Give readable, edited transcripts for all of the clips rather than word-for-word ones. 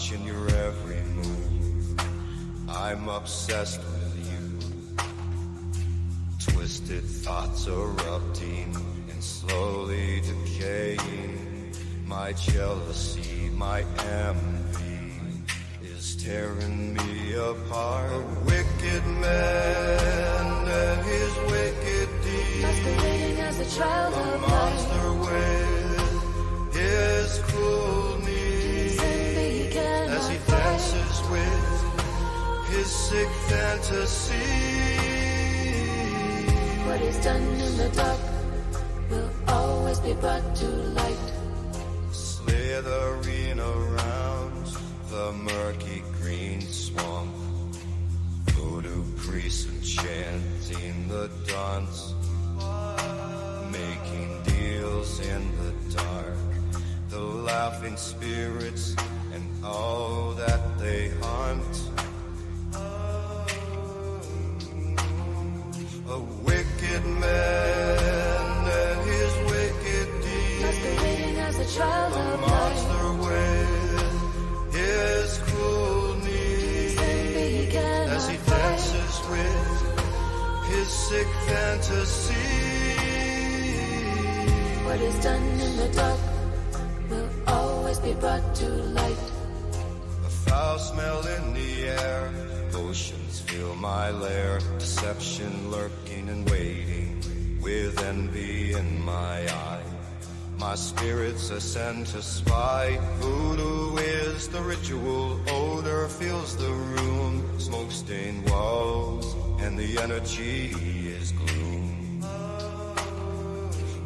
watching your every move. I'm obsessed with you. Twisted thoughts erupting and slowly decaying. My jealousy, my envy is tearing me apart. A wicked man and his wicked deeds, masquerading as a child a of monster light. with his cruel needs, as he dances with his sick fantasy. What is done in the dark will always be brought to light. Slithering around the murky green swamp, voodoo priests enchanting the dance, making deals in the dark. The laughing spirits and all that they hunt. A wicked man and his wicked deeds, Masquerading as a child a of monster light. with his cruel needs, as he dances with his sick fantasy. What is done in the dark will always be brought to light. A foul smell in the air, potions fill my lair. Deception lurking and waiting, with envy in my eye. My spirits ascend to spy. Voodoo is the ritual, odor fills the room. Smoke-stained walls, and the energy is gloom.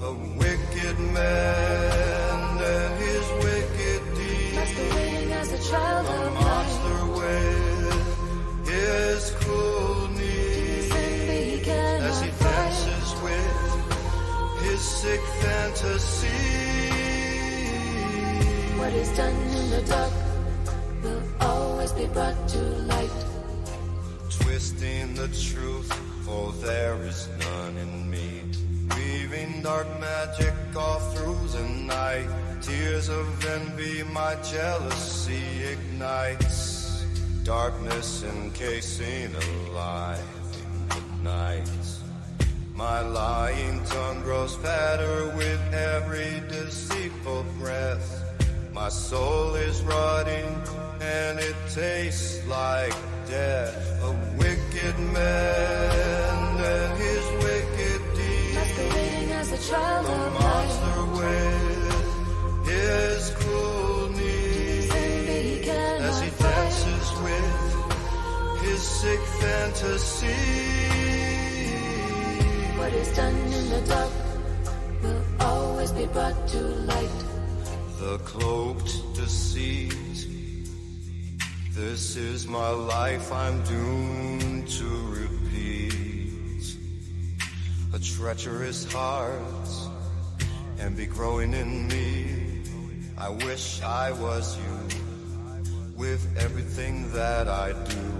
A wicked man and his wicked deeds, Masquerading as a child a of monster light. with his cruel needs, as he dances with his sick fantasy. What is done in the dark will always be brought to light. Twisting the truth, for there is none in me. Weaving dark magic all through the night. Tears of envy, my jealousy ignites. Darkness encasing a lie in the night. My lying tongue grows fatter with every deceitful breath. My soul is rotting and it tastes like death. A wicked man and his wicked deeds, Masquerading as a child a of monster light. with his cruel needs, as he dances with his sick fantasy. What is done in the dark will always be brought to light. The cloaked deceit, this is my life, I'm doomed to repeat. A treacherous heart, envy growing in me. I wish I was you, with everything that I do.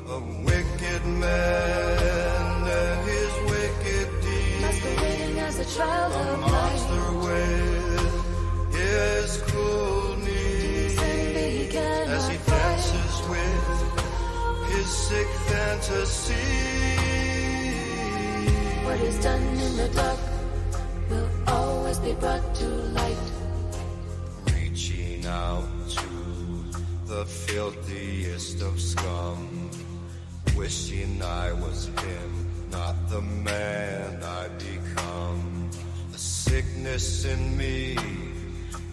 A wicked man and his wicked deeds, Masquerading as a child a of monster light. with his cruel needs, as he dances with his sick fantasy. What is done in the dark will always be brought to light. Reaching out to the filthiest of scum, wishing I was him, not the man I become. The sickness in me,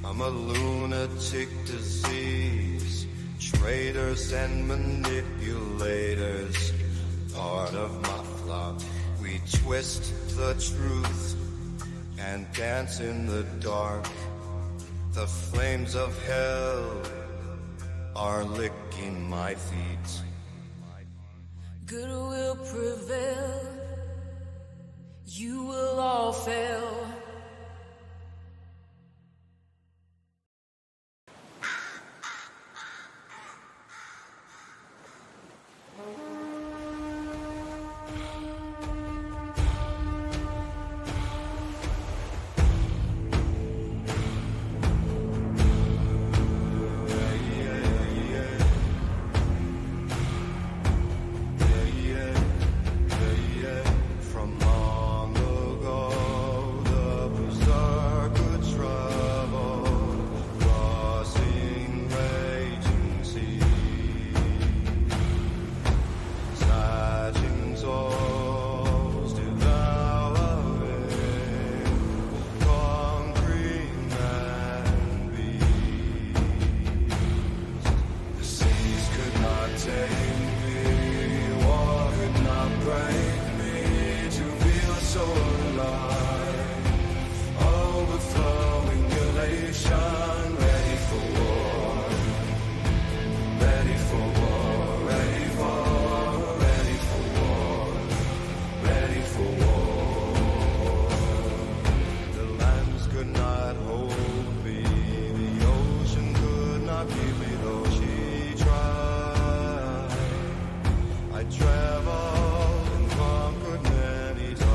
I'm a lunatic disease. Traitors and manipulators, part of my flock. We twist the truth and dance in the dark. The flames of hell are licking my feet. Good will prevail, you will all fail. so alive. Overflowing elation, ready for war. Ready for war, ready for war. Ready for war. The lands could not hold me. The ocean could not keep me, though she tried. I traveled and conquered many times.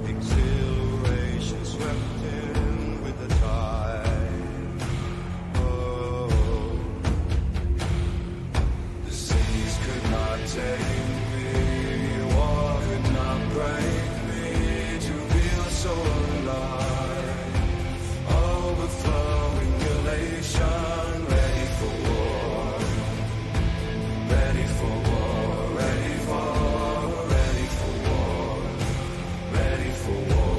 Exhilaration swept in with the tide. Oh, the seas could not take me, war could not break me, to feel so alive. Overflowing elation, ready for war. Ready for war, ready for war. Ready for war.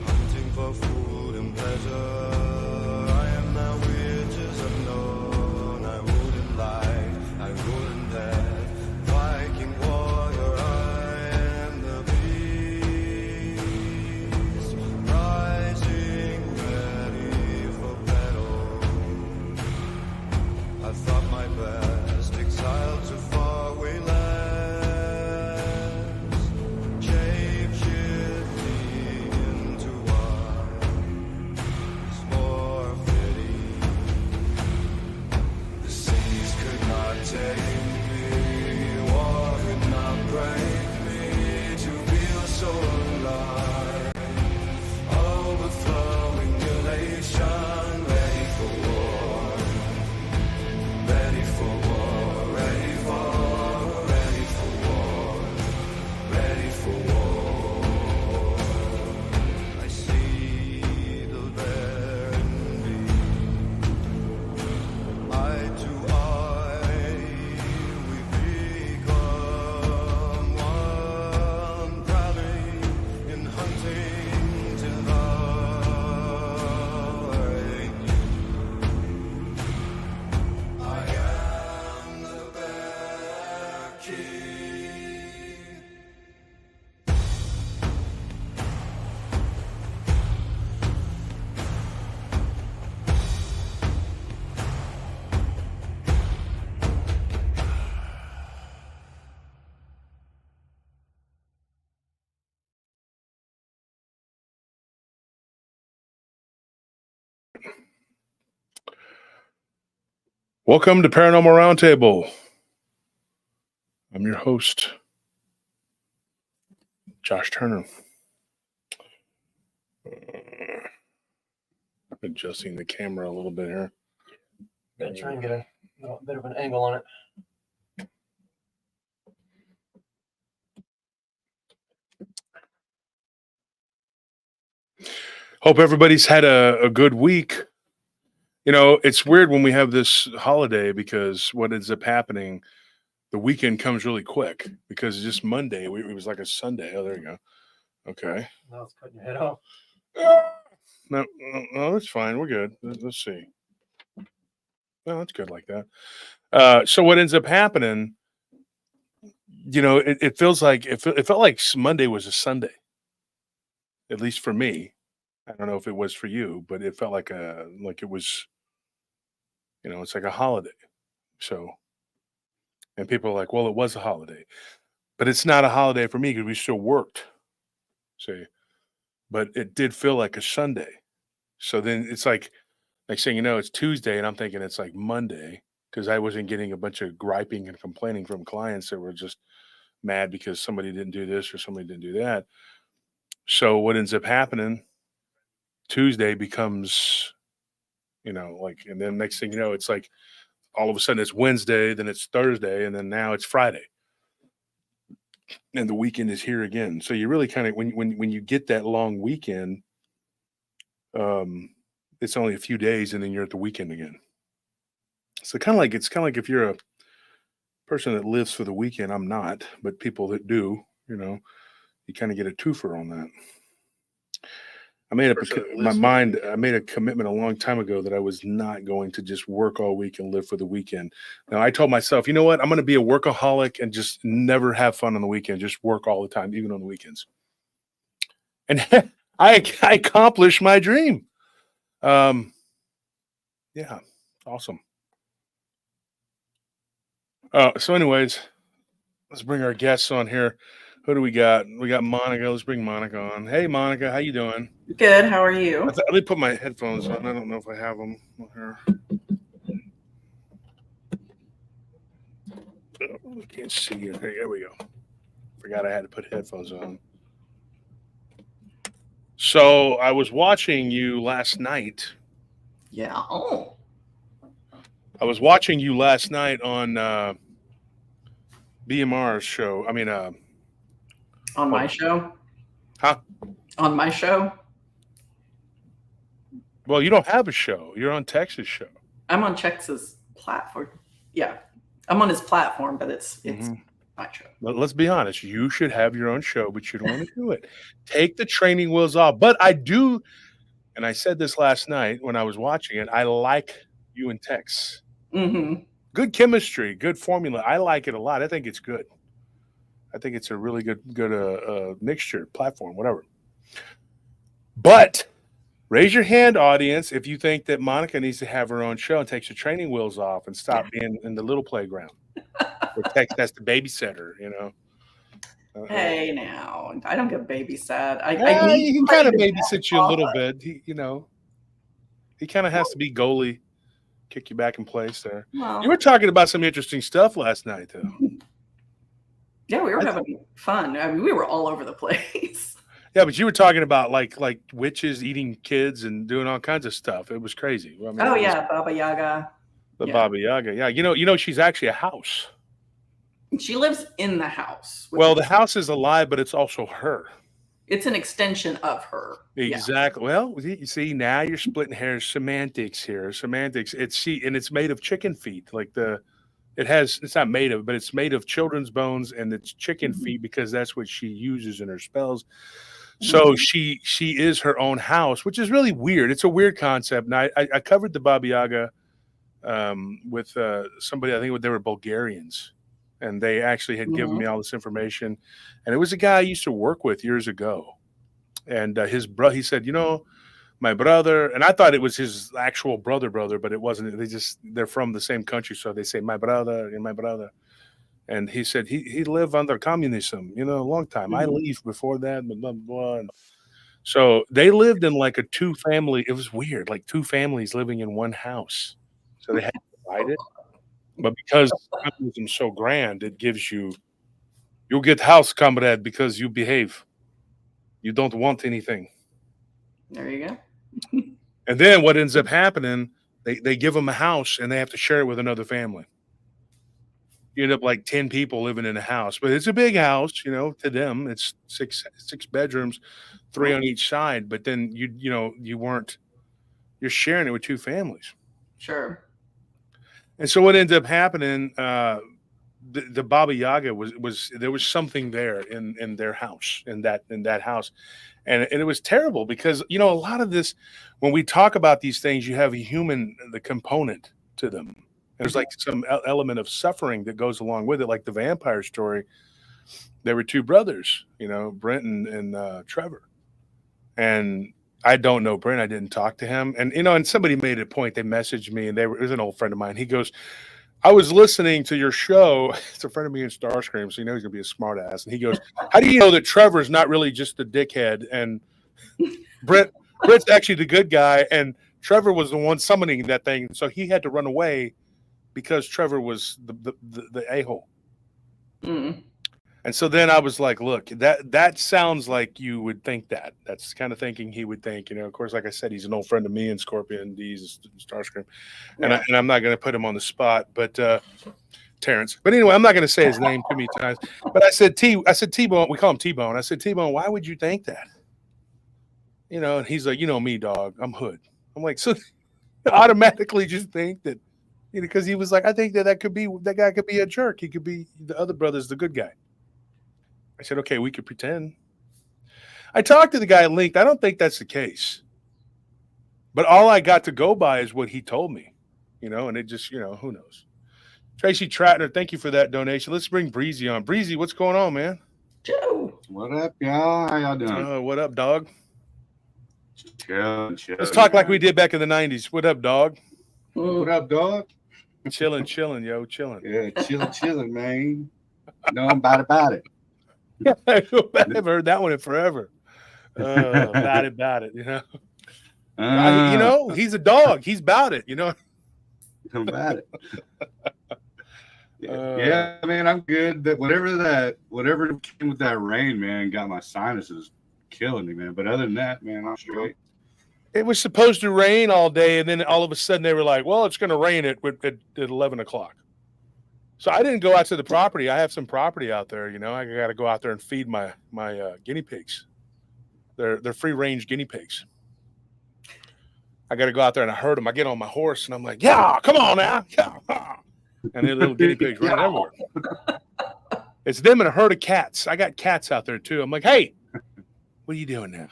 Hunting for food and pleasure, I am now witches unknown. I wouldn't lie, I wouldn't dare. Viking warrior, I am the beast. Rising, ready for battle. I thought my best, exiled to faraway lands, shape-shifting into what is more fitting. The seas could not take me, war could not break me, to feel so alive. Overflowing elation, ready for war. Ready for war, ready for war, ready for war. I see the bear in me, eye to eye, we become one, proudly in hunting, devouring you. I am the Bear King. Welcome to Paranormal Roundtable. I'm your host, Josh Turner. Adjusting the camera a little bit here. Gonna try and get a bit of an angle on it. Hope everybody's had a good week. You know, it's weird when we have this holiday because what ends up happening, the weekend comes really quick because it's just Monday. It was like a Sunday. Oh, there you go. Okay. Now it's cutting your head off. No, that's fine. We're good. Let's see. No, that's good like that. So what ends up happening, you know, it feels like it felt like Monday was a Sunday, at least for me. I don't know if it was for you, but it felt like it was, you know, it's like a holiday. So, and people are like, well, it was a holiday, but it's not a holiday for me because we still worked. See, but it did feel like a Sunday. So then it's like saying, you know, it's Tuesday, and I'm thinking it's like Monday because I wasn't getting a bunch of griping and complaining from clients that were just mad because somebody didn't do this or somebody didn't do that. So what ends up happening, Tuesday becomes, you know, like, and then next thing you know, it's like all of a sudden it's Wednesday, then it's Thursday, and then now it's Friday. And the weekend is here again. So you really kind of, when you get that long weekend, it's only a few days and then you're at the weekend again. So it's kind of like if you're a person that lives for the weekend, I'm not, but people that do, you know, you kind of get a twofer on I made I made a commitment a long time ago that I was not going to just work all week and live for the weekend. Now I told myself, you know what? I'm going to be a workaholic and just never have fun on the weekend. Just work all the time, even on the weekends. And I accomplished my dream. Yeah, awesome. So anyways, let's bring our guests on here. Who do we got? We got Monica. Let's bring Monica on. Hey, Monica, how you doing? Good. How are you? Let me put my headphones on. I don't know if I have them on here. Oh, I can't see you. Okay, there we go. Forgot I had to put headphones on. So I was watching you last night. Yeah. Oh. I was watching you last night on BMR's show. I mean, On my show? Huh? On my show? Well, you don't have a show. You're on Texas show. I'm on Chex's platform. Yeah. I'm on his platform, but it's my show. But let's be honest. You should have your own show, but you don't want to do it. Take the training wheels off. But I do, and I said this last night when I was watching it, I like you and Tex. Mm-hmm. Good chemistry, good formula. I like it a lot. I think it's good. I think it's a really good mixture, platform, whatever. But raise your hand, audience, if you think that Monica needs to have her own show and takes her training wheels off and stop being in the little playground. Or Tex has to babysit her, you know. Hey, now. I don't get babysat. He can kind of babysit you a little bit. He kind of has to be goalie, kick you back in place there. Well, You were talking about some interesting stuff last night, though. yeah, we were having fun. I mean, we were all over the place. Yeah, but you were talking about like witches eating kids and doing all kinds of stuff. It was crazy. I mean, yeah, Baba Yaga. the Baba Yaga. Yeah, you know, she's actually a house. She lives in the house. Well, the house is alive, but it's also her. It's an extension of her. Exactly. Yeah. Well, you see, now you're splitting hairs. Semantics here. Semantics. It's made of chicken feet. Like it's not made of, but it's made of children's bones and it's chicken feet because that's what she uses in her spells. So she is her own house, which is really weird. It's a weird concept. And I covered the Baba Yaga with somebody, I think they were Bulgarians, and they actually had given me all this information. And it was a guy I used to work with years ago. And his brother, he said, you know, my brother, and I thought it was his actual brother, but it wasn't. They're from the same country. So they say, my brother and my brother. And he said he lived under communism, you know, a long time. I leave before that, blah, blah, blah. And so they lived in like a two-family. It was weird, like two families living in one house. So they had to divide it. But because communism is so grand, it gives you'll get house, comrade, because you behave. You don't want anything. There you go. And then what ends up happening, they give them a house and they have to share it with another family. You end up like 10 people living in a house, but it's a big house, you know, to them. It's six bedrooms, 3 on each side. But then you're sharing it with two families. Sure. And so what ended up happening, the Baba Yaga was there was something there in their house, in that house. And it was terrible because, you know, a lot of this, when we talk about these things, you have the component to them. There's like some element of suffering that goes along with it, like the vampire story. There were two brothers, you know, Brent and Trevor. And I don't know Brent. I didn't talk to him. And, you know, and somebody made a point. They messaged me, and it was an old friend of mine. He goes, I was listening to your show. It's a friend of me in Starscream, so you know he's going to be a smart ass. And he goes, how do you know that Trevor's not really just a dickhead? And Brent's actually the good guy, and Trevor was the one summoning that thing. So he had to run away because Trevor was the a-hole. And so then I was like, look, that sounds like you would think that. That's kind of thinking he would think. You know, of course, like I said, he's an old friend of me and Scorpion, D's, Starscream. And I'm not going to put him on the spot, but Terrence. But anyway, I'm not going to say his name too many times. But I said, T-Bone, we call him T-Bone. I said, T-Bone, why would you think that? You know, and he's like, you know me, dog. I'm hood. I'm like, so automatically just think that, you know, because he was like, I think that guy could be a jerk. He could be, the other brother's the good guy. I said, okay, we could pretend. I talked to the guy at Linked. I don't think that's the case. But all I got to go by is what he told me, and it just, who knows. Tracy Tratner, thank you for that donation. Let's bring Breezy on. Breezy, what's going on, man? Joe. What up, y'all? How y'all doing? What up, dog? Chill, Let's talk like we did back in the 90s. What up, dog? What up, dog? Chilling, yo, chilling. Yeah, chilling, man. No, I'm about it. I haven't heard that one in forever. About it, he's a dog. He's about it, I'm about it. Yeah, man, I'm good. Whatever came with that rain, man, got my sinuses killing me, man. But other than that, man, I'm straight. It was supposed to rain all day, and then all of a sudden they were like, well, it's going to rain at 11 o'clock. So I didn't go out to the property. I have some property out there, I got to go out there and feed my guinea pigs. They're free-range guinea pigs. I got to go out there and I herd them. I get on my horse, and I'm like, yeah, come on now. Yeah. And the little guinea pigs running everywhere. It's them and a herd of cats. I got cats out there, too. I'm like, hey, what are you doing now?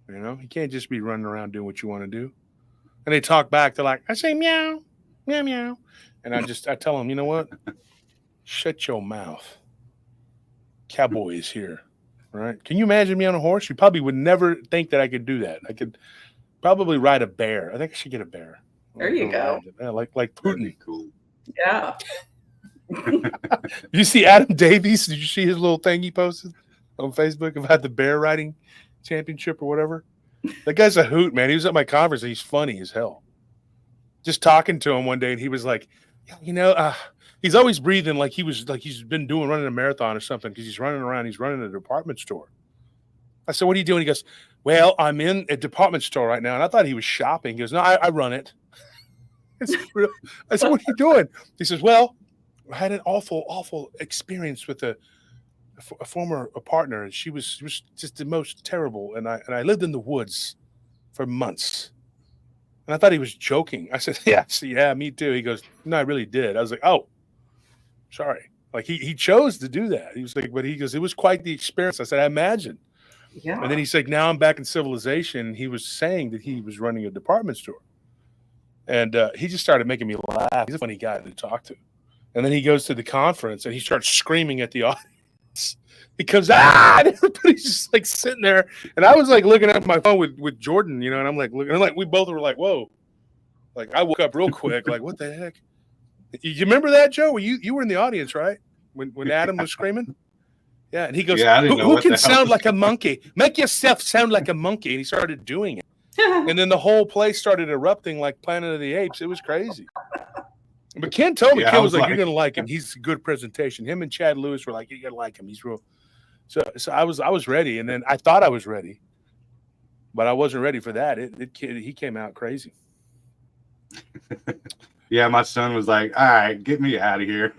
You can't just be running around doing what you want to do. And they talk back. They're like, I say meow, meow, meow. And I tell them, you know what? Shut your mouth. Cowboy is here. Right? Can you imagine me on a horse? You probably would never think that I could do that. I could probably ride a bear. I think I should get a bear. There you go. Yeah, like Putin. Cool. Yeah. You see Adam Davies? Did you see his little thing he posted on Facebook about the bear riding championship or whatever? That guy's a hoot, man. He was at my conference and he's funny as hell. Just talking to him one day, and he was like, he's always breathing like he's been running a marathon or something, because he's running around. He's running a department store. I said, what are you doing? He goes, well, I'm in a department store right now. And I thought he was shopping. He goes, no, I run it. I said, what are you doing? He says, well, I had an awful experience with a former partner, and she was just the most terrible. And I lived in the woods for months. And I thought he was joking. I said, yeah, me too. He goes, no, I really did. I was like, oh, sorry. Like he chose to do that. He was like, but he goes, it was quite the experience. I said, I imagine. Yeah. And then he's like, now I'm back in civilization. He was saying that he was running a department store. And he just started making me laugh. He's a funny guy to talk to. And then he goes to the conference and he starts screaming at the audience. He comes and everybody's just like sitting there. And I was like looking at my phone with Jordan, and I'm like looking, and like we both were like, whoa. Like I woke up real quick, like, what the heck? You remember that, Joe? You were in the audience, right? When Adam was screaming? Yeah, and he goes, who can sound like a monkey? Make yourself sound like a monkey. And he started doing it. And then the whole place started erupting like Planet of the Apes. It was crazy. But Ken told me, Ken was like, you're going to like him. He's a good presentation. Him and Chad Lewis were like, you're going to like him. He's real. So I was ready. And then I thought I was ready. But I wasn't ready for that. He came out crazy. Yeah, my son was like, all right, get me out of here.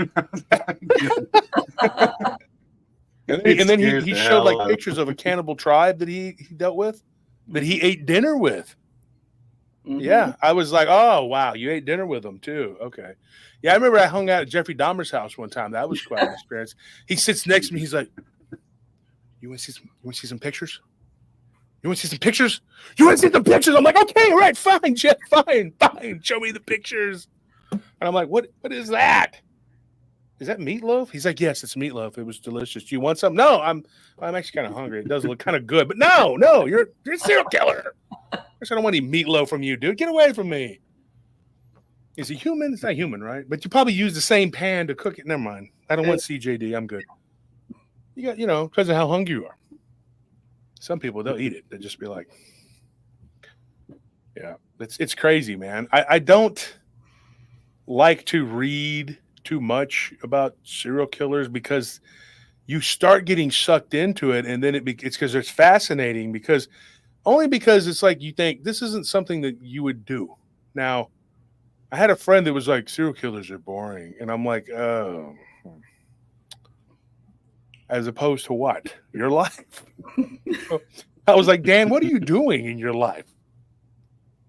And then he showed like pictures of a cannibal tribe that he dealt with, that he ate dinner with. Mm-hmm. Yeah, I was like, oh, wow, you ate dinner with him too. Okay. Yeah, I remember I hung out at Jeffrey Dahmer's house one time. That was quite an experience. He sits next to me. He's like, you want to see some pictures? You want to see some pictures? You want to see some pictures? I'm like, okay, all right, fine, Jeff, fine. Show me the pictures. And I'm like, what is that? Is that meatloaf? He's like, yes, it's meatloaf. It was delicious. Do you want some? No, I'm actually kind of hungry. It does look kind of good, but no, you're a serial killer. I don't want any meatloaf from you, dude. Get away from me. Is he human? It's not human, right? But you probably use the same pan to cook it. Never mind. I don't want CJD. I'm good. You got, because of how hungry you are. Some people, they'll eat it. They'll just be like, yeah, it's crazy, man. I don't like to read too much about serial killers because you start getting sucked into it, and then it's because it's fascinating because it's like you think this isn't something that you would do. Now, I had a friend that was like, serial killers are boring, and I'm like, oh, as opposed to what? Your life. I was like, Dan, what are you doing in your life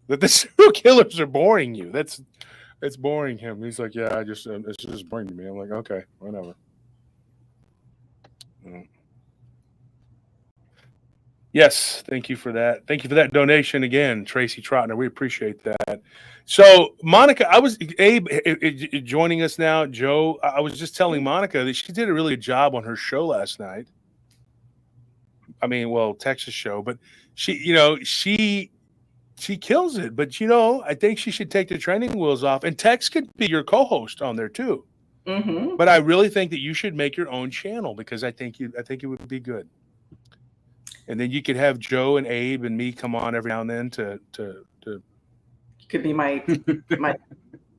that the serial killers are boring you? It's boring him. He's like, yeah, it's just boring to me. I'm like, okay, whatever. Yes, thank you for that. Thank you for that donation again, Tracy Trotner. We appreciate that. So, Monica, Abe joining us now. Joe, I was just telling Monica that she did a really good job on her show last night. I mean, well, Texas show, but she kills it. But I think she should take the training wheels off, and Tex could be your co-host on there too. Mm-hmm. But I really think that you should make your own channel because I think it would be good. And then you could have Joe and Abe and me come on every now and then to Could be my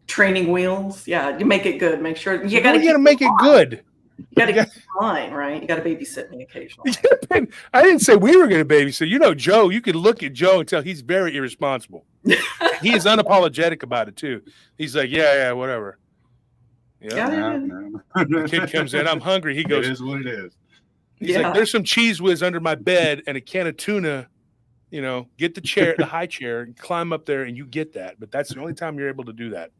training wheels. Yeah, you make it good. Make sure you got got to make it good. You got to keep in line, right? You got to babysit me occasionally. I didn't say we were going to babysit. Joe, you could look at Joe and tell he's very irresponsible. He is unapologetic about it too. He's like, yeah, whatever. No. The kid comes in, I'm hungry. He goes, it is what it is. He's like, there's some cheese whiz under my bed and a can of tuna. Get the chair, the high chair, and climb up there, and you get that. But that's the only time you're able to do that.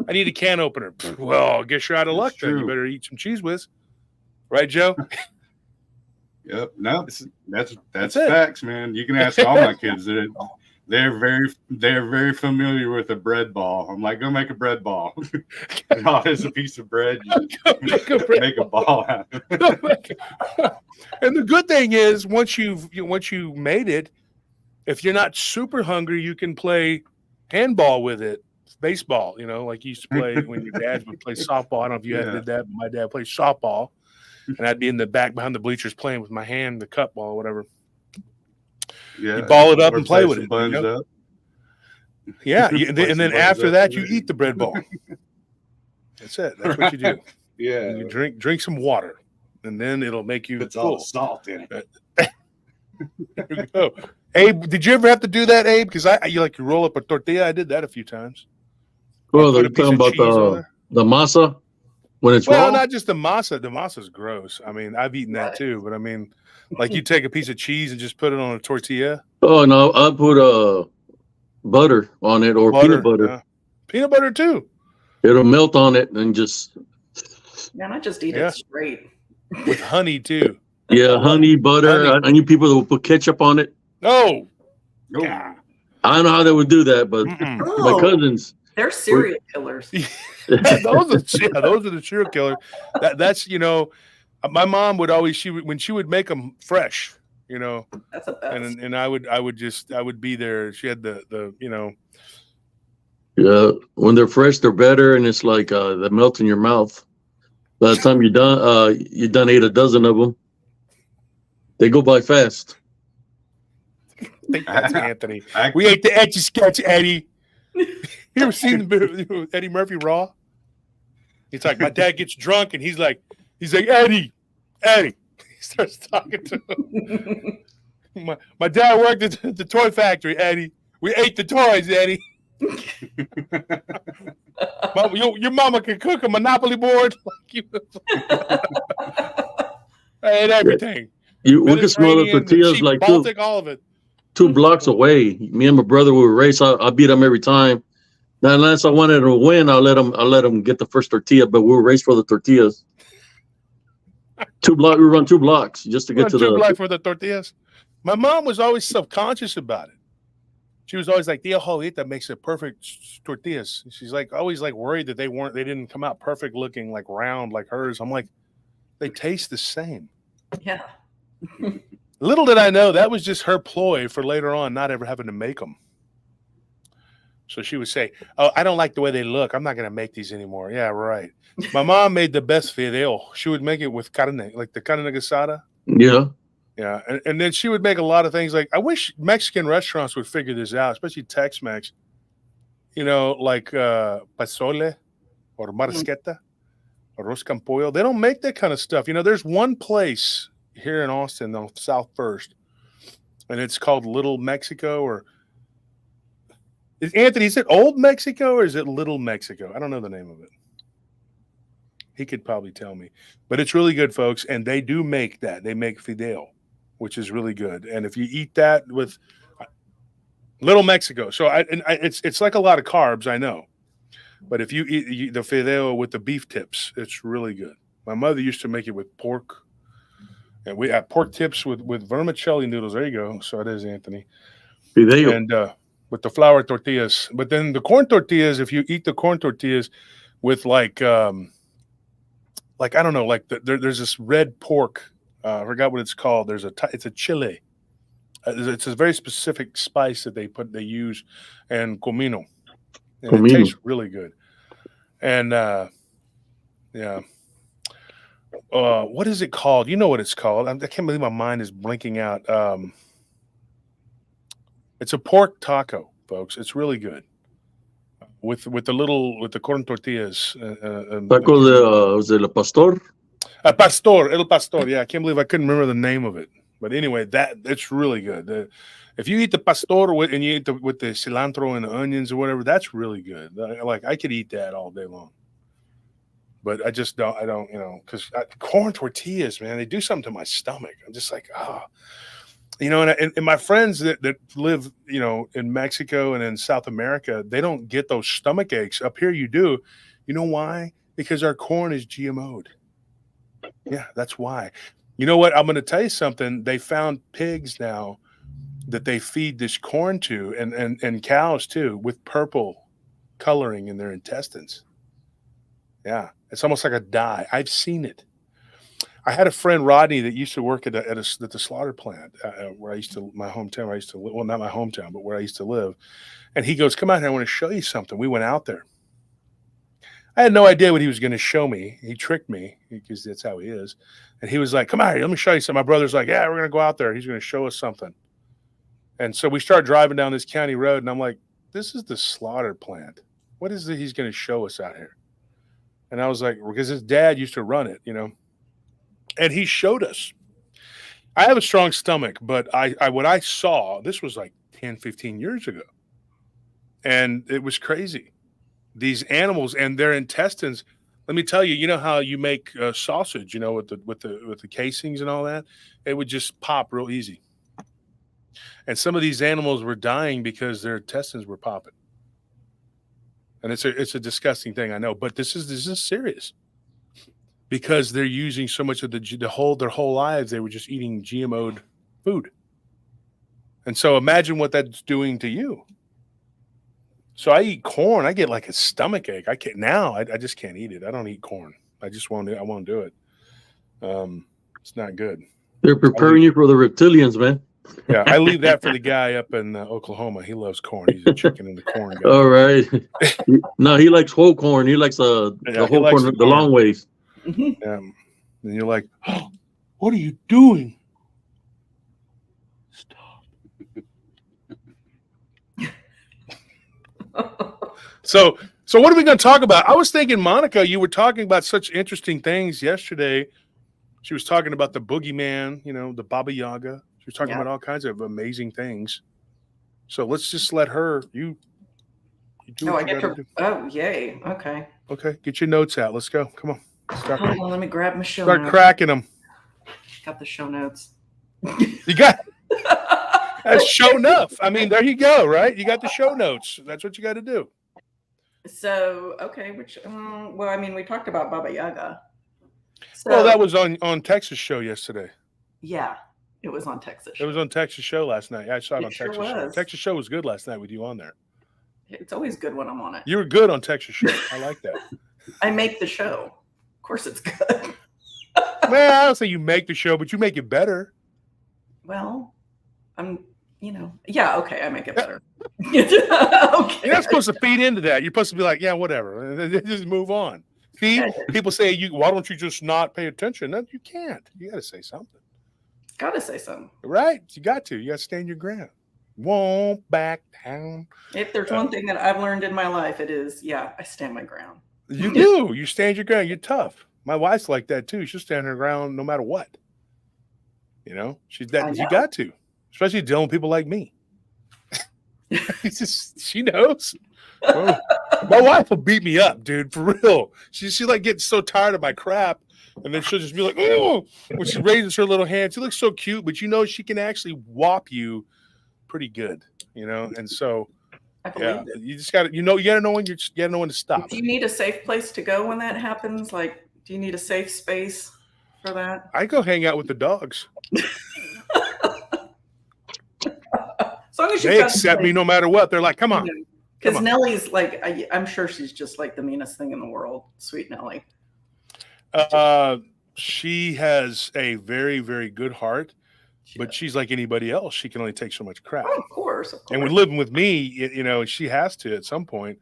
I need a can opener. Well, I guess you're out of luck. Then you better eat some cheese whiz, right, Joe? Yep. No, that's facts, man. You can ask all my kids. They're very familiar with a bread ball. I'm like, go make a bread ball. It's a piece of bread. You make a ball out of it. And the good thing is, once you made it, if you're not super hungry, you can play handball with it, baseball. Like you used to play when your dad would play softball. I don't know if you did that, but my dad played softball, and I'd be in the back behind the bleachers playing with my hand, the cup ball, whatever. Yeah, you ball it up and play with it. Up. Yeah, and then after that, you eat the bread ball. That's it. That's what you do. Yeah, and you drink some water, and then it'll make you It's full. all salt in it. There you go. Abe, did you ever have to do that, Abe? Because you roll up a tortilla. I did that a few times. Well, they're talking about the masa when it's raw. Not just the masa. The masa's gross. I mean, I've eaten that too. But I mean, like you take a piece of cheese and just put it on a tortilla. Oh no, I put butter on it or peanut butter. Peanut butter too. It'll melt on it and just. Man, I just eat it straight. With honey too. Yeah, honey, butter. Honey. I knew people that would put ketchup on it. No. Yeah. I don't know how they would do that, but my cousins. They're serial killers. those are the serial killers. That's my mom would always when she would make them fresh, That's the best. and I would be there. She had the Yeah, when they're fresh, they're better, and it's like they melt in your mouth. By the time you're done ate a dozen of them. They go by fast. I think that's Anthony. We ate the Etch a Sketch, Eddie. You ever seen the Eddie Murphy Raw? He's like, my dad gets drunk, and he's like, Eddie. He starts talking to him. My dad worked at the toy factory, Eddie. We ate the toys, Eddie. Your mama can cook a Monopoly board. I ate everything. We could smell the tortillas like Baltic, all of it. 2 blocks away. Me and my brother would race. I beat him every time. Now, unless I wanted to win, I'll let him get the first tortilla. But we'll race for the tortillas. 2 blocks. We run 2 blocks just to get to 2 blocks for the tortillas. My mom was always subconscious about it. She was always like, "Tia Jolita makes a perfect tortillas." She's always worried that they didn't come out perfect looking, like round like hers. I'm like, they taste the same. Yeah. Little did I know that was just her ploy for later on not ever having to make them. So she would say, "Oh, I don't like the way they look. I'm not going to make these anymore." Yeah, right. My mom made the best fideo. She would make it with carne, like the carne asada. Yeah. Yeah, and then she would make a lot of things. Like, I wish Mexican restaurants would figure this out, especially Tex-Mex. Like pozole or marqueta or arroz con pollo. They don't make that kind of stuff. There's one place here in Austin on South First, and it's called Little Mexico. Or Anthony, is it Old Mexico or is it Little Mexico? I don't know the name of it. He could probably tell me, but it's really good, folks. And they do make that. They make fideo, which is really good. And if you eat that with Little Mexico, so it's like a lot of carbs, I know, but if you eat the fideo with the beef tips, it's really good. My mother used to make it with pork, And we had pork tips with vermicelli noodles. There you go. So it is, Anthony. Video. And with the flour tortillas. But then the corn tortillas, if you eat the corn tortillas with like I don't know, like there's this red pork. I forgot what it's called. It's a chile. It's a very specific spice that they use, and comino. And it tastes really good. And yeah. What is it called? You know what it's called. I can't believe my mind is blinking out. It's a pork taco, folks. It's really good. With the corn tortillas. Taco de was it el pastor? El pastor. Yeah, I can't believe I couldn't remember the name of it. But anyway, it's really good. If you eat the pastor and you eat with the cilantro and the onions or whatever, that's really good. Like I could eat that all day long. But I just don't, because corn tortillas, man, they do something to my stomach. I'm just like, and my friends that live, in Mexico and in South America, they don't get those stomach aches. Up here, you do. You know why? Because our corn is GMO'd. Yeah, that's why. You know what? I'm going to tell you something. They found pigs now that they feed this corn to, and cows too, with purple coloring in their intestines. Yeah, it's almost like a dye. I've seen it. I had a friend, Rodney, that used to work at the slaughter plant where I used to, my hometown, where I used to live. Well, not my hometown, but where I used to live. And he goes, come out here, I want to show you something. We went out there. I had no idea what he was going to show me. He tricked me because that's how he is. And he was like, come out here, let me show you something. My brother's like, yeah, we're going to go out there. He's going to show us something. And so we started driving down this county road, and I'm like, this is the slaughter plant. What is it he's going to show us out here? And I was like, because his dad used to run it, and he showed us. I have a strong stomach, but what I saw, this was like 10, 15 years ago. And it was crazy. These animals and their intestines, let me tell you, you know how you make sausage, with the casings and all that? It would just pop real easy. And some of these animals were dying because their intestines were popping. And it's a disgusting thing, I know, but this is serious. Because they're using so much of their whole lives, they were just eating GMO'd food. And so imagine what that's doing to you. So I eat corn, I get like a stomach ache. I just can't eat it. I don't eat corn. I won't do it. It's not good. They're preparing you for the reptilians, man. Yeah, I leave that for the guy up in Oklahoma. He loves corn. He's a chicken and the corn guy. All right. No, he likes whole corn. He likes the whole corn, the long ways. And you're like, oh, what are you doing? Stop. So what are we going to talk about? I was thinking, Monica, you were talking about such interesting things yesterday. She was talking about the boogeyman, the Baba Yaga. She was talking about all kinds of amazing things. So let's just let her. You do. I get to. Oh, yay! Okay. Okay, get your notes out. Let's go. Come on. Hold on, let me grab my show. Start cracking them. Got the show notes. You got. That's show enough. I mean, there you go. Right? You got the show notes. That's what you got to do. So okay, we talked about Baba Yaga. So, well, that was on Texas show yesterday. Yeah. It was on Texas. It was on Texas show last night. I saw it on sure Texas show. was. Texas show was good last night with you on there. It's always good when I'm on it. You were good on Texas show. I like that. I make the show. Of course it's good. Well, I don't say you make the show, but you make it better. Well, I make it better. Okay. You're not supposed to feed into that. You're supposed to be like, yeah, whatever. Just move on. See, people say, why don't you just not pay attention? No, you can't. You got to say something. Got to say something. Right. You got to stand your ground. Won't back down. If there's one thing that I've learned in my life, it is, I stand my ground. You do. You stand your ground. You're tough. My wife's like that too. She'll stand her ground no matter what. She's that. You got to, especially dealing with people like me. She knows. Well, my wife will beat me up, dude, for real. She like gets so tired of my crap, and then she'll just be like, oh, when she raises her little hand. She looks so cute, but she can actually whop you pretty good, and so you just got to, you got to know when you got to know when to stop. Do you need a safe place to go when that happens? Like, do you need a safe space? for that. I go hang out with the dogs. As long as you They accept me no matter what. They're like, come on. Because Come on. Nellie's like, I'm sure she's just like the meanest thing in the world. Sweet Nellie. She has a very, very good heart, but she's like anybody else. She can only take so much crap. Oh, of course. And when living with me, you know, she has to at some point.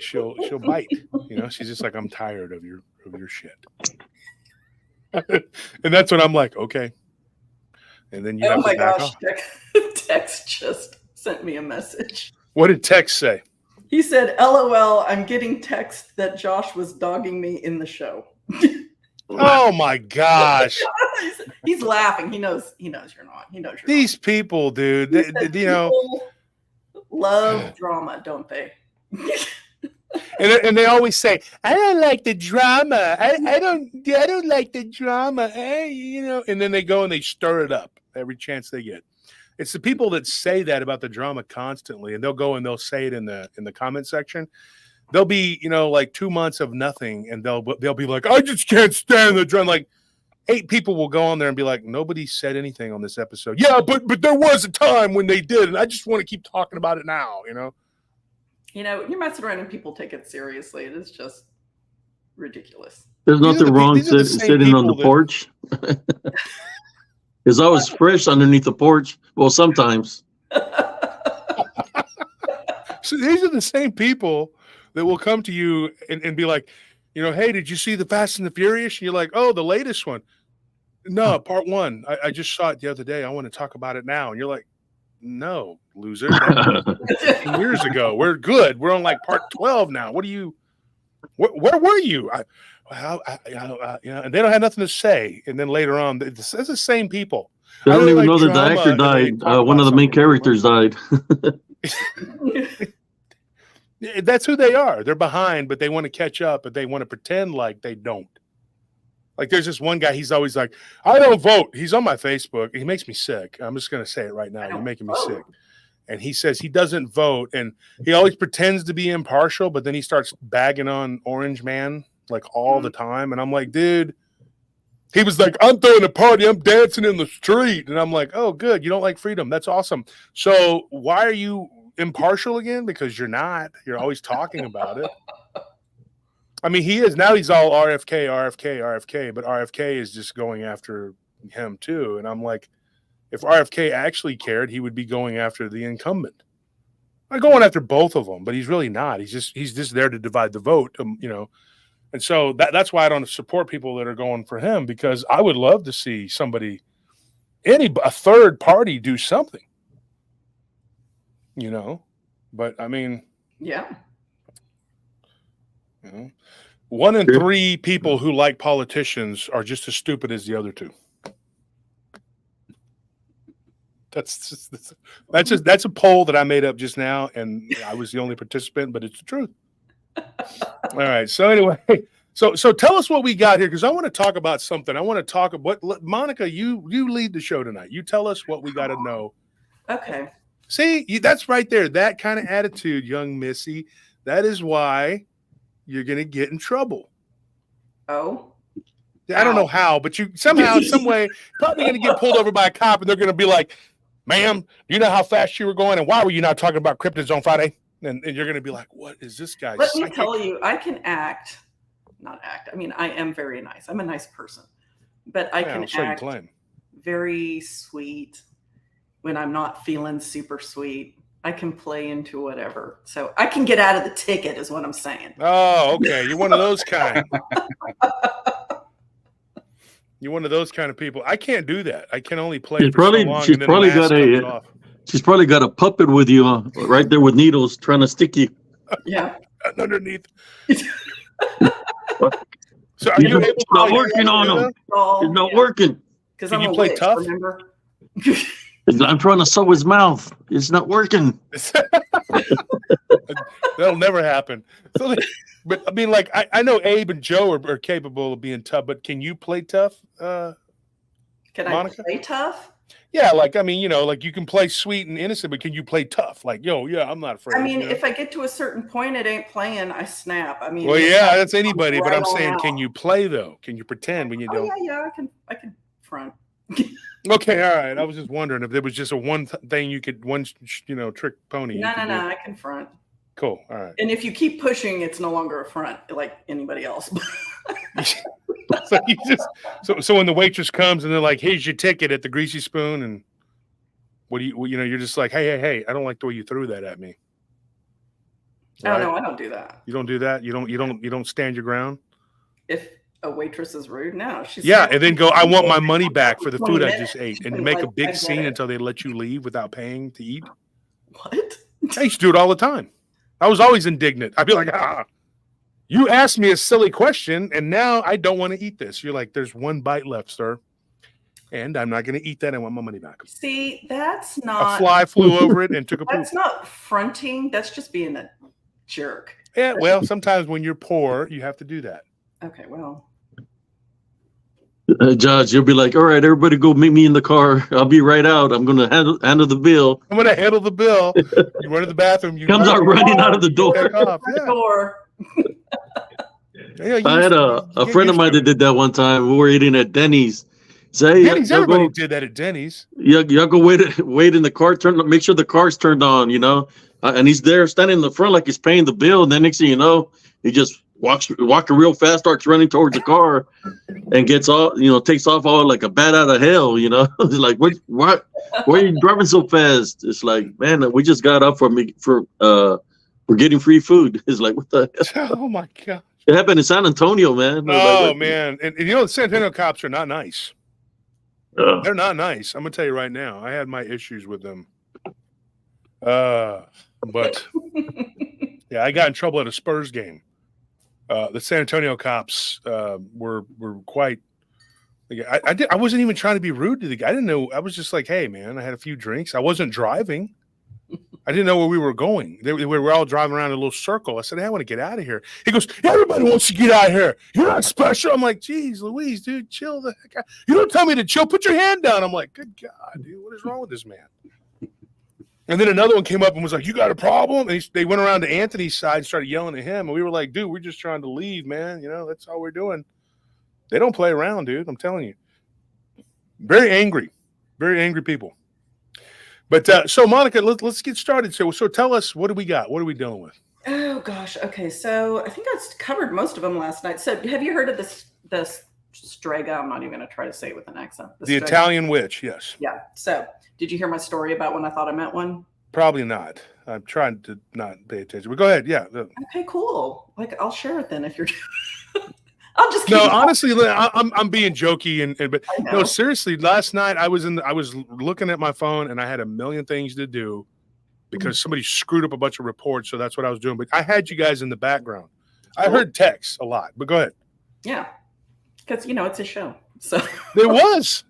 She'll bite. You know, she's just like, I'm tired of your shit. And that's when I'm like, okay. And then you have to back off. Tex just sent me a message. What did Tex say? He said, LOL, I'm getting text that Josh was dogging me in the show. Oh my gosh. He's laughing. He knows you're not. He knows you're These not. people, dude, you know, love drama, don't they? and they always say, I don't like the drama. I don't like the drama. You know, and then they go and they stir it up every chance they get. It's the people that say that about the drama constantly, and they'll go and they'll say it in the comment section. They'll be, you know, like 2 months of nothing, and they'll be like, I just can't stand the drama. Like 8 people will go on there and be like, nobody said anything on this episode. Yeah, but there was a time when they did, and I just want to keep talking about it now, you know? You know, you're messing around and people take it seriously. It is just ridiculous. There's nothing wrong sitting on the porch. Because I was fresh underneath the porch. Well, sometimes. So these are the same people that will come to you and be like, you know, hey, did you see the Fast and the Furious? And you're like, oh, the latest one. No, part 1. I just saw it the other day. I want to talk about it now. And you're like, no, loser. Years ago. We're good. We're on like part 12 now. What are you? Where were you? You know, and they don't have nothing to say. And then later on, it's the same people. I don't even know that the actor died. One of the main characters died. That's who they are. They're behind, but they want to catch up, but they want to pretend like they don't. Like there's this one guy, he's always like, I don't vote. He's on my Facebook. He makes me sick. I'm just going to say it right now. You're making me sick. And he says he doesn't vote. And he always pretends to be impartial, but then he starts bagging on Orange Man like all the time. And I'm like, dude, he was like, I'm throwing a party. I'm dancing in the street. And I'm like, oh, good. You don't like freedom. That's awesome. So why are you impartial again? Because you're not. You're always talking about it. I mean, he is. Now he's all RFK, but RFK is just going after him too. And I'm like, if RFK actually cared, he would be going after the incumbent. I'm going after both of them, but he's really not. He's just there to divide the vote, you know. And so that's why I don't support people that are going for him, because I would love to see somebody, a third party do something, you know. But I mean, yeah. You know, 1 in 3 people who like politicians are just as stupid as the other 2. That's a poll that I made up just now, and I was the only participant, but it's the truth. All right. So anyway, so tell us what we got here, because I want to talk about something. I want to talk about Monica. You lead the show tonight. You tell us what we got to know. Okay. See, that's right there. That kind of attitude, young Missy. That is why you're going to get in trouble. Oh. I don't know how, but you somehow, some way, probably going to get pulled over by a cop, and they're going to be like, ma'am, do you know how fast you were going? And why were you not talking about cryptids on Friday? And you're going to be like, what is this guy? Let me tell you, I can not act. I mean, I am very nice. I'm a nice person, but I can act very sweet when I'm not feeling super sweet. I can play into whatever. So I can get out of the ticket is what I'm saying. Oh, okay. You're one of those kind. You're one of those kind of people. I can't do that. I can only play for so long. She's probably got a puppet with you right there with needles trying to stick you. Yeah. Underneath. So are you able to not working on them? It's not working. Because Can you play tough? Remember? I'm trying to sew his mouth. It's not working. That'll never happen. So, but I mean, like, I know Abe and Joe are capable of being tough, but can you play tough, Can Monica? I play tough? Yeah, like I mean, you know, like you can play sweet and innocent, but can you play tough? Like, yo, yeah, I'm not afraid. I mean, you know? if I get to a certain point, it ain't playing. I snap. I mean, Well, yeah, that's anybody. But right I'm saying, on can out. you play though? Can you pretend when you don't? Yeah, I can front. Okay, all right. I was just wondering if there was just a thing you could trick pony. No, I can front. Cool. All right. And if you keep pushing, it's no longer a front like anybody else. So you so when the waitress comes and they're like, "Here's your ticket" at the Greasy Spoon, and what do you're just like, hey, I don't like the way you threw that at me. Right? Oh no, I don't do that. You don't do that. You don't stand your ground. If a waitress is rude, no, she's and then go, I want my money back for the food I just ate, and make a big scene it. until they let you leave without paying to eat. What? I used to do it all the time. I was always indignant. I'd be like, you asked me a silly question, and now I don't want to eat this. You're like, there's one bite left, sir, and I'm not going to eat that. I want my money back. See, that's not. A fly flew over it and took a poop. That's not fronting. That's just being a jerk. Yeah, well, sometimes when you're poor, you have to do that. Okay, well. Judge, you'll be like, all right, everybody go meet me in the car. I'll be right out. I'm going to handle the bill. I'm going to handle the bill. You run to the bathroom. You comes out running out of the door. I had a friend of mine that did that one time. We were eating at Denny's. Say, Denny's, everybody did that at Denny's. Y'all go wait in the car, make sure the car's turned on, and he's there standing in the front like he's paying the bill. And then next thing you know, he just walking real fast, starts running towards the car, and gets all takes off all like a bat out of hell. It's like, why are you driving so fast? It's like, man, we just got up for getting free food. It's like, what the hell? Oh my god! It happened in San Antonio, man. Oh man, and the San Antonio cops are not nice. They're not nice. I'm gonna tell you right now. I had my issues with them. But yeah, I got in trouble at a Spurs game. The San Antonio cops were quite. I wasn't even trying to be rude to the guy. I didn't know. I was just like, hey man, I had a few drinks. I wasn't driving. I didn't know where we were going. We were all driving around in a little circle. I said, hey, I want to get out of here. He goes, everybody wants to get out of here. You're not special. I'm like, geez, Louise, dude, chill the heck out. You don't tell me to chill. Put your hand down. I'm like, good God, dude, what is wrong with this man? And then another one came up and was like, you got a problem? And they went around to Anthony's side and started yelling at him. And we were like, dude, we're just trying to leave, man. That's all we're doing. They don't play around, dude. I'm telling you. Very angry people. But so Monica, let's get started. So tell us, what do we got? What are we dealing with? Oh gosh. Okay. So I think I covered most of them last night. So have you heard of this Strega? I'm not even going to try to say it with an accent. The Italian witch. Yes. Yeah. So did you hear my story about when I thought I met one? Probably not. I'm trying to not pay attention. But go ahead. Yeah. Okay. Cool. Like I'll share it then if you're. I'll just no. Honestly, I'm being jokey but no, seriously. Last night I was looking at my phone and I had a million things to do because somebody screwed up a bunch of reports. So that's what I was doing. But I had you guys in the background. I heard texts a lot. But go ahead. Yeah, because it's a show. So there was.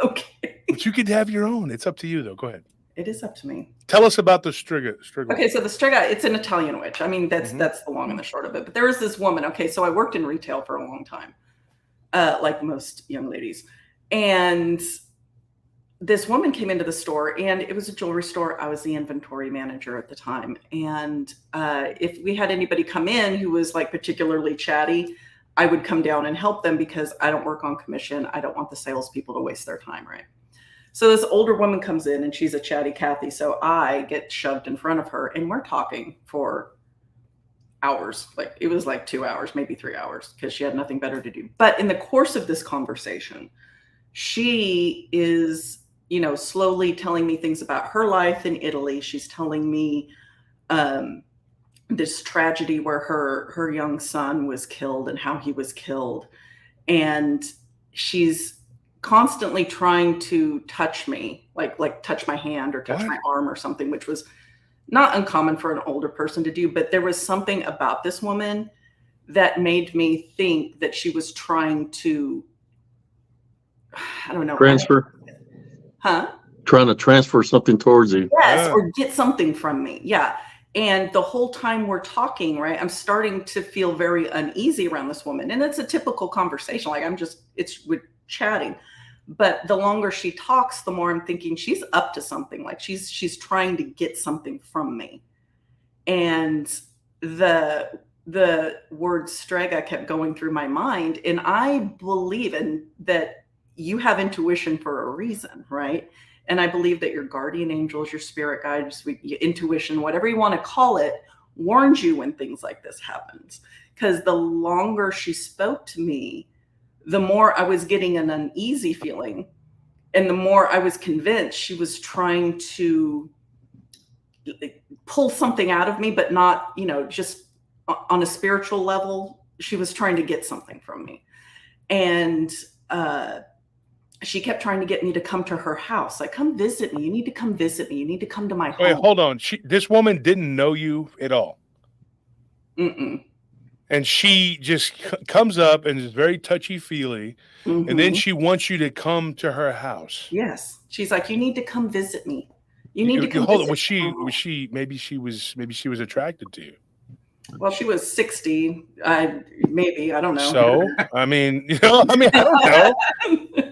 Okay. But you could have your own. It's up to you, though. Go ahead. It is up to me. Tell us about the Strega. Okay, so the Strega, it's an Italian witch. I mean, that's the long and the short of it. But there was this woman. Okay, so I worked in retail for a long time, like most young ladies. And this woman came into the store, and it was a jewelry store. I was the inventory manager at the time. And if we had anybody come in who was like particularly chatty, I would come down and help them because I don't work on commission. I don't want the salespeople to waste their time, right? So this older woman comes in and she's a chatty Cathy. So I get shoved in front of her and we're talking for hours. Like it was like 2 hours, maybe 3 hours because she had nothing better to do. But in the course of this conversation, she is, slowly telling me things about her life in Italy. She's telling me this tragedy where her young son was killed and how he was killed. And she's constantly trying to touch me, like touch my hand or touch my arm or something, which was not uncommon for an older person to do. But there was something about this woman that made me think that she was trying to, I don't know. Transfer? Huh? Trying to transfer something towards you. Yes, or get something from me. Yeah. And the whole time we're talking, right, I'm starting to feel very uneasy around this woman. And it's a typical conversation. Like we're chatting. But the longer she talks, the more I'm thinking she's up to something. Like she's trying to get something from me. And the word strega kept going through my mind. And I believe in that you have intuition for a reason, right? And I believe that your guardian angels, your spirit guides, your intuition, whatever you want to call it, warns you when things like this happens. Because the longer she spoke to me, the more I was getting an uneasy feeling, and the more I was convinced she was trying to pull something out of me, but not, just on a spiritual level. She was trying to get something from me. And she kept trying to get me to come to her house. Like, come visit me. You need to come visit me. You need to come to my home. Wait, hold on. This woman didn't know you at all. Mm-mm. And she just comes up and is very touchy-feely. Mm-hmm. And then she wants you to come to her house. Yes. She's like, you need to come visit me. You need to come hold visit on. Was she maybe she was attracted to you? Well, she was 60. Maybe, I don't know. So, I don't know.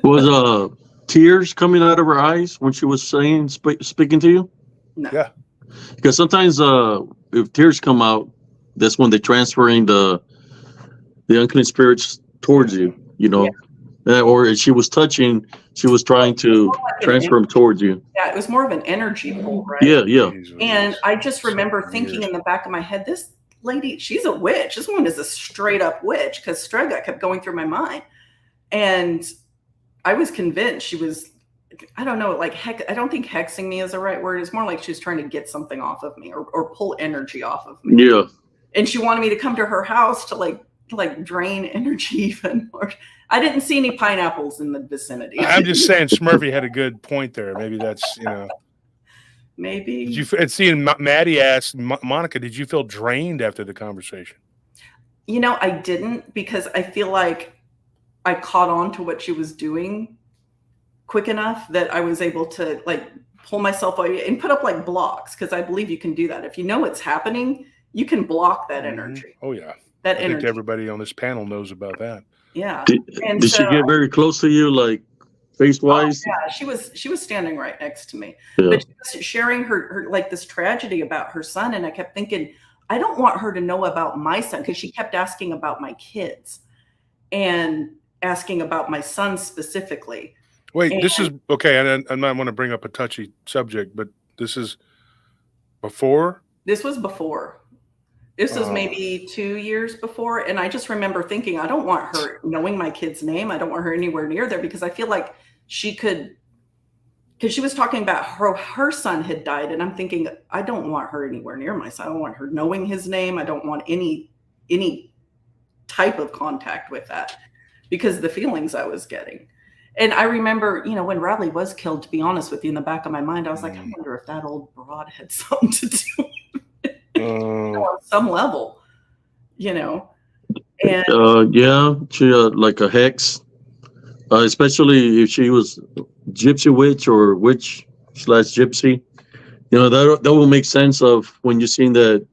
Was tears coming out of her eyes when she was speaking to you? No. Yeah. Because sometimes if tears come out, that's when they're transferring the unclean spirits towards you, Yeah. Or she was touching, she was trying to transfer them towards you. Yeah, it was more of an energy pull, right? Yeah. And I just remember thinking in the back of my head, this lady, she's a witch. This woman is a straight up witch, because strega kept going through my mind. And I was convinced she was, I don't know, like I don't think hexing me is the right word. It's more like she was trying to get something off of me or pull energy off of me. Yeah. And she wanted me to come to her house to like drain energy even more. I didn't see any pineapples in the vicinity. I'm just saying Smurfy had a good point there. Maybe that's, Maybe. Did you, and seeing Maddie asked Monica, did you feel drained after the conversation? I didn't, because I feel like I caught on to what she was doing quick enough that I was able to pull myself away and put up blocks, because I believe you can do that. If you know what's happening, you can block that energy. Oh yeah. That I energy. think everybody on this panel knows about that. Yeah. Did she get very close to you, face wise? Oh, yeah, she was standing right next to me. Yeah. But she was sharing her this tragedy about her son, and I kept thinking, I don't want her to know about my son, because she kept asking about my kids and asking about my son specifically. Wait, this is okay. And I want to bring up a touchy subject, but this is before? This was before. This was maybe 2 years before. And I just remember thinking, I don't want her knowing my kid's name. I don't want her anywhere near there, because I feel like she could, because she was talking about her son had died. And I'm thinking, I don't want her anywhere near my son. I don't want her knowing his name. I don't want any type of contact with that, because the feelings I was getting. And I remember, when Radley was killed, to be honest with you, in the back of my mind, I was like, I wonder if that old broad had something to do with it. On some level, And yeah, she like a hex, especially if she was gypsy witch or witch / gypsy. That will make sense of when you're seeing that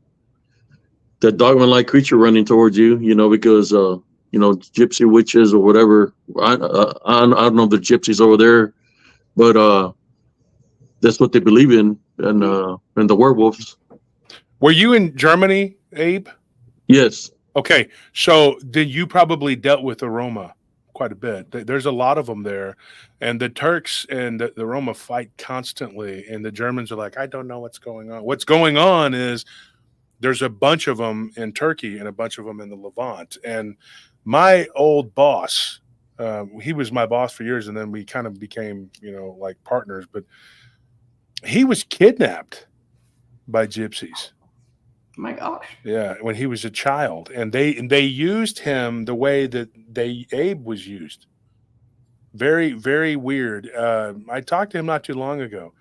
dogman-like creature running towards you. Because gypsy witches or whatever. I don't know the gypsies over there, but that's what they believe in, and the werewolves. Were you in Germany, Abe? Yes. Okay, so then you probably dealt with the Roma quite a bit. There's a lot of them there, and the Turks and the Roma fight constantly, and the Germans are like, I don't know what's going on. What's going on is there's a bunch of them in Turkey and a bunch of them in the Levant. And my old boss, he was my boss for years, and then we kind of became, partners, but he was kidnapped by gypsies. Oh my gosh. Yeah, when he was a child, and they used him the way that Abe was used. Very, very weird. I talked to him not too long ago.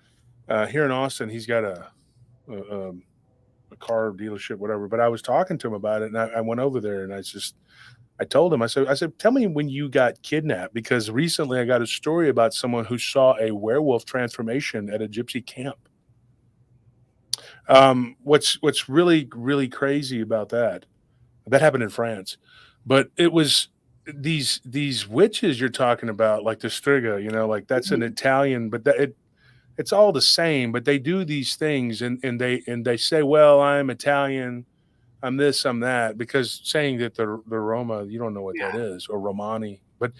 Here in Austin, he's got a car dealership, whatever. But I was talking to him about it, and I went over there, and I told him, I said, tell me when you got kidnapped, because recently I got a story about someone who saw a werewolf transformation at a gypsy camp. What's really, really crazy about that happened in France, but it was these witches you're talking about, like the Striga, like that's an Italian, but it's all the same. But they do these things, and they say, well, I'm Italian, I'm this, I'm that, because saying that the Roma, you don't know what that is, or Romani, but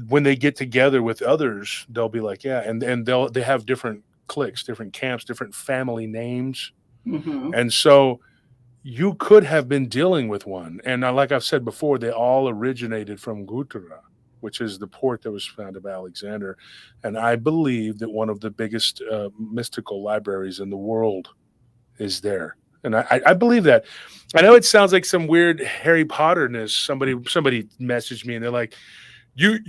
when they get together with others, they'll be like, yeah, and they have different cliques, different camps, different family names, and so you could have been dealing with one. And like I've said before, they all originated from Gutra, which is the port that was founded by Alexander, and I believe that one of the biggest mystical libraries in the world is there. And I believe that. I know it sounds like some weird Harry Potterness. Somebody messaged me and they're like, "You're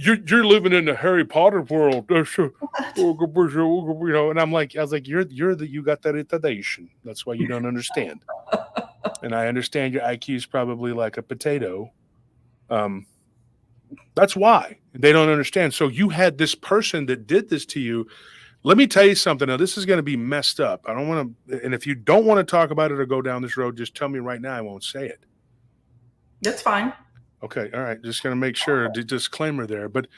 living in the Harry Potter world," and I'm like, I was like, you got that retardation. That's why you don't understand. And I understand your IQ is probably like a potato. That's why they don't understand. So you had this person that did this to you. Let me tell you something. Now, this is going to be messed up. I don't want to, and if you don't want to talk about it or go down this road, just tell me right now. I won't say it. That's fine. Okay. All right. Just going to make sure the disclaimer there. But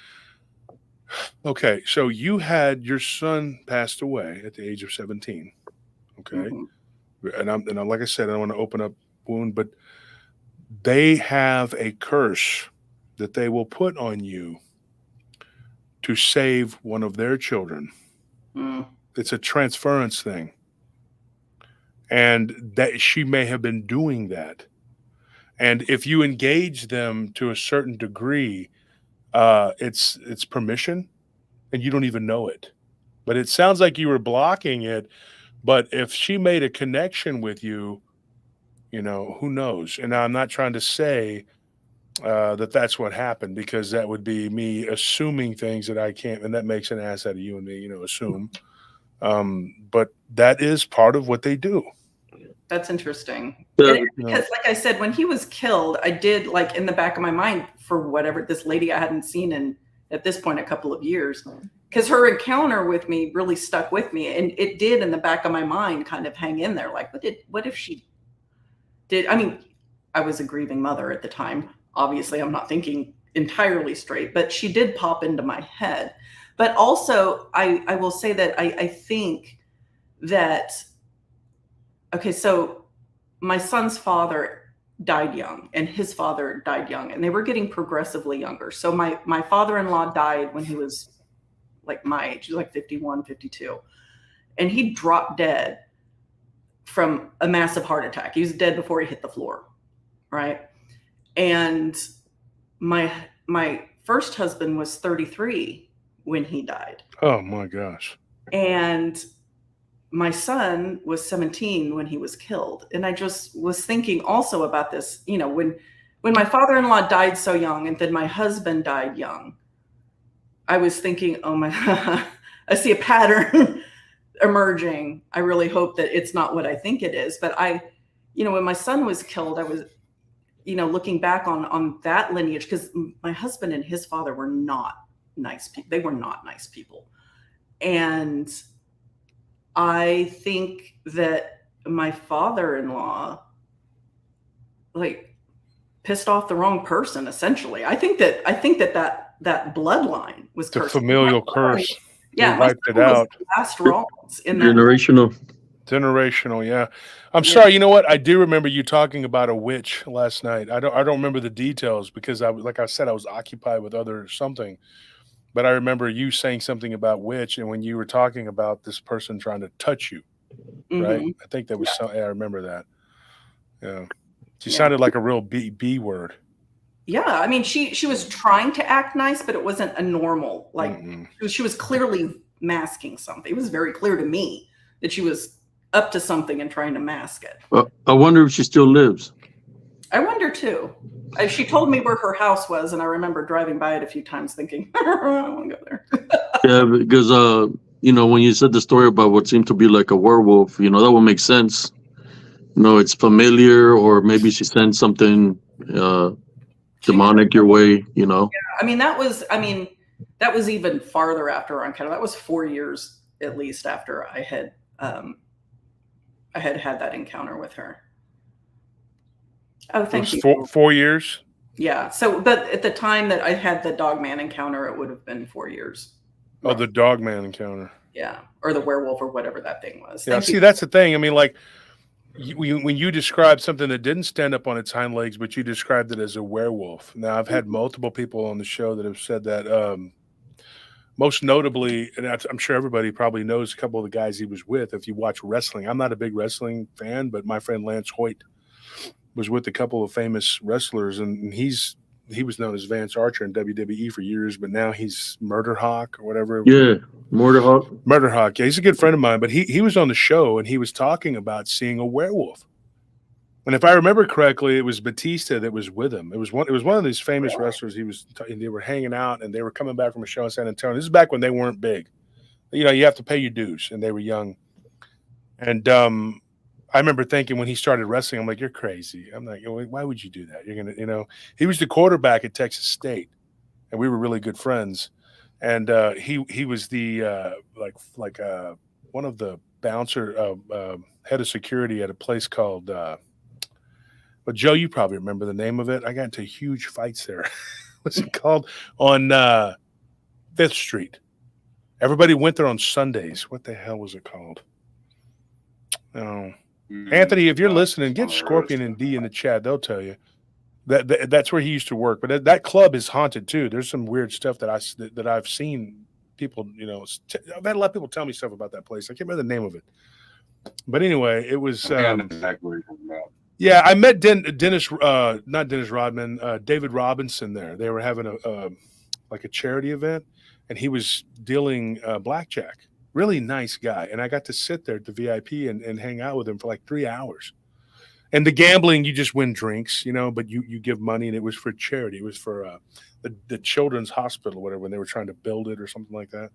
okay. So you had your son passed away at the age of 17. Okay. And I'm like I said, I don't want to open up wound, but they have a curse that they will put on you to save one of their children. It's a transference thing. And that she may have been doing that. And if you engage them to a certain degree, it's permission and you don't even know it. But it sounds like you were blocking it. But if she made a connection with you, who knows? And I'm not trying to say that's what happened, because that would be me assuming things that I can't, and that makes an ass out of you and me, assume. But that is part of what they do. That's interesting. Because like I said, when he was killed, I did, like, in the back of my mind, for whatever, this lady I hadn't seen in, at this point, a couple of years, because her encounter with me really stuck with me. And it did, in the back of my mind, kind of hang in there. Like, what if she did? I mean, I was a grieving mother at the time. Obviously, I'm not thinking entirely straight, but she did pop into my head. But also, I will say that I think that, okay, so my son's father died young and his father died young, and they were getting progressively younger. So my father-in-law died when he was like my age, he was like 51, 52. And he dropped dead from a massive heart attack. He was dead before he hit the floor, right? And my first husband was 33 when he died. Oh my gosh. And my son was 17 when he was killed. And I just was thinking also about this, when my father-in-law died so young and then my husband died young, I was thinking, oh my, I see a pattern emerging. I really hope that it's not what I think it is. But when my son was killed, I was, looking back on that lineage, because my husband and his father were not nice people. They were not nice people. And I think that my father-in-law, like, pissed off the wrong person, essentially. I think that bloodline was cursed. The familial curse. Yeah, wiped it out. Last wrongs in Generational, yeah. I'm sorry. You know what? I do remember you talking about a witch last night. I don't remember the details because like I said, I was occupied with other something. But I remember you saying something about witch, and when you were talking about this person trying to touch you, right? I think that was I remember that. Yeah, she sounded like a real B word. Yeah, I mean, she was trying to act nice, but it wasn't a normal, like, she was clearly masking something. It was very clear to me that she was up to something and trying to mask it. Well, I wonder if she still lives. I wonder too. She told me where her house was, and I remember driving by it a few times thinking, I don't want to go there. Yeah, because, when you said the story about what seemed to be like a werewolf, that would make sense. It's familiar, or maybe she sent something demonic your way, Yeah, I mean, that was even farther after our encounter. That was 4 years at least after I had had that encounter with her. Oh, thank you. 4 years? Yeah. So, but at the time that I had the dogman encounter, it would have been 4 years. Oh, the dogman encounter. Yeah. Or the werewolf or whatever that thing was. Yeah. Thank See, you. that's the thing. I mean, like, when you described something that didn't stand up on its hind legs, but you described it as a werewolf. Now, I've had multiple people on the show that have said that. Most notably, and I'm sure everybody probably knows a couple of the guys he was with. If you watch wrestling, I'm not a big wrestling fan, but my friend Lance Hoyt was with a couple of famous wrestlers, and he was known as Vance Archer in WWE for years, but now he's Murder Hawk or whatever. Yeah, Murder Hawk. Murder Hawk. Yeah, he's a good friend of mine, but he was on the show and he was talking about seeing a werewolf. And if I remember correctly, it was Batista that was with him. It was one of these famous wrestlers. They were hanging out and they were coming back from a show in San Antonio. This is back when they weren't big. You know, you have to pay your dues, and they were young. And I remember thinking when he started wrestling, I'm like, you're crazy. I'm like, why would you do that? You're gonna, you know, he was the quarterback at Texas State, and we were really good friends. And he was the one of the bouncer head of security at a place called. But Joe, you probably remember the name of it. I got into huge fights there. What's it called? On 5th Street. Everybody went there on Sundays. What the hell was it called? Oh, Anthony, if you're listening, get Scorpion and D in the chat. They'll tell you. That's where he used to work. But that club is haunted too. There's some weird stuff that I've seen people. You know, I've had a lot of people tell me stuff about that place. I can't remember the name of it. But anyway, it was. Exactly. Yeah, I met not Dennis Rodman, David Robinson there. They were having a charity event, and he was dealing blackjack. Really nice guy. And I got to sit there at the VIP and hang out with him for like 3 hours. And the gambling, you just win drinks, you know, but you give money, and it was for charity. It was for the Children's Hospital, whatever, when they were trying to build it or something like that.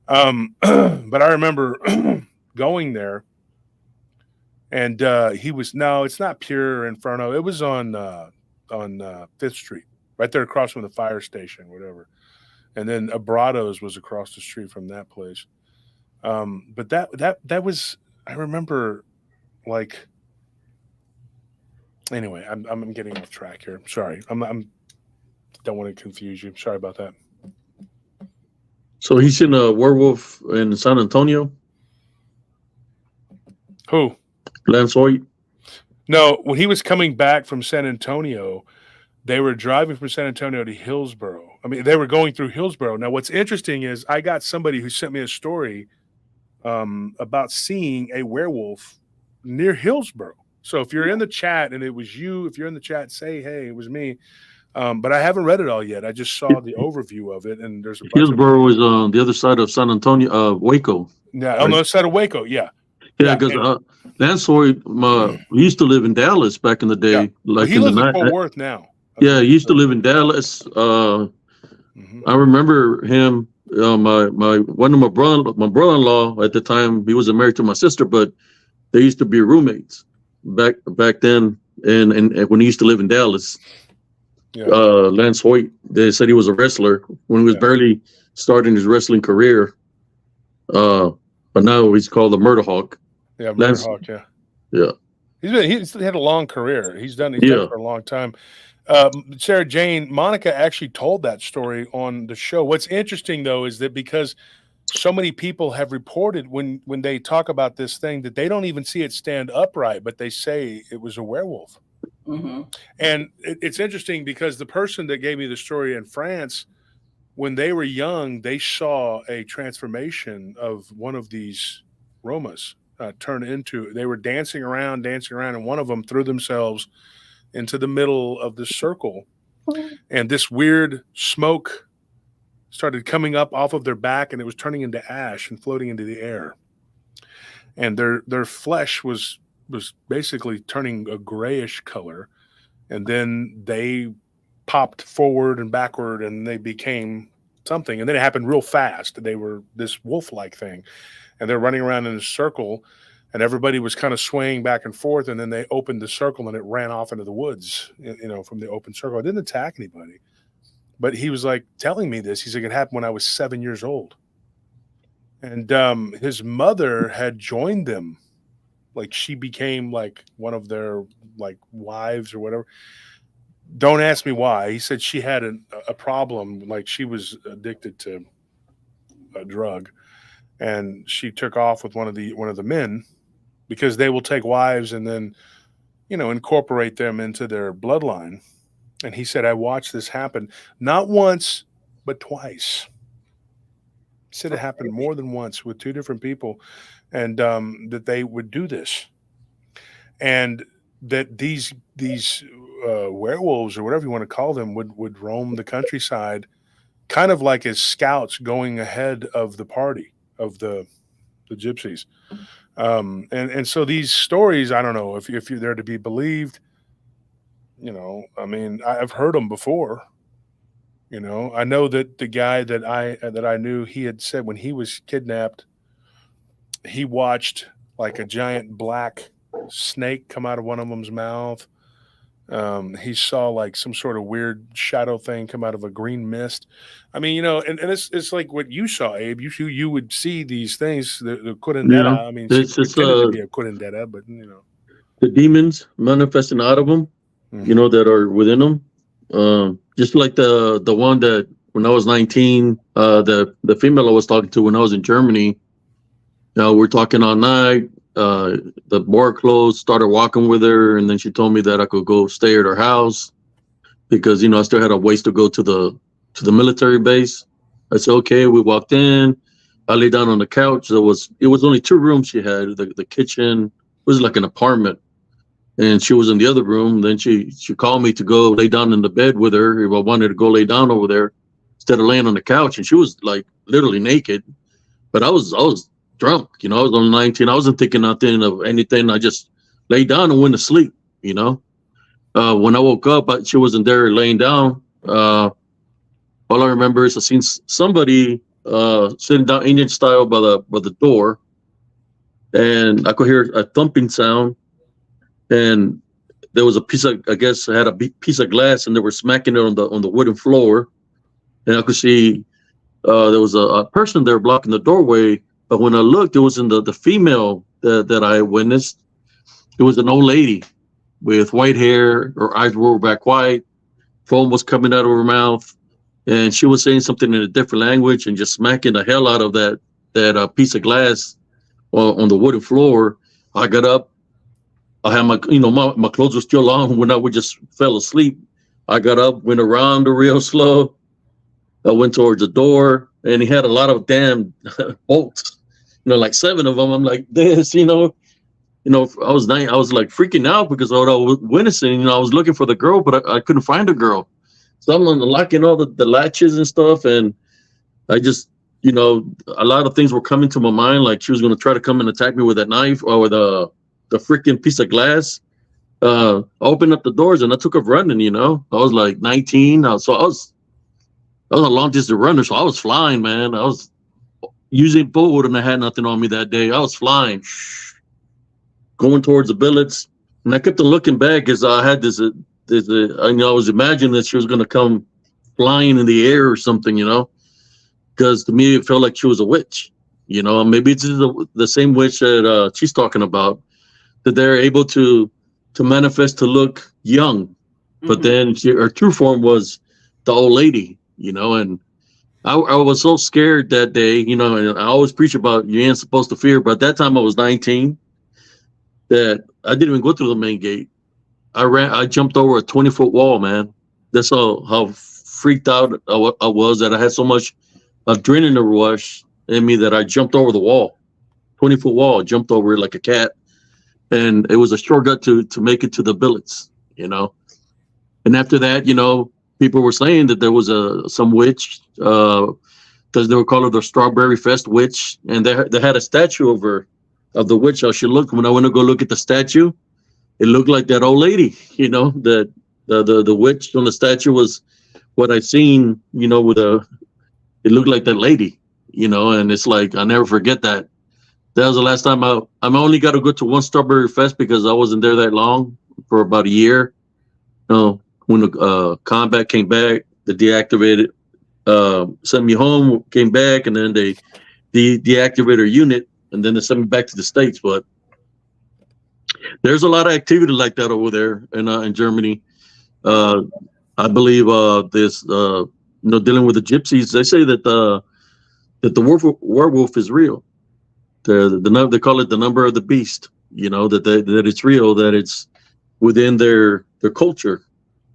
But I remember going there. And it's not Pure Inferno. It was on 5th Street, right there across from the fire station, whatever. And then Abrados was across the street from that place. But that was, I remember, like, anyway, I'm getting off track here. Sorry. I'm don't want to confuse you. Sorry about that. So he's in a werewolf in San Antonio? Who? Lance Hoyt? No, when he was coming back from San Antonio, they were driving from San Antonio to Hillsboro. I mean, they were going through Hillsboro. Now, what's interesting is I got somebody who sent me a story about seeing a werewolf near Hillsboro. So if you're in the chat and it was you, if you're in the chat, say, hey, it was me. But I haven't read it all yet. I just saw the overview of it, and there's a bunch Hillsboro is on the other side of San Antonio, Waco. Yeah, on the other side of Waco, yeah. Yeah, because Lance Hoyt he used to live in Dallas back in the day. Yeah. Like he in lives the in Fort Worth now. Yeah, he used to live in Dallas. I remember him. One of my brother-in-law at the time, he wasn't married to my sister, but they used to be roommates back then. And when he used to live in Dallas, Lance Hoyt, they said he was a wrestler when he was barely starting his wrestling career. But now he's called the Murder Hawk. Yeah, Murder Hawk. Yeah. He's had a long career. He's done it for a long time. Sarah Jane, Monica actually told that story on the show. What's interesting though is that because so many people have reported when they talk about this thing that they don't even see it stand upright, but they say it was a werewolf. Mm-hmm. And it's interesting because the person that gave me the story in France, when they were young, they saw a transformation of one of these Romas turn into. They were dancing around, and one of them threw themselves into the middle of the circle, and this weird smoke started coming up off of their back, and it was turning into ash and floating into the air. And their flesh was basically turning a grayish color, and then they popped forward and backward, and they became something. And then it happened real fast. They were this wolf-like thing, and they're running around in a circle, and everybody was kind of swaying back and forth. And then they opened the circle, and it ran off into the woods, from the open circle. It didn't attack anybody, but he was like telling me this. He's like, it happened when I was 7 years old. And his mother had joined them. Like she became like one of their like wives or whatever. don't ask me why. He said she had a problem, like she was addicted to a drug, and she took off with one of the men, because they will take wives and then, incorporate them into their bloodline. And he said, I watched this happen not once, but twice. He said it happened more than once with two different people, and that they would do this, and that these werewolves, or whatever you want to call them, would roam the countryside, kind of like as scouts going ahead of the party of the gypsies. And so these stories, I don't know if you're there to be believed. I mean, I've heard them before. I know that the guy that I knew, he had said when he was kidnapped, he watched like a giant black snake come out of one of them's mouth. He saw like some sort of weird shadow thing come out of a green mist. I mean, and it's like what you saw, Abe. You would see these things, the curandera. Yeah. I mean, It's she pretended to be a curandera, but the demons manifesting out of them, that are within them. Just like the one that when I was 19, the female I was talking to when I was in Germany. We're talking all night. The bar closed, started walking with her, and then she told me that I could go stay at her house because I still had a ways to go to the military base. I said okay. We walked in. I lay down on the couch. It was only 2 rooms she had. The kitchen was like an apartment, and she was in the other room. Then she called me to go lay down in the bed with her if I wanted to go lay down over there instead of laying on the couch. And she was like literally naked, but I was drunk, I was only 19. I wasn't thinking nothing of anything. I just laid down and went to sleep, When I woke up, she wasn't there laying down. All I remember is I seen somebody sitting down Indian style by the door, and I could hear a thumping sound, and there was a piece of, I guess I had a piece of glass, and they were smacking it on the wooden floor, and I could see there was a person there blocking the doorway. But when I looked, it was in the female that I witnessed. It was an old lady with white hair. Her eyes were back white. Foam was coming out of her mouth. And she was saying something in a different language and just smacking the hell out of that piece of glass on the wooden floor. I got up. I had my clothes were still on when I would just fell asleep. I got up, went around her real slow. I went towards the door, and he had a lot of damn bolts. Like 7 of them. I'm like this, I was like freaking out because of what I was witnessing. I was looking for the girl, but I couldn't find the girl. So I'm unlocking all the latches and stuff. And I just, a lot of things were coming to my mind. Like she was going to try to come and attack me with that knife or with the freaking piece of glass. I opened up the doors and I took off running, I was like 19. I was a long distance runner. So I was flying, man. I was using boat and I had nothing on me that day. I was flying, going towards the billets, and I kept on looking back as I had this. I was imagining that she was going to come flying in the air or something, because to me it felt like she was a witch. Maybe it's the same witch that she's talking about, that they're able to manifest to look young, but then her true form was the old lady, and I was so scared that day, and I always preach about you ain't supposed to fear, but at that time I was 19, that I didn't even go through the main gate. I jumped over a 20-foot wall, man. That's how freaked out I was, that I had so much adrenaline rush in me that I jumped over the wall, 20-foot wall. I jumped over it like a cat, and it was a shortcut to make it to the billets, And after that, people were saying that there was some witch, because they were calling her the Strawberry Fest witch, and they had a statue of the witch. How she looked. When I went to go look at the statue, it looked like that old lady. That the witch on the statue was what I seen. It looked like that lady. And it's like I never forget that. That was the last time I only got to go to one Strawberry Fest because I wasn't there that long, for about a year. When the combat came back, they deactivated, sent me home, came back, and then they deactivated our unit, and then they sent me back to the States. But there's a lot of activity like that over there in Germany. I believe this, dealing with the gypsies. They say that the werewolf is real. They call it the number of the beast. That it's real. That it's within their culture.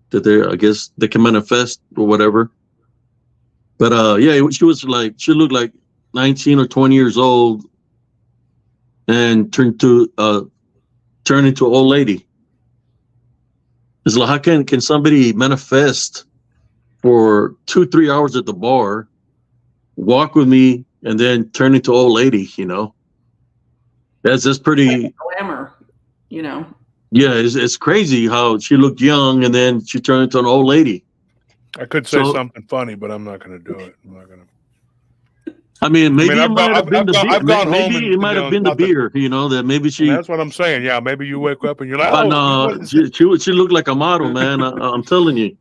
That I guess they can manifest or whatever. But she looked like 19 or 20 years old, and turned into an old lady. It's like, how can somebody manifest for 2-3 hours at the bar, walk with me, and then turn into old lady? That's pretty glamour. Yeah, it's crazy how she looked young and then she turned into an old lady. I could say something funny, but I'm not going to do it. I'm not going to. I mean, maybe it might have been the beer. Maybe it might have been the beer. That maybe she. That's what I'm saying. Yeah, maybe you wake up and you're like, but no, she looked like a model, man. I'm telling you,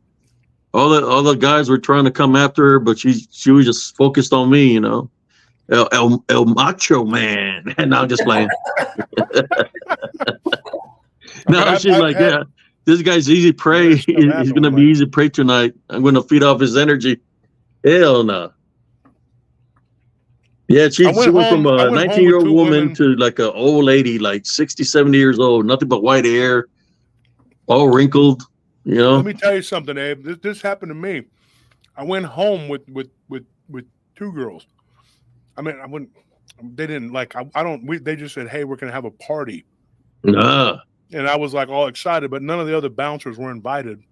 all the guys were trying to come after her, but she was just focused on me. El macho man. And now I'm just playing. No, she's like, yeah, this guy's easy prey. He's gonna be easy prey tonight. I'm gonna feed off his energy. Hell no. Yeah, she went from a 19-year-old woman to like an old lady, like 60, 70 years old, nothing but white hair, all wrinkled. Let me tell you something, Abe. This happened to me. I went home with two girls. I mean, they didn't like. They just said, "Hey, we're gonna have a party." Nah. And I was like all excited, but none of the other bouncers were invited.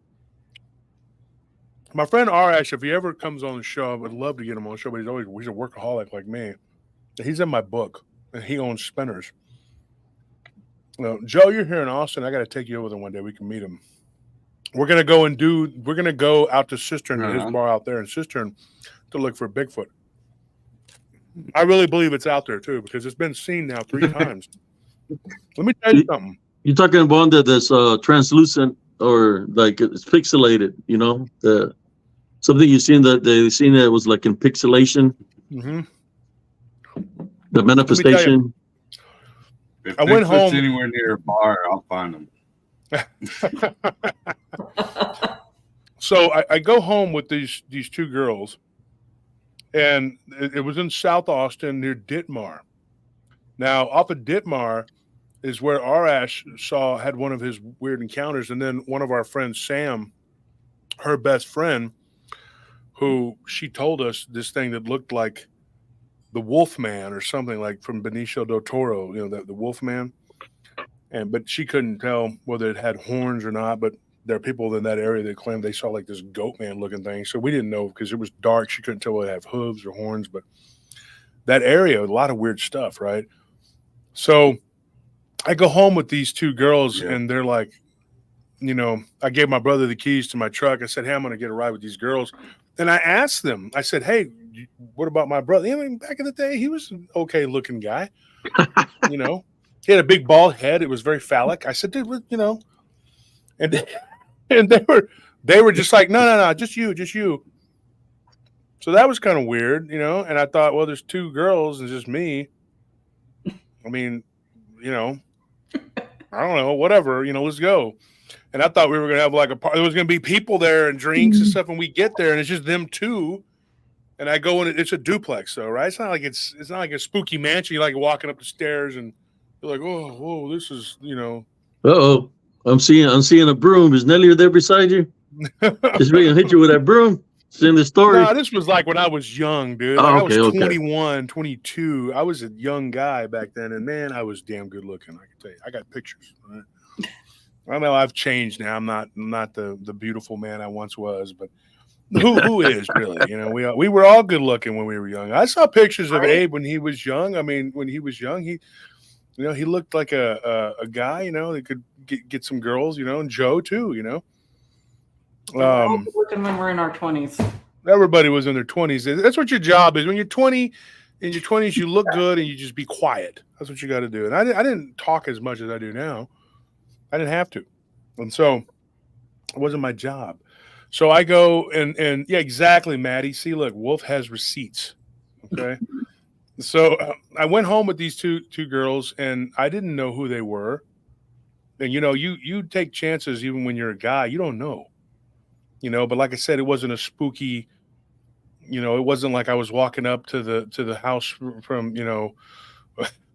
My friend Arash, if he ever comes on the show, I would love to get him on the show, but he's a workaholic like me. He's in my book, and he owns Spinners. Joe, you're here in Austin. I got to take you over there one day. We can meet him. We're gonna go out to Cistern to his bar out there in Cistern to look for Bigfoot. I really believe it's out there too because it's been seen now 3 times. Let me tell you something. You're talking about one that's translucent or like it's pixelated, something you've seen that they've seen that was like in pixelation. Mm-hmm. The manifestation. If I went home anywhere near a bar, I'll find them. So I go home with these 2 girls, and it was in South Austin near Ditmar. Now, off of Ditmar is where Arash had one of his weird encounters, and then one of our friends, Sam, her best friend, who she told us this thing that looked like the Wolfman or something like from Benicio del Toro, the Wolfman. But she couldn't tell whether it had horns or not. But there are people in that area that claimed they saw like this goat man looking thing. So we didn't know because it was dark. She couldn't tell whether it had hooves or horns. But that area, a lot of weird stuff, right? So I go home with these 2 girls, and they're like, I gave my brother the keys to my truck. I said, hey, I'm going to get a ride with these girls. And I asked them, I said, hey, what about my brother? Back in the day, he was an okay looking guy. He had a big bald head. It was very phallic. I said, dude, and they were just like, no, just you. So that was kind of weird, and I thought, well, there's 2 girls and just me. I mean, I don't know, whatever, let's go. And I thought we were going to have like there was going to be people there and drinks and stuff. And we get there and it's just them 2. And I go in, it's a duplex though, right? It's not like it's not like a spooky mansion. You're like walking up the stairs and you're like, oh, whoa, this is, Uh-oh. I'm seeing a broom. Is Nelly there beside you? Is we gonna hit you with that broom? It's in the story. No, this was like when I was young, dude. Like I was 21, 22. I was a young guy back then, and man, I was damn good looking. I can tell you, I got pictures. Right? I know I've changed now. I'm not the beautiful man I once was, but who is really? We were all good looking when we were young. I saw pictures of Abe when he was young. I mean, when he was young, he looked like a guy, that could get some girls, and Joe too, We're looking when we're in our 20s. Everybody was in their 20s. That's what your job is. When you're 20, in your 20s, you look good and you just be quiet. That's what you got to do. And I didn't talk as much as I do now. I didn't have to. And so it wasn't my job. So I go and yeah, exactly, Maddie. See, look, Wolf has receipts. Okay. So I went home with these two girls and I didn't know who they were. And, you take chances even when you're a guy, you don't know. you know. But like I said, it wasn't a spooky, you know, it wasn't like I was walking up to the house from, you know,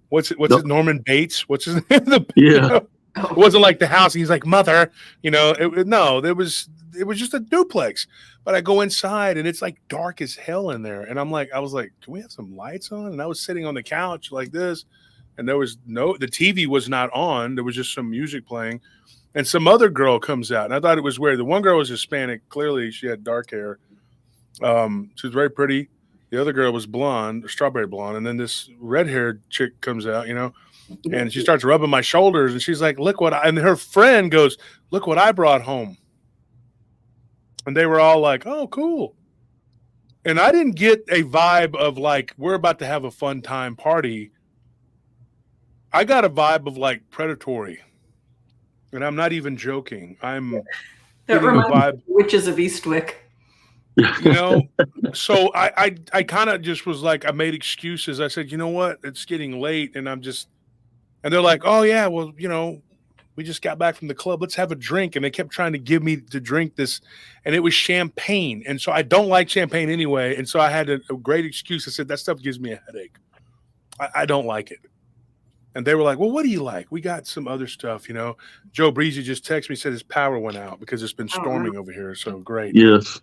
what's his Norman Bates? What's his name? You Yeah. know? It wasn't like the house. He's like, mother, you know, it was just a duplex. But I go inside and it's like dark as hell in there. And I was like, can we have some lights on? And I was sitting on the couch like this, and the TV was not on. There was just some music playing. And some other girl comes out. And I thought it was weird. The one girl was Hispanic. Clearly she had dark hair. She was very pretty. The other girl was blonde, strawberry blonde. And then this red-haired chick comes out, you know, and she starts rubbing my shoulders. And she's like, and her friend goes, look what I brought home. And they were all like, oh, cool. And I didn't get a vibe of like, we're about to have a fun time party. I got a vibe of like predatory. And I'm not even joking. I'm that reminds me of Witches of Eastwick. You know, so I kind of just was like, I made excuses. I said, you know what? It's getting late. And and they're like, oh, yeah, well, you know, we just got back from the club. Let's have a drink. And they kept trying to give me to drink this. And it was champagne. And so I don't like champagne anyway. And so I had a great excuse. I said, that stuff gives me a headache. I don't like it. And they were like, well, what do you like? We got some other stuff, you know. Joe Breezy just texted me, said his power went out because it's been storming over here. So great. Yes.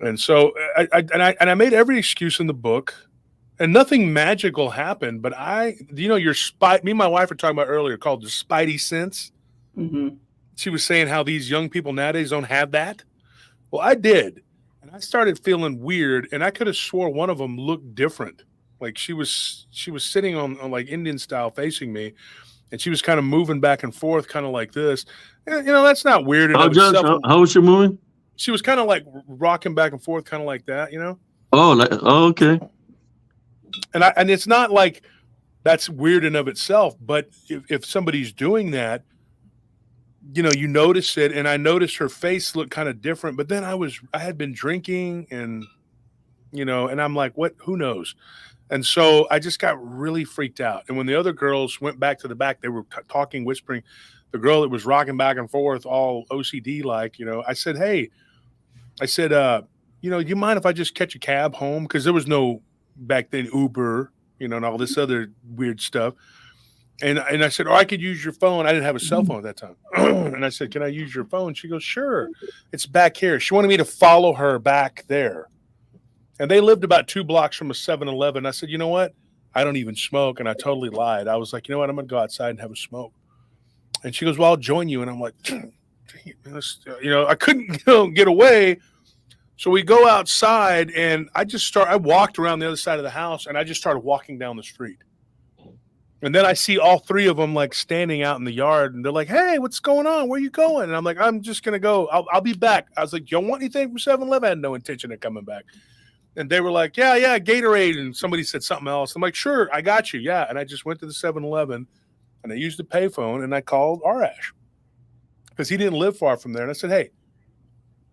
And so I made every excuse in the book, and nothing magical happened. But me and my wife were talking about earlier, called the spidey sense. Mm-hmm. She was saying how these young people nowadays don't have that. Well, I did. And I started feeling weird, and I could have swore one of them looked different. Like she was sitting on like Indian style facing me, and she was kind of moving back and forth, kind of like this. And, you know, that's not weird. How was she moving? She was kind of like rocking back and forth, kind of like that, you know? Oh, okay. And it's not like that's weird in of itself, but if somebody's doing that, you know, you notice it. And I noticed her face looked kind of different, but then I had been drinking, and, you know, and I'm like, who knows? And so I just got really freaked out. And when the other girls went back to the back, they were talking, whispering. The girl that was rocking back and forth, all OCD like, you know, I said, hey, you know, you mind if I just catch a cab home? Because there was no back then Uber, you know, and all this other weird stuff. And I said, I could use your phone. I didn't have a cell phone at that time. And I said, can I use your phone? She goes, sure. It's back here. She wanted me to follow her back there. And they lived about 2 blocks from a 7-Eleven. I said, you know what? I don't even smoke. And I totally lied. I was like, you know what? I'm going to go outside and have a smoke. And she goes, well, I'll join you. And I'm like, you know, I couldn't get away. So we go outside, and I walked around the other side of the house, and I just started walking down the street. And then I see all 3 of them like standing out in the yard, and they're like, hey, what's going on? Where are you going? And I'm like, I'm just going to go. I'll be back. I was like, you don't want anything from 7-Eleven? I had no intention of coming back. And they were like, yeah, Gatorade. And somebody said something else. I'm like, sure, I got you. Yeah. And I just went to the 7-Eleven, and I used the payphone, and I called Arash because he didn't live far from there. And I said, hey,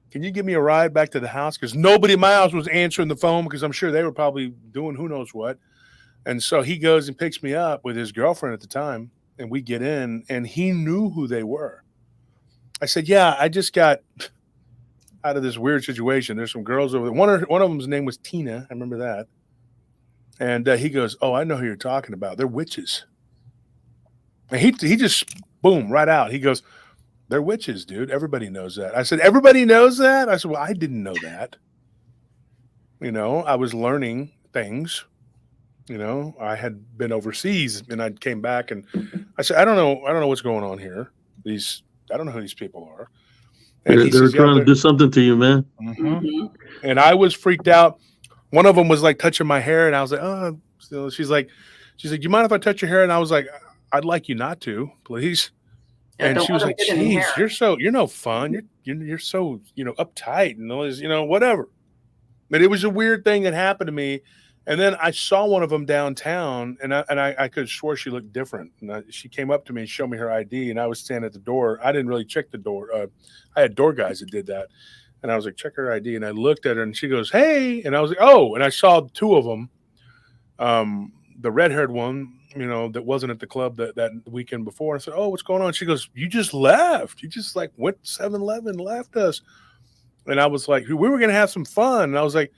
can you give me a ride back to the house? Because nobody in my house was answering the phone, because I'm sure they were probably doing who knows what. And so he goes and picks me up with his girlfriend at the time, and we get in, and he knew who they were. I said, yeah, I just got out of this weird situation. There's some girls over there. One of them's name was Tina. I remember that. And he goes, oh, I know who you're talking about. They're witches. And he just, boom, right out. He goes, they're witches, dude. Everybody knows that. I said, everybody knows that? I said, well, I didn't know that. You know, I was learning things. You know, I had been overseas, and I came back, and I said, I don't know what's going on here. I don't know who these people are. And they're trying to do something to you, man. Mm-hmm. And I was freaked out. One of them was like touching my hair, and I was like, oh. So she's like, you mind if I touch your hair? And I was like, I'd like you not to, please. Yeah, and she was like, geez, you're no fun. You're so, you know, uptight and all this, you know, whatever. But it was a weird thing that happened to me. And then I saw one of them downtown, and I could have swore she looked different. And she came up to me and showed me her ID, and I was standing at the door. I didn't really check the door. I had door guys that did that. And I was like, check her ID. And I looked at her, and she goes, hey. And I was like, oh. And I saw 2 of them. The red-haired one, you know, that wasn't at the club that weekend before. I said, oh, what's going on? She goes, you just left. You just like went to 7-Eleven and left us. And I was like, we were going to have some fun. And I was like,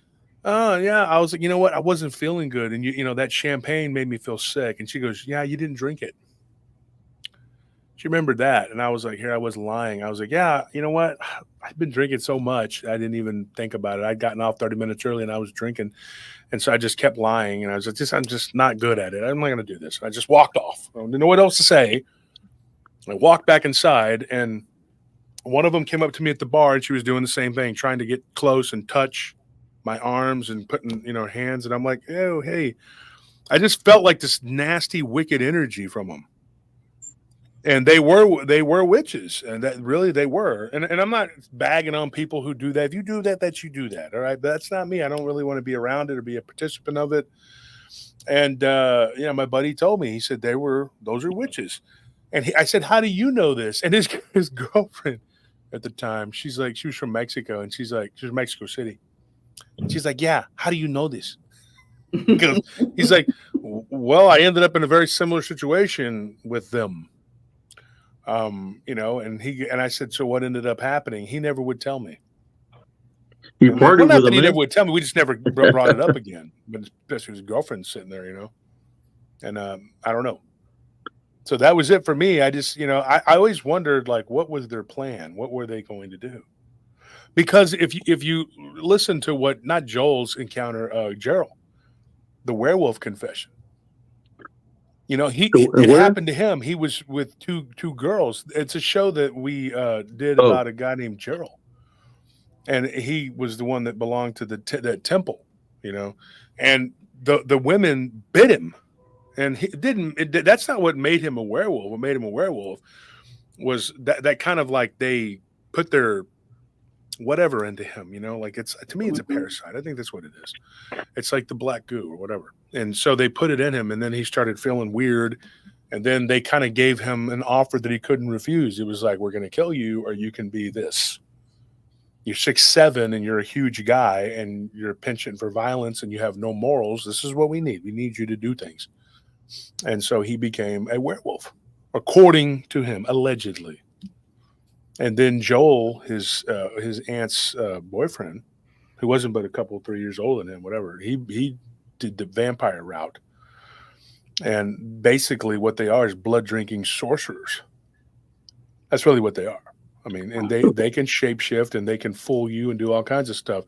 oh, yeah. I was like, you know what? I wasn't feeling good. And, you know, that champagne made me feel sick. And she goes, yeah, you didn't drink it. She remembered that. And I was like, here I was lying. I was like, yeah, you know what? I've been drinking so much. I didn't even think about it. I'd gotten off 30 minutes early and I was drinking. And so I just kept lying. And I was like, I'm just not good at it. I'm not going to do this. And I just walked off. I didn't know what else to say. I walked back inside, and one of them came up to me at the bar, and she was doing the same thing, trying to get close and touch my arms and putting, you know, hands. And I'm like, oh, hey, I just felt like this nasty, wicked energy from them. And they were witches, and that really they were. And I'm not bagging on people who do that. If you do that, you do that. All right. But that's not me. I don't really want to be around it or be a participant of it. And, my buddy told me, he said, those are witches. And I said, how do you know this? And his girlfriend at the time, she was from Mexico, and she's like, she was Mexico City. And she's like, yeah, how do you know this? He's like, well, I ended up in a very similar situation with them. And I said, so what ended up happening? He never would tell me. You partied with him. He never would tell me. We just never brought it up again. But especially his girlfriend's sitting there, you know. And I don't know. So that was it for me. I just, I always wondered, like, what was their plan? What were they going to do? Because if you listen to what, not Joel's encounter, Gerald, the werewolf confession, it happened to him. He was with two girls. It's a show that we did about a guy named Gerald, and he was the one that belonged to that temple, and the women bit him. And that's not what made him a werewolf. What made him a werewolf was that kind of like they put their whatever into him, like to me, it's a parasite. I think that's what it is. It's like the black goo or whatever. And so they put it in him, and then he started feeling weird. And then they kind of gave him an offer that he couldn't refuse. It was like, we're going to kill you, or you can be this. You're 6'7" and you're a huge guy, and you're a penchant for violence, and you have no morals. This is what we need. We need you to do things. And so he became a werewolf, according to him, allegedly. And then Joel, his aunt's boyfriend, who wasn't but 3 years older than him, whatever, he did the vampire route. And basically what they are is blood-drinking sorcerers. That's really what they are. I mean, and they can shapeshift, and they can fool you and do all kinds of stuff.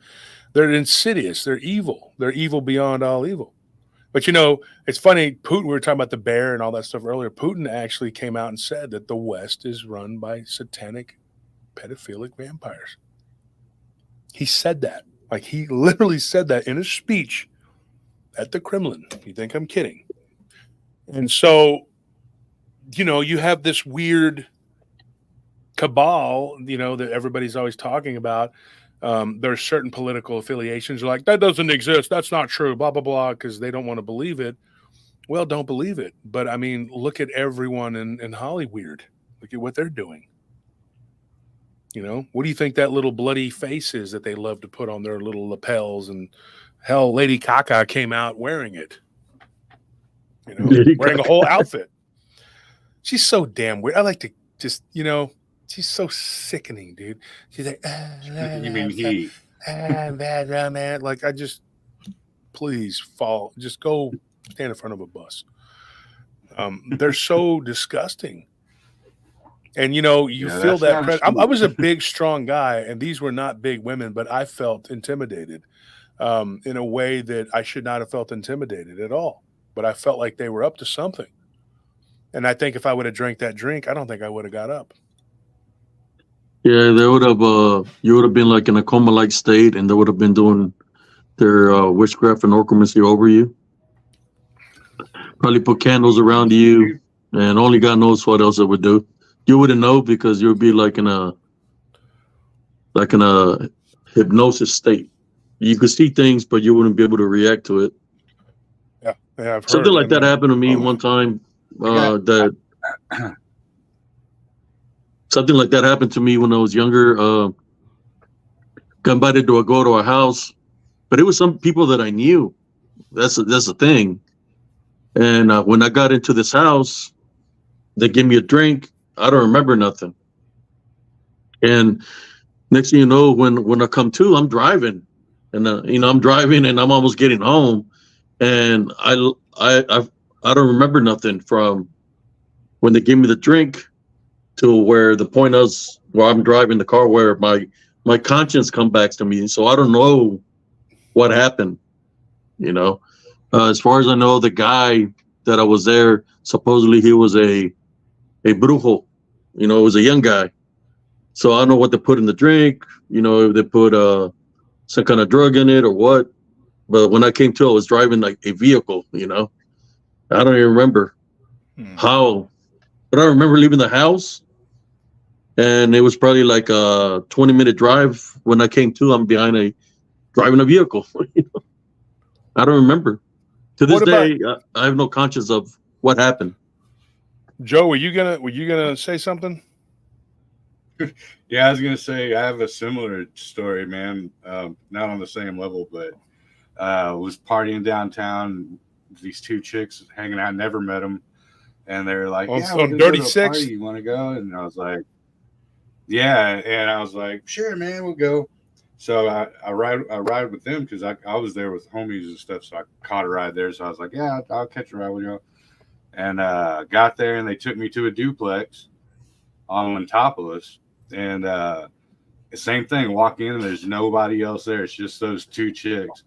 They're insidious. They're evil. They're evil beyond all evil. But, it's funny, Putin, we were talking about the bear and all that stuff earlier. Putin actually came out and said that the West is run by satanic, pedophilic vampires. He said that. Like, he literally said that in a speech at the Kremlin. You think I'm kidding? And so, you have this weird cabal, that everybody's always talking about. There's certain political affiliations like, that doesn't exist. That's not true, blah, blah, blah, because they don't want to believe it. Well, don't believe it. But, I mean, look at everyone in Hollywood. Look at what they're doing. What do you think that little bloody face is that they love to put on their little lapels? And hell, Lady Gaga came out wearing it. Wearing a whole outfit. She's so damn weird. I like to just, she's so sickening, dude. She's like, you mean he? Bad man. Like, please fall. Just go stand in front of a bus. They're so disgusting. And, you feel that. I was a big, strong guy, and these were not big women, but I felt intimidated in a way that I should not have felt intimidated at all. But I felt like they were up to something. And I think if I would have drank that drink, I don't think I would have got up. Yeah, they would have. You would have been like in a coma-like state, and they would have been doing their witchcraft and necromancy over you. Probably put candles around you, and only God knows what else it would do. You wouldn't know because you would be like in a hypnosis state. You could see things, but you wouldn't be able to react to it. Yeah, I've something heard like that happened to me one time. Something like that happened to me when I was younger. Got invited to go to a house, but it was some people that I knew. That's the thing. And when I got into this house, they gave me a drink. I don't remember nothing. And Next thing you know, when I come to, I'm driving, and I'm driving, and I'm almost getting home, and I don't remember nothing from when they gave me the drink to where the point is where I'm driving the car, where my conscience comes back to me. So I don't know what happened. As far as I know, the guy that I was there, supposedly he was a brujo. It was a young guy. So I don't know what they put in the drink. If they put some kind of drug in it or what. But when I came to, I was driving like a vehicle. I don't even remember how, but I remember leaving the house, and it was probably like a 20-minute drive. When I came to, I'm driving a vehicle. I don't remember. To this day, I have no conscience of what happened. Joe, were you gonna say something? Yeah, I was gonna say I have a similar story, man. Not on the same level, but was partying downtown. These two chicks hanging out, never met them, and they're like, "Yeah, we're Dirty go to a Six. party. You want to go?" And I was like, "Yeah," and I was like, "Sure, man, we'll go." So I ride with them because I was there with homies and stuff. So I caught a ride there. So I was like, "Yeah, I'll catch a ride with you." And got there, and they took me to a duplex on Montopolis. And the same thing, walk in and there's nobody else there. It's just those two chicks.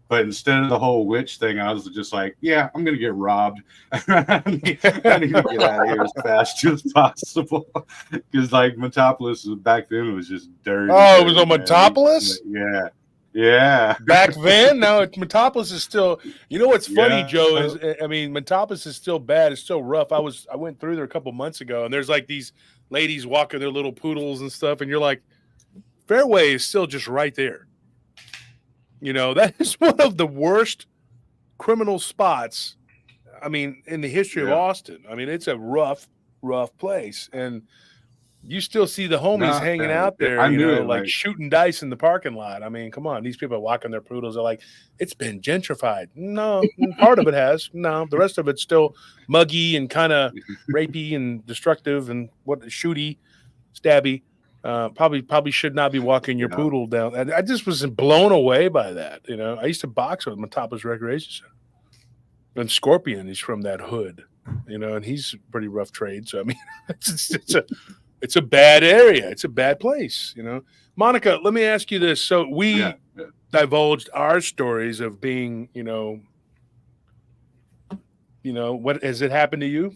But instead of the whole witch thing, I was just like, yeah, I'm going to get robbed. I need to get out of here as fast as possible. Because like Montopolis back then, it was just dirty. Oh, it was on Montopolis? Yeah. Yeah. Back then? Now Montopolis is still, what's funny, Joe, is, Montopolis is still bad. It's still rough. I went through there a couple months ago, and there's like these ladies walking their little poodles and stuff, and you're like, Fairway is still just right there. That is one of the worst criminal spots, in the history of Austin. It's a rough place. And you still see the homies hanging out there, like shooting dice in the parking lot. Come on. These people are walking their poodles. They're like, it's been gentrified. No, part of it has. No, the rest of it's still muggy and kind of rapey and destructive and shooty, stabby. Probably should not be walking your poodle down. I just was blown away by that. I used to box with Montopolis Recreation Center. And Scorpion, he's from that hood, and he's a pretty rough trade. So it's a bad area. It's a bad place. Monica, let me ask you this. So we divulged our stories of being, what has it happened to you?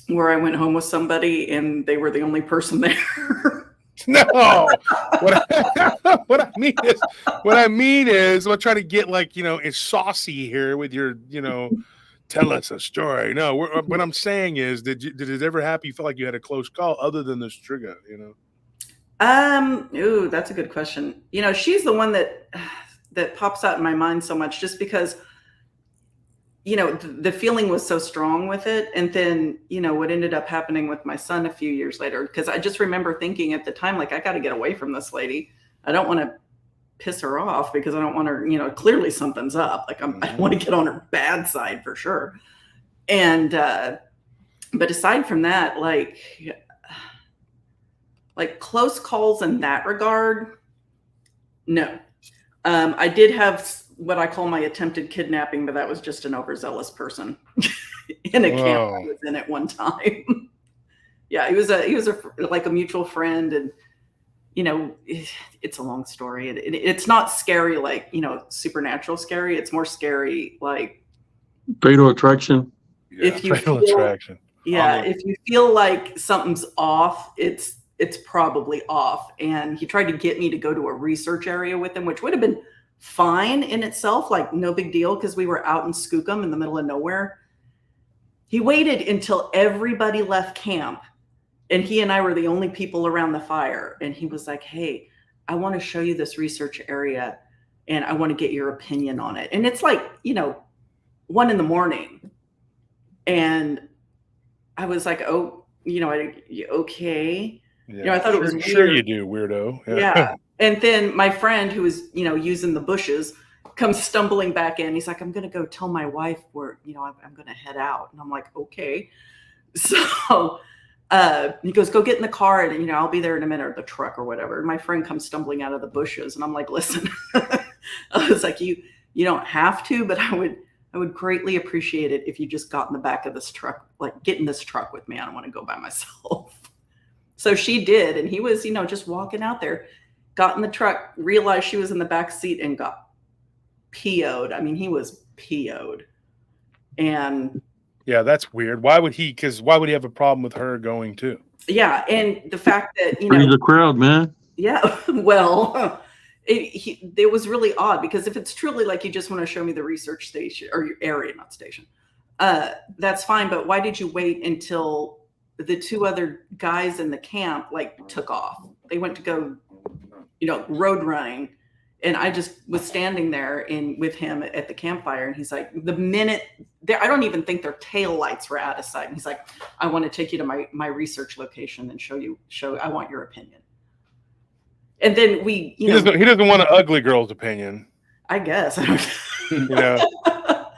Where I went home with somebody and they were the only person there. No, what I mean is, we'll try to get is saucy here with your, tell us a story. No, what I'm saying is, did it ever happen? You felt like you had a close call, other than this trigger, Ooh, that's a good question. She's the one that pops out in my mind so much, just because. The feeling was so strong with it. And then, what ended up happening with my son a few years later, because I just remember thinking at the time, like, I got to get away from this lady. I don't want to piss her off, because I don't want her, clearly something's up. Like, I don't want to get on her bad side for sure. And, but aside from that, like close calls in that regard, no. I did have what I call my attempted kidnapping, but that was just an overzealous person in a camp I was in at one time. Yeah, he was like a mutual friend, and it's a long story. It's not scary like supernatural scary. It's more scary like fatal attraction. If you fatal attraction. Yeah, if you feel like something's off, it's probably off. And he tried to get me to go to a research area with him, which would have been fine in itself, like no big deal, because we were out in Skookum in the middle of nowhere. He waited until everybody left camp, and he and I were the only people around the fire. And he was like, hey, I want to show you this research area, and I want to get your opinion on it. And it's like, 1 a.m. And I was like, oh, okay. Yeah, I thought it was weird. Sure you do, weirdo. Yeah. And then my friend, who was, using the bushes, comes stumbling back in. He's like, I'm going to go tell my wife where, I'm going to head out. And I'm like, okay. So He goes, go get in the car and, you know, I'll be there in a minute, or the truck or whatever. And my friend comes stumbling out of the bushes and I'm like, listen, I was like, you don't have to, but I would greatly appreciate it if you just got in the back of this truck, like get in this truck with me. I don't want to go by myself. So she did. And he was, you know, just walking out there, got in the truck, realized she was in the back seat and got PO'd. I mean, he was PO'd. And yeah, that's weird. Why would he have a problem with her going too? Yeah. And the fact that, you know, He's a crowd, man. Yeah. Well, it was really odd, because if it's truly like you just want to show me the research station or your area, not station, that's fine. But why did you wait until the two other guys in the camp like took off? They went to go, you know, road running. And I just was standing there with him at the campfire. And he's like, the minute I don't even think their tail lights were out of sight. And he's like, I want to take you to my research location and show, I want your opinion. And then he doesn't want an ugly girl's opinion. I guess. You know,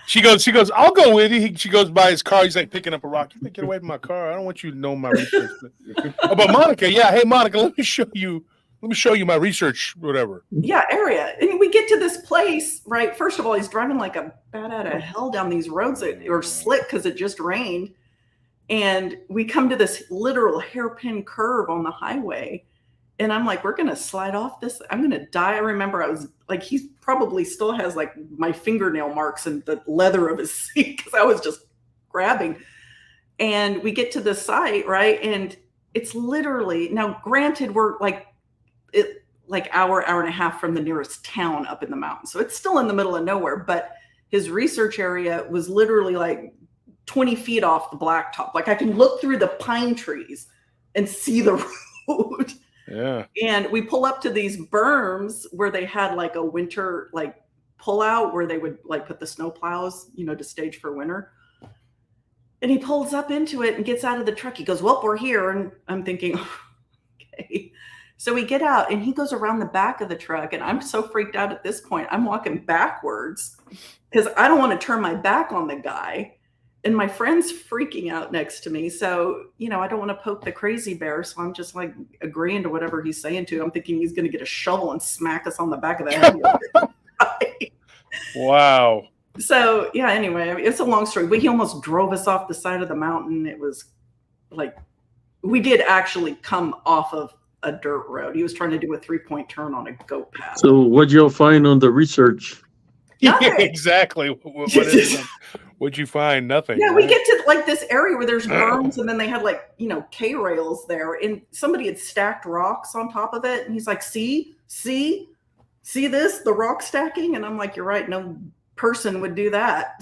she goes, I'll go with you. She goes by his car. He's like picking up a rock. You get away from my car. I don't want you to know my research. But Monica, yeah. Hey, Monica, let me show you my research, whatever. Yeah, area. And we get to this place, right? First of all, he's driving like a bat out of hell down these roads that are slick because it just rained. And we come to this literal hairpin curve on the highway. And I'm like, we're going to slide off this. I'm going to die. I remember I was like, he probably still has like my fingernail marks in the leather of his seat because I was just grabbing. And we get to the site, right? And it's literally, now granted, we're like hour and a half from the nearest town up in the mountains. So it's still in the middle of nowhere, but his research area was literally like 20 feet off the blacktop. Like I can look through the pine trees and see the road. Yeah. And we pull up to these berms where they had like a winter, like pull out where they would like put the snow plows, you know, to stage for winter. And he pulls up into it and gets out of the truck. He goes, well, we're here. And I'm thinking, okay. So we get out and he goes around the back of the truck. And I'm so freaked out at this point. I'm walking backwards because I don't want to turn my back on the guy. And my friend's freaking out next to me. So, you know, I don't want to poke the crazy bear. So I'm just like agreeing to whatever he's saying to. I'm thinking he's going to get a shovel and smack us on the back of the head. Wow. So, yeah, anyway, I mean, it's a long story. But he almost drove us off the side of the mountain. It was like, we did actually come off of a dirt road. He was trying to do a 3-point turn on a goat path. So what'd y'all find on the research? Yeah, exactly. What'd you find? Nothing. Yeah, we get to like this area where there's berms and then they had like, you know, K-rails there and somebody had stacked rocks on top of it. And he's like, see this, the rock stacking? And I'm like, you're right. No person would do that.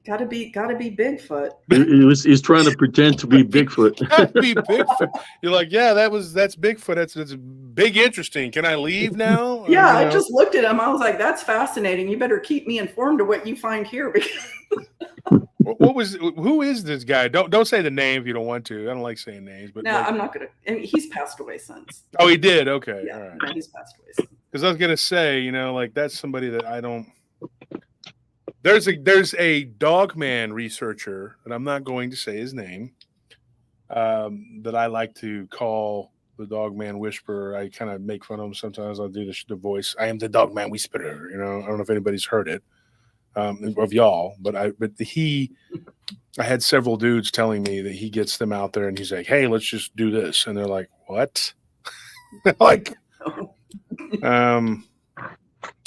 Gotta be Bigfoot. He's trying to pretend to be Bigfoot. Gotta be Bigfoot. You're like, yeah, that's Bigfoot. That's big, interesting. Can I leave now? Yeah, I just looked at him. I was like, that's fascinating. You better keep me informed of what you find here. Who is this guy? Don't say the name if you don't want to. I don't like saying names, but no, I'm not gonna. And he's passed away since. Oh, he did. Okay, yeah, all right. No, he's passed away since. Because I was gonna say, you know, like that's somebody that I don't. There's a dogman researcher, and I'm not going to say his name, that I like to call the dogman whisperer. I kind of make fun of him sometimes. I'll do the voice. I am the dogman whisperer. You know, I don't know if anybody's heard it of y'all, but I had several dudes telling me that he gets them out there and he's like, hey, let's just do this. And they're like, what? Like,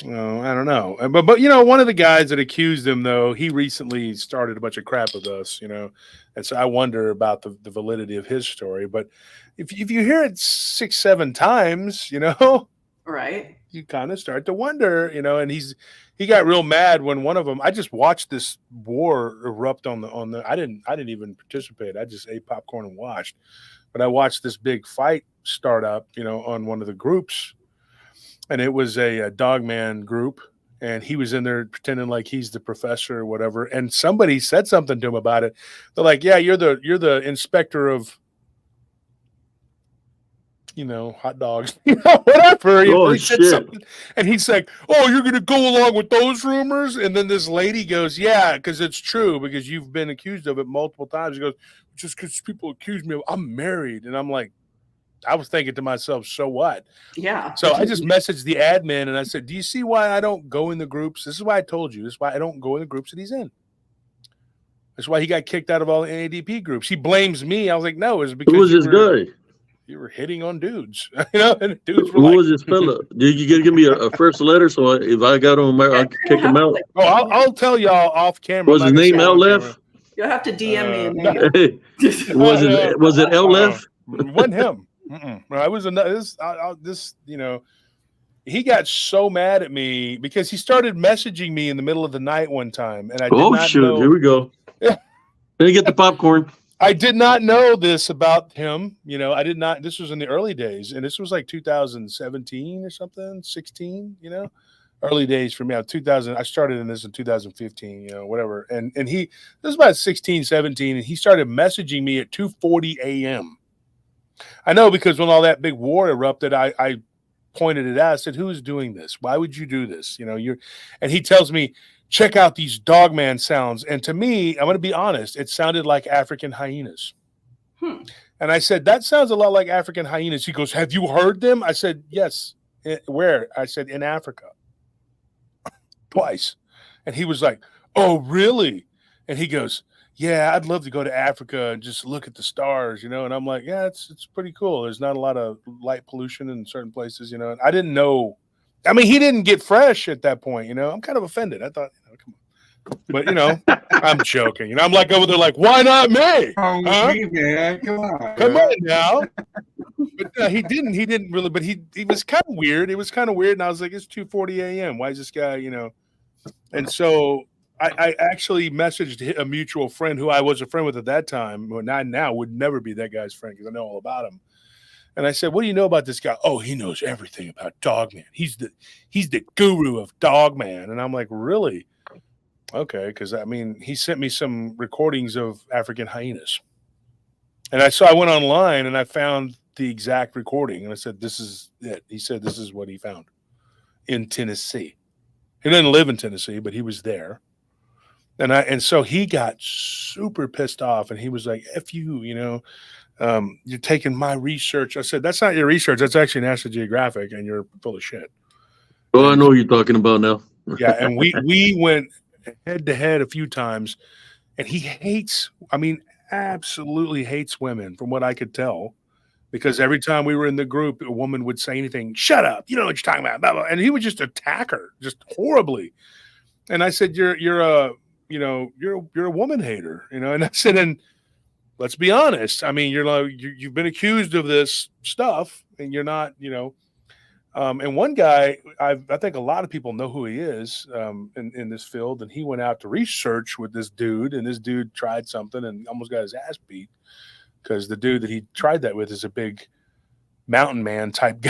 well, I don't know, but you know, one of the guys that accused him, though, he recently started a bunch of crap with us, you know, and so I wonder about the validity of his story. But if you hear it 6-7 times, you know, right, you kind of start to wonder, you know. And he got real mad when one of them. I just watched this war erupt on the. I didn't even participate. I just ate popcorn and watched, but I watched this big fight start up, you know, on one of the groups. And it was a dogman group, and he was in there pretending like he's the professor or whatever. And somebody said something to him about it. They're like, "Yeah, you're the inspector of hot dogs, whatever. Oh, He said shit. something, and he's like, "Oh, you're going to go along with those rumors?" And then this lady goes, "Yeah, because it's true, because you've been accused of it multiple times." He goes, "Just because people accuse me of, I'm married," and I'm like, I was thinking to myself, so what? Yeah. So I just messaged the admin and I said, "Do you see why I don't go in the groups? This is why I told you. This is why I don't go in the groups that he's in. That's why he got kicked out of all the NADP groups. He blames me." I was like, "No, it's because Who was this guy? you were hitting on dudes." And dudes were Who like, was this fella? Did you give me a first letter so if I got him, I could kick him out? "Oh, I'll tell y'all off camera." Was his name LF? You'll have to DM me. no. Was it LF? It wasn't him. I was another. He got so mad at me because he started messaging me in the middle of the night one time, and I did not know. Here we go. Yeah. Let me get the popcorn. I did not know this about him. I did not. This was in the early days, and this was like 2017 or something, 16. Early days for me. 2000. I started in this in 2015. Whatever. And this was about 16, 17, and he started messaging me at 2:40 a.m. I know, because when all that big war erupted, I pointed it out. I said, "Who is doing this? Why would you do this?" And he tells me, "Check out these dogman sounds." And to me, I'm going to be honest, it sounded like African hyenas. And I said, "That sounds a lot like African hyenas." He goes, "Have you heard them?" I said, "Yes." "Where?" I said, "In Africa." Twice. And he was like, "Oh, really?" And he goes, "Yeah, I'd love to go to Africa and just look at the stars, And I'm like, "Yeah, it's pretty cool. There's not a lot of light pollution in certain places, And I didn't know. I mean, he didn't get fresh at that point, I'm kind of offended. I thought, come on. But, I'm joking. I'm like over there like, "Why not me? Me, man. Come on now." But he didn't really, but he was kind of weird. It was kind of weird. And I was like, it's 2:40 a.m. Why is this guy, And so I actually messaged a mutual friend who I was a friend with at that time, who now would never be that guy's friend because I know all about him. And I said, "What do you know about this guy?" "Oh, he knows everything about Dogman. He's the guru of Dogman." And I'm like, "Really?" Okay, because he sent me some recordings of African hyenas. And I went online and I found the exact recording. And I said, "This is it." He said, "This is what he found in Tennessee." He didn't live in Tennessee, but he was there. And so he got super pissed off, and he was like, "F you, you're taking my research." I said, "That's not your research. That's actually National Geographic, and you're full of shit." Oh, I know what you're talking about now. Yeah, and we went head to head a few times, and he absolutely hates women, from what I could tell, because every time we were in the group, a woman would say anything, "Shut up, you know what you're talking about," blah, blah, and he would just attack her just horribly. And I said, you're a woman hater, And I said, "And let's be honest. You've been accused of this stuff, and you're not, And one guy, I think a lot of people know who he is in this field, and he went out to research with this dude, and this dude tried something and almost got his ass beat because the dude that he tried that with is a big mountain man type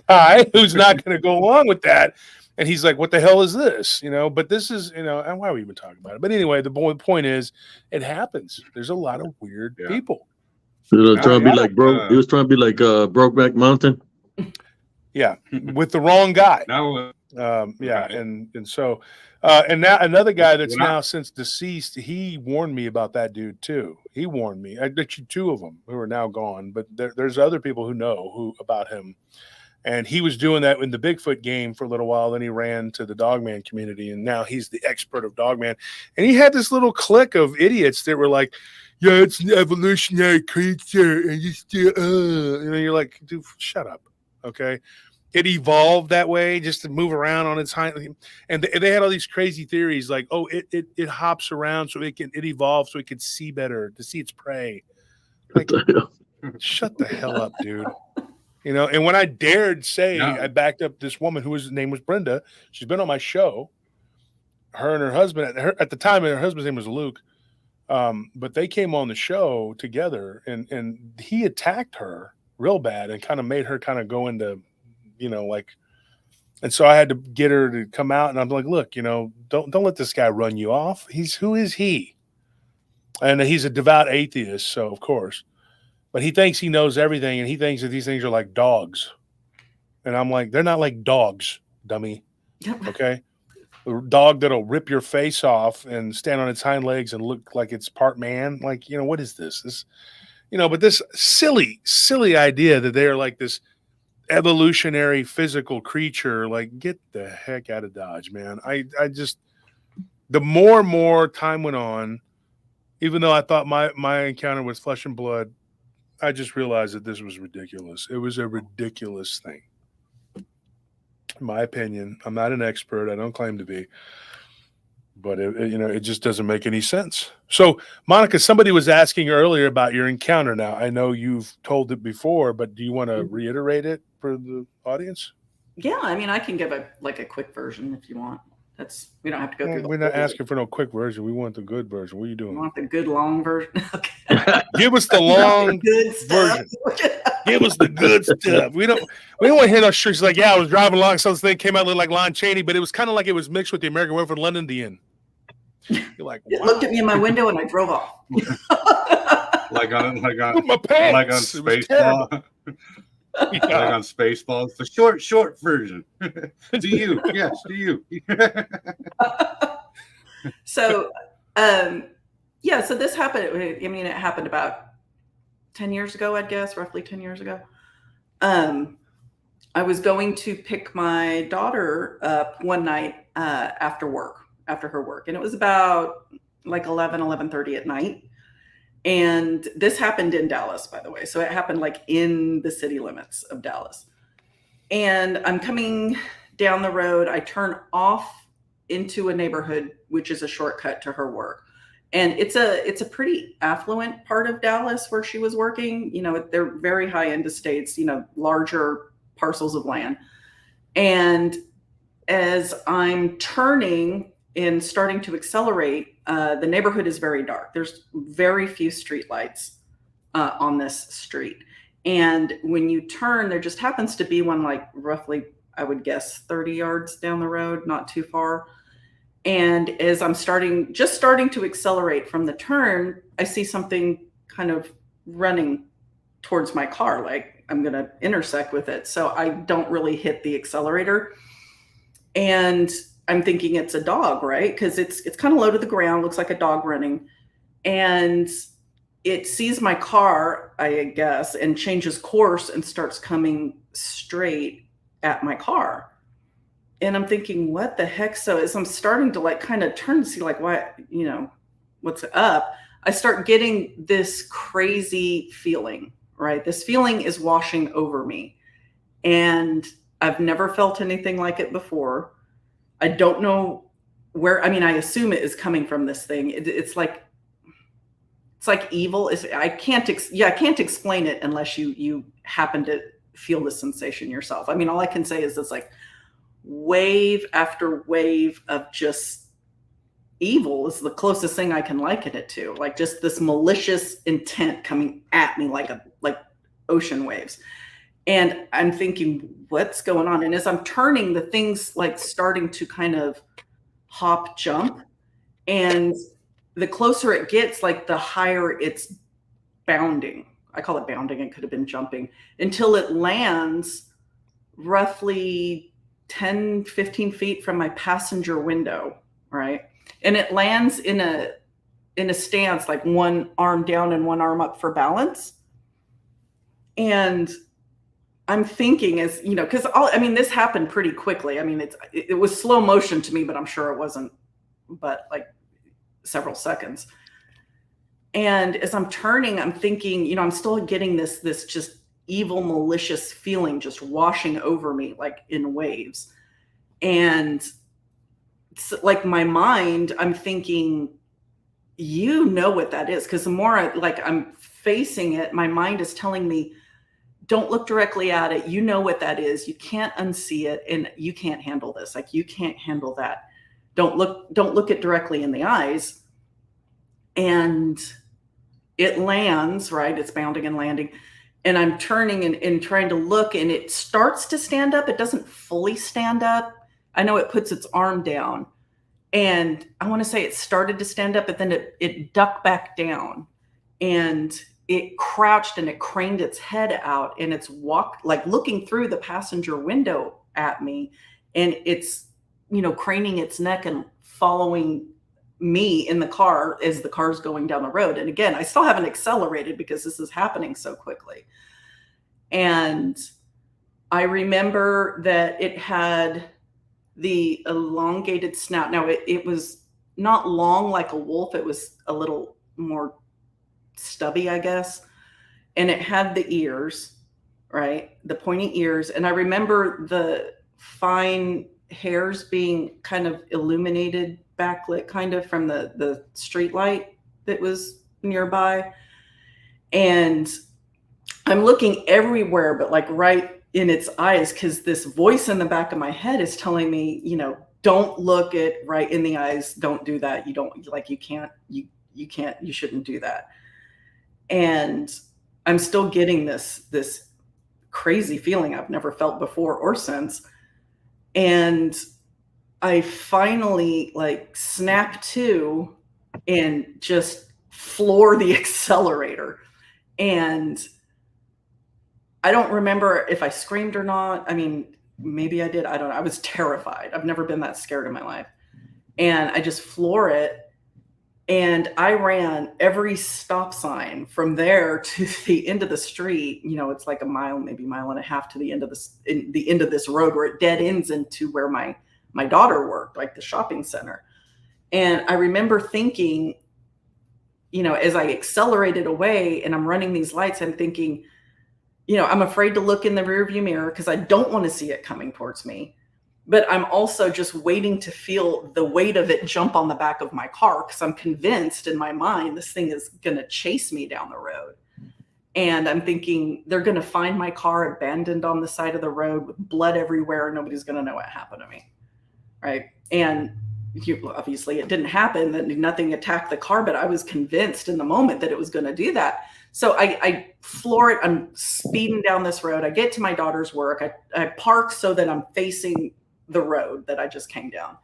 guy who's not going to go along with that. And he's like, "What the hell is this?" But this is, and why are we even talking about it? But anyway, the point is, it happens. There's a lot of weird people. He was trying to be like Brokeback Mountain. Yeah, with the wrong guy. Right. And so and now another guy that's now since deceased, he warned me about that dude too. He warned me. I bet you two of them who are now gone, but there's other people who know about him. And he was doing that in the Bigfoot game for a little while. Then he ran to the Dogman community, and now he's the expert of Dogman. And he had this little clique of idiots that were like, "Yeah, it's an evolutionary creature," and you still, you're like, "Dude, shut up, okay?" It evolved that way just to move around on its hind. And they had all these crazy theories like, "Oh, it hops around so it evolved so it could see better, to see its prey." Like, shut the hell up, dude. And when I dared say, I backed up this woman whose name was Brenda. She's been on my show. Her and her husband, at the time, her husband's name was Luke. But they came on the show together, and he attacked her real bad and kind of made her kind of go into, and so I had to get her to come out, and I'm like, "Look, don't let this guy run you off. Who is he? And he's a devout atheist, so of course. but he thinks he knows everything, and he thinks that these things are like dogs. And I'm like, they're not like dogs, dummy. Okay? A dog that'll rip your face off and stand on its hind legs and look like it's part man. Like, what is this? But this silly idea that they're like this evolutionary physical creature, like, get the heck out of Dodge, man. I just, the more and more time went on, even though I thought my encounter was flesh and blood, I just realized that this was ridiculous. It was a ridiculous thing. In my opinion, I'm not an expert. I don't claim to be, but it just doesn't make any sense. So, Monica, somebody was asking earlier about your encounter. Now, I know you've told it before, but do you want to reiterate it for the audience? Yeah, I mean, I can give a quick version if you want. We don't have to go through. We're not asking for no quick version. We want the good version. What are you doing? You want the good long version? Okay. Give us the long good version. Give us the good stuff. We don't want to hear those streets like, I was driving along, so this thing came out, looked like Lon Chaney, but it was kind of like it was mixed with the American Werewolf from London the End. You're like, it looked at me in my window and I drove off. like on Spaceball. Like on Spaceball, it's the short version. To you, yes, to you. So, so this happened. I mean, it happened about 10 years ago, I'd guess, roughly 10 years ago. I was going to pick my daughter up one night after her work. And it was about like 11:30 at night. And this happened in Dallas, by the way. So it happened like in the city limits of Dallas. And I'm coming down the road. I turn off into a neighborhood, which is a shortcut to her work. And it's a pretty affluent part of Dallas where she was working. They're very high end estates, larger parcels of land. And as I'm turning and starting to accelerate, the neighborhood is very dark. There's very few streetlights on this street. And when you turn, there just happens to be one like roughly, I would guess, 30 yards down the road, not too far. And as I'm starting to accelerate from the turn, I see something kind of running towards my car, like I'm going to intersect with it. So I don't really hit the accelerator. And I'm thinking it's a dog, right? Because it's kind of low to the ground, looks like a dog running. And it sees my car, I guess, and changes course and starts coming straight at my car. And I'm thinking, what the heck? So as I'm starting to like kind of turn to see like what's up, I start getting this crazy feeling, right? This feeling is washing over me. And I've never felt anything like it before. I don't know where, I assume it is coming from this thing. It's like evil. I can't explain it unless you happen to feel the sensation yourself. All I can say is it's like wave after wave of just evil is the closest thing I can liken it to. Like just this malicious intent coming at me like ocean waves. And I'm thinking, what's going on? And as I'm turning, the thing's like starting to kind of hop, jump. And the closer it gets, like the higher it's bounding. I call it bounding. It could have been jumping until it lands roughly 10, 15 feet from my passenger window. Right. And it lands in a stance, like one arm down and one arm up for balance. And I'm thinking because this happened pretty quickly. It was slow motion to me, but I'm sure it wasn't, but like several seconds. And as I'm turning, I'm thinking, I'm still getting this just evil, malicious feeling just washing over me like in waves. And like my mind, I'm thinking, what that is. Because the more I'm facing it, my mind is telling me, don't look directly at it. You know what that is. You can't unsee it, and you can't handle this. Like you can't handle that. Don't look it directly in the eyes. And it lands, right? It's bounding and landing. And I'm turning and trying to look, and it starts to stand up. It doesn't fully stand up. I know it puts its arm down. And I want to say it started to stand up, but then it ducked back down. And it crouched and it craned its head out, and it's looking through the passenger window at me, and it's, craning its neck and following me in the car as the car's going down the road. And again, I still haven't accelerated because this is happening so quickly. And I remember that it had the elongated snout. Now it was not long like a wolf. It was a little more stubby, I guess. And it had the ears, right? The pointy ears. And I remember the fine hairs being kind of illuminated, backlit kind of from the street light that was nearby. And I'm looking everywhere, but like right in its eyes, because this voice in the back of my head is telling me, don't look it right in the eyes. Don't do that. You shouldn't do that. And I'm still getting this crazy feeling I've never felt before or since. And I finally snap to and just floor the accelerator. And I don't remember if I screamed or not. I mean, maybe I did. I don't know. I was terrified. I've never been that scared in my life. And I just floor it. And I ran every stop sign from there to the end of the street. It's like a mile, maybe a mile and a half to the end of this road where it dead ends into where my daughter worked, like the shopping center. And I remember thinking, as I accelerated away and I'm running these lights, I'm thinking, I'm afraid to look in the rearview mirror because I don't want to see it coming towards me. But I'm also just waiting to feel the weight of it jump on the back of my car because I'm convinced in my mind this thing is going to chase me down the road. And I'm thinking they're going to find my car abandoned on the side of the road with blood everywhere. Nobody's going to know what happened to me. Right. And obviously it didn't happen, that nothing attacked the car, but I was convinced in the moment that it was going to do that. So I floor it. I'm speeding down this road. I get to my daughter's work. I park so that I'm facing the road that I just came down.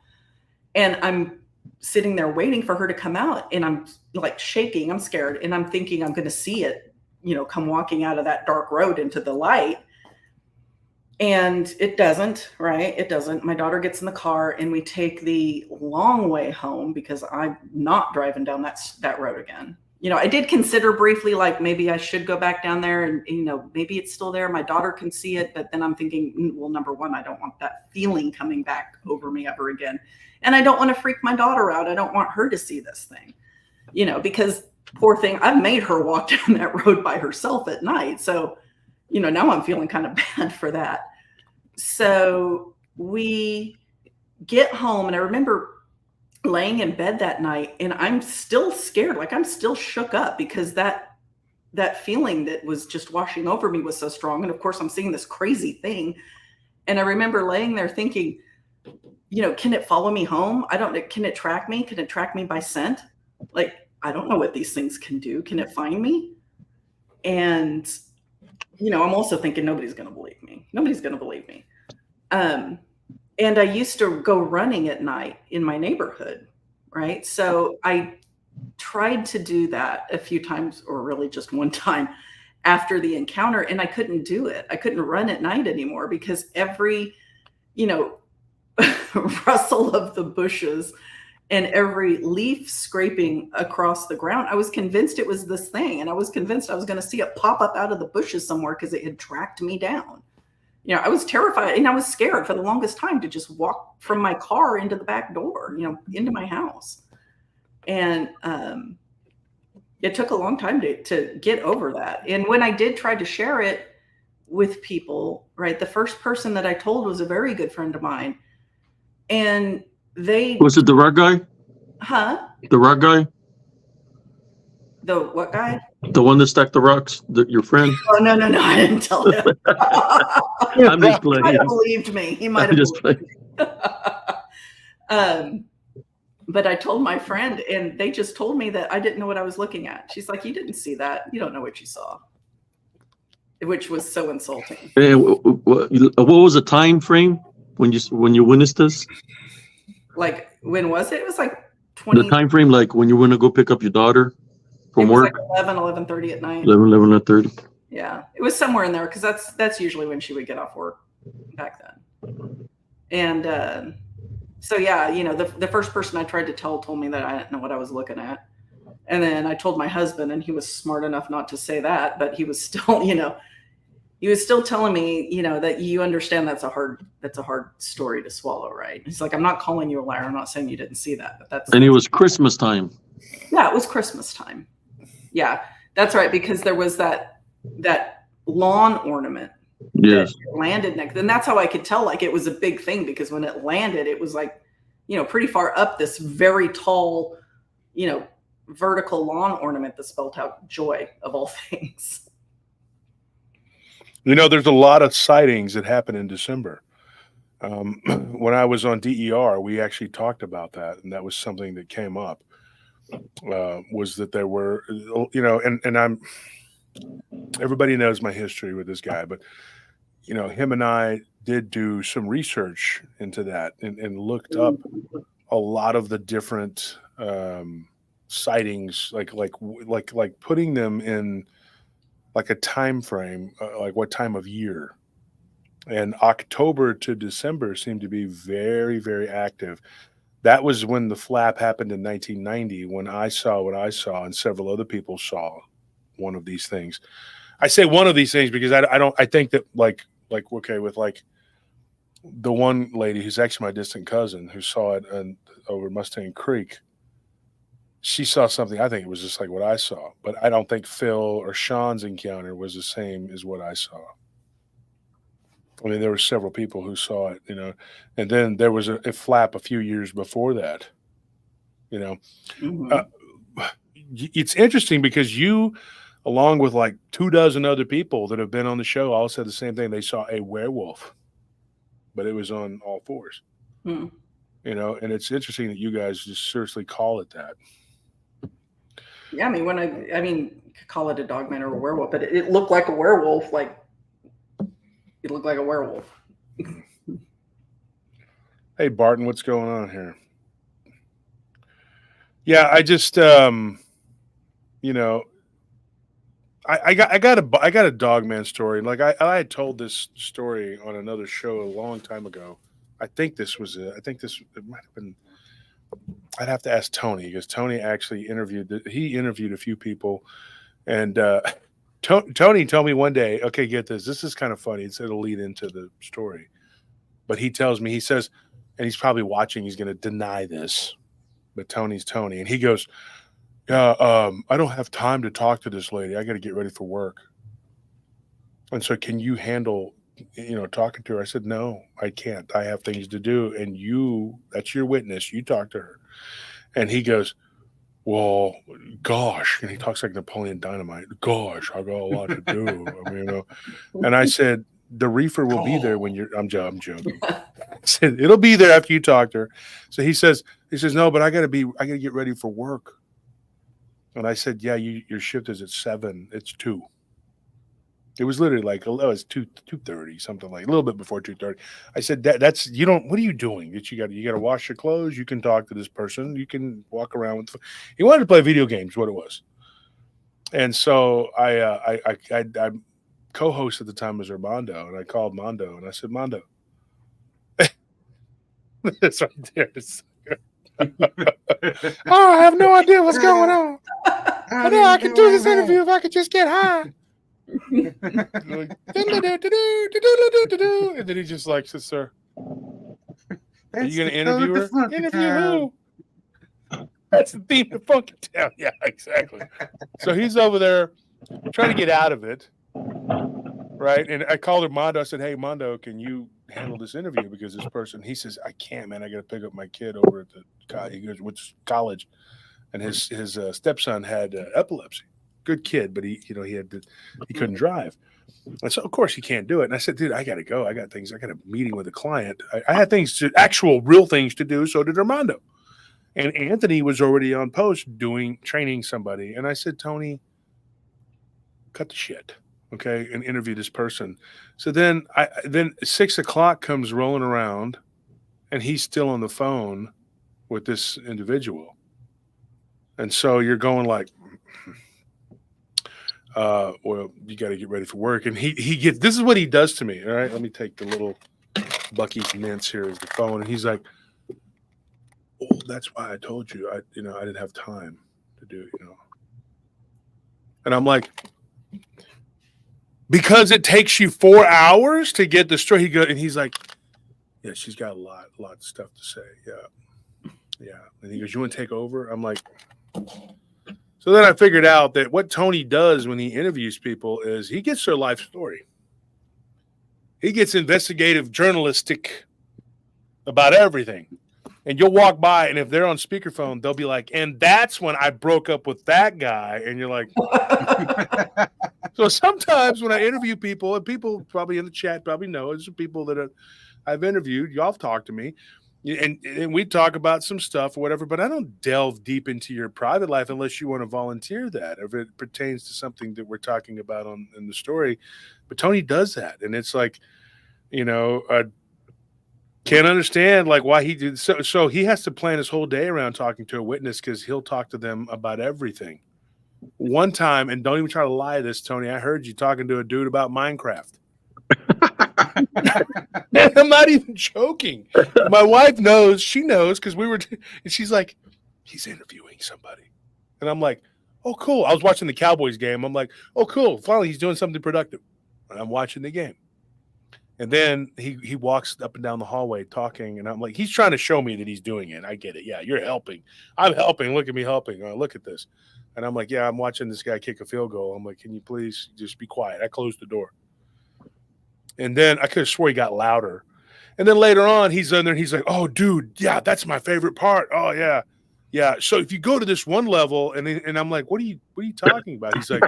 And I'm sitting there waiting for her to come out, and I'm like shaking. I'm scared. And I'm thinking I'm going to see it, come walking out of that dark road into the light. And it doesn't, right? It doesn't. My daughter gets in the car and we take the long way home because I'm not driving down that road again. I did consider briefly, like maybe I should go back down there and, maybe it's still there. My daughter can see it. But then I'm thinking, well, number one, I don't want that feeling coming back over me ever again. And I don't want to freak my daughter out. I don't want her to see this thing, because poor thing, I've made her walk down that road by herself at night. So, now I'm feeling kind of bad for that. So we get home, and I remember laying in bed that night, and I'm still scared. Like I'm still shook up because that feeling that was just washing over me was so strong. And of course I'm seeing this crazy thing. And I remember laying there thinking, can it follow me home? I don't know. Can it track me? Can it track me by scent? Like, I don't know what these things can do. Can it find me? And, I'm also thinking nobody's going to believe me. Nobody's going to believe me. And I used to go running at night in my neighborhood, right? So I tried to do that a few times, or really just one time after the encounter, and I couldn't do it. I couldn't run at night anymore because every, rustle of the bushes and every leaf scraping across the ground, I was convinced it was this thing. And I was convinced I was going to see it pop up out of the bushes somewhere because it had tracked me down. I was terrified, and I was scared for the longest time to just walk from my car into the back door, into my house. And it took a long time to get over that. And when I did try to share it with people, right, the first person that I told was a very good friend of mine. And Was it the rock guy? Huh? The rock guy? The what guy? The one that stacked the rocks? Your friend? Oh, no. I didn't tell him. I'm just playing. He might have believed me. He might have believed me. But I told my friend, and they just told me that I didn't know what I was looking at. She's like, you didn't see that. You don't know what you saw. Which was so insulting. Hey, what was the time frame when you witnessed this? Like, when was it? It was like 20. The time frame, like when you went to go pick up your daughter. from was work? like 11:30 at night. 11:30. Yeah, it was somewhere in there because that's usually when she would get off work back then. And so yeah, the first person I tried to tell told me that I didn't know what I was looking at. And then I told my husband, and he was smart enough not to say that, but he was still, he was still telling me, that you understand that's a hard story to swallow, right? He's like, I'm not calling you a liar. I'm not saying you didn't see that, but that's. And it was Christmas time. Yeah, it was Christmas time. Yeah, that's right, because there was that lawn ornament. Yes. That landed next, and that's how I could tell like it was a big thing, because when it landed, it was like, pretty far up this very tall, vertical lawn ornament that spelled out joy of all things. There's a lot of sightings that happen in December. When I was on DER, we actually talked about that, and that was something that came up. Was that there were, and I'm. Everybody knows my history with this guy, but him and I did do some research into that and looked up a lot of the different sightings, like putting them in like a time frame, like what time of year. And October to December seemed to be very, very active. That was when the flap happened in 1990, when I saw what I saw, and several other people saw one of these things. I say one of these things because I think that like okay, with like the one lady who's actually my distant cousin who saw it over Mustang Creek, she saw something. I think it was just like what I saw, but I don't think Phil or Sean's encounter was the same as what I saw. I mean, there were several people who saw it, and then there was a flap a few years before that, Mm-hmm. It's interesting because you, along with like 24 other people that have been on the show, all said the same thing. They saw a werewolf, but it was on all fours, Mm. And it's interesting that you guys just seriously call it that. Yeah, I mean, you could call it a dogman or a werewolf, but it looked like a werewolf. Like it looked like a werewolf. Hey, Barton, what's going on here? Yeah, I just, I got a dogman story. Like I had told this story on another show a long time ago. I think this was it. It might have been. I'd have to ask Tony, because Tony actually interviewed a few people, and Tony told me one day, okay, get this. This is kind of funny. It'll lead into the story, but he tells me, he says, and he's probably watching. He's going to deny this, but Tony's Tony, and he goes, yeah, I don't have time to talk to this lady. I got to get ready for work. And so can you handle, talking to her? I said, no, I can't. I have things to do. And that's your witness. You talk to her. And he goes, well, gosh. And he talks like Napoleon Dynamite. Gosh, I got a lot to do. I mean, And I said, the reefer will be there when I'm joking. I said, it'll be there after you talk to her. So he says, no, but I got to get ready for work. And I said, yeah, your shift is at 7. It's 2. It was literally like, it's 2:30, something like a little bit before 2:30. I said, that's, what are you doing? You got to wash your clothes. You can talk to this person. You can walk around with, he wanted to play video games, what it was. And so I co-host at the time was Armando, and I called Mondo and I said, Mondo, that's right there. Oh, I have no idea what's going on. I know I could do this interview if I could just get high. And then he just like says, sir, are you going to interview her? Interview who? That's the theme of Funky Town. Yeah, exactly. So he's over there trying to get out of it. Right. And I called him Mondo. I said, hey, Mondo, can you handle this interview? Because this person, he says, I can't, man. I got to pick up my kid over at he goes to college. And his stepson had epilepsy. Good kid, but he couldn't drive. And so, of course, he can't do it. And I said, dude, I got to go. I got a meeting with a client. I had real things to do. So did Armando. And Anthony was already on post training somebody. And I said, Tony, cut the shit. Okay. And interview this person. So then 6 o'clock comes rolling around and he's still on the phone with this individual. And so you're going like, well, you got to get ready for work. And he gets, this is what he does to me. All right, let me take the little Bucky's mints here as the phone. And he's like, oh, that's why I told you, I didn't have time to do it, And I'm like, because it takes you 4 hours to get the story. And he's like, yeah, she's got a lot of stuff to say. Yeah. And he goes, you want to take over? I'm like, so then I figured out that what Tony does when he interviews people is he gets their life story. He gets investigative journalistic about everything. And you'll walk by, and if they're on speakerphone, they'll be like, and that's when I broke up with that guy. And you're like, so sometimes when I interview people, and people probably in the chat probably know, there's some people that I've interviewed, y'all have talked to me, and we talk about some stuff or whatever, but I don't delve deep into your private life unless you want to volunteer that, if it pertains to something that we're talking about in the story. But Tony does that, and it's like, can't understand like why he did so he has to plan his whole day around talking to a witness because he'll talk to them about everything. One time, and don't even try to lie to this, Tony, I heard you talking to a dude about Minecraft. I'm not even joking. My wife knows, she knows, because and she's like, he's interviewing somebody. And I'm like, oh, cool. I was watching the Cowboys game. I'm like, oh, cool. Finally, he's doing something productive. And I'm watching the game. And then he walks up and down the hallway talking, and I'm like, he's trying to show me that he's doing it. I get it. Yeah, you're helping. I'm helping. Look at me helping. Look at this. And I'm like, yeah, I'm watching this guy kick a field goal. I'm like, can you please just be quiet? I closed the door. And then I could have swore he got louder. And then later on, he's in there, and he's like, oh, dude, yeah, that's my favorite part. Oh, yeah. Yeah. So if you go to this one level, and I'm like, what are you talking about? He's like,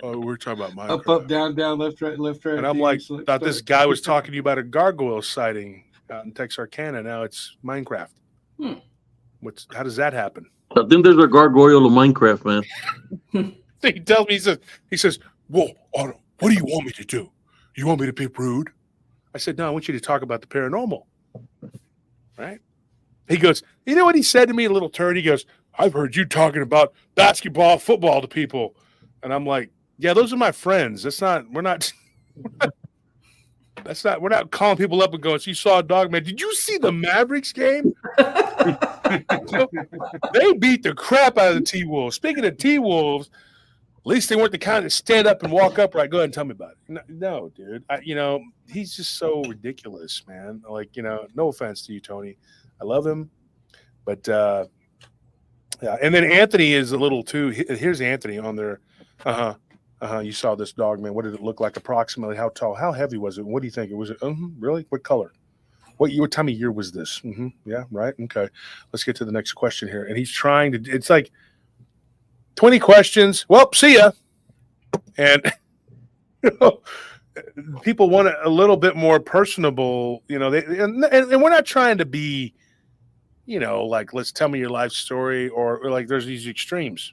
we're talking about Minecraft. Up, down, left, right. And I'm like, thought this guy was talking to you about a gargoyle sighting out in Texarkana. Now it's Minecraft. How does that happen? I think there's a gargoyle of Minecraft, man. He tells me, he says, whoa, Otto, what do you want me to do? You want me to be rude? I said, no, I want you to talk about the paranormal. Right? He goes, you know what he said to me, a little turd? He goes, I've heard you talking about basketball, football to people. And I'm like, yeah, those are my friends. We're not calling people up and going, so you saw a dog, man. Did you see the Mavericks game? They beat the crap out of the T-Wolves. Speaking of T-Wolves, at least they weren't the kind that stand up and walk upright. Go ahead and tell me about it. No, dude. He's just so ridiculous, man. Like, no offense to you, Tony. I love him. But, yeah. And then Anthony is a little too. Here's Anthony on there. You saw this dog, man. What did it look like approximately? How tall? How heavy was it? What do you think? Was it? Really? What color? What time of year was this? Yeah, right. Okay. Let's get to the next question here. And he's trying to. It's like 20 questions. Well, see ya. And people want a little bit more personable. And we're not trying to be, like, let's tell me your life story or like there's these extremes,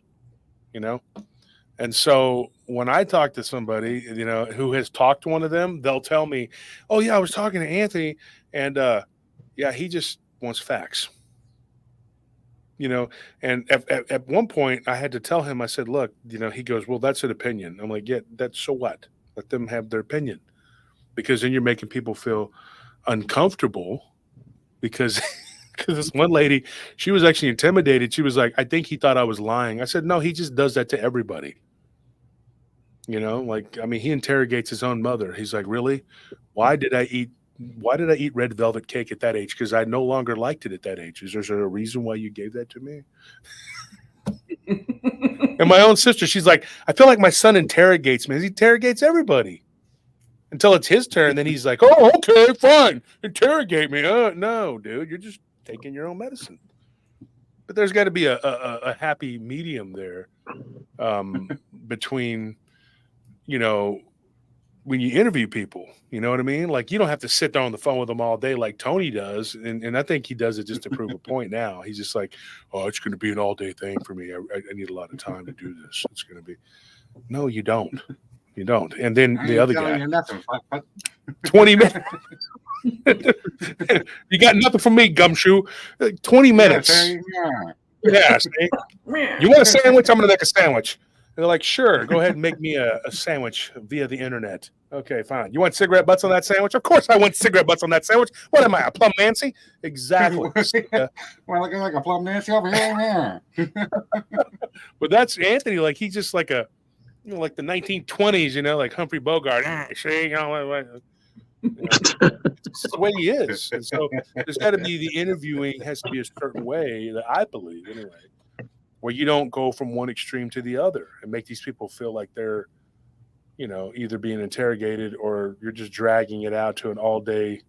And so when I talk to somebody, who has talked to one of them, they'll tell me, oh, yeah, I was talking to Anthony, and, yeah, he just wants facts. And at one point I had to tell him, I said, look, he goes, well, that's an opinion. I'm like, yeah, that's so what? Let them have their opinion. Because then you're making people feel uncomfortable because this one lady, she was actually intimidated. She was like, I think he thought I was lying. I said, no, he just does that to everybody. He interrogates his own mother. He's like, really? Why did I eat red velvet cake at that age? Because I no longer liked it at that age. Is there a reason why you gave that to me? And my own sister, she's like, I feel like my son interrogates me. He interrogates everybody until it's his turn. Then he's like, oh, okay, fine. Interrogate me. No, dude, you're just taking your own medicine. But there's got to be a happy medium there between, when you interview people, you know what I mean? Like, you don't have to sit there on the phone with them all day like Tony does. And I think he does it just to prove a point now. He's just like, oh, it's going to be an all-day thing for me. I need a lot of time to do this. It's going to be. No, you don't. You don't. And then the other guy. 20 minutes. You got nothing from me, Gumshoe. 20 minutes. Yeah. Yeah. See? You want a sandwich? I'm going to make a sandwich. They're like, sure, go ahead and make me a sandwich via the internet. Okay, fine. You want cigarette butts on that sandwich? Of course I want cigarette butts on that sandwich. What am I, a plum Nancy? Exactly. Well, looking like a plum Nancy over here. But that's Anthony. Like, he's just like a, like the 1920s, like Humphrey Bogart. See, it's the way he is. And so there's got to be the interviewing has to be a certain way that I believe, anyway, where you don't go from one extreme to the other and make these people feel like they're, either being interrogated or you're just dragging it out to an all day,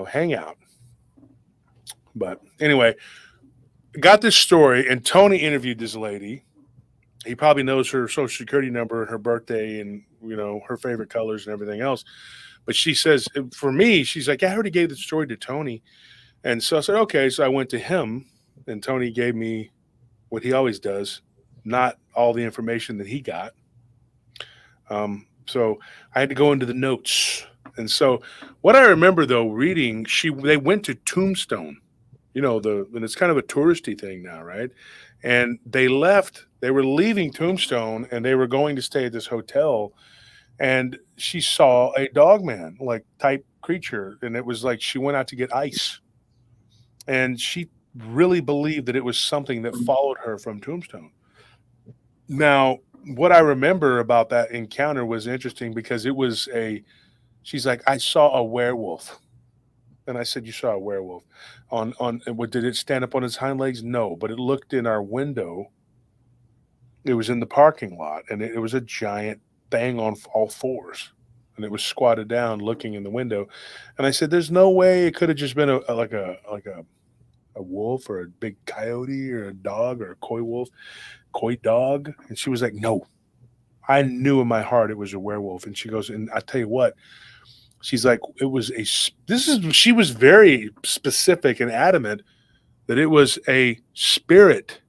hangout. But anyway, got this story, and Tony interviewed this lady. He probably knows her social security number and her birthday and, her favorite colors and everything else. But she says, for me, she's like, I already gave the story to Tony. And so I said, okay. So I went to him, and Tony gave me what he always does, not all the information that he got. So I had to go into the notes. And so what I remember, though, reading, they went to Tombstone, and it's kind of a touristy thing now, right? And they were leaving Tombstone, and they were going to stay at this hotel. And she saw a dogman like type creature. And it was like she went out to get ice. And she really believed that it was something that followed her from Tombstone. Now, what I remember about that encounter was interesting because she's like, I saw a werewolf. And I said, you saw a werewolf did it stand up on its hind legs? No, but it looked in our window. It was in the parking lot, and it was a giant thing on all fours, and it was squatted down looking in the window. And I said, there's no way it could have just been a wolf or a big coyote or a dog or a coy dog. And she was like, no, I knew in my heart it was a werewolf. And she goes, and I tell you what, she's like, she was very specific and adamant that it was a spirit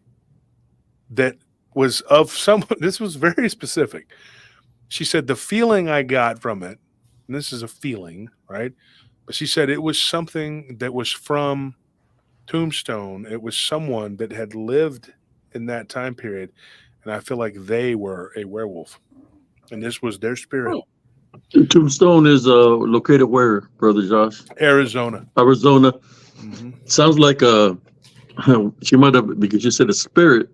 that was of someone. This was very specific. She said, the feeling I got from it, and this is a feeling, right? But she said it was something that was from Tombstone. It was someone that had lived in that time period. And I feel like they were a werewolf. And this was their spirit. Tombstone is located where, Brother Josh? Arizona. Mm-hmm. Sounds like she might have, because you said a spirit.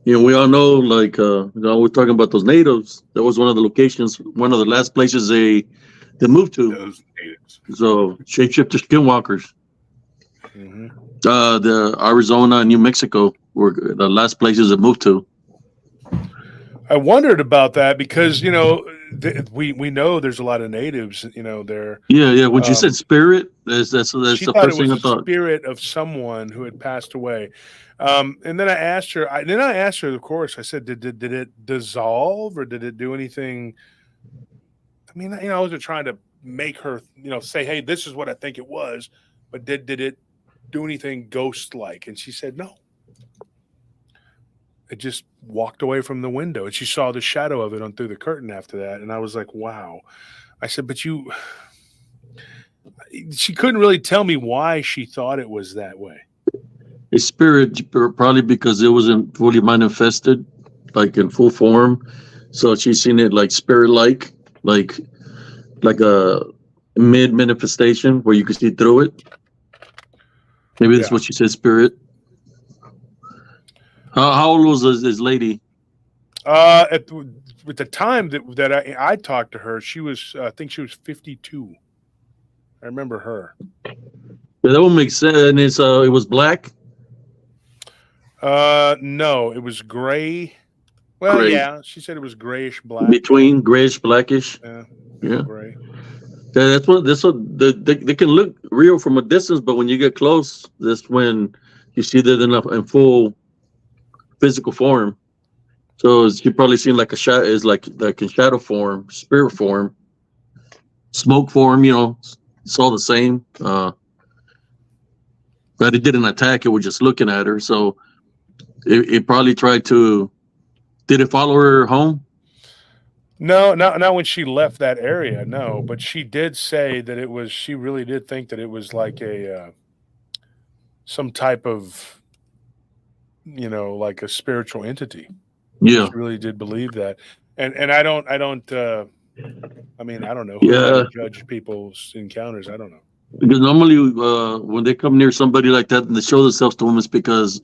We all know, like, we're talking about those natives. That was one of the locations, one of the last places they moved to. Those natives. So, shapeshifter skinwalkers. Mm-hmm. The Arizona and New Mexico were the last places that moved to. I wondered about that because, we know there's a lot of natives, there. Yeah. When she said spirit, that's the first thing I thought. Spirit of someone who had passed away. And then I asked her, of course, I said, did it dissolve or did it do anything? I mean, I wasn't trying to make her, say, hey, this is what I think it was, but did it do anything ghost-like? And she said, no. It just walked away from the window, and she saw the shadow of it on through the curtain after that. And I was like, wow. I said, but she couldn't really tell me why she thought it was that way. A spirit, probably because it wasn't fully manifested, like in full form. So she's seen it like spirit-like, like a mid-manifestation where you could see through it. Maybe that's what she said, spirit. How old was this lady? At the time that I talked to her, she was, I think she was 52. I remember her. Yeah, that would make sense. And it was black? No, it was gray. Well, gray. Yeah, she said it was grayish black. Between grayish blackish. Yeah. Gray. Yeah, that's what they can look real from a distance, but when you get close, that's when you see that in full physical form. So you probably seen like a shadow, is like in shadow form, spirit form, smoke form. It's all the same. But it didn't attack; it was just looking at her. So it probably tried to. Did it follow her home? No, not when she left that area. No, but she did say that it was. She really did think that it was like some type of like a spiritual entity. Yeah. She really did believe that. And I don't I don't know how Yeah. to judge people's encounters. I don't know. Because normally, when they come near somebody like that and they show themselves to them, it's because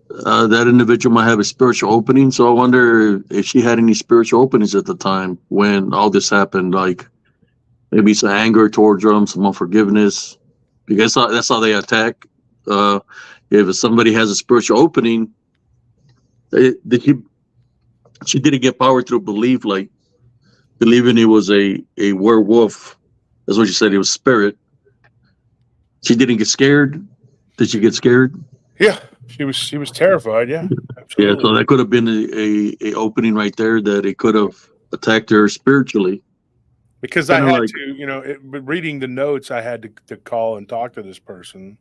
that individual might have a spiritual opening. So I wonder if she had any spiritual openings at the time when all this happened, like maybe some anger towards them, some unforgiveness. Because that's how they attack. If somebody has a spiritual opening, she didn't get power through belief, like believing it was a werewolf. That's what she said. It was spirit. She didn't get scared. Did she get scared? Yeah, she was terrified. Yeah, absolutely. Yeah. So that could have been a opening right there that it could have attacked her spiritually. Because I had to, reading the notes, I had to call and talk to this person,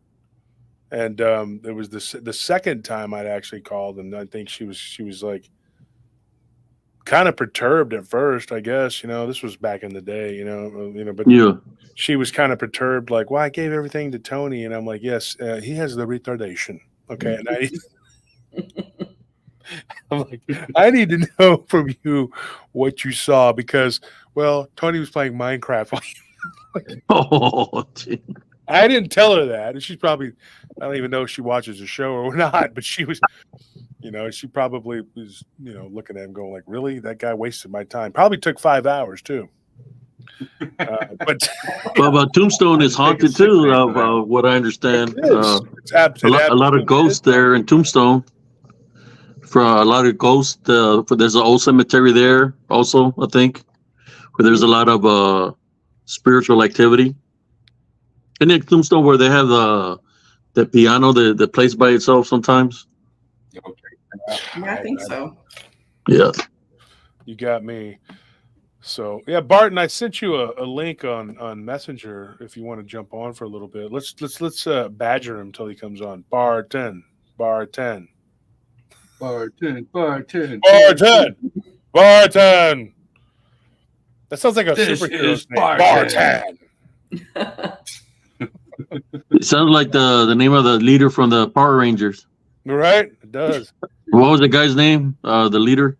and it was the second time I'd actually called, and I think she was like kind of perturbed at first. I guess this was back in the day, but Yeah. She was kind of perturbed, like, "Well, I gave everything to Tony," and I'm like, "Yes, he has the retardation." Okay, and I'm like, I need to know from you what you saw because, well, Tony was playing Minecraft. Oh, gee. I didn't tell her that. And she's probably, I don't even know if she watches the show or not, but she was, she probably was, looking at him going like, really? That guy wasted my time. Probably took 5 hours too. But Tombstone is haunted too, what I understand. A lot of ghosts there in Tombstone. A lot of ghosts. There's an old cemetery there also, I think, where there's a lot of spiritual activity. And in Tombstone, where they have the piano that plays by itself sometimes. Okay. Yeah, I think so. Yeah. You got me. So yeah, Barton, I sent you a link on Messenger if you want to jump on for a little bit. Let's badger him until he comes on. Barton. Barton. That sounds like a superhero's name. Barton. It sounds like the name of the leader from the Power Rangers. Right? It does. What was the guy's name? The leader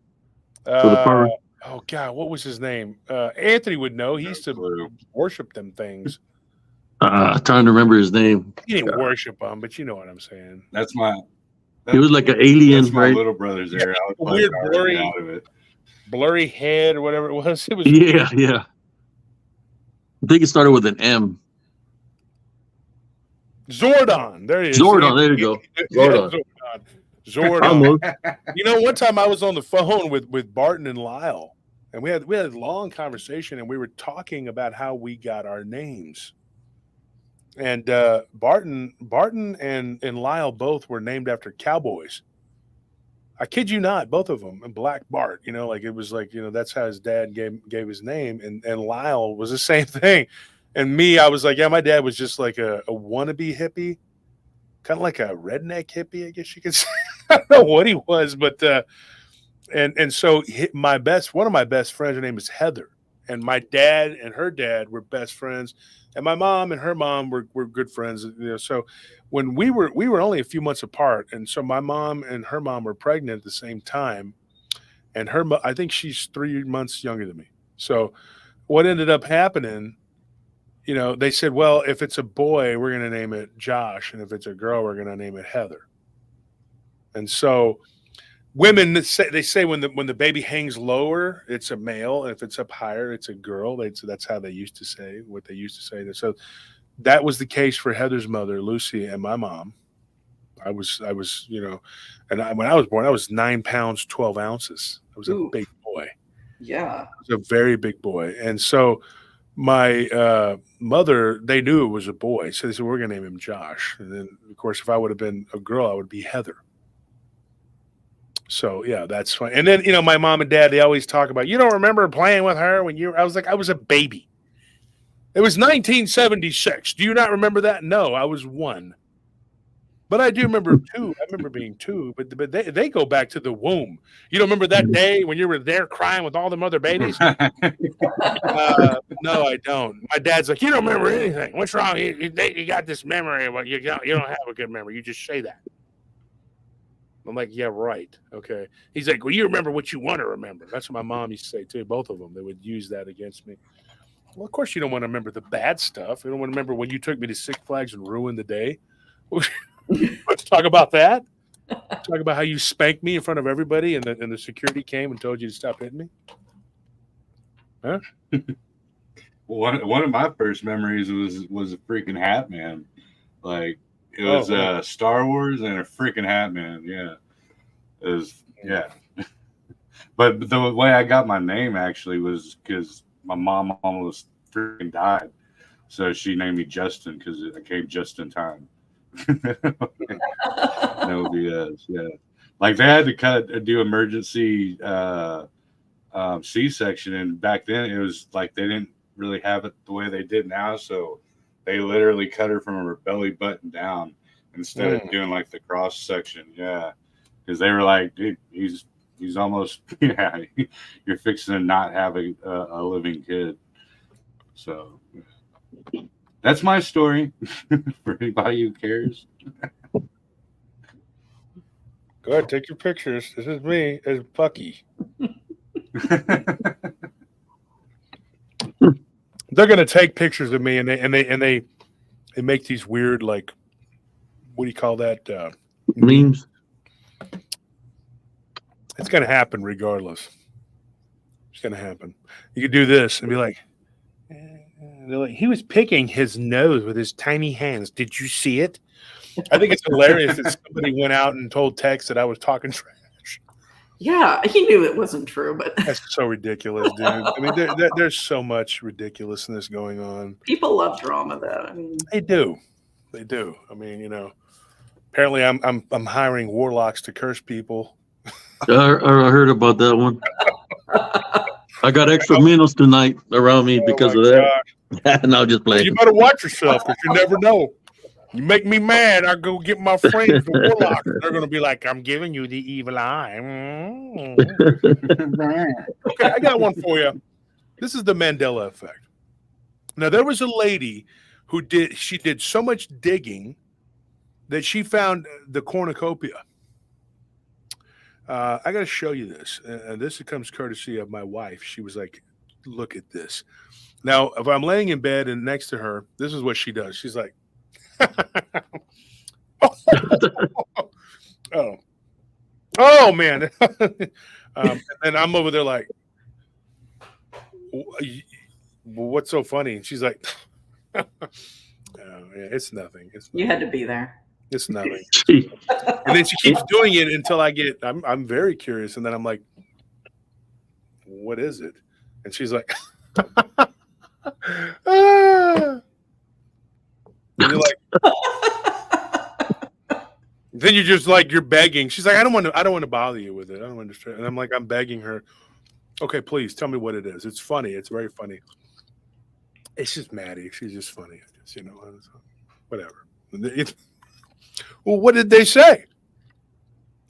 for the Power. Oh God, what was his name? Anthony would know. He used to worship them things. I'm trying to remember his name. He didn't worship them, but you know what I'm saying. He was like an alien, that's my right? little brother's there. I was Weird, blurry, out of it. Blurry head or whatever it was. It was yeah. I think it started with an M. Zordon. There he is. Zordon. There you go. Zordon. Zordon. One time I was on the phone with Barton and Lyle, and we had a long conversation, and we were talking about how we got our names. And Barton and Lyle both were named after cowboys. I kid you not, both of them. And Black Bart, it was like, that's how his dad gave his name. And Lyle was the same thing. And me, I was like, yeah, my dad was just like a wannabe hippie, kind of like a redneck hippie, I guess you could say. I don't know what he was, but and so one of my best friends, her name is Heather, and my dad and her dad were best friends, and my mom and her mom were good friends. So when we were only a few months apart, and so my mom and her mom were pregnant at the same time, and I think she's 3 months younger than me. So what ended up happening? They said, well, if it's a boy, we're going to name it Josh. And if it's a girl, we're going to name it Heather. And so women say when the baby hangs lower, it's a male. And if it's up higher, it's a girl. That's how they used to say what they used to say. So that was the case for Heather's mother, Lucy, and my mom. I was, and when I was born, I was 9 pounds, 12 ounces. I was a big boy. Yeah. I was a very big boy. And so my mother, they knew it was a boy, so they said, we're going to name him Josh. And then, of course, if I would have been a girl, I would be Heather. So, yeah, that's fine. And then, my mom and dad, they always talk about, you don't remember playing with her when I was like, I was a baby. It was 1976. Do you not remember that? No, I was 1. But I do remember 2. I remember being 2, but they go back to the womb. You don't remember that day when you were there crying with all them other babies? No, I don't. My dad's like, you don't remember anything. What's wrong? You got this memory, but you don't have a good memory. You just say that. I'm like, yeah, right. Okay. He's like, well, you remember what you want to remember. That's what my mom used to say too. Both of them, they would use that against me. Well, of course, you don't want to remember the bad stuff. You don't want to remember when you took me to Six Flags and ruined the day. Let's talk about that. Talk about how you spanked me in front of everybody, and the security came and told you to stop hitting me. Huh? One of my first memories was a freaking Hat Man. Like it was Star Wars and a freaking Hat Man. Yeah, it was But the way I got my name actually was because my mom almost freaking died, so she named me Justin because I came just in time. No BS. Yeah, like they had to do emergency C-section, and back then it was like they didn't really have it the way they did now, so they literally cut her from her belly button down instead of doing like the cross section. Yeah, because they were like, dude, he's almost you're fixing to not have a living kid. So that's my story for anybody who cares. Go ahead, take your pictures. This is me as Bucky. They're gonna take pictures of me, and they make these weird, like, what do you call that? Memes. It's gonna happen regardless. It's gonna happen. You could do this and be like, they're like, he was picking his nose with his tiny hands. Did you see it? I think it's hilarious that somebody went out and told Tex that I was talking trash. Yeah, he knew it wasn't true, but that's so ridiculous, dude. I mean, there's so much ridiculousness going on. People love drama, though. I mean, they do. I mean, you know, apparently I'm hiring warlocks to curse people. I heard about that one. I got extra minnows tonight around me because of that. And I'll just play. You better watch yourself because you never know. You make me mad, I go get my friends the warlock. They're going to be like, I'm giving you the evil eye. Okay, I got one for you. This is the Mandela effect. Now, there was a lady who did so much digging that she found the cornucopia. I got to show you this. And this comes courtesy of my wife. She was like, look at this. Now, if I'm laying in bed and next to her, this is what she does. She's like, oh man. And I'm over there like, what's so funny? And she's like, yeah, it's nothing. You had to be there. It's nothing. And then she keeps doing it until I'm very curious. And then I'm like, what is it? And she's like, ah. And you're like, then you're just like, you're begging. She's like, I don't want to bother you with it. I don't understand. And I'm like, I'm begging her. Okay, please tell me what it is. It's funny. It's very funny. It's just Maddie. She's just funny. I guess, you know, whatever. Well, what did they say?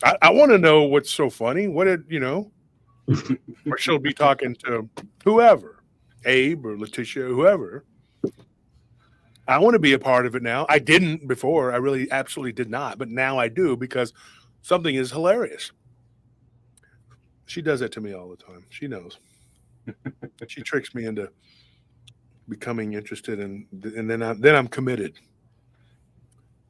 I want to know what's so funny. What did, you know, or she'll be talking to whoever, Abe or Letitia, whoever. I want to be a part of it now. I didn't before. I really absolutely did not. But now I do because something is hilarious. She does that to me all the time. She knows. She tricks me into becoming interested and then I'm committed.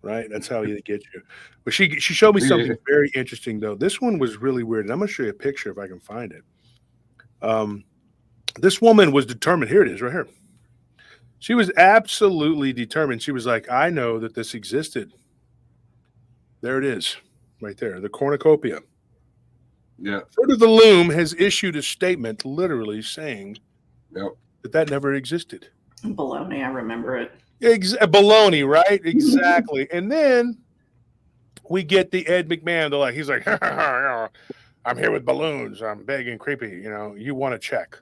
Right? That's how they get you. But she showed me something very interesting, though. This one was really weird. And I'm going to show you a picture if I can find it. This woman was determined. Here it is right here. She was absolutely determined. She was like, I know that this existed. There it is, right there, the cornucopia. Yeah. Fruit of the Loom has issued a statement literally saying that never existed. Baloney, I remember it. Baloney, right? Exactly. And then we get the Ed McMahon. He's like, I'm here with balloons. I'm big and creepy. You know, you want to check.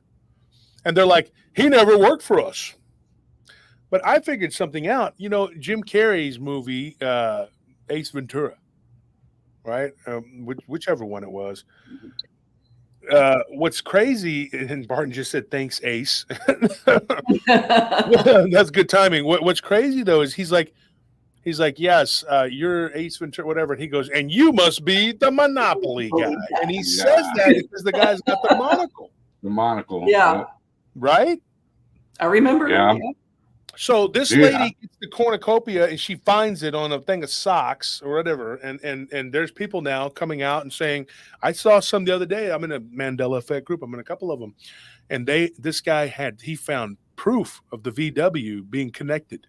And they're like, he never worked for us. But I figured something out. You know, Jim Carrey's movie, Ace Ventura, right? Whichever one it was. What's crazy, and Barton just said, thanks, Ace. That's good timing. What's crazy, though, is he's like, He's like, yes, you're Ace Ventura, whatever. And he goes, and you must be the Monopoly guy. And he says that because the guy's got the monocle. The monocle. Yeah. Right? I remember. Yeah. So this lady gets the cornucopia and she finds it on a thing of socks or whatever. And there's people now coming out and saying, I saw some the other day. I'm in a Mandela effect group. I'm in a couple of them. And this guy he found proof of the VW being connected.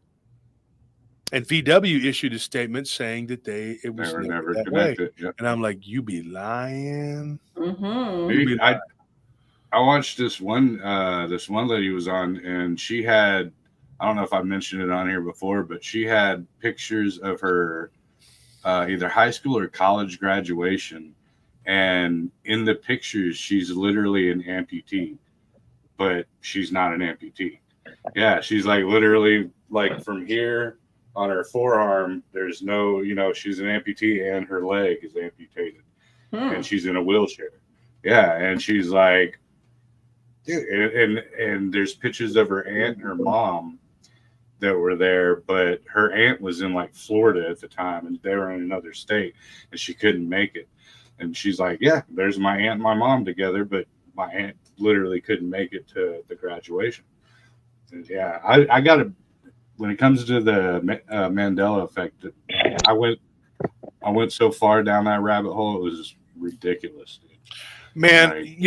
And VW issued a statement saying that it was never that connected. Way. Yep. And I'm like, you be lying. Mm-hmm. I watched this one lady was on, and she had, I don't know if I mentioned it on here before, but she had pictures of her either high school or college graduation. And in the pictures, she's literally an amputee, but she's not an amputee. Yeah, she's like literally like from here on her forearm, there's no, she's an amputee and her leg is amputated. And she's in a wheelchair. Yeah, and she's like, dude, and there's pictures of her aunt and her mom that were there, but her aunt was in like Florida at the time and they were in another state and she couldn't make it. And she's like, yeah, there's my aunt and my mom together, but my aunt literally couldn't make it to the graduation. And yeah, I got to, when it comes to the Mandela effect, I went so far down that rabbit hole, it was ridiculous, dude. Man,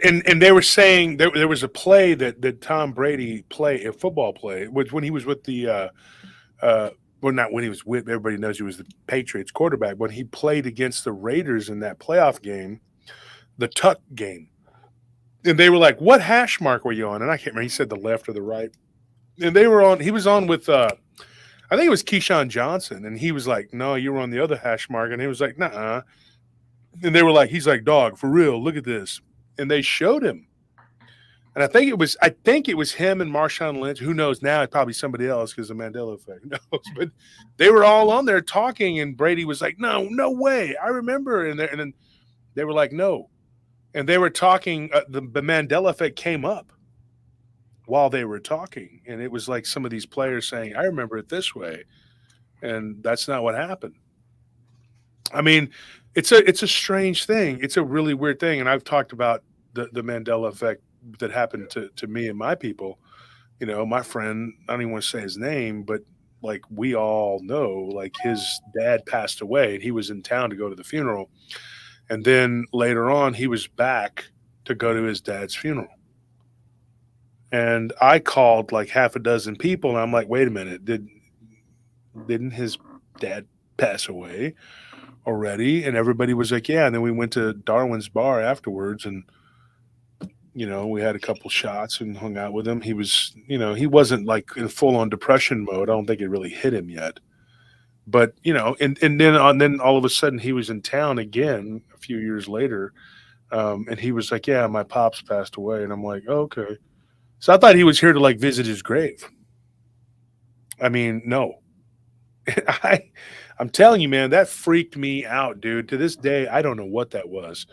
and they were saying there was a play that Tom Brady played, a football play, which when he was with the well, not when he was with, everybody knows he was the Patriots quarterback, when he played against the Raiders in that playoff game, the Tuck game. And they were like, what hash mark were you on? And I can't remember. He said the left or the right. And he was on with, I think it was Keyshawn Johnson. And he was like, no, you were on the other hash mark. And he was like, nuh-uh. And they were like, he's like, dog, for real, look at this. And they showed him. And I think it was him and Marshawn Lynch. Who knows now? It's probably somebody else because of the Mandela effect. Who knows? But they were all on there talking, and Brady was like, no way. I remember. And then they were like, no. And they were talking. The Mandela effect came up while they were talking. And it was like some of these players saying, I remember it this way. And that's not what happened. I mean, it's a strange thing. It's a really weird thing. And I've talked about the Mandela effect that happened to me and my people. My friend, I don't even want to say his name, but like we all know, like his dad passed away and he was in town to go to the funeral. And then later on, he was back to go to his dad's funeral. And I called like half a dozen people and I'm like, wait a minute, didn't his dad pass away already? And everybody was like, yeah. And then we went to Darwin's bar afterwards and we had a couple shots and hung out with him. He was, he wasn't like in full on depression mode. I don't think it really hit him yet. But, and then all of a sudden he was in town again a few years later. And he was like, yeah, my pops passed away. And I'm like, oh, okay. So I thought he was here to like visit his grave. I mean, no. I'm telling you, man, that freaked me out, dude. To this day, I don't know what that was.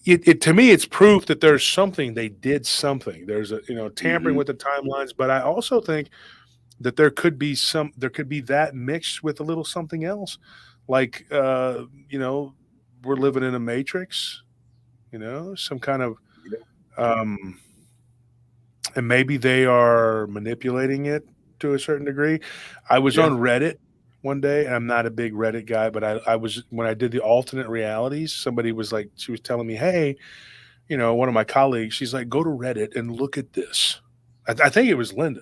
It to me, it's proof that there's something. They did something. There's a tampering with the timelines, but I also think that there could be that mixed with a little something else, like we're living in a matrix, some kind of, and maybe they are manipulating it to a certain degree. I was on Reddit one day, and I'm not a big Reddit guy, but I was, when I did the alternate realities, somebody was like, she was telling me, hey, one of my colleagues, she's like, go to Reddit and look at this. I think it was Linda.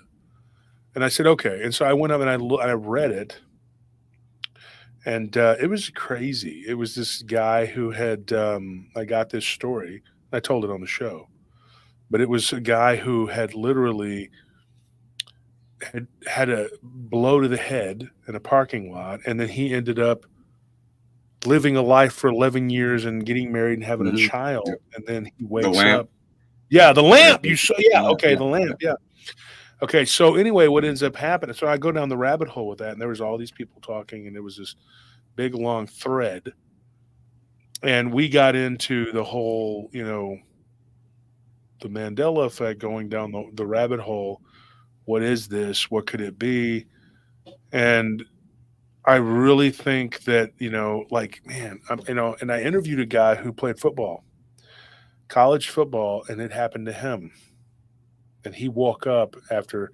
And I said, okay. And so I went up and I read it, and it was crazy. It was this guy who had, I got this story. I told it on the show, but it was a guy who had literally had a blow to the head in a parking lot, and then he ended up living a life for 11 years and getting married and having a child, and then he wakes up. Yeah, the lamp. You saw? Yeah, okay, the lamp. Yeah. Okay, so anyway, what ends up happening? So I go down the rabbit hole with that, and there was all these people talking, and it was this big long thread, and we got into the whole, the Mandela effect, going down the rabbit hole. What is this? What could it be? And I really think that, like, man, and I interviewed a guy who played football, college football, and it happened to him. And he woke up after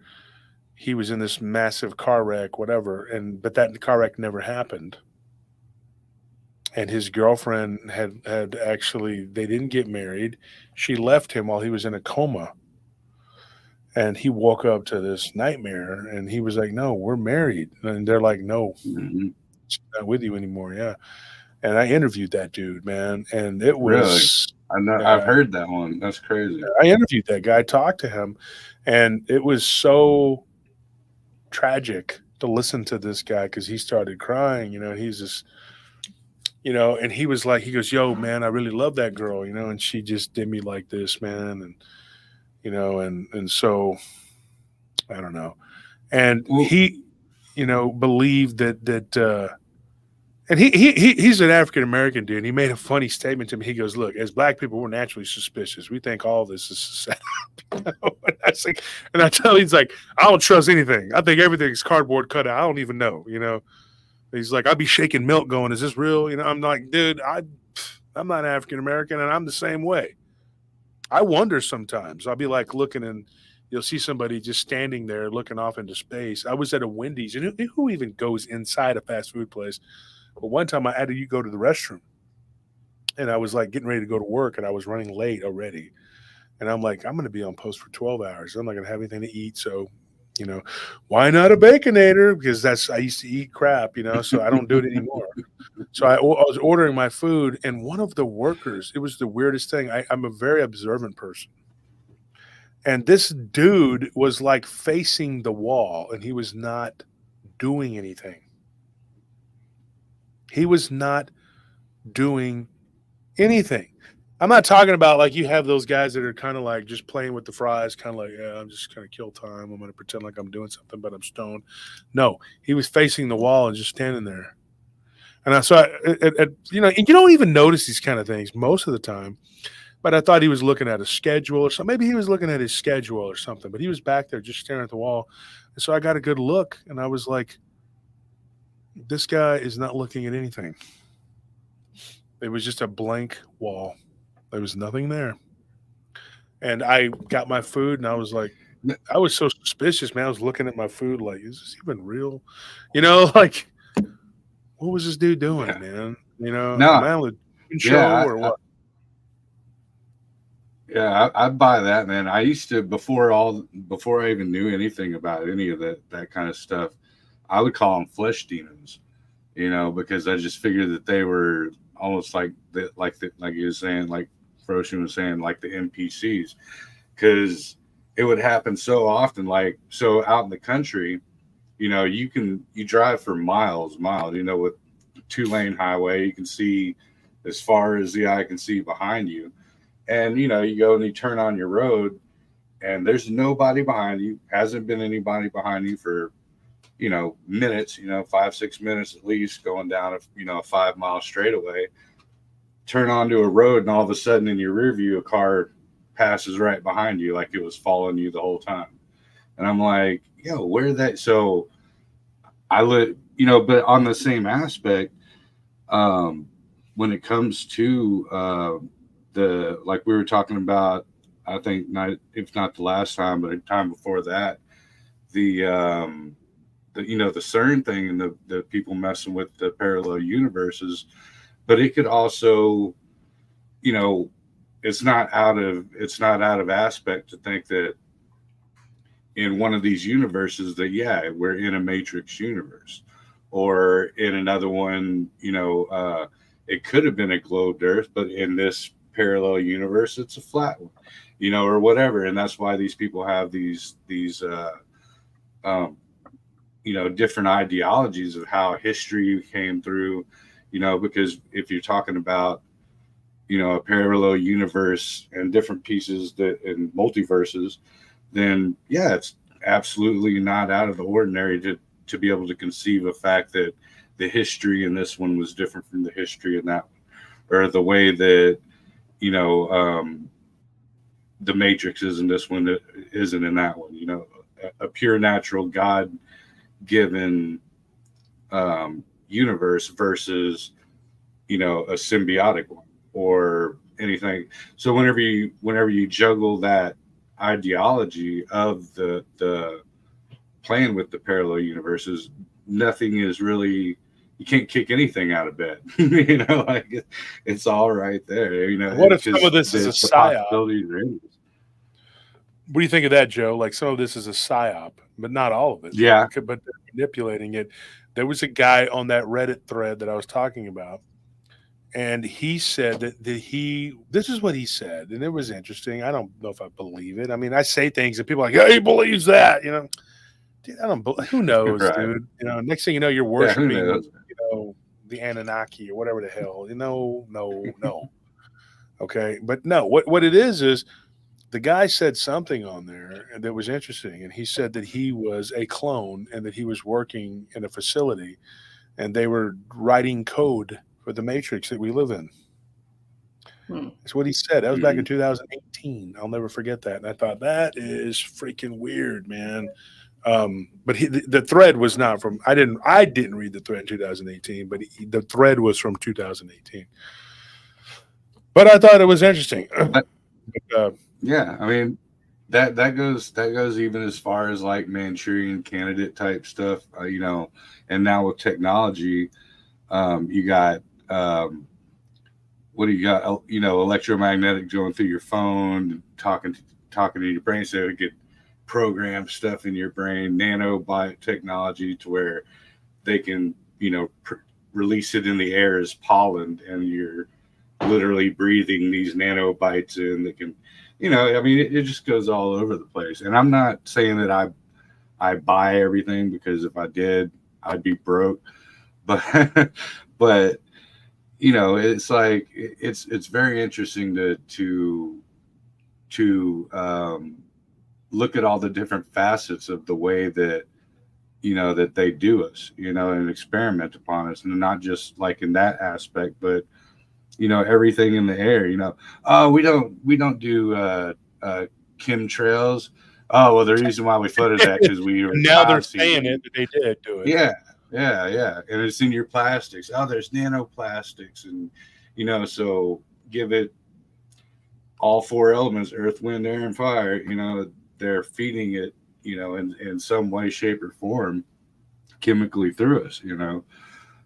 he was in this massive car wreck, whatever, but that car wreck never happened. And his girlfriend had actually, they didn't get married. She left him while he was in a coma. And he woke up to this nightmare, and he was like, "No, we're married." And they're like, "No, she's not with you anymore." Yeah. And I interviewed that dude, man, and it was I know I've heard that one. That's crazy. I interviewed that guy, talked to him, and it was so tragic to listen to this guy because he started crying. He's just, and he was like, he goes, "Yo, man, I really love that girl, and she just did me like this, man," and and so I don't know. And he, believed that and he's an African American dude. And he made a funny statement to me. He goes, "Look, as black people, we're naturally suspicious. We think all this is set up." And I tell him, he's like, "I don't trust anything. I think everything's cardboard cut out. I don't even know." He's like, "I'd be shaking milk going, is this real?" I'm like, dude, I'm not African American, and I'm the same way. I wonder sometimes. I'll be like looking, and you'll see somebody just standing there looking off into space. I was at a Wendy's, and who even goes inside a fast food place? But one time I had to go to the restroom, and I was like getting ready to go to work, and I was running late already. And I'm like, I'm going to be on post for 12 hours. I'm not going to have anything to eat. So, why not a Baconator? Because I used to eat crap, so I don't do it anymore. So I was ordering my food, and one of the workers, it was the weirdest thing. I'm a very observant person. And this dude was like facing the wall, and he was not doing anything. He was not doing anything. I'm not talking about like you have those guys that are kind of like just playing with the fries, kind of like, yeah, I'm just going to kill time. I'm going to pretend like I'm doing something, but I'm stoned. No, he was facing the wall and just standing there. And I saw, you don't even notice these kind of things most of the time. But I thought he was looking at a schedule or something. Maybe he was looking at his schedule or something. But he was back there just staring at the wall. And so I got a good look, and I was like, this guy is not looking at anything. It was just a blank wall. There was nothing there. And I got my food, and I was like, I was so suspicious, man. I was looking at my food like, is this even real? Like, what was this dude doing, man? Show or what? Yeah, I buy that, man. I used to before I even knew anything about any of that kind of stuff, I would call them flesh demons, because I just figured that they were almost like you were saying, like Froshin was saying, like the NPCs, because it would happen so often. Like, so out in the country, you drive for miles, with 2-lane highway, you can see as far as the eye can see behind you. And, you go and you turn on your road, and there's nobody behind you, hasn't been anybody behind you for, minutes, 5-6 minutes at least, going down a 5-mile straightaway. Turn onto a road, and all of a sudden in your rear view, a car passes right behind you like it was following you the whole time. And I'm like, yo, where that? So but on the same aspect, when it comes to like we were talking about, I think if not the last time, but the time before that, the CERN thing and the people messing with the parallel universes, but it could also, it's not out of aspect to think that in one of these universes that, yeah, we're in a matrix universe, or in another one, it could have been a globed Earth, but in this parallel universe, it's a flat one, or whatever. And that's why these people have these different ideologies of how history came through, because if you're talking about, a parallel universe and different pieces and multiverses, then yeah, it's absolutely not out of the ordinary to be able to conceive a fact that the history in this one was different from the history in that one, or the way that, the Matrix is in this one that isn't in that one, a pure natural God given universe versus, you know, a symbiotic one or anything. So whenever you juggle that ideology of the playing with the parallel universes, nothing is really, you can't kick anything out of bed. You know, like it's all right there. You know, what if some of this is a the psyop? possibilities are endless. What do you think of that, Joe? Like some of this is a psyop, but not all of it. Yeah. But they're manipulating it. There was a guy on that Reddit thread that I was talking about, and he said that this is what he said, and it was interesting. I don't know if I believe it. I mean, I say things and people are like, yeah, he believes that, you know. Dude, I don't who knows, Right. dude. You know, next thing you know, you're worshiping, Yeah, you know, the Anunnaki or whatever the hell. You know, no. Okay. But no, what it is the guy said something on there that was interesting, and he said that he was a clone and that he was working in a facility and they were writing code for the matrix that we live in. That's what he said. That was back in 2018. I'll never forget that. And I thought, that is freaking weird, man. But the thread was not from, I didn't read the thread in 2018, but the thread was from 2018. But I thought it was interesting. yeah, I mean, that goes even as far as like Manchurian Candidate type stuff, you know. And now with technology, you got what do you got? You know, electromagnetic going through your phone, talking to your brain, so it could program stuff in your brain, nanobiotechnology, to where they can, you know, release it in the air as pollen, and you're literally breathing these nanobites in that can, you know, I mean, it just goes all over the place. And I'm not saying that I buy everything, because if I did, I'd be broke. But but you know, it's like it's very interesting to look at all the different facets of the way that, you know, that they do us, you know, and experiment upon us, and not just like in that aspect, but, you know, everything in the air, you know. Oh, we don't do chemtrails. Oh, well, the reason why we flooded that because we were now they're saying it, but they did do it. Yeah, and it's in your plastics. Oh, there's nanoplastics, and, you know, so give it all four elements: earth, wind, air, and fire. You know, they're feeding it, you know, in some way, shape, or form, chemically through us. You know,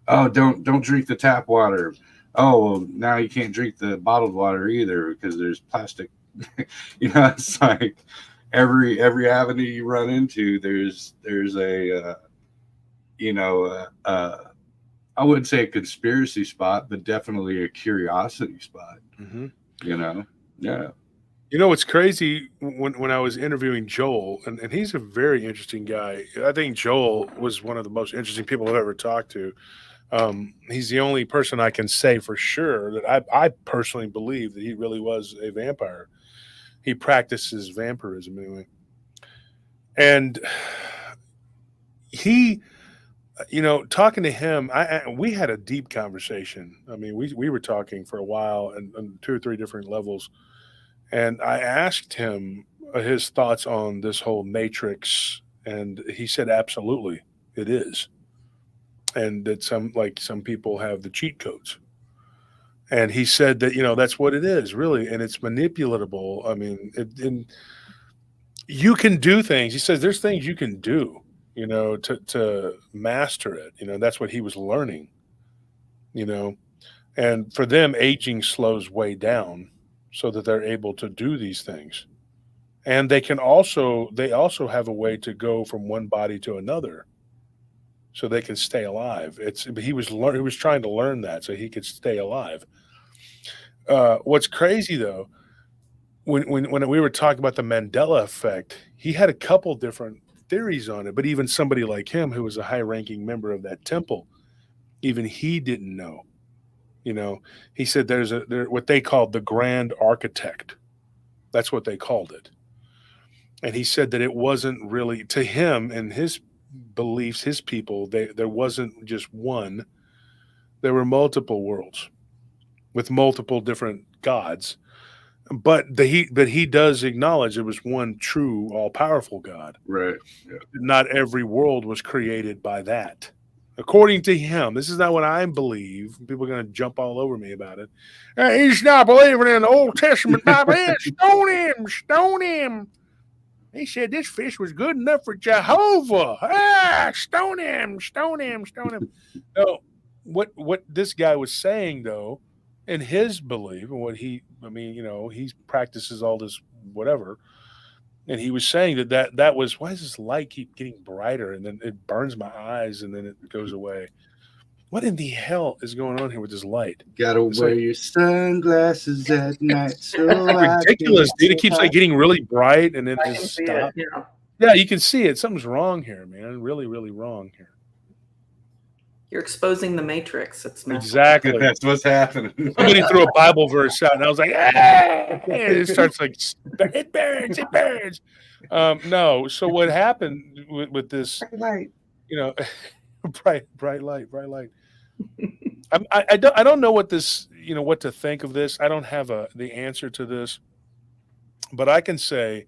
oh, don't drink the tap water. Oh, well, now you can't drink the bottled water either because there's plastic. You know, it's like every avenue you run into, there's a you know, I wouldn't say a conspiracy spot, but definitely a curiosity spot. Mm-hmm. You know, yeah. You know what's crazy, when I was interviewing Joel, and he's a very interesting guy. I think Joel was one of the most interesting people I've ever talked to. He's the only person I can say for sure that I personally believe that he really was a vampire. He practices vampirism anyway. And he, you know, talking to him, we had a deep conversation. I mean, we were talking for a while and on 2 or 3 different levels. And I asked him his thoughts on this whole matrix, and he said, absolutely, it is. And that some people have the cheat codes. And he said that, you know, that's what it is, really. And it's manipulatable. I mean, and you can do things. He says there's things you can do, you know, to master it. You know, that's what he was learning, you know. And for them, aging slows way down so that they're able to do these things. And they also have a way to go from one body to another so they can stay alive. He was trying to learn that so he could stay alive. What's crazy though, when we were talking about the Mandela effect, he had a couple different theories on it, but even somebody like him, who was a high-ranking member of that temple, even he didn't know. You know, he said there's what they called the Grand Architect. That's what they called it. And he said that it wasn't really, to him and his beliefs, his people, there wasn't just one. There were multiple worlds with multiple different gods. But he does acknowledge there was one true, all-powerful God. Right. Yeah. Not every world was created by that. According to him, this is not what I believe. People are going to jump all over me about it. He's not believing in the Old Testament Bible. Stone him, stone him. He said this fish was good enough for Jehovah. Stone him, stone him, stone him. No, what this guy was saying, though, in his belief, and what he practices all this whatever, and he was saying that was, why does this light keep getting brighter, and then it burns my eyes, and then it goes away? What in the hell is going on here with this light? Gotta wear your sunglasses at night. So ridiculous, dude. It keeps getting really bright, and then just stop. Yeah, you can see it. Something's wrong here, man. Really, really wrong here. You're exposing the matrix. It's exactly that's what's happening. Somebody threw a Bible verse out, and I was like, and it starts like, it burns, it burns. No. So what happened with this? Bright light. bright light. I don't know what this, what to think of this. I don't have the answer to this, but I can say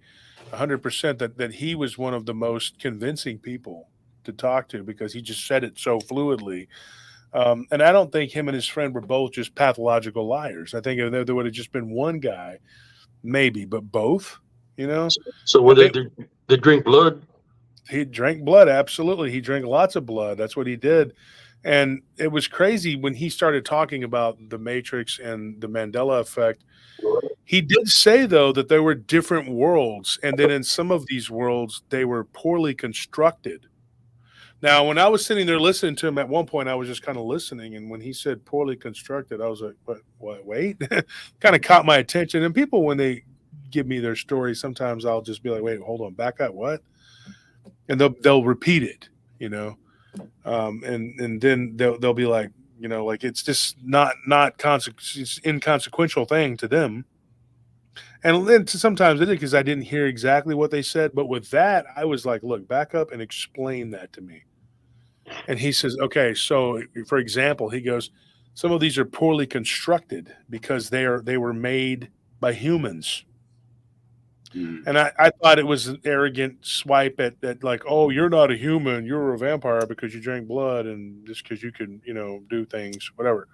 100% that he was one of the most convincing people to talk to, because he just said it so fluidly. And I don't think him and his friend were both just pathological liars. I think if there would have just been one guy, maybe, but both, So were they drink blood? He drank blood. Absolutely. He drank lots of blood. That's what he did. And it was crazy when he started talking about the Matrix and the Mandela effect. He did say, though, that there were different worlds. And then in some of these worlds, they were poorly constructed. Now, when I was sitting there listening to him, at one point, I was just kind of listening. And when he said poorly constructed, I was like, what wait? Kind of caught my attention. And people, when they give me their story, sometimes I'll just be like, wait, hold on, back up, what? And they'll repeat it, and then they'll be like, like it's just not it's inconsequential thing to them. And then sometimes it is, because I didn't hear exactly what they said. But with that, I was like, look, back up and explain that to me. And he says, okay, so for example, he goes, some of these are poorly constructed because they were made by humans. And I thought it was an arrogant swipe at like, oh, you're not a human, you're a vampire because you drink blood and just because you can, do things, whatever.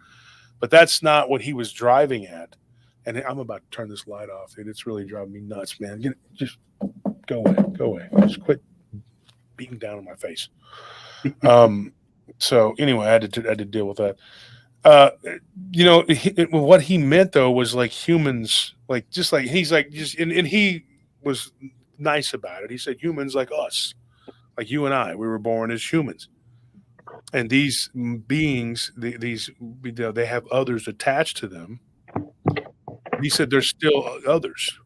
But that's not what he was driving at. And I'm about to turn this light off, dude. It's really driving me nuts, man. Just go away. Just quit beating down on my face. So anyway, I had to deal with that. What he meant, though, was like humans, like just like he's like just and he was nice about it. He said humans like us, like you and I, we were born as humans, and these beings, they have others attached to them. He said there's still others,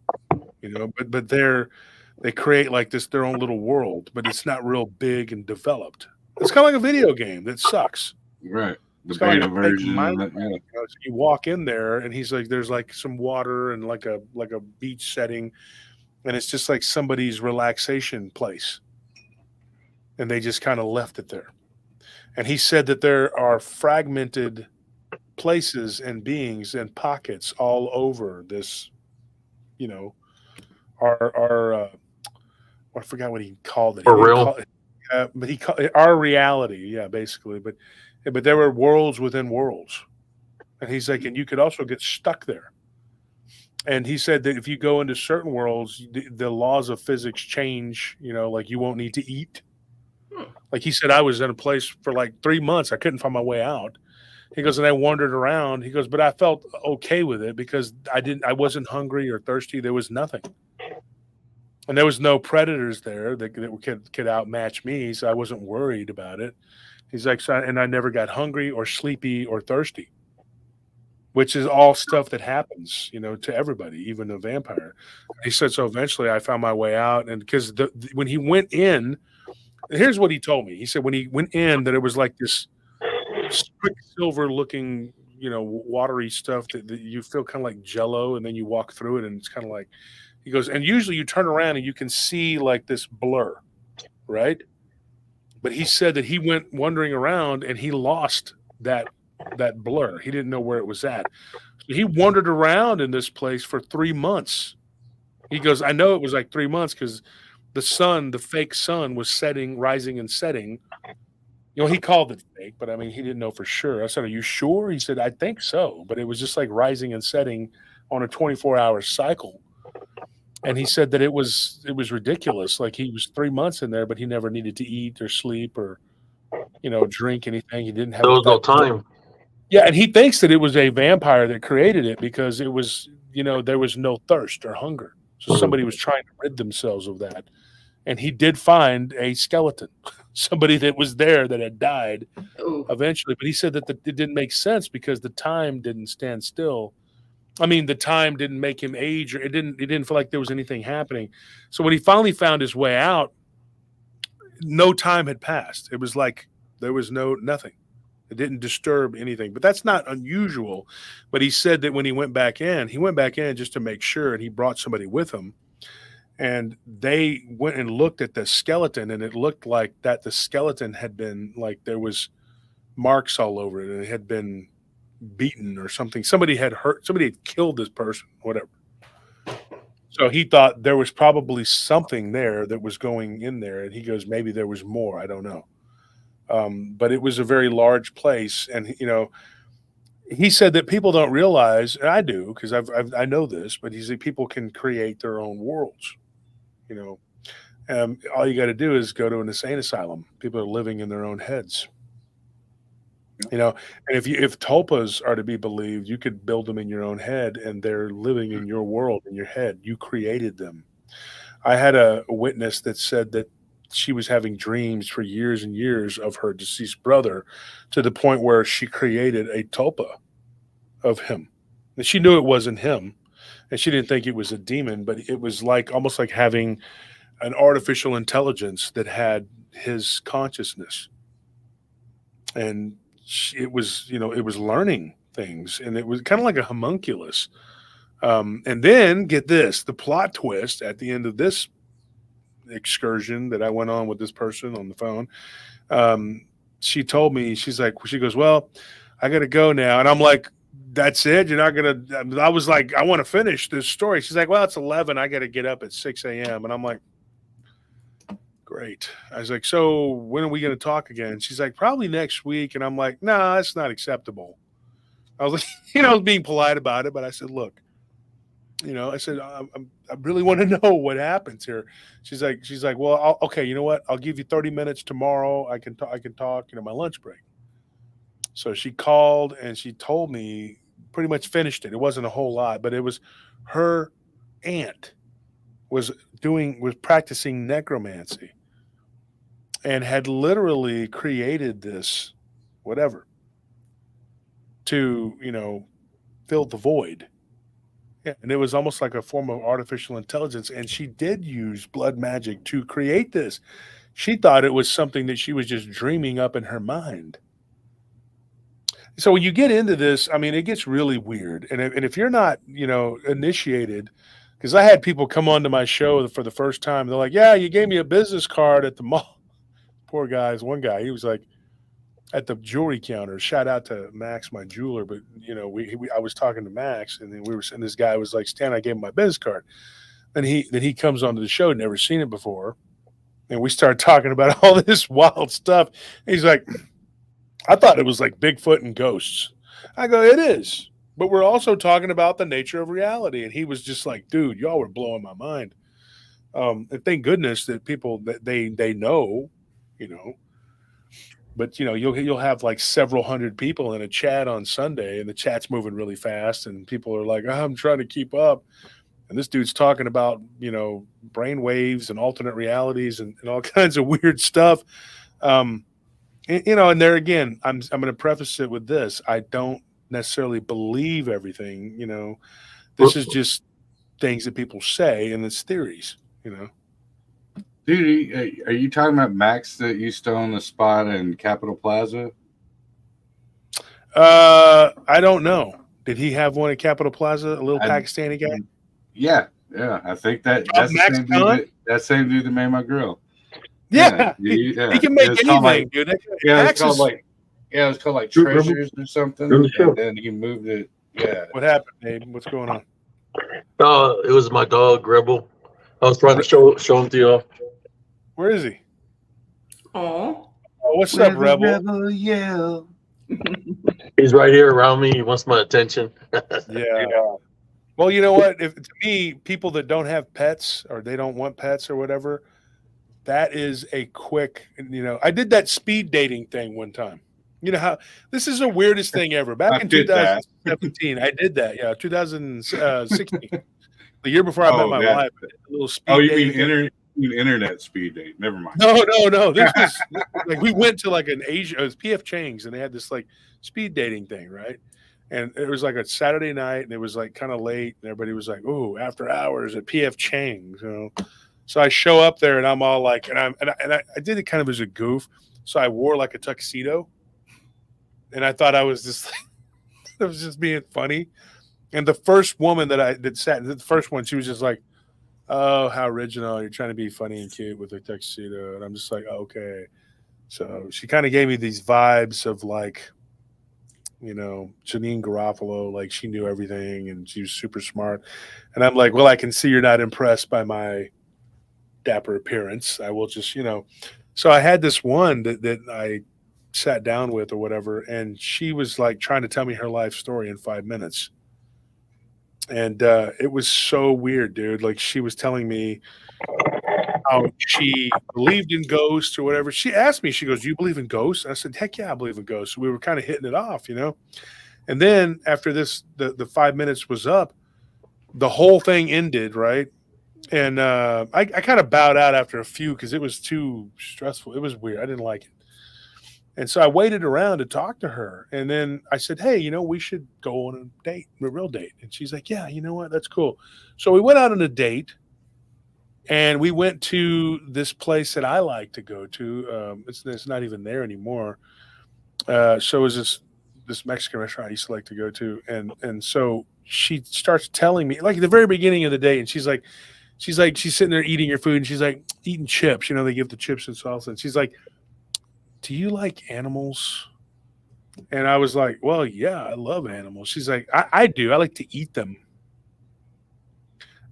but they create like this their own little world, but it's not real big and developed. It's kind of like a video game that sucks, right? The beta version. So you walk in there, and he's like, there's like some water and like a beach setting, and it's just like somebody's relaxation place, and they just kind of left it there. And he said that there are fragmented places and beings and pockets all over this, I forgot what he called it. But he called it our reality, yeah, basically. But there were worlds within worlds. And he's like, and you could also get stuck there. And he said that if you go into certain worlds, the laws of physics change, like you won't need to eat. Like he said, I was in a place for like 3 months. I couldn't find my way out. He goes, and I wandered around. He goes, but I felt okay with it because I wasn't hungry or thirsty. There was nothing. And there was no predators there that could outmatch me. So I wasn't worried about it. He's like, and I never got hungry or sleepy or thirsty, which is all stuff that happens, to everybody, even a vampire. He said, so eventually I found my way out. And because when he went in, here's what he told me. He said when he went in that it was like this quicksilver looking, watery stuff that you feel kind of like Jello. And then you walk through it and it's kind of like, he goes, and usually you turn around and you can see like this blur, right? But he said that he went wandering around and he lost that blur. He didn't know where it was at. So he wandered around in this place for 3 months. He goes, I know it was like 3 months because the fake sun was rising and setting You know, he called it fake, but I mean, he didn't know for sure. I said, "Are you sure?" He said, "I think so," but it was just like rising and setting on a 24-hour cycle. And he said that it was ridiculous. Like he was 3 months in there, but he never needed to eat or sleep or drink anything. He didn't have There was no time. Yeah, and he thinks that it was a vampire that created it because it was, there was no thirst or hunger. So somebody was trying to rid themselves of that. And he did find a skeleton, somebody that was there that had died eventually. But he said that it didn't make sense because the time didn't stand still. I mean, the time didn't make him age, or it didn't feel like there was anything happening. So when he finally found his way out, no time had passed. It was like there was nothing. It didn't disturb anything, but that's not unusual. But he said that when he went back in just to make sure, and he brought somebody with him. And they went and looked at the skeleton, and it looked like that the skeleton had been, like, there was marks all over it, and it had been beaten or something. Somebody had killed this person, whatever. So he thought there was probably something there that was going in there. And he goes, maybe there was more. I don't know. But it was a very large place. And, he said that people don't realize, and I do, because I know this, but he said people can create their own worlds. All you got to do is go to an insane asylum. People are living in their own heads. And if tulpas are to be believed, you could build them in your own head, and they're living in your world, in your head. You created them. I had a witness that said that she was having dreams for years and years of her deceased brother, to the point where she created a tulpa of him. And she knew it wasn't him, and she didn't think it was a demon, but it was almost like having an artificial intelligence that had his consciousness. And it was learning things, and it was kind of like a homunculus. And then get this, the plot twist at the end of this excursion that I went on with this person on the phone. She told me, she goes, well, I got to go now. And I'm like, that's it? You're not going to, I was like, I want to finish this story. She's like, well, it's 11. I got to get up at 6 a.m. And I'm like, great. I was like, so when are we going to talk again? She's like, probably next week. And I'm like, nah, that's not acceptable. I was like, I was being polite about it, but I said, look, I said, I really want to know what happens here. She's like, well, okay, you know what? I'll give you 30 minutes tomorrow. I can talk, my lunch break. So she called and she told me, pretty much finished it. It wasn't a whole lot, but it was her aunt was practicing necromancy and had literally created this whatever to, fill the void. Yeah, and it was almost like a form of artificial intelligence. And she did use blood magic to create this. She thought it was something that she was just dreaming up in her mind. So when you get into this, I mean, it gets really weird. And if you're not, initiated, because I had people come onto my show for the first time. They're like, yeah, you gave me a business card at the mall. Poor guys. One guy, he was like, at the jewelry counter. Shout out to Max, my jeweler. But I was talking to Max, and then and this guy was like, Stan, I gave him my business card. And he comes onto the show, never seen it before, and we started talking about all this wild stuff. And he's like, I thought it was like Bigfoot and ghosts. I go, it is, but we're also talking about the nature of reality. And he was just like, dude, y'all were blowing my mind. And thank goodness that people that they know, But you'll have like several hundred people in a chat on Sunday, and the chat's moving really fast, and people are like, I'm trying to keep up. And this dude's talking about, brain waves and alternate realities and all kinds of weird stuff. And there again, I'm going to preface it with this. I don't necessarily believe everything, this is just things that people say, and it's theories, Dude, are you talking about Max that used to own the spot in Capitol Plaza? I don't know. Did he have one at Capitol Plaza? A little Pakistani guy? Yeah. I think that's the same dude that made my grill. Yeah. He can make anything, dude. It was called like Treasures or something. And then he moved it. Yeah. What happened, Abe? What's going on? It was my dog, Rebel. I was trying to show him to y'all. Where is he? Oh, Oh, what's up, Rebel? Rebel yell. He's right here around me. He wants my attention. Yeah. Well, you know what? If to me, people that don't have pets or they don't want pets or whatever, that is a quick. I did that speed dating thing one time. You know how this is the weirdest thing ever. Back in 2017, I did that. Yeah, 2016, the year before I met my wife. I did a little speed you mean internet speed date? Never mind. No. This was like we went to like an Asia. It was PF Chang's, and they had this like speed dating thing, right? And it was like a Saturday night, and it was like kind of late, and everybody was like, "Oh, after hours at PF Chang's," So I show up there, and I'm all like, and I did it kind of as a goof. So I wore like a tuxedo, and I thought I was just it was just being funny. And the first woman that sat, the first one, she was just like, "Oh, how original! You're trying to be funny and cute with a tuxedo," and I'm just like, "Okay." So she kind of gave me these vibes of like, Janine Garofalo, like she knew everything and she was super smart. And I'm like, well, I can see you're not impressed by my dapper appearance. I will just, So I had this one that I sat down with or whatever, and she was like trying to tell me her life story in 5 minutes. And it was so weird, dude. Like she was telling me how she believed in ghosts or whatever. She asked me, she goes, "Do you believe in ghosts?" I said, "Heck yeah, I believe in ghosts." So we were kind of hitting it off, And then after this, the 5 minutes was up, the whole thing ended, right? And I kind of bowed out after a few because it was too stressful. It was weird. I didn't like it. And so I waited around to talk to her. And then I said, "Hey, we should go on a date, a real date." And she's like, "Yeah, you know what? That's cool." So we went out on a date. And we went to this place that I like to go to. It's not even there anymore. So it was this Mexican restaurant I used to like to go to. And so she starts telling me, like at the very beginning of the day, and she's sitting there eating her food, and she's like eating chips. They give the chips and salsa. And she's like, "Do you like animals?" And I was like, "Well, yeah, I love animals." She's like, I do. I like to eat them.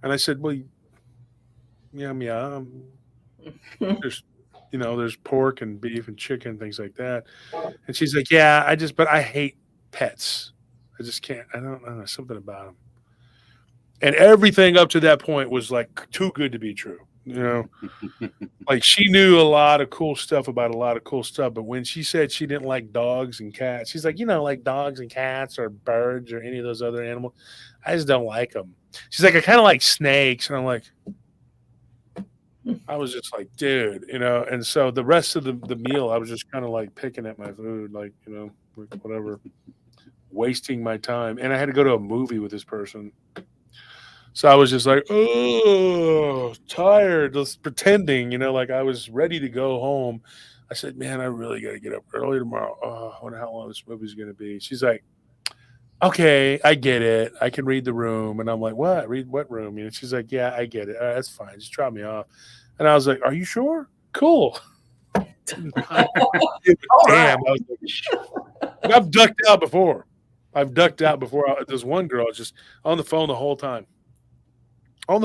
And I said, "Well, yeah. There's pork and beef and chicken, things like that." And she's like, "Yeah, but I hate pets. I just can't. I don't know, something about them." And everything up to that point was like too good to be true. Like she knew a lot of cool stuff about a lot of cool stuff. But when she said she didn't like dogs and cats, she's like, like dogs and cats or birds or any of those other animals, I just don't like them. She's like, "I kind of like snakes." And I'm like, I was just like, dude, and so the rest of the meal, I was just kind of like picking at my food, like, whatever, wasting my time. And I had to go to a movie with this person. So I was just like, oh, tired, just pretending, like I was ready to go home. I said, "Man, I really got to get up early tomorrow. Oh, I wonder how long this movie's going to be." She's like, "Okay, I get it. I can read the room." And I'm like, "What? Read what room?" She's like, "Yeah, I get it. All right, that's fine. Just drop me off." And I was like, "Are you sure? Cool." Damn. I was like, I've ducked out before. There's one girl just on the phone the whole time. I don't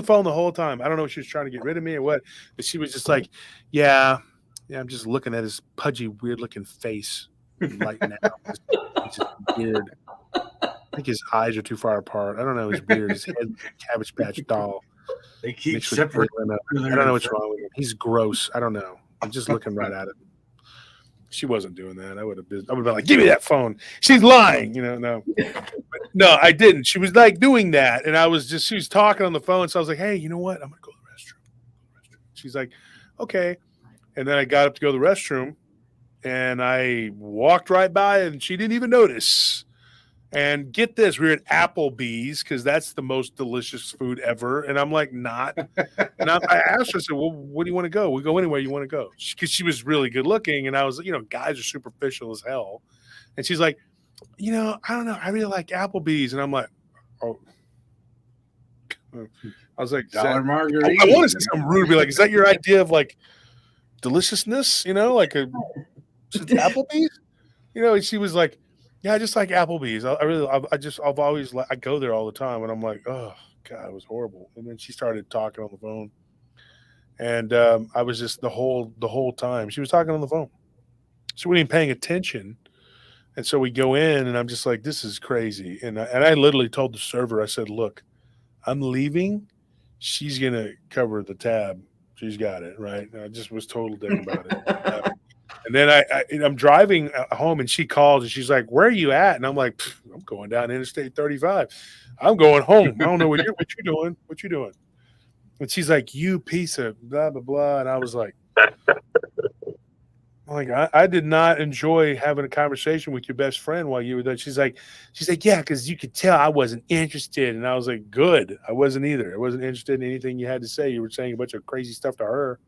know if she was trying to get rid of me or what, but she was just like, yeah, I'm just looking at his pudgy, weird-looking face right now. It's just weird. I think his eyes are too far apart. I don't know. He's weird. His head's like a Cabbage Patch doll. They keep separating. I don't know what's wrong with him. He's gross. I don't know. I'm just looking right at him. She wasn't doing that. I would have been like, "Give me that phone." She's lying, no. But no, I didn't. She was like doing that. And she was talking on the phone. So I was like, "Hey, you know what? I'm going to go to the restroom. She's like, "Okay." And then I got up to go to the restroom and I walked right by and she didn't even notice. And get this, we were at Applebee's because that's the most delicious food ever. And I'm like, not. And I asked her, I said, "Well, where do you want to go?" "We go anywhere you want to go." Because she was really good looking. And I was, guys are superficial as hell. And she's like, "I don't know. I really like Applebee's." And I'm like, "Oh." I was like, dollar margarita. I want to say something rude. Be like, "Is that your idea of like deliciousness?" Like Applebee's? And she was like, "Yeah, I just like Applebee's. I've always I go there all the time." And I'm like, "Oh God, it was horrible." And then she started talking on the phone, and I was just the whole time she was talking on the phone. So we ain't paying attention. And so we go in, and I'm just like, this is crazy. And I literally told the server, I said, look, I'm leaving. She's going to cover the tab. She's got it, right? And I just was total dick about it. And then I'm driving home, and she calls, and she's like, where are you at? And I'm like, I'm going down Interstate 35. I'm going home. I don't know what you're doing. What you doing? And she's like, you piece of blah, blah, blah. And I was like, I did not enjoy having a conversation with your best friend while you were there. She's like, yeah, because you could tell I wasn't interested. And I was like, good. I wasn't either. I wasn't interested in anything you had to say. You were saying a bunch of crazy stuff to her.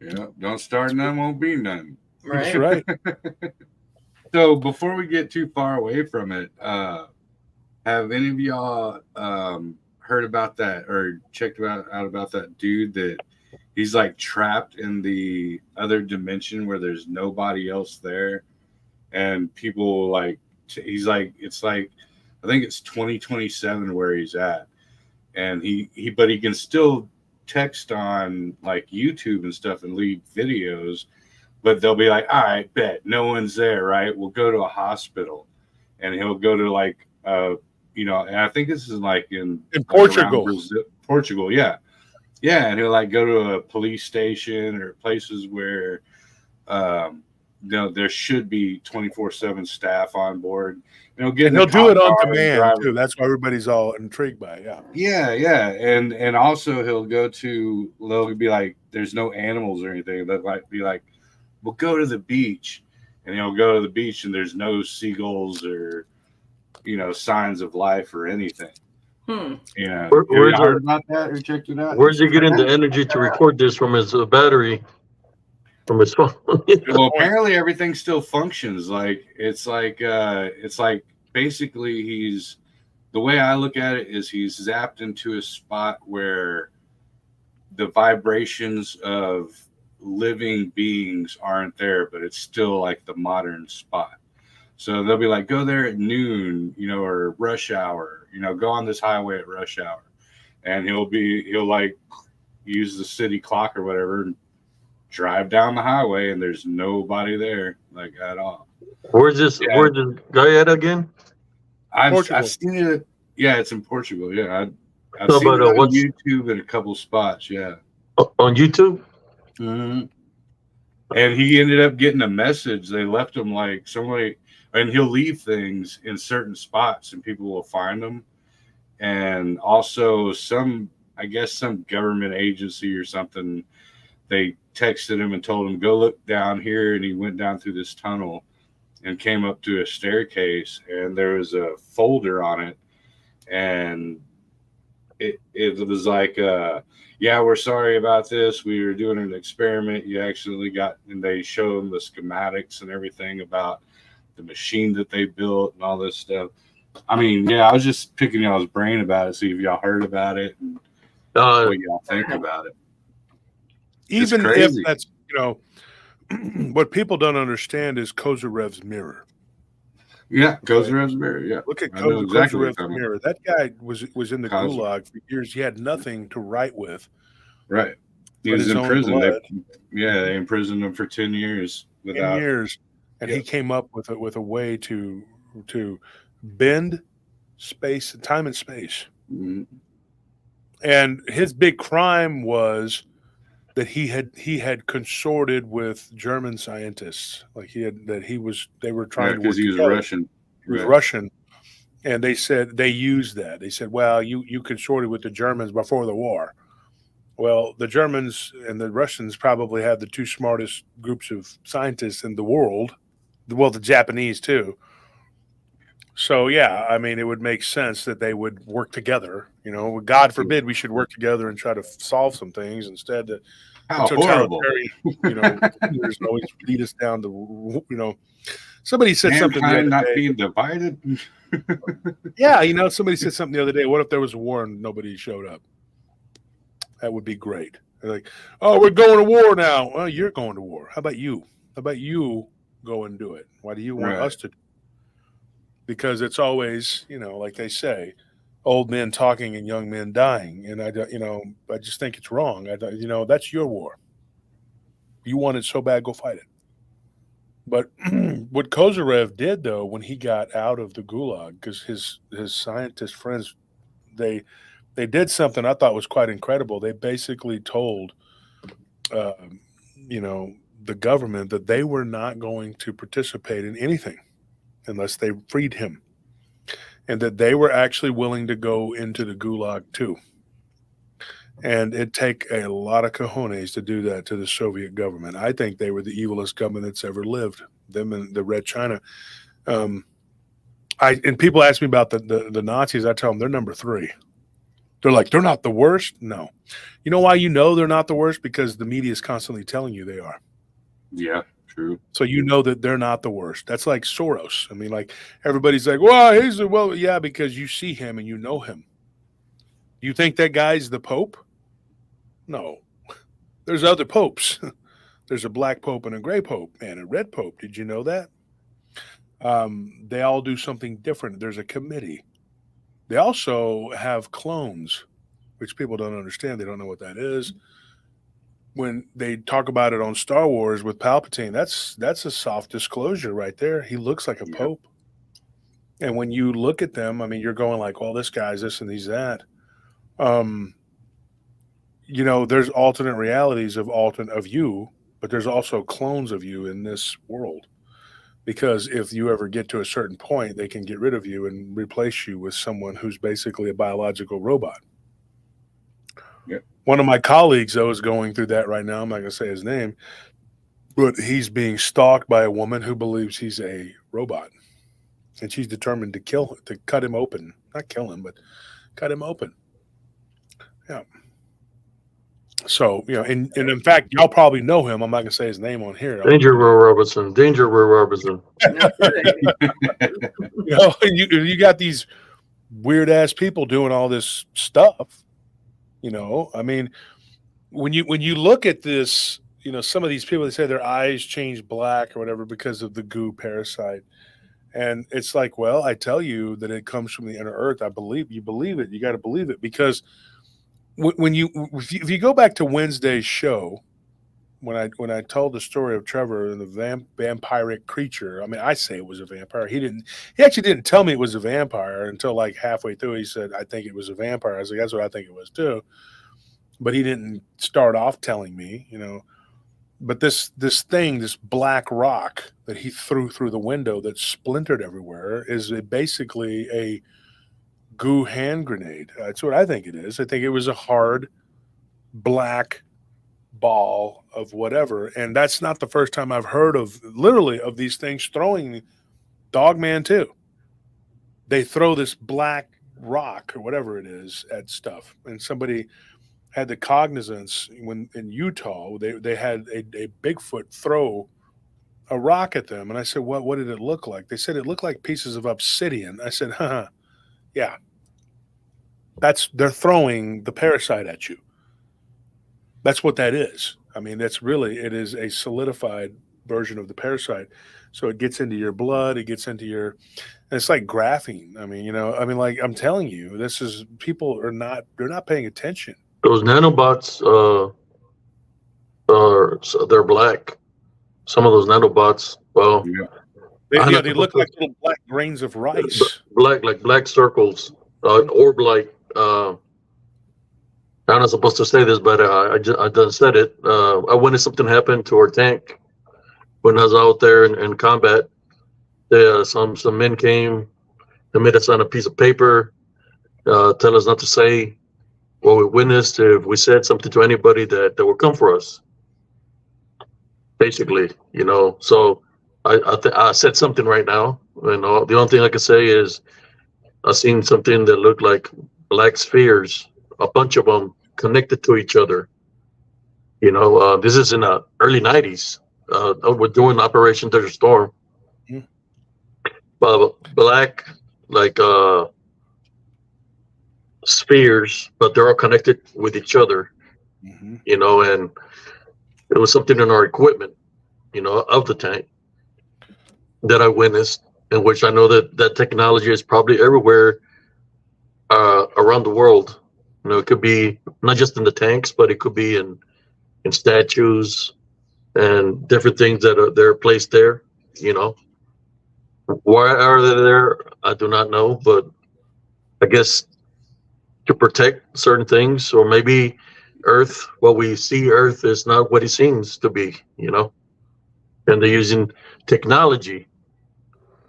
Yeah, don't start none, won't be none. Right. Right. So before we get too far away from it, have any of y'all heard about that or checked out about that dude that he's like trapped in the other dimension where there's nobody else there, and people like he's like, it's like, I think it's 2027 where he's at, and he but he can still text on like YouTube and stuff and leave videos, but they'll be like, all right, bet no one's there, right? We'll go to a hospital, and he'll go to like and I think this is like in Portugal. Portugal, yeah, and he'll like go to a police station or places where there should be 24/7 staff on board. He'll do it on demand too. That's why everybody's all intrigued by it. Yeah. And also they'll be like, there's no animals or anything. They'll like be like, we'll go to the beach, and he'll go to the beach, and there's no seagulls or signs of life or anything. Yeah. Where's heard about that or checked it out? Where's he getting the energy to record this from his battery? From his phone? Well, apparently everything still functions. Like it's like basically the way I look at it is he's zapped into a spot where the vibrations of living beings aren't there, but it's still like the modern spot. So they'll be like, go there at noon, or rush hour, go on this highway at rush hour. And he'll like use the city clock or whatever and drive down the highway, and there's nobody there, like, at all. Where's this guy at again? I've seen it. Yeah, it's in Portugal. Yeah. I've seen it on YouTube in a couple spots. Yeah. On YouTube? Mm-hmm. And he ended up getting a message. They left him like somebody, and he'll leave things in certain spots and people will find them. And also some government agency or something, they texted him and told him, go look down here. And he went down through this tunnel and came up to a staircase, and there was a folder on it. And it was like, yeah, we're sorry about this. We were doing an experiment. You actually and they showed them the schematics and everything about the machine that they built and all this stuff. I mean, yeah, I was just picking y'all's brain about it, see if y'all heard about it and what y'all think about it. Even if that's, what people don't understand is Kozarev's mirror. Yeah, Kozarev's mirror. Yeah, look at Kozarev's mirror. That guy was in the gulag for years. He had nothing to write with. Right. He was in prison. They imprisoned him for 10 years. 10 years, and he came up with a way to bend space, time and space. Mm-hmm. And his big crime was that he had consorted with German scientists. Like they were trying to work because he was together. Russian. He was Russian. And they said they used that. They said, well, you consorted with the Germans before the war. Well, the Germans and the Russians probably had the two smartest groups of scientists in the world. Well, the Japanese too. So, yeah, I mean, it would make sense that they would work together. God forbid we should work together and try to solve some things. Instead, how horrible. Leaders always lead us down to, somebody said something the other not day. Being divided. Yeah, somebody said something the other day. What if there was a war and nobody showed up? That would be great. They're like, oh, we're going to war now. Well, you're going to war. How about you? How about you go and do it? Why do you want us to? Because it's always, like they say, old men talking and young men dying. And I just think it's wrong. That's your war. You want it so bad, go fight it. But what Kozyrev did, though, when he got out of the gulag, because his scientist friends, they did something I thought was quite incredible. They basically told, the government that they were not going to participate in anything unless they freed him, and that they were actually willing to go into the gulag too. And it'd take a lot of cojones to do that to the Soviet government. I think they were the evilest government that's ever lived, them and the Red China. And people ask me about the Nazis. I tell them they're number 3. They're like, they're not the worst. No. You know why you know they're not the worst? Because the media is constantly telling you they are. Yeah, true. So you know that they're not the worst. That's like Soros. I mean, like everybody's like, well, yeah, because you see him and you know him. You think that guy's the Pope? No. There's other popes. There's a black pope and a gray pope and a red pope. Did you know that? They all do something different. There's a committee. They also have clones, which people don't understand. They don't know what that is. When they talk about it on Star Wars with Palpatine, that's a soft disclosure right there. He looks like a pope. And when you look at them, I mean, you're going like, well, this guy's this and he's that. There's alternate realities of you, but there's also clones of you in this world. Because if you ever get to a certain point, they can get rid of you and replace you with someone who's basically a biological robot. Yep. One of my colleagues, though, is going through that right now. I'm not going to say his name, but he's being stalked by a woman who believes he's a robot. And she's determined to cut him open. Not kill him, but cut him open. Yeah. So, and in fact, y'all probably know him. I'm not going to say his name on here. Danger Will Robinson. Danger Will Robinson. You got these weird ass people doing all this stuff. I mean, when you look at this, some of these people, they say their eyes change black or whatever because of the goo parasite. And it's like, well, I tell you that it comes from the inner earth. I believe you believe it. You got to believe it, because if you go back to Wednesday's show, when I told the story of Trevor and the vampiric creature, I mean, I say it was a vampire. He actually didn't tell me it was a vampire until like halfway through. He said, I think it was a vampire. I was like, that's what I think it was too. But he didn't start off telling me, But this black rock that he threw through the window that splintered everywhere is basically a goo hand grenade. That's what I think it is. I think it was a hard black ball of whatever. And that's not the first time I've heard of these things throwing Dogman too. They throw this black rock or whatever it is at stuff. And somebody had the cognizance when in Utah, they had a Bigfoot throw a rock at them. And I said, what did it look like? They said it looked like pieces of obsidian. I said, yeah. They're throwing the parasite at you. That's what that is. I mean, it is a solidified version of the parasite. So it gets into your blood, it gets into it's like graphene. I mean, like I'm telling you, they're not paying attention. Those nanobots, they're black. Some of those nanobots, well, they look like little black grains of rice. Black circles, orb-like. I'm not supposed to say this, but I done said it. I witnessed something happen to our tank when I was out there in combat. Some men came, they made us sign a piece of paper, tell us not to say what we witnessed. If we said something to anybody, that will come for us. Basically, So I said something right now, and the only thing I can say is I seen something that looked like black spheres, a bunch of them connected to each other. This is in the early 90s. We're doing Operation Desert Storm. Black, like spheres, but they're all connected with each other. And it was something in our equipment, of the tank that I witnessed, in which I know that technology is probably everywhere around the world. It could be not just in the tanks, but it could be in statues and different things that are placed there. you know. Why are they there? I do not know, but I guess to protect certain things, or maybe Earth, what we see Earth is not what it seems to be, you know. And they're using technology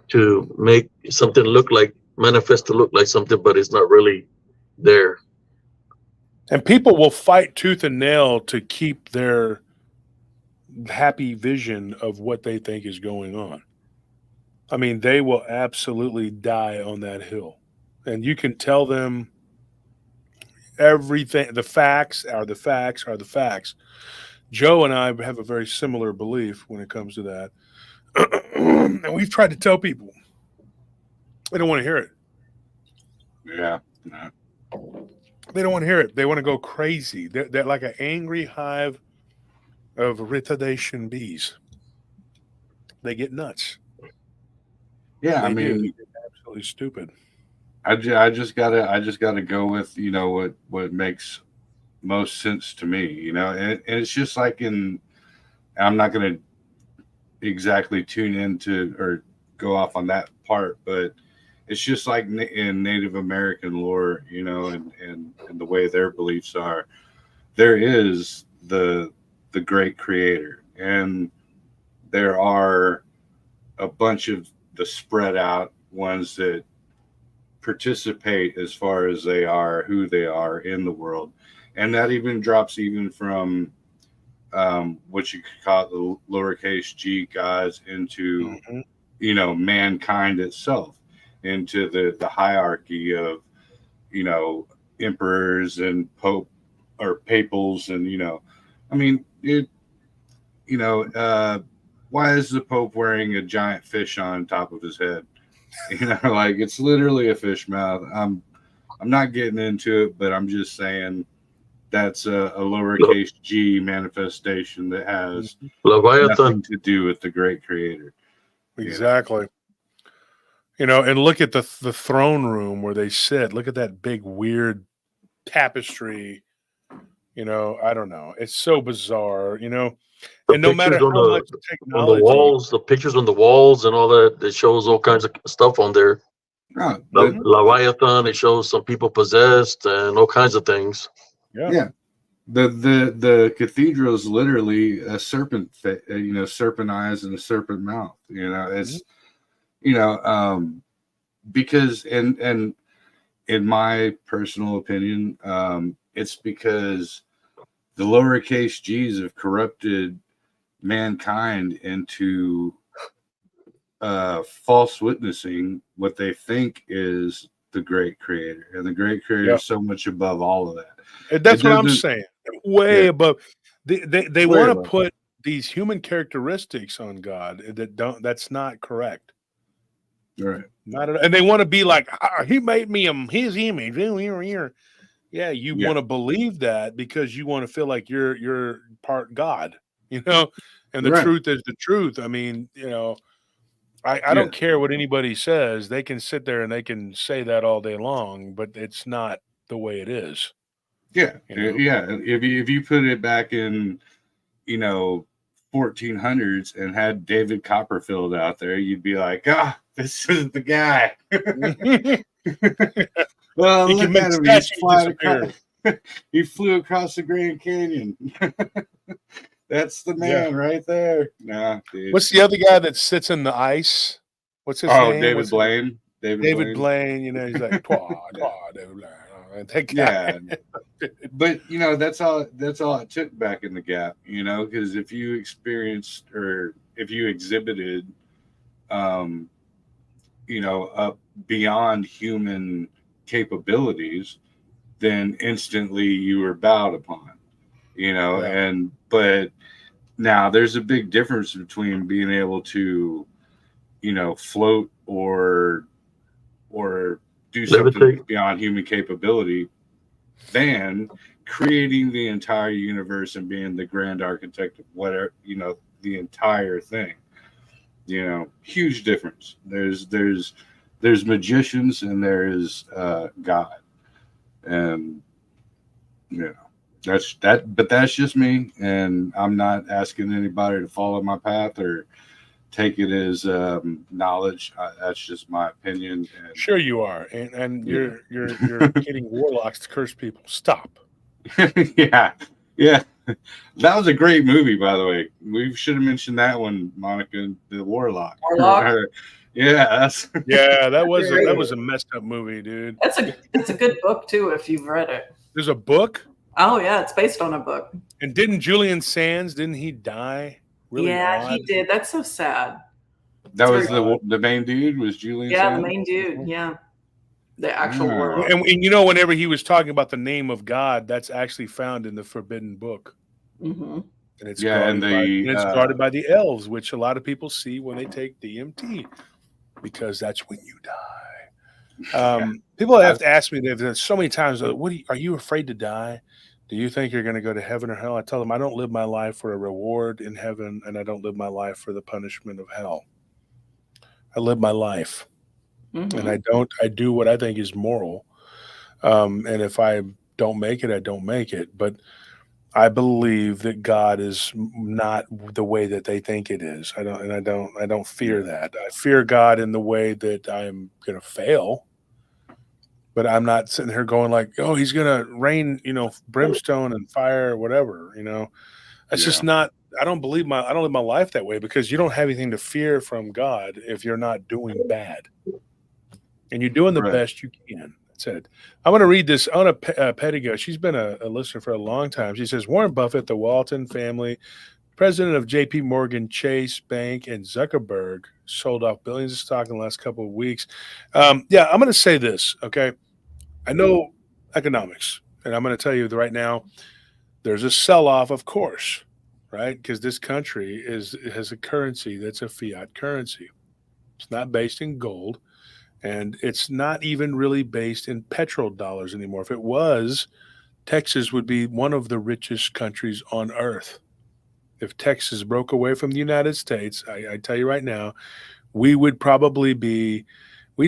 to make something look like, manifest to look like something, but it's not really there. And people will fight tooth and nail to keep their happy vision of what they think is going on. I mean, they will absolutely die on that hill. And you can tell them everything. The facts are the facts are the facts. Joe and I have a very similar belief when it comes to that. And we've tried to tell people. They don't want to hear it. Yeah. No. They don't want to hear it. They want to go crazy. They're like an angry hive of retardation bees. They get nuts. Yeah, They I mean, do. Absolutely stupid. I just gotta go with, you know, what makes most sense to me, you know, and it's just like I'm not gonna exactly tune into or go off on that part, but it's just like in Native American lore, you know, and the way their beliefs are. There is the great creator, and there are a bunch of the spread out ones that participate as far as they are who they are in the world, and that even drops even from what you could call the lowercase g gods into you know, mankind itself, into the hierarchy of, you know, emperors and pope or papals, and you know, I mean it, you know, why is the pope wearing a giant fish on top of his head? You know, like it's literally a fish mouth. I'm not getting into it, but I'm just saying that's a lowercase g manifestation that has nothing to do with the great creator. Exactly. You know, and look at the throne room where they sit. Look at that big weird tapestry. You know, I don't know. It's so bizarre, you know. And no matter how much technology on the walls, the pictures on the walls and all that, it shows all kinds of stuff on there. Oh, Leviathan, it shows some people possessed and all kinds of things. Yeah. The cathedral is literally a serpent, you know, serpent eyes and a serpent mouth. You know, it's you know, because and in my personal opinion, it's because the lowercase g's have corrupted mankind into false witnessing what they think is the great creator, and the great creator is so much above all of that. And that's what I'm saying. Way above. They want to put these human characteristics on God that's not correct. Right. And they want to be like, he made me his image. Yeah, you want to believe that because you want to feel like you're part God, you know, and the truth is the truth. I mean, you know, I don't care what anybody says. They can sit there and they can say that all day long, but it's not the way it is. Yeah, you know? Yeah. If you put it back in, you know, 1400s and had David Copperfield out there, you'd be like, this is the guy. Well, he look at him. He flew across the Grand Canyon. That's the man right there. Nah, dude. What's the other guy that sits in the ice? What's his name? David Blaine. David Blaine. You know, he's like, David Blaine. Yeah, but you know, that's all it took back in the gap. You know, because if you experienced or if you exhibited, you know, up beyond human capabilities, then instantly you were bowed upon. You know, but now there's a big difference between being able to, you know, float or do something beyond human capability than creating the entire universe and being the grand architect of whatever, you know, the entire thing. You know, huge difference. There's magicians and there is God, and you know, but that's just me, and I'm not asking anybody to follow my path or take it as knowledge. That's just my opinion. And, Sure, you are, and yeah. you're getting warlocks to curse people. Stop. Yeah. That was a great movie, by the way. We should have mentioned that one, Monica, the Warlock. Yeah, that was a messed up movie, dude. It's a good book too if you've read it. There's a book? Oh yeah, it's based on a book. And didn't Julian Sands, didn't he die? Really yeah, odd? He did. That's so sad. That was the main dude was Julian Sands? The main dude, yeah. The actual Warlock. And whenever he was talking about the name of God, that's actually found in the Forbidden Book. Mm-hmm. And it's guarded by the elves, which a lot of people see when they take DMT, because that's when you die. People have to ask me so many times, are you afraid to die? Do you think you're going to go to heaven or hell? I tell them I don't live my life for a reward in heaven, and I don't live my life for the punishment of hell. I live my life. Mm-hmm. And I do what I think is moral. And if I don't make it, I don't make it. But I believe that God is not the way that they think it is. I don't fear that. I fear God in the way that I'm going to fail. But I'm not sitting here going like, oh, he's going to rain, brimstone and fire or whatever, That's just not, I don't live my life that way, because you don't have anything to fear from God if you're not doing bad. And you're doing the best you can. That's it. I'm going to read this. Anna Pettigo. She's been a listener for a long time. She says, Warren Buffett, the Walton family, president of J.P. Morgan Chase Bank, and Zuckerberg sold off billions of stock in the last couple of weeks. I'm going to say this, okay? I know economics, and I'm going to tell you right now, there's a sell-off, of course, right? Because this country has a currency that's a fiat currency. It's not based in gold, and it's not even really based in petrodollars anymore. If it was, Texas would be one of the richest countries on earth. If Texas broke away from the United States, I tell you right now, we'd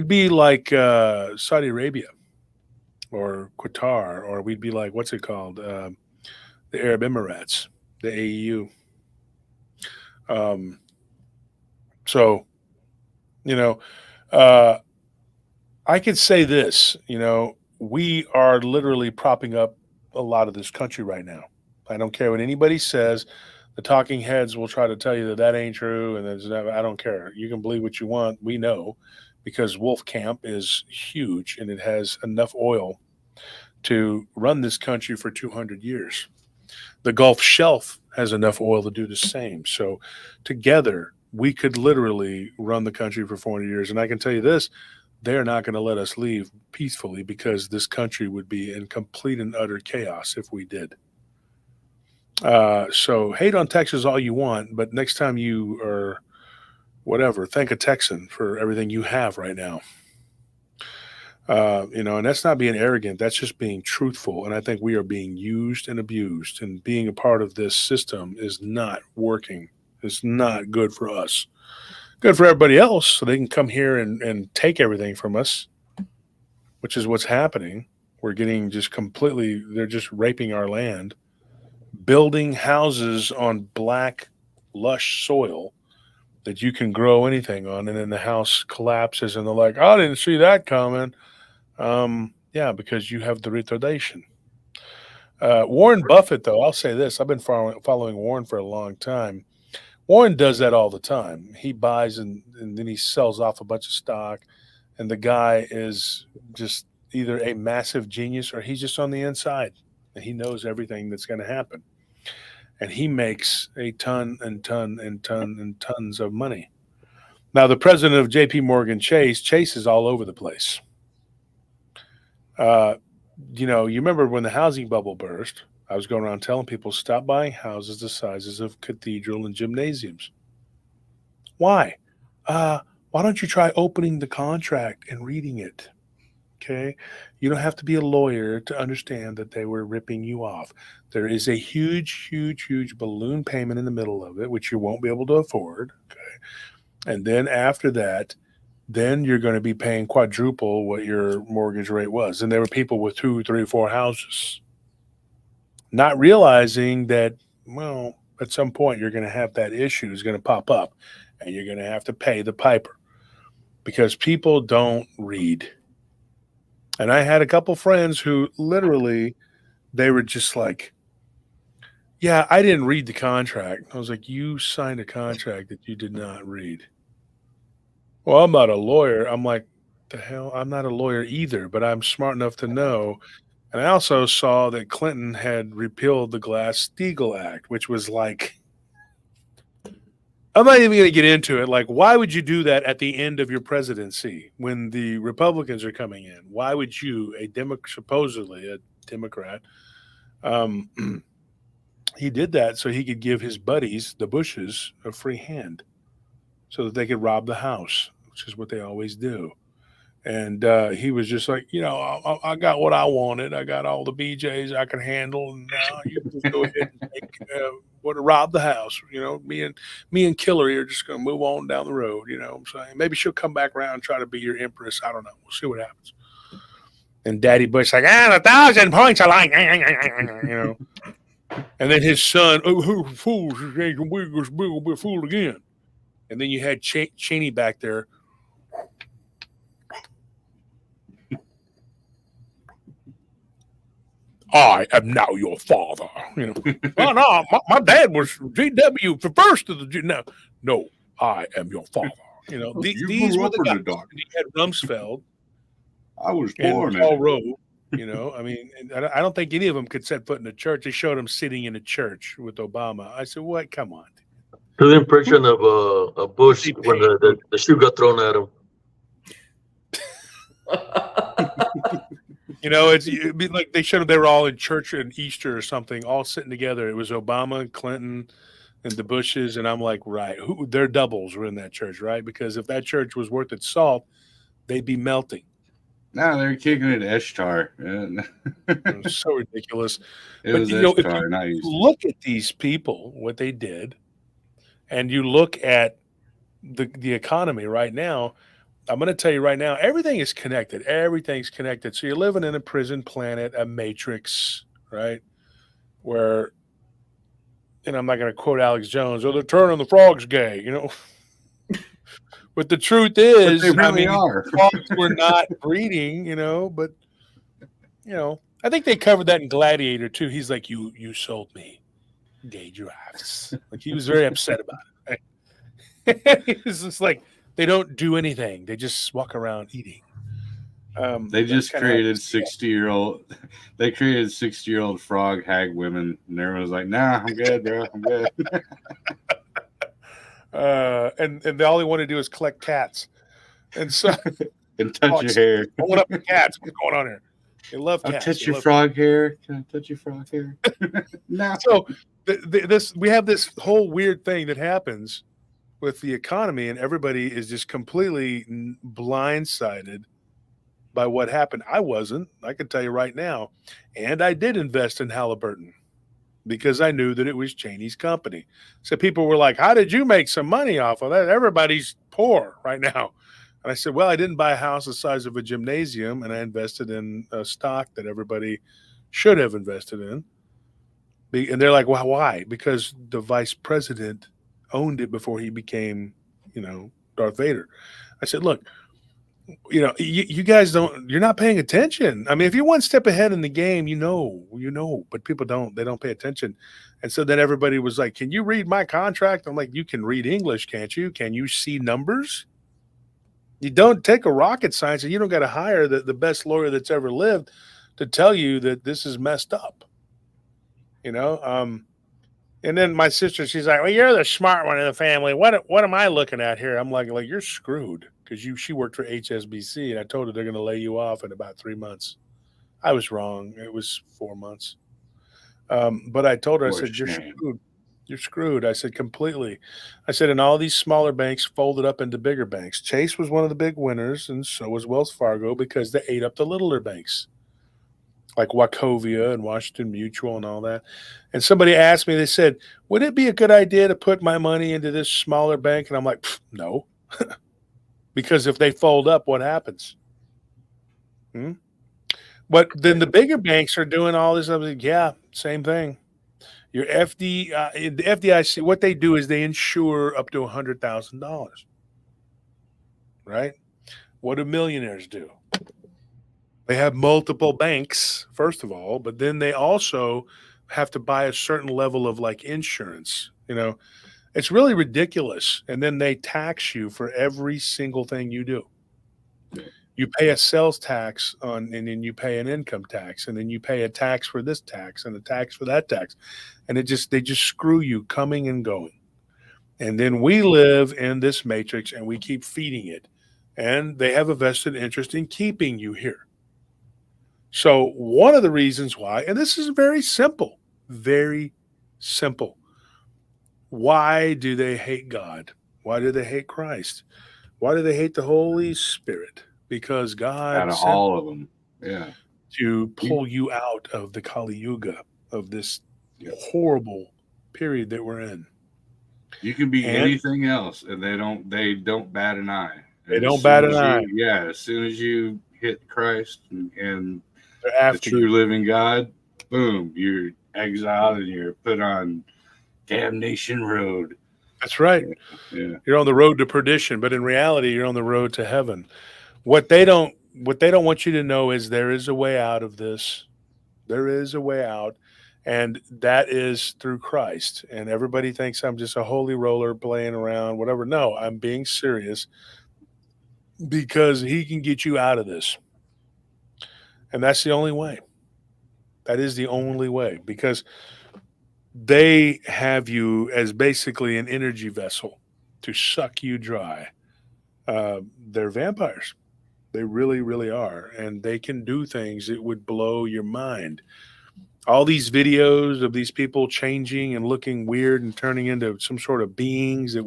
be like Saudi Arabia or Qatar, or we'd be like, what's it called? The Arab Emirates, the AEU. I could say this, we are literally propping up a lot of this country right now. I don't care what anybody says. The talking heads will try to tell you that ain't true, and I don't care. You can believe what you want. We know, because Wolf Camp is huge, and it has enough oil to run this country for 200 years. The Gulf Shelf has enough oil to do the same. So together, we could literally run the country for 400 years. And I can tell you this, they're not going to let us leave peacefully, because this country would be in complete and utter chaos if we did. So hate on Texas all you want, but next time you are whatever, thank a Texan for everything you have right now. And that's not being arrogant. That's just being truthful. And I think we are being used and abused, and being a part of this system is not working. It's not good for us. Good for everybody else, so they can come here and take everything from us, which is what's happening. We're getting they're just raping our land, building houses on black, lush soil that you can grow anything on, and then the house collapses, and they're like, I didn't see that coming. Because you have the retardation. Warren Buffett, though, I'll say this. I've been following Warren for a long time. Warren does that all the time. He buys and then he sells off a bunch of stock, and the guy is just either a massive genius or he's just on the inside, and he knows everything that's going to happen. And he makes a ton and ton and ton and tons of money. Now, the president of J.P. Morgan Chase is all over the place. You remember when the housing bubble burst, I was going around telling people, stop buying houses the sizes of cathedral and gymnasiums. Why? Why don't you try opening the contract and reading it? Okay. You don't have to be a lawyer to understand that they were ripping you off. There is a huge, huge, huge balloon payment in the middle of it, which you won't be able to afford. Okay. And then after that, then you're going to be paying quadruple what your mortgage rate was. And there were people with 2, 3, 4 houses, not realizing that, well, at some point you're going to have that issue is going to pop up. and you're going to have to pay the piper because people don't read. And I had a couple friends who literally, they were just like, yeah, I didn't read the contract. I was like, you signed a contract that you did not read. Well, I'm not a lawyer. I'm like, the hell? I'm not a lawyer either, but I'm smart enough to know. And I also saw that Clinton had repealed the Glass-Steagall Act, which was like, I'm not even going to get into it. Like, why would you do that at the end of your presidency when the Republicans are coming in? Why would you, supposedly a Democrat, he did that so he could give his buddies, the Bushes, a free hand so that they could rob the house, which is what they always do. And he was just like, I got what I wanted. I got all the BJs I can handle. And now you just go ahead and rob the house. Me and Hillary are just going to move on down the road. You know what I'm saying? Maybe she'll come back around and try to be your empress. I don't know. We'll see what happens. And Daddy Bush like, 1,000 points a line. And then his son, fools, we'll be fooled again. And then you had Cheney back there. I am now your father. Oh, no, my dad was GW for first of the. No, I am your father. These were the guys. He had Rumsfeld. I was born in Paul Rowe. I don't think any of them could set foot in a church. They showed him sitting in a church with Obama. I said, "What? Come on." To the impression of Bush when the shoe got thrown at him. It'd be like they showed them. They were all in church at Easter or something, all sitting together. It was Obama and Clinton and the Bushes, and I'm like, right, their doubles were in that church, right? Because if that church was worth its salt, they'd be melting. No, they're kicking it Ishtar. It was so ridiculous. It was Ishtar. If you look at these people, what they did, and you look at the economy right now, I'm going to tell you right now, everything is connected. Everything's connected. So you're living in a prison planet, a matrix, right? Where, and I'm not going to quote Alex Jones, they're turning the frogs gay, But the truth is, they really are. frogs were not breeding, but, I think they covered that in Gladiator too. He's like, you sold me gay giraffes. Like he was very upset about it. Right? It's just like, they don't do anything. They just walk around eating. They just created 60-year-old. They created 60-year-old frog hag women, and everyone's like, "Nah, I'm good, bro. I'm good." And they all they want to do is collect cats, and so and touch your hair. Pulling up the cats. What's going on here? They love cats. I'll touch your frog hair. Can I touch your frog hair? No. So we have this whole weird thing that happens with the economy, and everybody is just completely blindsided by what happened. I wasn't. I can tell you right now. And I did invest in Halliburton because I knew that it was Cheney's company. So people were like, how did you make some money off of that? Everybody's poor right now. And I said, well, I didn't buy a house the size of a gymnasium, and I invested in a stock that everybody should have invested in. And they're like, well, why? Because the vice president owned it before he became, Darth Vader. I said, look, you guys you're not paying attention. I mean, if you're one step ahead in the game, but people they don't pay attention. And so then everybody was like, can you read my contract? I'm like, you can read English, can't you? Can you see numbers? You don't take a rocket science, and you don't got to hire the best lawyer that's ever lived to tell you that this is messed up. And then my sister, she's like, well, you're the smart one in the family. What am I looking at here? I'm like you're screwed because she worked for HSBC, and I told her they're going to lay you off in about 3 months. I was wrong. It was 4 months. But I told her, I said, you're screwed. You're screwed. I said, completely. I said, and all these smaller banks folded up into bigger banks. Chase was one of the big winners, and so was Wells Fargo because they ate up the littler banks, like Wachovia and Washington Mutual and all that. And somebody asked me, they said, would it be a good idea to put my money into this smaller bank? And I'm like, no, because if they fold up, what happens? But then the bigger banks are doing all this. I was like, yeah, same thing. Your the FDIC, what they do is they insure up to $100,000. Right? What do millionaires do? They have multiple banks, first of all, but then they also have to buy a certain level of like insurance. You know, it's really ridiculous. And then they tax you for every single thing you do. You pay a sales tax and then you pay an income tax, and then you pay a tax for this tax and a tax for that tax. And they just screw you coming and going. And then we live in this matrix and we keep feeding it. And they have a vested interest in keeping you here. So one of the reasons why, and this is very simple. Why do they hate God? Why do they hate Christ? Why do they hate the Holy Spirit? Because God out of sent all of them, to pull you out of the Kali Yuga, of this horrible period that we're in. You can be anything else, and they don't bat an eye. They don't bat an eye. Yeah, as soon as you hit Christ and they're after the true living God, boom, you're exiled and you're put on damnation road. That's right. Yeah. You're on the road to perdition, but in reality, you're on the road to heaven. What they don't want you to know is there is a way out of this. There is a way out, and that is through Christ. And everybody thinks I'm just a holy roller playing around, whatever. No, I'm being serious, because he can get you out of this. And that's the only way. That is the only way, because they have you as basically an energy vessel to suck you dry. They're vampires. They really, really are. And they can do things that would blow your mind. All these videos of these people changing and looking weird and turning into some sort of beings that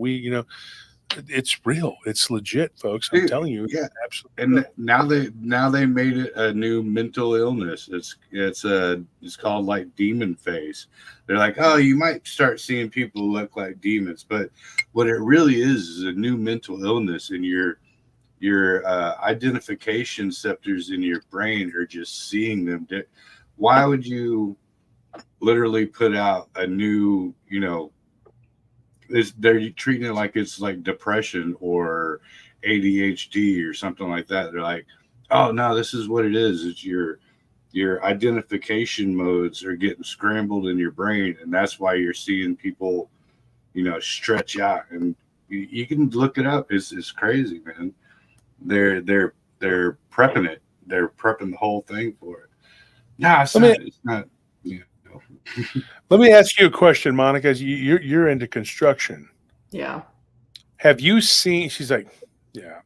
it's real. It's legit, folks. I'm telling you. Yeah, absolutely. And now they made it a new mental illness. It's called like demon face. They're like, oh, you might start seeing people look like demons, but what it really is a new mental illness, and your identification receptors in your brain are just seeing them. Why would you literally put out a new, they're treating it like it's like depression or ADHD or something like that. They're like, oh no, this is what it is. It's your identification modes are getting scrambled in your brain, and that's why you're seeing people, stretch out. And you can look it up. It's crazy, man. They're prepping it. They're prepping the whole thing for it. No, it's not. Let me ask you a question, Monica. You're into construction. Yeah. Have you seen? She's like, yeah.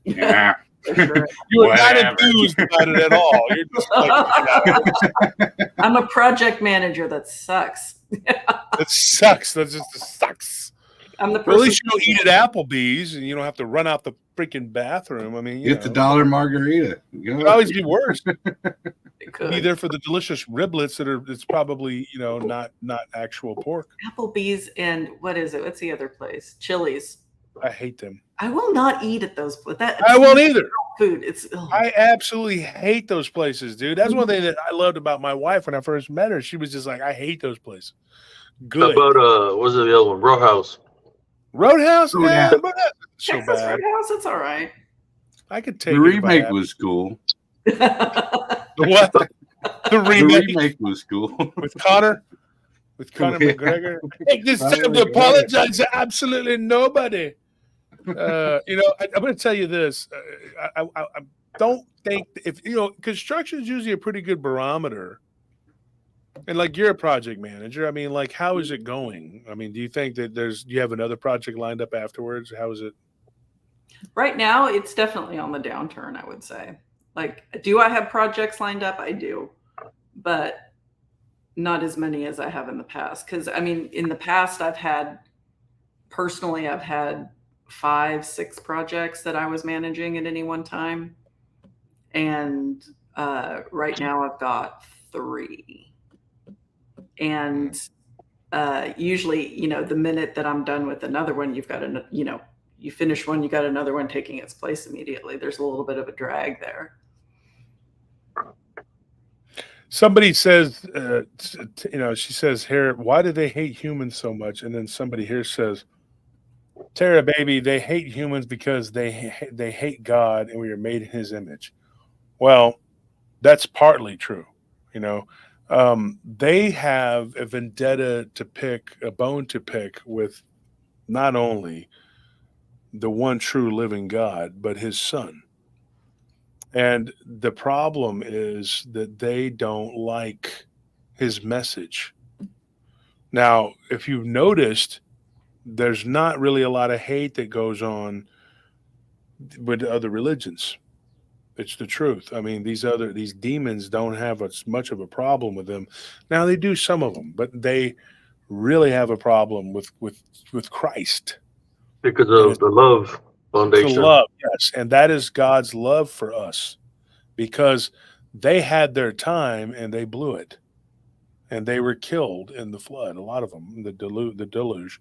Yeah. Sure. You are not enthused about it at all. You're just like, I'm a project manager. That sucks. That sucks. That just sucks. I'm the person. Well, at least you don't eat at Applebee's and you don't have to run out the freaking bathroom. I mean, get the $1 margarita. It could always be worse. It could be there for the delicious riblets it's probably not actual pork. Applebee's and what is it? What's the other place? Chili's. I hate them. I will not eat at those. I won't either. Food. I absolutely hate those places, dude. That's one thing that I loved about my wife when I first met her. She was just like, I hate those places. Good. How about what's the other one? Roadhouse. Roadhouse? Yeah, so bad. Roadhouse, it's all right. I could take the remake was cool. The what? The remake was cool. With Conor McGregor. Take this time to apologize to absolutely nobody. I'm going to tell you this. I don't think construction is usually a pretty good barometer. And like, you're a project manager. I mean, like, how is it going? I mean, do you think that you have another project lined up afterwards? How is it? Right now, it's definitely on the downturn, I would say. Like, do I have projects lined up? I do, but not as many as I have in the past. Because, I mean, in the past, I've had 5-6 projects that I was managing at any one time. And right now I've got 3. And usually, the minute that I'm done with another one, you've got you finish one, you got another one taking its place immediately. There's a little bit of a drag there. Somebody says, she says here, why do they hate humans so much? And then somebody here says, Tara, baby, they hate humans because they hate God and we are made in His image. Well, that's partly true. They have a vendetta to pick, a bone to pick with not only the one true living God, but His Son. And the problem is that they don't like His message. Now, if you've noticed, there's not really a lot of hate that goes on with other religions. It's the truth. I mean, these demons don't have as much of a problem with them. Now they do, some of them, but they really have a problem with Christ because of the love the foundation. love. Yes, and that is God's love for us, because they had their time and they blew it, and they were killed in the flood. A lot of them, the deluge.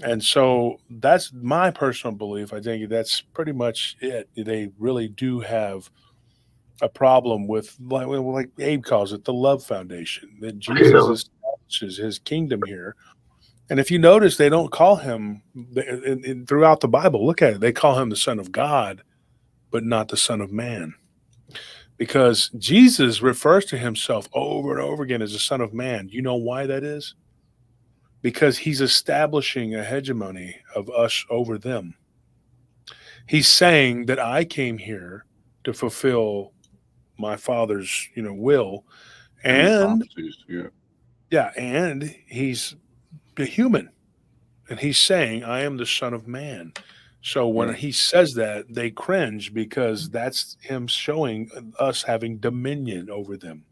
And so that's my personal belief. I think that's pretty much it. They really do have a problem with, like Abe calls it, the love foundation, that Jesus establishes His kingdom here. And if you notice, they don't call Him, throughout the Bible, look at it, they call Him the Son of God, but not the Son of Man. Because Jesus refers to Himself over and over again as the Son of Man. You know why that is? Because He's establishing a hegemony of us over them. He's saying that I came here to fulfill my Father's, will, and and He's a human, and He's saying, I am the Son of Man. So when He says that, they cringe, because that's Him showing us having dominion over them.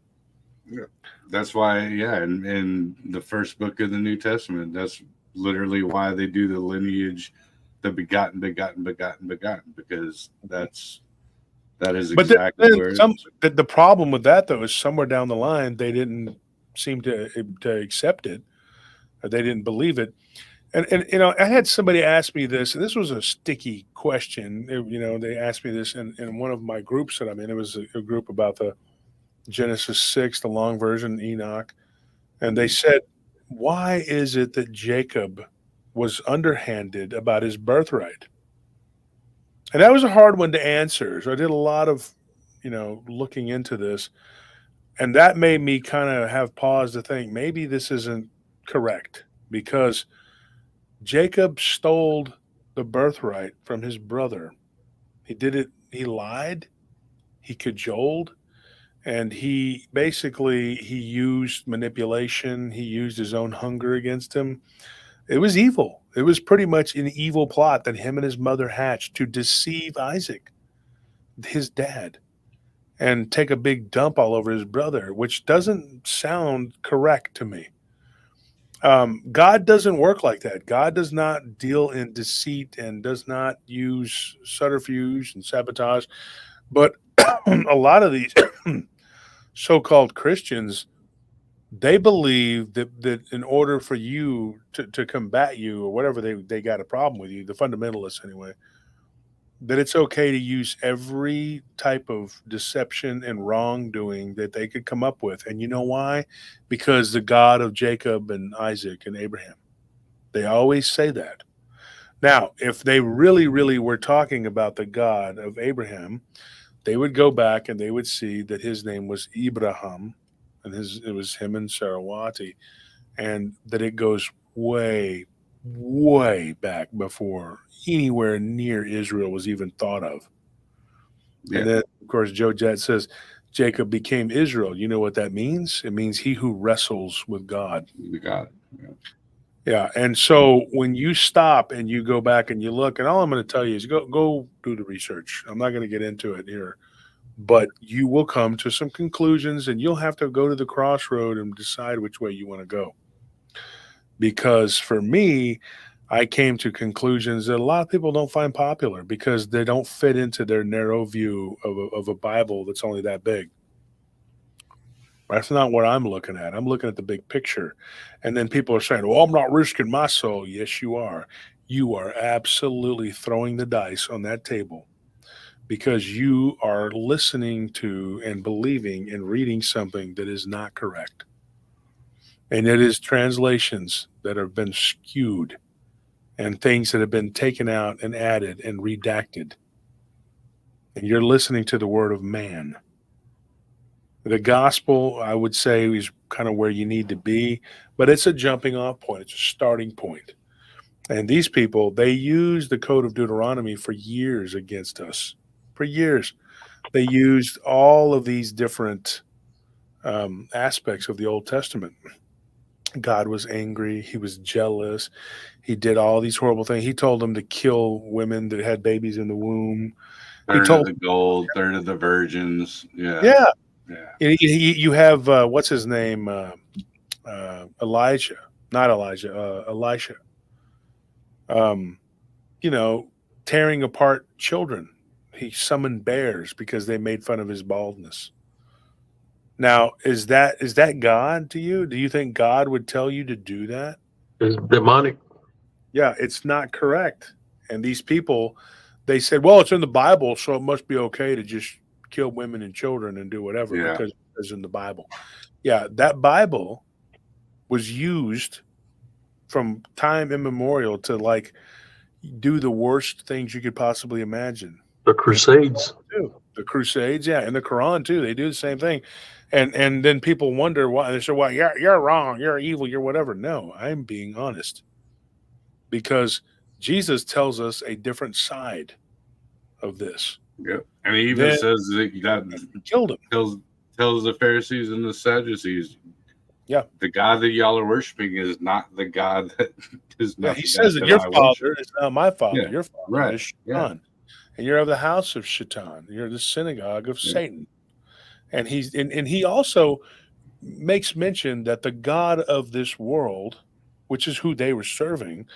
Yeah. That's why, in the first book of the New Testament, that's literally why they do the lineage, the begotten, because that is exactly where it is. The problem with that, though, is somewhere down the line, they didn't seem to accept it, or they didn't believe it. And I had somebody ask me this, and this was a sticky question. They asked me this in one of my groups that I'm in. It was a group about the Genesis 6, the long version, Enoch. And they said, why is it that Jacob was underhanded about his birthright? And that was a hard one to answer. So I did a lot of, looking into this. And that made me kind of have pause to think, maybe this isn't correct, because Jacob stole the birthright from his brother. He did it. He lied. He cajoled. And he used manipulation. He used his own hunger against him. It was evil. It was pretty much an evil plot that him and his mother hatched to deceive Isaac, his dad, and take a big dump all over his brother, which doesn't sound correct to me. God doesn't work like that. God does not deal in deceit and does not use subterfuge and sabotage. But a lot of these so-called Christians, they believe that in order for you to combat you, or whatever they got a problem with you, the fundamentalists anyway, that it's okay to use every type of deception and wrongdoing that they could come up with. And you know why? Because the God of Jacob and Isaac and Abraham. They always say that. Now, if they really, really were talking about the God of Abraham, they would go back and they would see that his name was Abraham, and it was him and Sarawati, and that it goes way, way back before anywhere near Israel was even thought of. Yeah. And then, of course, Joe Jett says Jacob became Israel. You know what that means? It means he who wrestles with God. God. Yeah. And so when you stop and you go back and you look, and all I'm going to tell you is go do the research. I'm not going to get into it here, but you will come to some conclusions, and you'll have to go to the crossroad and decide which way you want to go. Because for me, I came to conclusions that a lot of people don't find popular because they don't fit into their narrow view of a Bible that's only that big. That's not what I'm looking at. I'm looking at the big picture. And then people are saying, well, I'm not risking my soul. Yes, you are. You are absolutely throwing the dice on that table, because you are listening to and believing and reading something that is not correct. And it is translations that have been skewed and things that have been taken out and added and redacted. And you're listening to the word of man. The gospel, I would say, is kind of where you need to be, but it's a jumping off point. It's a starting point. And these people, they used the Code of Deuteronomy for years against us. For years. They used all of these different aspects of the Old Testament. God was angry. He was jealous. He did all these horrible things. He told them to kill women that had babies in the womb. Third of the gold, third of the virgins. Yeah. You have, what's his name? Elijah. Not Elijah. Elisha. Tearing apart children. He summoned bears because they made fun of his baldness. Now, is that God to you? Do you think God would tell you to do that? It's demonic. Yeah, it's not correct. And these people, they said, well, it's in the Bible, so it must be okay to just kill women and children and do whatever because it's in the Bible. Yeah, that Bible was used from time immemorial to like do the worst things you could possibly imagine. The Crusades. The Crusades, yeah, and the Quran too. They do the same thing, and then people wonder why. They say, "Well, you're wrong. You're evil. You're whatever." No, I'm being honest, because Jesus tells us a different side of this. Yeah, and he even says that he killed him. Tells the Pharisees and the Sadducees, yeah, the God that y'all are worshiping is not the God that is not. Yeah, he says that your father is not my father. Yeah, your father is Shaitan. And you're of the house of Shaitan. You're the synagogue of Satan. And he also makes mention that the God of this world, which is who they were serving,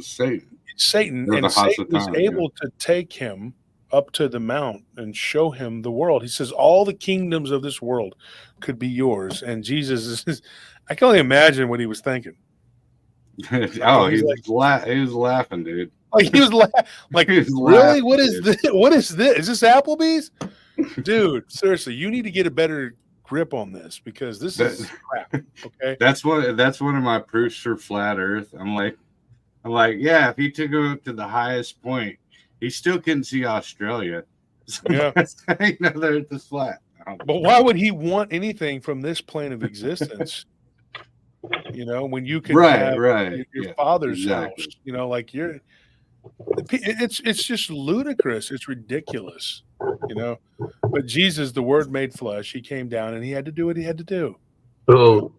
Satan. And Satan was able to take him up to the mount and show him the world. He says, all the kingdoms of this world could be yours. And Jesus is, I can only imagine what he was thinking. He was laughing, dude. Like he was like, really? What is this? What is this? Is this Applebee's? Dude, seriously, you need to get a better grip on this because this is crap. Okay. That's one of my proofs for flat Earth. I'm like, yeah, if he took it up to the highest point, he still couldn't see Australia. So yeah. The Earth is flat. But why would he want anything from this plane of existence? When you can have your father's house, like it's just ludicrous. It's ridiculous, but Jesus, the word made flesh, he came down and he had to do what he had to do. Oh,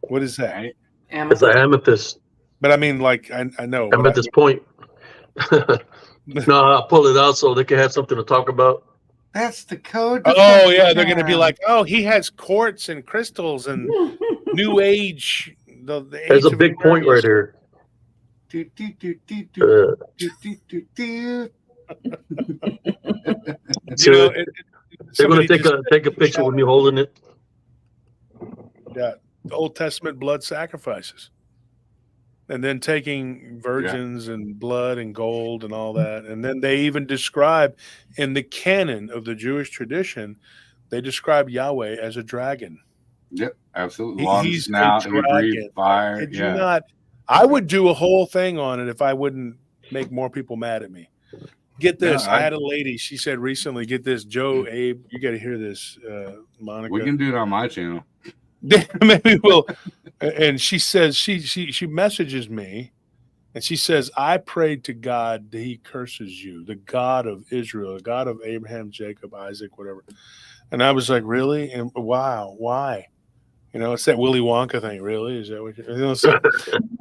what is that? It's an amethyst. But I mean, like, I know amethyst point. No, I'll pull it out so they can have something to talk about. That's the code. Oh yeah, they're gonna be like, oh, he has quartz and crystals and new age. There's a big point right there. They're gonna take a picture with me holding it. Yeah, the Old Testament blood sacrifices, and then taking virgins and blood and gold and all that, and then they even describe in the canon of the Jewish tradition, they describe Yahweh as a dragon. Yep, absolutely. He's now he breathed fire. Did you not? I would do a whole thing on it if I wouldn't make more people mad at me. Get this. I had a lady, she said recently, get this, Joe, Abe, you got to hear this, Monica. We can do it on my channel. Maybe we'll. And she says, she messages me and she says, I prayed to God that he curses you, the God of Israel, the God of Abraham, Jacob, Isaac, whatever. And I was like, really? And wow, why? It's that Willy Wonka thing, really? Is that what so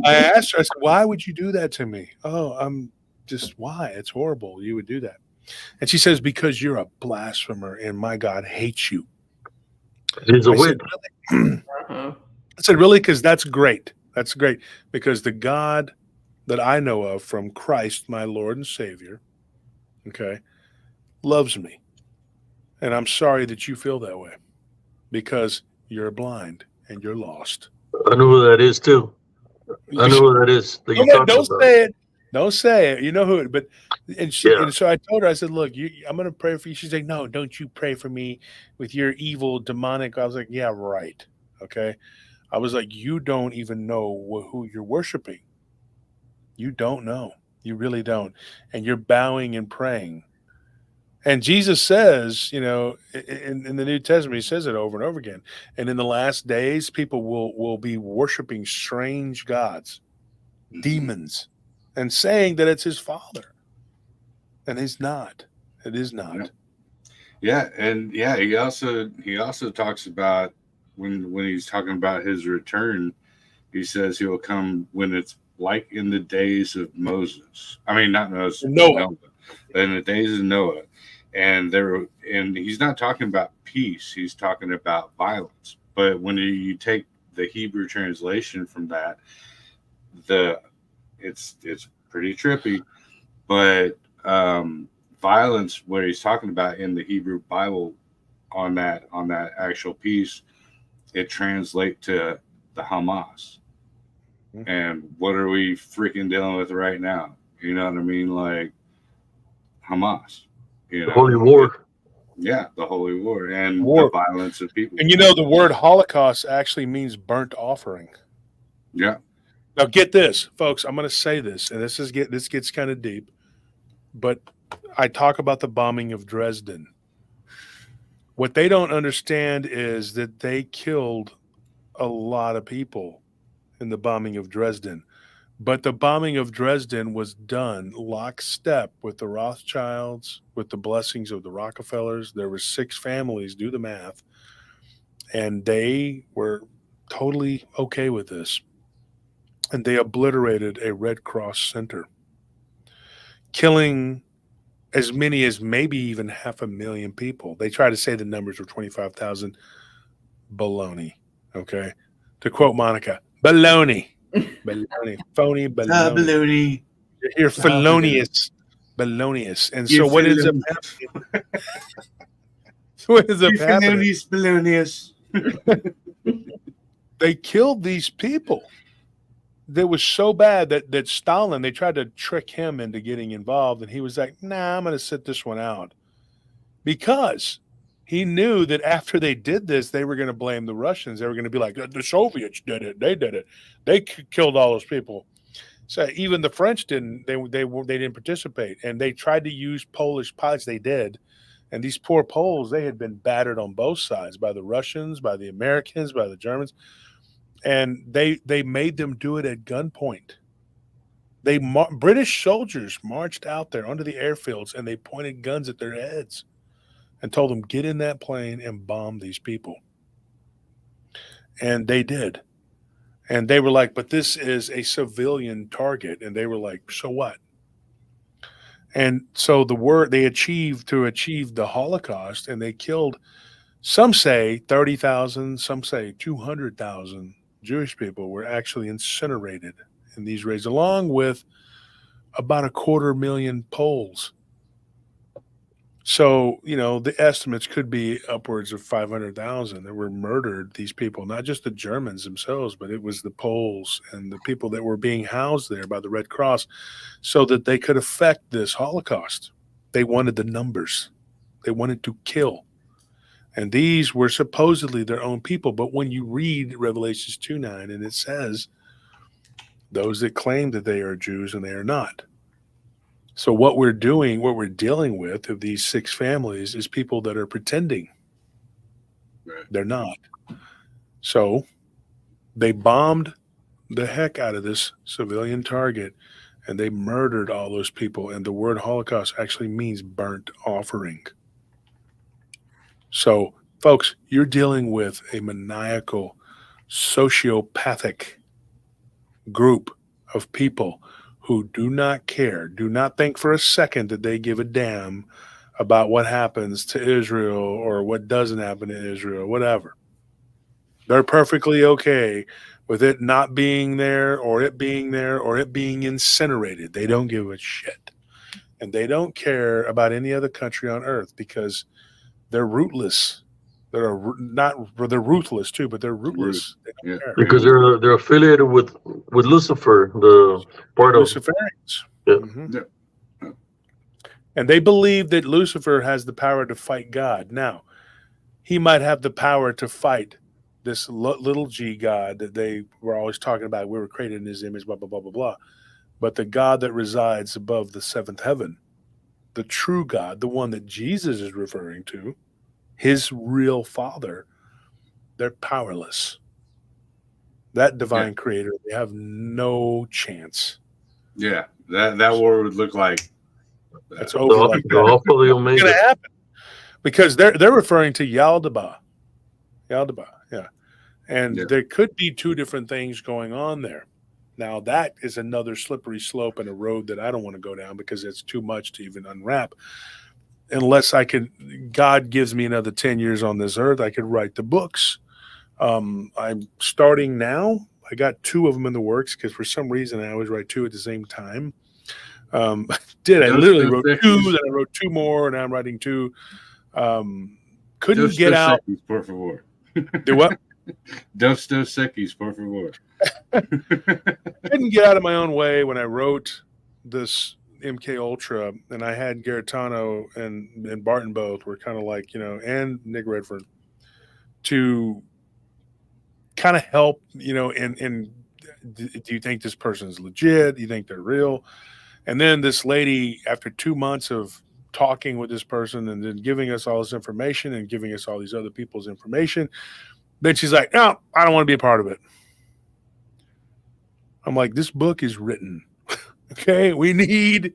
I asked her, I said, why would you do that to me? Oh, I'm just, why? It's horrible. You would do that. And she says, because you're a blasphemer and my God hates you. It is a witch. I said, really? Because that's great. That's great. Because the God that I know of from Christ, my Lord and Savior, loves me. And I'm sorry that you feel that way because you're blind and you're lost. I know who that is too. I know who that is. Don't say it. Don't say it. You know who? But and so I told her. I said, "Look, I'm going to pray for you." She's like, "No, don't you pray for me with your evil demonic." I was like, "Yeah, right. Okay." I was like, "You don't even know who you're worshiping. You don't know. You really don't, and you're bowing and praying." And Jesus says, in the New Testament, he says it over and over again. And in the last days, people will be worshiping strange gods, demons, and saying that it's his father. And he's not. It is not. Yeah, and he also talks about when he's talking about his return, he says he will come when it's like in the days of Moses. I mean, not Moses, Noah. In the days of Noah. And he's not talking about peace, he's talking about violence. But when you take the Hebrew translation from that, it's pretty trippy. But violence, what he's talking about in the Hebrew Bible on that actual piece, it translates to the Hamas. And what are we freaking dealing with right now? You know what I mean? Like Hamas. The Holy War. Yeah, the Holy War and the violence of people. And the word Holocaust actually means burnt offering. Yeah. Now get this, folks. I'm going to say this, and this gets kind of deep, but I talk about the bombing of Dresden. What they don't understand is that they killed a lot of people in the bombing of Dresden. But the bombing of Dresden was done lockstep with the Rothschilds, with the blessings of the Rockefellers. There were 6 families, do the math, and they were totally okay with this. And they obliterated a Red Cross center, killing as many as maybe even 500,000 people. They try to say the numbers were 25,000. Baloney, okay? To quote Monica, baloney. Baloney, phony baloney. You're felonious, balonious. And so what ends up happening? Balonious. They killed these people. That was so bad that Stalin, they tried to trick him into getting involved, and he was like, "Nah, I'm going to sit this one out," because he knew that after they did this, they were going to blame the Russians. They were going to be like, "The Soviets did it. They did it. They killed all those people." So even the French didn't. They didn't participate, and they tried to use Polish pilots. They did, and these poor Poles, they had been battered on both sides by the Russians, by the Americans, by the Germans, and they made them do it at gunpoint. British soldiers marched out there onto the airfields, and they pointed guns at their heads and told them, "Get in that plane and bomb these people." And they did. And they were like, "But this is a civilian target." And they were like, "So what?" And so they achieved the Holocaust, and they killed, some say 30,000, some say 200,000 Jewish people were actually incinerated in these raids, along with about 250,000 Poles. So, the estimates could be upwards of 500,000 that were murdered, these people, not just the Germans themselves, but it was the Poles and the people that were being housed there by the Red Cross so that they could effect this Holocaust. They wanted the numbers. They wanted to kill. And these were supposedly their own people. But when you read Revelations 2:9, and it says, those that claim that they are Jews and they are not. So what we're dealing with of these 6 families is people that are pretending. Right. They're not. So they bombed the heck out of this civilian target, and they murdered all those people. And the word Holocaust actually means burnt offering. So, folks, you're dealing with a maniacal, sociopathic group of people who do not care, do not think for a second that they give a damn about what happens to Israel or what doesn't happen to Israel, whatever. They're perfectly okay with it not being there or it being there or it being incinerated. They don't give a shit. And they don't care about any other country on earth because they're rootless. They're ruthless too, but they're rootless. Because they're affiliated with Lucifer, the part of Luciferians. Mm-hmm. Yeah. And they believe that Lucifer has the power to fight God. Now, he might have the power to fight this little g God that they were always talking about. We were created in his image, blah, blah, blah, blah, blah. But the God that resides above the seventh heaven, the true God, the one that Jesus is referring to, his real father, they're powerless. That divine creator, they have no chance. Yeah, that war would look like It's over like that. Alpha, the Omega. It's going to happen because they're referring to Yaldabaoth. Yaldabaoth, yeah. And there could be two different things going on there. Now, that is another slippery slope and a road that I don't want to go down because it's too much to even unwrap. Unless God gives me another 10 years on this earth, I could write the books. I'm starting now. I got 2 of them in the works because for some reason I always write 2 at the same time. I literally wrote 2, then I wrote 2 more, and I'm writing 2. Couldn't get out. Por favor. Do what? Dos Equis, por favor. Couldn't get out of my own way when I wrote this MK Ultra, and I had Garetano and Barton both were kind of like, and Nick Redfern to kind of help, and do you think this person's legit? Do you think they're real? And then this lady, after 2 months of talking with this person and then giving us all this information and giving us all these other people's information, then she's like, no, I don't want to be a part of it. I'm like, this book is written. Okay, we need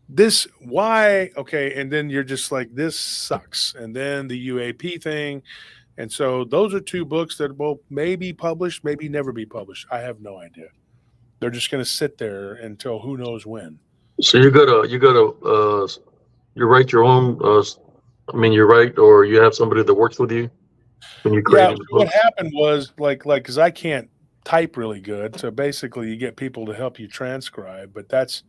this. Why? Okay, and then you're just like, this sucks. And then the UAP thing. And so those are 2 books that will maybe published, maybe never be published. I have no idea. They're just going to sit there until who knows when. So you write your own. You write, or you have somebody that works with you when you create. Yeah. What happened was because I can't type really good, so basically you get people to help you transcribe. But that's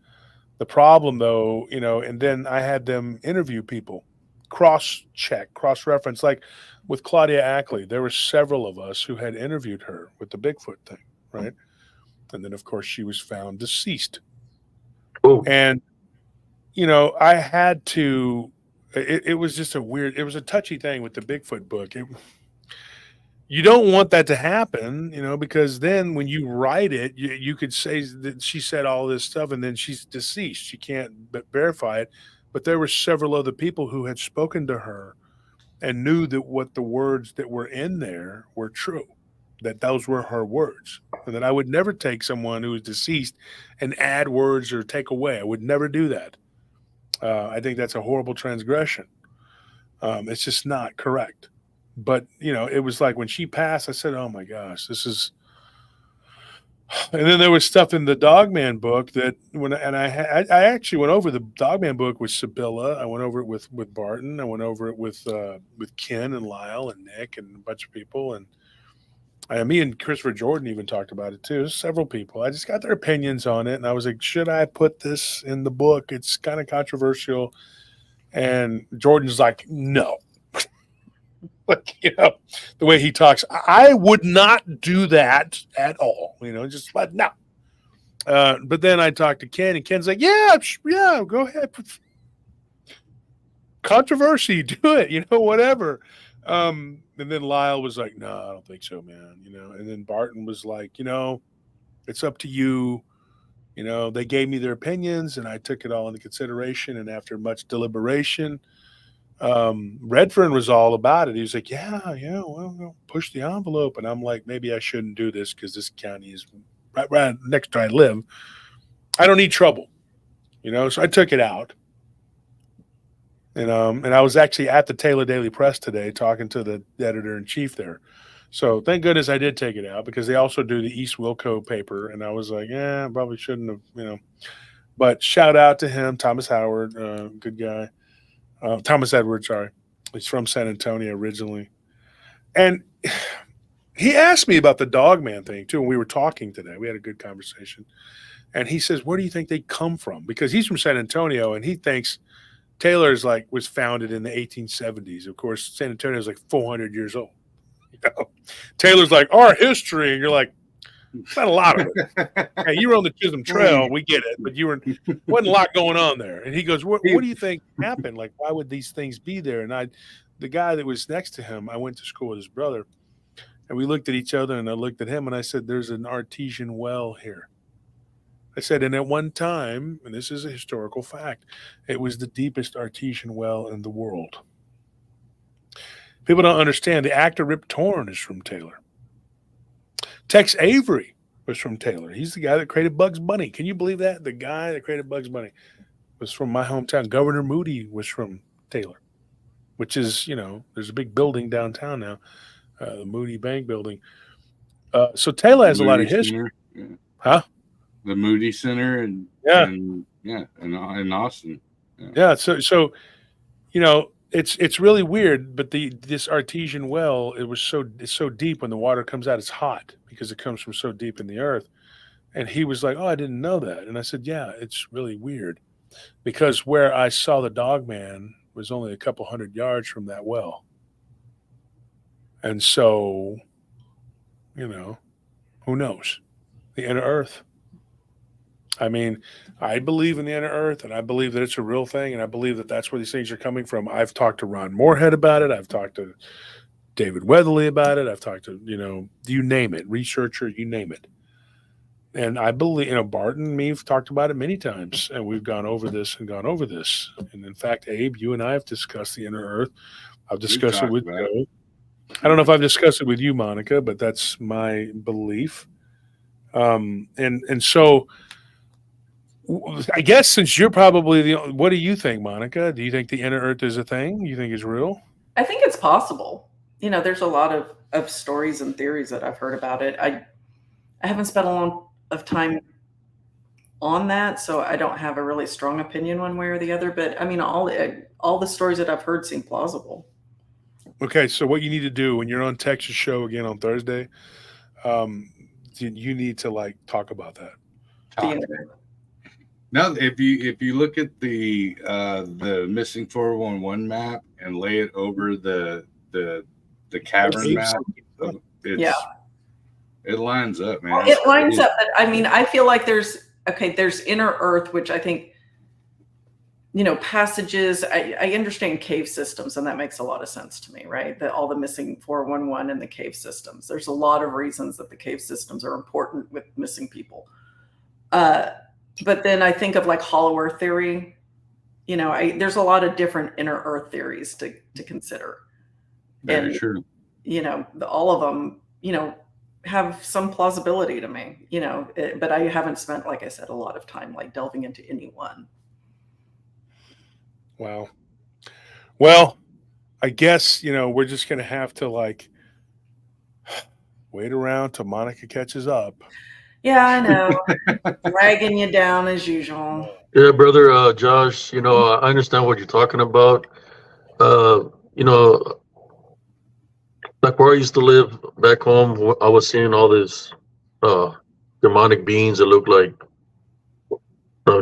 the problem, though. And then I had them interview people, cross-check, cross-reference, like with Claudia Ackley. There were several of us who had interviewed her with the Bigfoot thing, right? And then, of course, she was found deceased. Ooh. And, I had to, it was just it was a touchy thing with the Bigfoot book. You don't want that to happen, because then when you write it, you could say that she said all this stuff and then she's deceased. She can't verify it. But there were several other people who had spoken to her and knew that what the words that were in there were true, that those were her words, and that I would never take someone who is deceased and add words or take away. I would never do that. I think that's a horrible transgression. It's just not correct. But, it was like when she passed, I said, oh my gosh, this is. And then there was stuff in the Dogman book that I actually went over the Dogman book with Sibylla. I went over it with Barton. I went over it with Ken and Lyle and Nick and a bunch of people. And me and Christopher Jordan even talked about it too. There's several people. I just got their opinions on it. And I was like, should I put this in the book? It's kind of controversial. And Jordan's like, no. Like, the way he talks, I would not do that at all. Just like, no. But then I talked to Ken, and Ken's like, yeah, go ahead. Controversy, do it, whatever. And then Lyle was like, no, I don't think so, man. And then Barton was like, it's up to you. They gave me their opinions and I took it all into consideration. And after much deliberation, Redfern was all about it. He was like, yeah, well, push the envelope. And I'm like, maybe I shouldn't do this because this county is right next to where I live. I don't need trouble, so I took it out. And I was actually at the Taylor Daily Press today talking to the editor-in-chief there. So thank goodness I did take it out because they also do the East Wilco paper. And I was like, I probably shouldn't have, But shout out to him, Thomas Howard, good guy. Thomas Edwards, sorry. He's from San Antonio originally. And he asked me about the Dogman thing, too, when we were talking today. We had a good conversation. And he says, where do you think they come from? Because he's from San Antonio, and he thinks Taylor's was founded in the 1870s. Of course, San Antonio is 400 years old. Taylor's like, our history. And you're like, It's not a lot of it. Hey, you were on the Chisholm Trail, we get it, but wasn't a lot going on there. And he goes, what do you think happened? Like, why would these things be there? And the guy that was next to him, I went to school with his brother, and we looked at each other, and I looked at him, and I said, there's an artesian well here. I said, and at one time, and this is a historical fact, it was the deepest artesian well in the world. People don't understand. The actor Rip Torn is from Taylor. Tex Avery was from Taylor. He's the guy that created Bugs Bunny. Can you believe that? The guy that created Bugs Bunny was from my hometown. Governor Moody was from Taylor, which is, there's a big building downtown now, the Moody Bank building. So Taylor has a lot of history. Yeah. Huh? The Moody Center in Austin. Yeah. So it's really weird, but this artesian well, it's so deep when the water comes out, it's hot because it comes from so deep in the earth. And he was like, oh, I didn't know that. And I said, yeah, it's really weird because where I saw the dog man was only a couple 100 yards from that well. And so, who knows? The inner earth. I mean, I believe in the inner earth, and I believe that it's a real thing, and I believe that that's where these things are coming from. I've talked to Ron Moorhead about it. I've talked to David Weatherly about it. I've talked to, you name it, researcher, you name it. And I believe, Bart and me have talked about it many times, and we've gone over this. And in fact, Abe, you and I have discussed the inner earth. I've discussed it with Joe. I don't know if I've discussed it with you, Monica, but that's my belief. And so I guess since you're probably what do you think, Monica? Do you think the inner earth is a thing? You think it's real? I think it's possible. There's a lot of stories and theories that I've heard about it. I haven't spent a lot of time on that, so I don't have a really strong opinion one way or the other. But I mean, all the stories that I've heard seem plausible. Okay, so what you need to do when you're on Texas Show again on Thursday, you need to talk about that. Now, if you look at the missing 411 map and lay it over the cavern map, it lines up, man. Well, it lines up, but I mean, I feel like there's inner earth, which I think, passages. I understand cave systems, and that makes a lot of sense to me, right? That all the missing 411 and the cave systems. There's a lot of reasons that the cave systems are important with missing people. But then I think of hollow earth theory. There's a lot of different inner earth theories to consider. Very true. All of them, have some plausibility to me, but I haven't spent, like I said, a lot of time delving into any one. Wow. Well, I guess, we're just going to have to wait around till Monica catches up. Yeah, I know. Dragging you down as usual. Yeah, brother Josh, I understand what you're talking about. Like where I used to live back home, I was seeing all this demonic beings that look like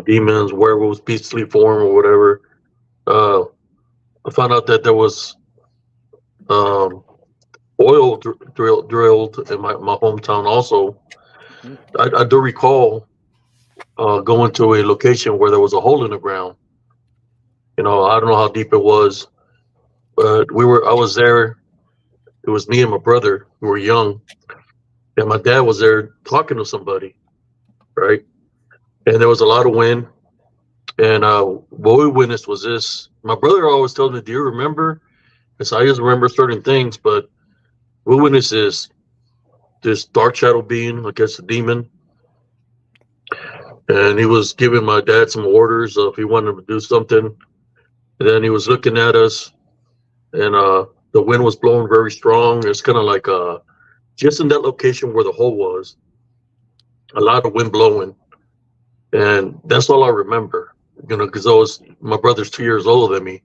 demons, werewolves, beastly form, or whatever. I found out that there was oil drilled in my hometown also. I do recall going to a location where there was a hole in the ground. I don't know how deep it was, but I was there. It was me and my brother who were young, and my dad was there talking to somebody, right? And there was a lot of wind, and what we witnessed was this. My brother always told me, do you remember? And so I just remember certain things, but we witnessed this dark shadow being, I guess a demon, and he was giving my dad some orders if he wanted to do something. And then he was looking at us, and the wind was blowing very strong. It's kind of like just in that location where the hole was, a lot of wind blowing, and that's all I remember. Because my brother's 2 years older than me,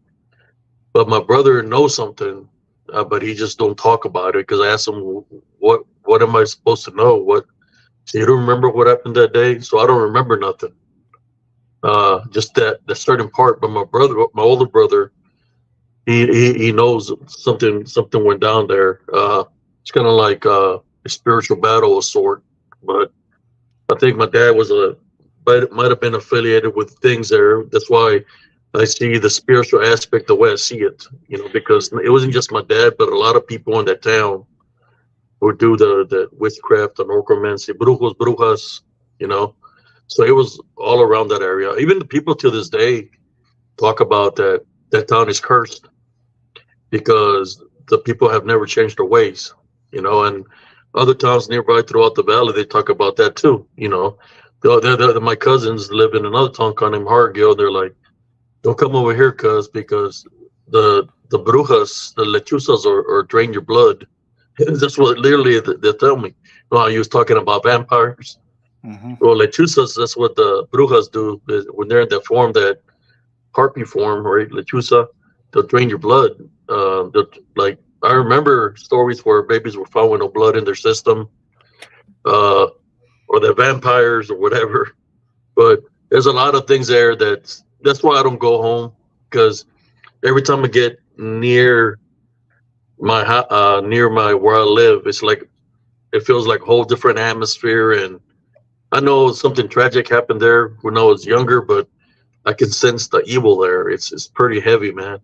but my brother knows something, but he just don't talk about it. Because I asked him, what am I supposed to know? So you don't remember what happened that day? So I don't remember nothing. Just that certain part. But my older brother, he knows something went down there. It's kind of like a spiritual battle of sort. but I think my dad might have been affiliated with things there. That's why I see the spiritual aspect the way I see it, because it wasn't just my dad, but a lot of people in that town who do the witchcraft and necromancy, brujos, brujas, So it was all around that area. Even the people to this day talk about that town is cursed because the people have never changed their ways, and other towns nearby throughout the valley, they talk about that too, My cousins live in another town called named Hargill. They're like, don't come over here, because the brujas, the lechuzas, or drain your blood. That's what literally they tell me. You was talking about vampires. Mm-hmm. Well, lechuzas, that's what the brujas do when they're in that form, that harpy form, right? Lechuza, they'll drain your blood. I remember stories where babies were found with no blood in their system, or they're vampires or whatever. But there's a lot of things there that's why I don't go home, because every time I get near my where I live, it's like it feels like a whole different atmosphere. And I know something tragic happened there when I was younger, but I can sense the evil there. It's pretty heavy, man.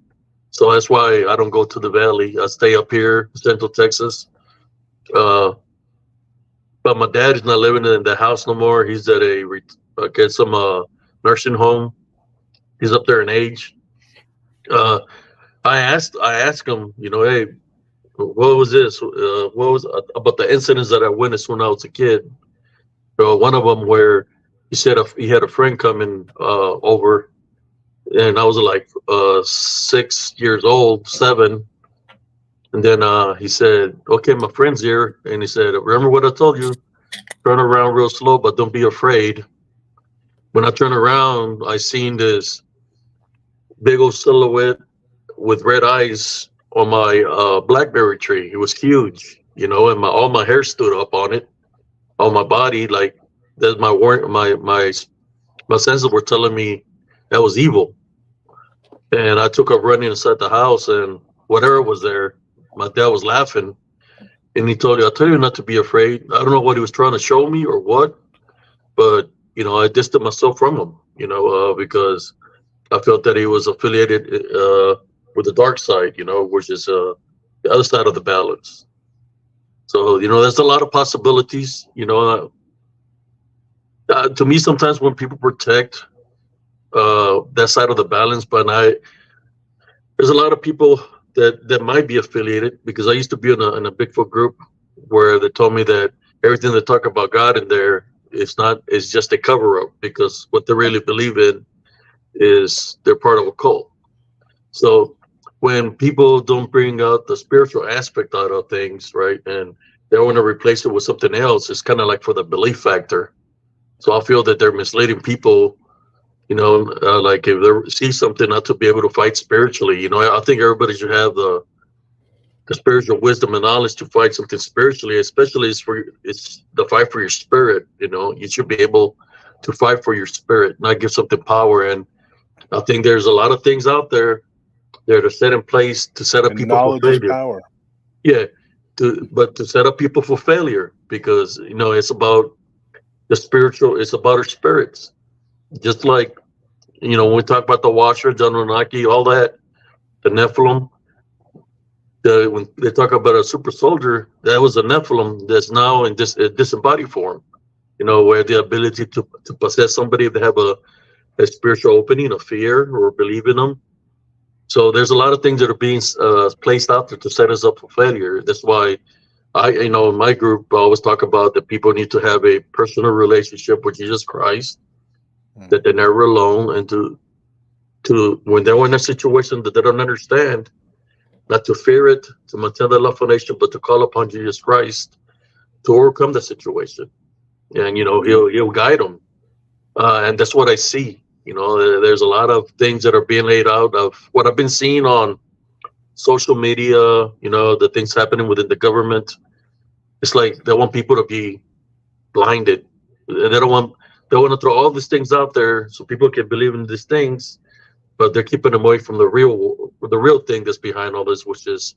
So that's why I don't go to the valley. I stay up here, Central Texas. But my dad is not living in the house no more. He's at some nursing home. He's up there in age. I asked him, hey, what was this? What was about the incidents that I witnessed when I was a kid? One of them where he said he had a friend coming over, and I was like 6 years old, 7. And then he said, okay, my friend's here. And he said, remember what I told you? Turn around real slow, but don't be afraid. When I turned around, I seen this big old silhouette with red eyes on my blackberry tree. It was huge, and all my hair stood up on it, on my body. Like that, my senses were telling me that was evil. And I took up running inside the house, and whatever was there, my dad was laughing, and he told me, "I'll tell you not to be afraid." I don't know what he was trying to show me or what, but I distanced myself from him, because I felt that he was affiliated with the dark side, which is the other side of the balance. So there's a lot of possibilities. To me, sometimes when people protect that side of the balance, but there's a lot of people that might be affiliated, because I used to be in a Bigfoot group where they told me that everything they talk about God in there it's just a cover up, because what they really believe in is they're part of a cult. So when people don't bring out the spiritual aspect out of things, right, and they want to replace it with something else, it's kind of like for the belief factor. So I feel that they're misleading people, like if they see something, not to be able to fight spiritually. I think everybody should have the spiritual wisdom and knowledge to fight something spiritually, especially it's the fight for your spirit. You should be able to fight for your spirit, not give something power. And I think there's a lot of things out there that are set in place to set up And people for knowledge is failure. power. Yeah, to set up people for failure, because it's about the spiritual. It's about our spirits. Just like when we talk about the Washer, John Anunnaki, all that, the Nephilim. When they talk about a super soldier, that was a Nephilim that's now in disembodied form. Where the ability to possess somebody, that have a spiritual opening, a fear, or believe in them. So there's a lot of things that are being placed out there to set us up for failure. That's why in my group, I always talk about that people need to have a personal relationship with Jesus Christ, that they're never alone, and to when they're in a situation that they don't understand, not to fear it, to maintain the love foundation, but to call upon Jesus Christ to overcome the situation. And he'll guide them. And that's what I see. There's a lot of things that are being laid out of what I've been seeing on social media, the things happening within the government. It's like they want people to be blinded. They want to throw all these things out there so people can believe in these things, but they're keeping them away from the real thing that's behind all this, which is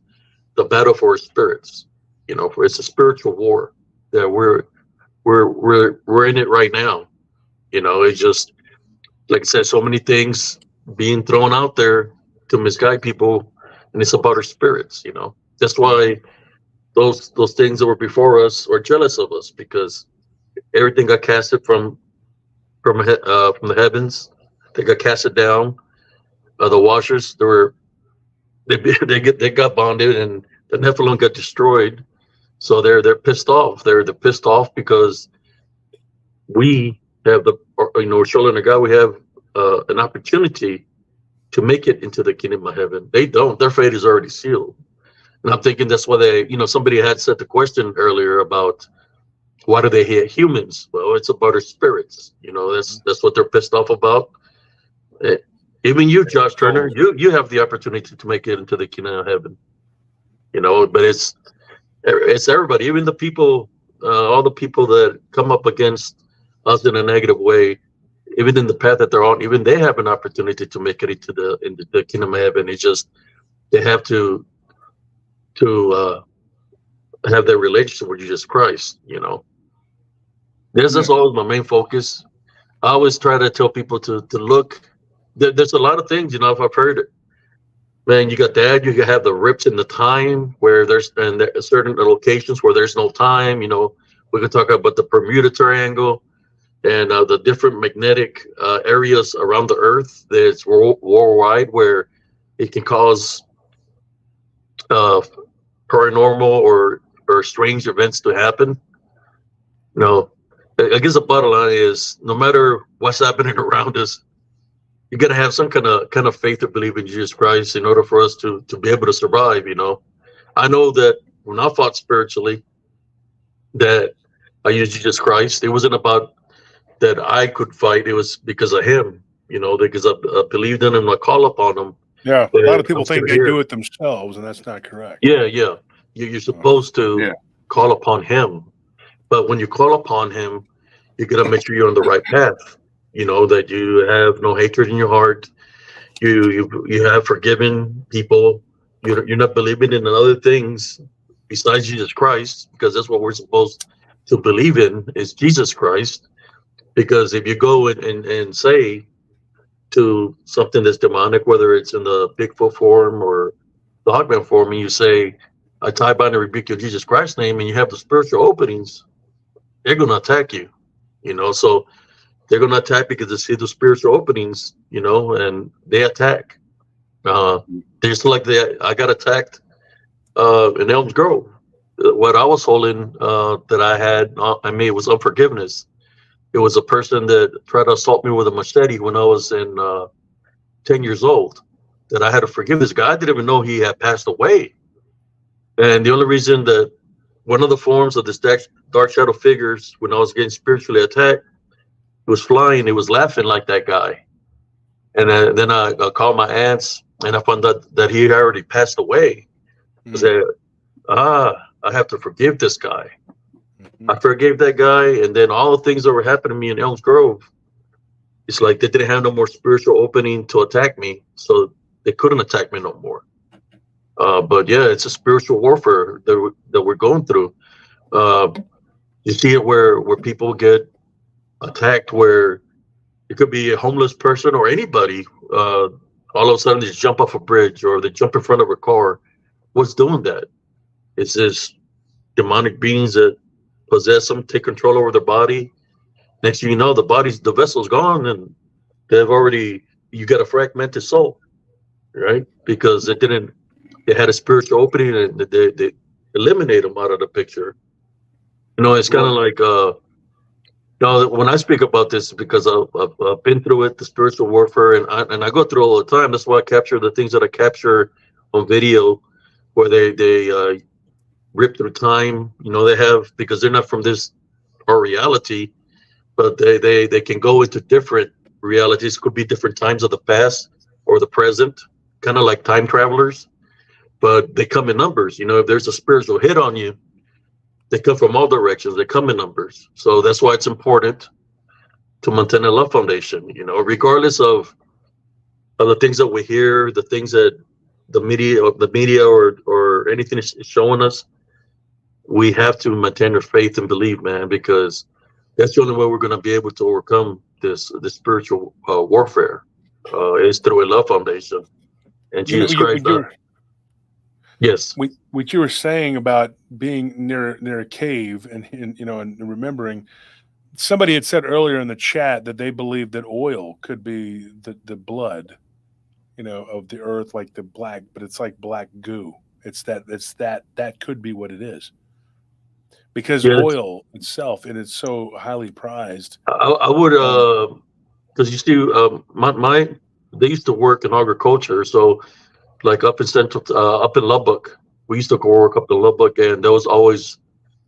the battle for our spirits. It's a spiritual war that we're we're in it right now. You know, it's just like I said, so many things being thrown out there to misguide people, and it's about our spirits. You know, that's why those things that were before us are jealous of us, because everything got casted from the heavens. They got casted down. The Washers, they got bonded, and the Nephilim got destroyed. So they're pissed off. They're pissed off because we have children of God. We have an opportunity to make it into the kingdom of heaven. They don't. Their fate is already sealed. And I'm thinking that's why somebody had said the question earlier about why do they hate humans? Well, it's about our spirits. You know, that's what they're pissed off about. Even you, Josh Turner, you have the opportunity to make it into the kingdom of heaven. You know, but it's everybody, even the people, all the people that come up against us in a negative way, even in the path that they're on, even they have an opportunity to make it into the kingdom of heaven. It's just they have to have their relationship with Jesus Christ. You know, that's always my main focus. I always try to tell people to look. There's a lot of things, you know, if I've heard it. Man, you got that. You have the rips in the time where there are certain locations where there's no time. You know, we can talk about the Bermuda Triangle and the different magnetic areas around the Earth that's worldwide where it can cause paranormal or strange events to happen. You know, I guess the bottom line is no matter what's happening around us, you got to have some kind of faith or believe in Jesus Christ in order for us to be able to survive. You know, I know that when I fought spiritually, that I used Jesus Christ. It wasn't about that I could fight. It was because of him, you know, because I believed in him. I call upon him. Yeah. A lot of people think they do it themselves, and that's not correct. Yeah. Yeah. You're supposed to call upon him. But when you call upon him, you got to make sure you're on the right path. You know, that you have no hatred in your heart. You have forgiven people. You're not believing in other things besides Jesus Christ, because that's what we're supposed to believe in, is Jesus Christ. Because if you go and say to something that's demonic, whether it's in the Bigfoot form or the Hawkman form, and you say, I tie, bind, and rebuke you in Jesus Christ's name, and you have the spiritual openings, they're going to attack you. You know, so they're going to attack because they see the spiritual openings, you know, and they attack. Just like I got attacked in Elms Grove. What I was holding that I had, it was unforgiveness. It was a person that tried to assault me with a machete when I was 10 years old, that I had to forgive this guy. I didn't even know he had passed away. And the only reason that one of the forms of this dark shadow figures, when I was getting spiritually attacked, it was flying. It was laughing like that guy. And then I called my aunts, and I found out that he had already passed away. I said, I have to forgive this guy. I forgave that guy, and then all the things that were happening to me in Elms Grove, it's like they didn't have no more spiritual opening to attack me, so they couldn't attack me no more. But yeah, it's a spiritual warfare that we're going through. You see it where people get attacked, where it could be a homeless person or anybody. All of a sudden, they just jump off a bridge or they jump in front of a car. What's doing that? It's this demonic beings that possess them, take control over their body. Next thing you know, the vessel's gone, and you got a fragmented soul, right? Because they had a spiritual opening, and they eliminate them out of the picture. You know, it's kind of like, when I speak about this, because I've been through it, the spiritual warfare, and I go through all the time. That's why I capture the things that I capture on video, where they rip through time. You know, they have, because they're not from our reality, but they can go into different realities. Could be different times of the past or the present, kind of like time travelers. But they come in numbers. You know, if there's a spiritual hit on you, they come from all directions. They come in numbers. So that's why it's important to maintain a love foundation, you know, regardless of the things that we hear, the things that the media or anything is showing us. We have to maintain our faith and believe, man, because That's the only way we're going to be able to overcome this spiritual warfare. Is through a love foundation and Jesus Christ. Yes. What you were saying about being near a cave and remembering, somebody had said earlier in the chat that they believe that oil could be the blood, of the earth, like the black, but it's like black goo. That could be what it is. Because oil itself, and it's so highly prized. I would, because you see, they used to work in agriculture, so like up in Lubbock, we used to go work up in Lubbock, and there was always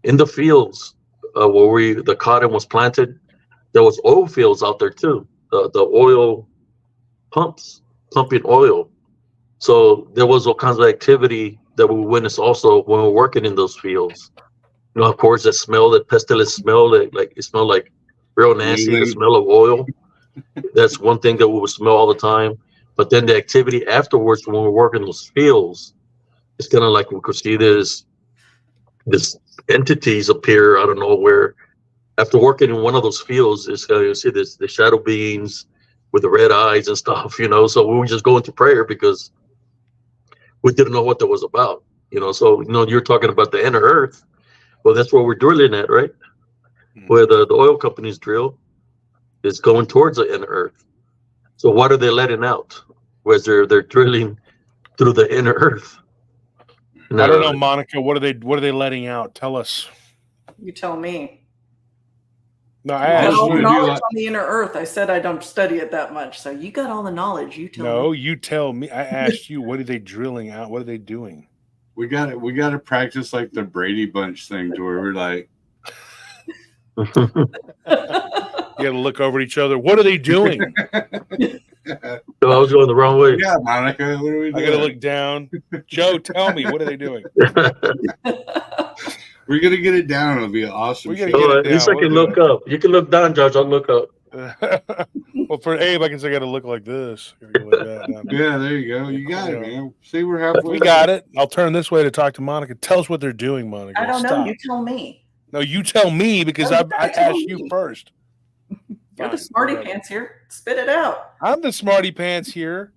in the fields where the cotton was planted, there was oil fields out there too. The oil pumps pumping oil, so there was all kinds of activity that we witnessed also when we were working in those fields. Of course, that pestilent smell, like it smelled like real nasty. The smell of oil. That's one thing that we would smell all the time. But then the activity afterwards, when we're working those fields, it's kind of like we could see this entities appear out of nowhere. After working in one of those fields, it's you see the shadow beings with the red eyes and stuff. So we would just go into prayer because we didn't know what that was about. So you're talking about the inner earth. Well, that's where we're drilling at, right? Where the oil companies drill is going towards the inner earth. So what are they letting out? Whereas they're drilling through the inner earth. I don't know, Monica. What are they letting out? Tell us. You tell me. No, I asked all the you. knowledge on the inner earth. I said I don't study it that much, so you got all the knowledge. You tell me. No, you tell me. I asked you. What are they drilling out? What are they doing? We got to practice like the Brady Bunch thing, to where we're like, you got to look over at each other. What are they doing? So I was going the wrong way. Yeah, Monica, what are we doing? I got to look down. Joe, tell me, what are they doing? We're gonna get it down. It'll be an awesome. At least I can look up. You can look down, Josh. I'll look up. Well, for Abe, I can say I got to look like this. Yeah, there you go. You got it, man. See, we're halfway. We got it. I'll turn this way to talk to Monica. Tell us what they're doing, Monica. I don't know. You tell me. No, you tell me because I asked you first. You're the smarty pants here. Spit it out. I'm the smarty pants here.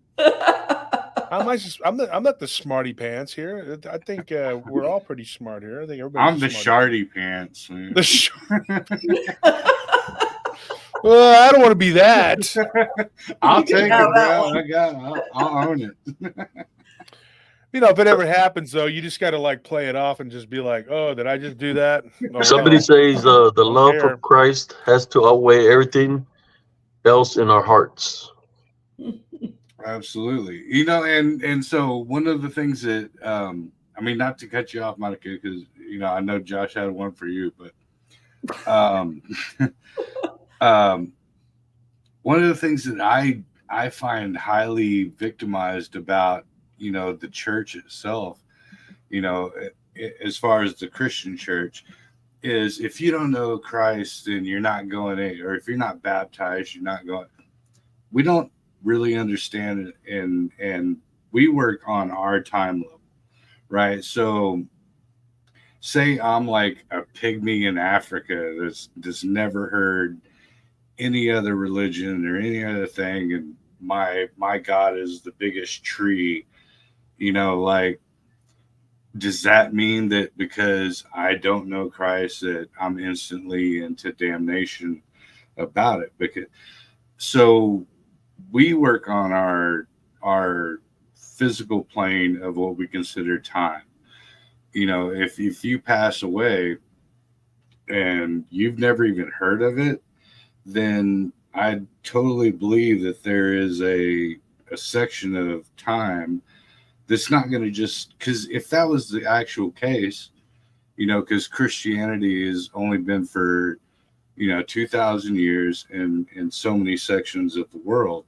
I'm not the smarty pants here. I think we're all pretty smart here. I think everybody's I'm the shardy pants. Man. Well, I don't want to be that. I'll take it, bro. I'll own it. If it ever happens, though, you just got to like play it off and just be like, "Oh, did I just do that?" Somebody says the love of Christ has to outweigh everything else in our hearts. Absolutely. And so one of the things that not to cut you off, Monica, because I know Josh had one for you, but one of the things that I find highly victimized about the church itself, as far as the Christian church, is if you don't know Christ, then you're not going in, or if you're not baptized, you're not going. We don't really understand it, and we work on our time level, right? So say I'm like a pygmy in Africa that's never heard any other religion or any other thing, and my God is the biggest tree, like, does that mean that because I don't know Christ that I'm instantly into damnation about it? Because so we work on our physical plane of what we consider time. If you pass away and you've never even heard of it, then I totally believe that there is a section of time that's not going to just, because if that was the actual case, because Christianity has only been for 2,000 years in so many sections of the world,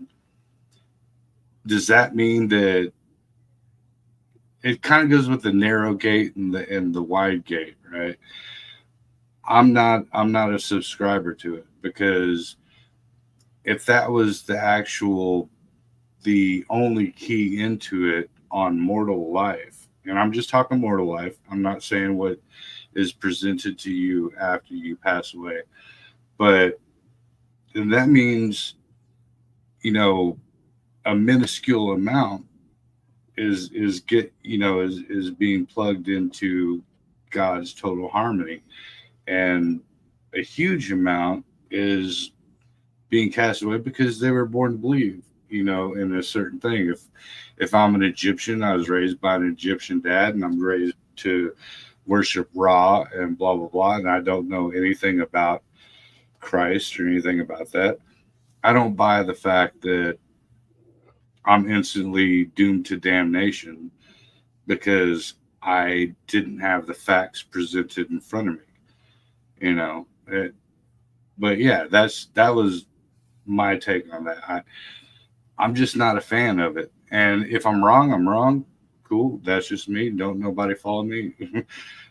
does that mean that it kind of goes with the narrow gate and the wide gate, right? I'm not a subscriber to it, because if that was the only key into it on mortal life, and I'm just talking mortal life, I'm not saying what is presented to you after you pass away, but that means, a minuscule amount is being plugged into God's total harmony, and a huge amount is being cast away because they were born to believe, in a certain thing. If I'm an Egyptian, I was raised by an Egyptian dad, and I'm raised to worship Ra and blah blah blah, and I don't know anything about Christ or anything about that. I don't buy the fact that I'm instantly doomed to damnation because I didn't have the facts presented in front of me. But yeah, that was my take on that. I'm just not a fan of it. And if I'm wrong, I'm wrong. Cool. That's just me. Don't nobody follow me.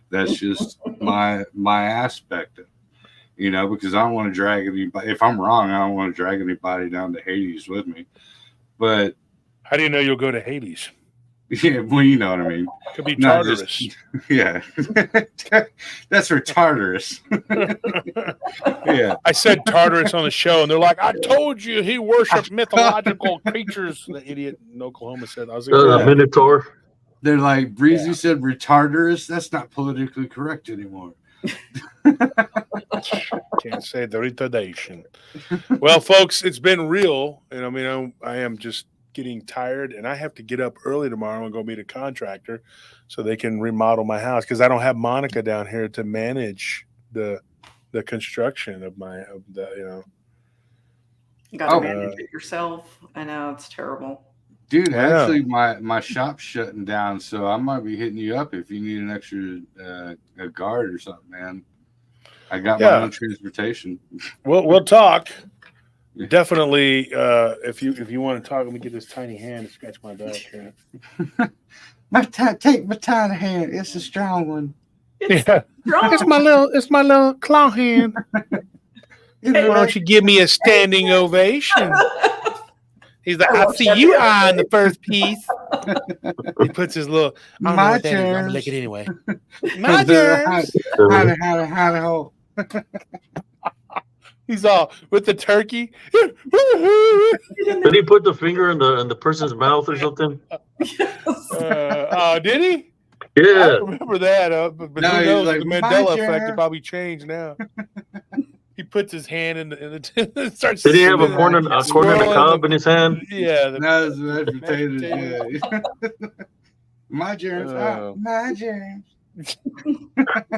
That's just my aspect of it. Because I don't want to drag anybody. If I'm wrong, I don't want to drag anybody down to Hades with me. But how do you know you'll go to Hades? Yeah, well, you know what I mean. Could be Tartarus. Yeah. That's for Tartarus. Yeah. I said Tartarus on the show, and they're like, I told you he worshipped mythological creatures. The idiot in Oklahoma said, I was like, Minotaur. They're like, Breezy said retarders. That's not politically correct anymore. Can't say the retardation. Well, folks, it's been real. And I am just getting tired, and I have to get up early tomorrow and go meet a contractor so they can remodel my house, because I don't have Monica down here to manage the construction of the. You got to manage it yourself. I know, it's terrible. Dude, actually, my shop's shutting down, so I might be hitting you up if you need an extra a guard or something, man. I got my own transportation. We'll talk. Definitely, if you want to talk, let me get this tiny hand to scratch my back here. Take my tiny hand. It's a strong one. It's my little claw hand. Why don't you give me a standing ovation? He's like, I see you on the first piece. He puts his little. I don't know what that is. I'm gonna lick it anyway. My germs. Howdy. He's all with the turkey. Did he put the finger in the person's mouth or something? Oh, did he? Yeah. I remember that. But No, who knows? like, The Mandela effect will probably change now. He puts his hand in the starts. Did he have a corn and a cob in his hand? Yeah. No, it's the potatoes. Yeah. My germs. My germs.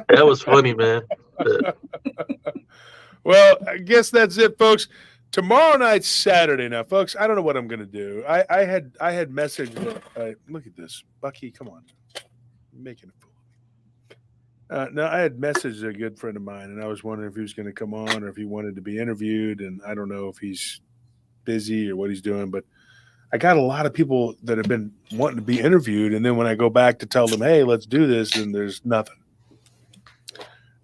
That was funny, man. Well, I guess that's it, folks. Tomorrow night's Saturday. Now, folks, I don't know what I'm going to do. I had messaged. Look at this, Bucky. Come on, you're making a fool. No, I had messaged a good friend of mine, and I was wondering if he was going to come on or if he wanted to be interviewed. And I don't know if he's busy or what he's doing, but I got a lot of people that have been wanting to be interviewed, and then when I go back to tell them, "Hey, let's do this," and there's nothing.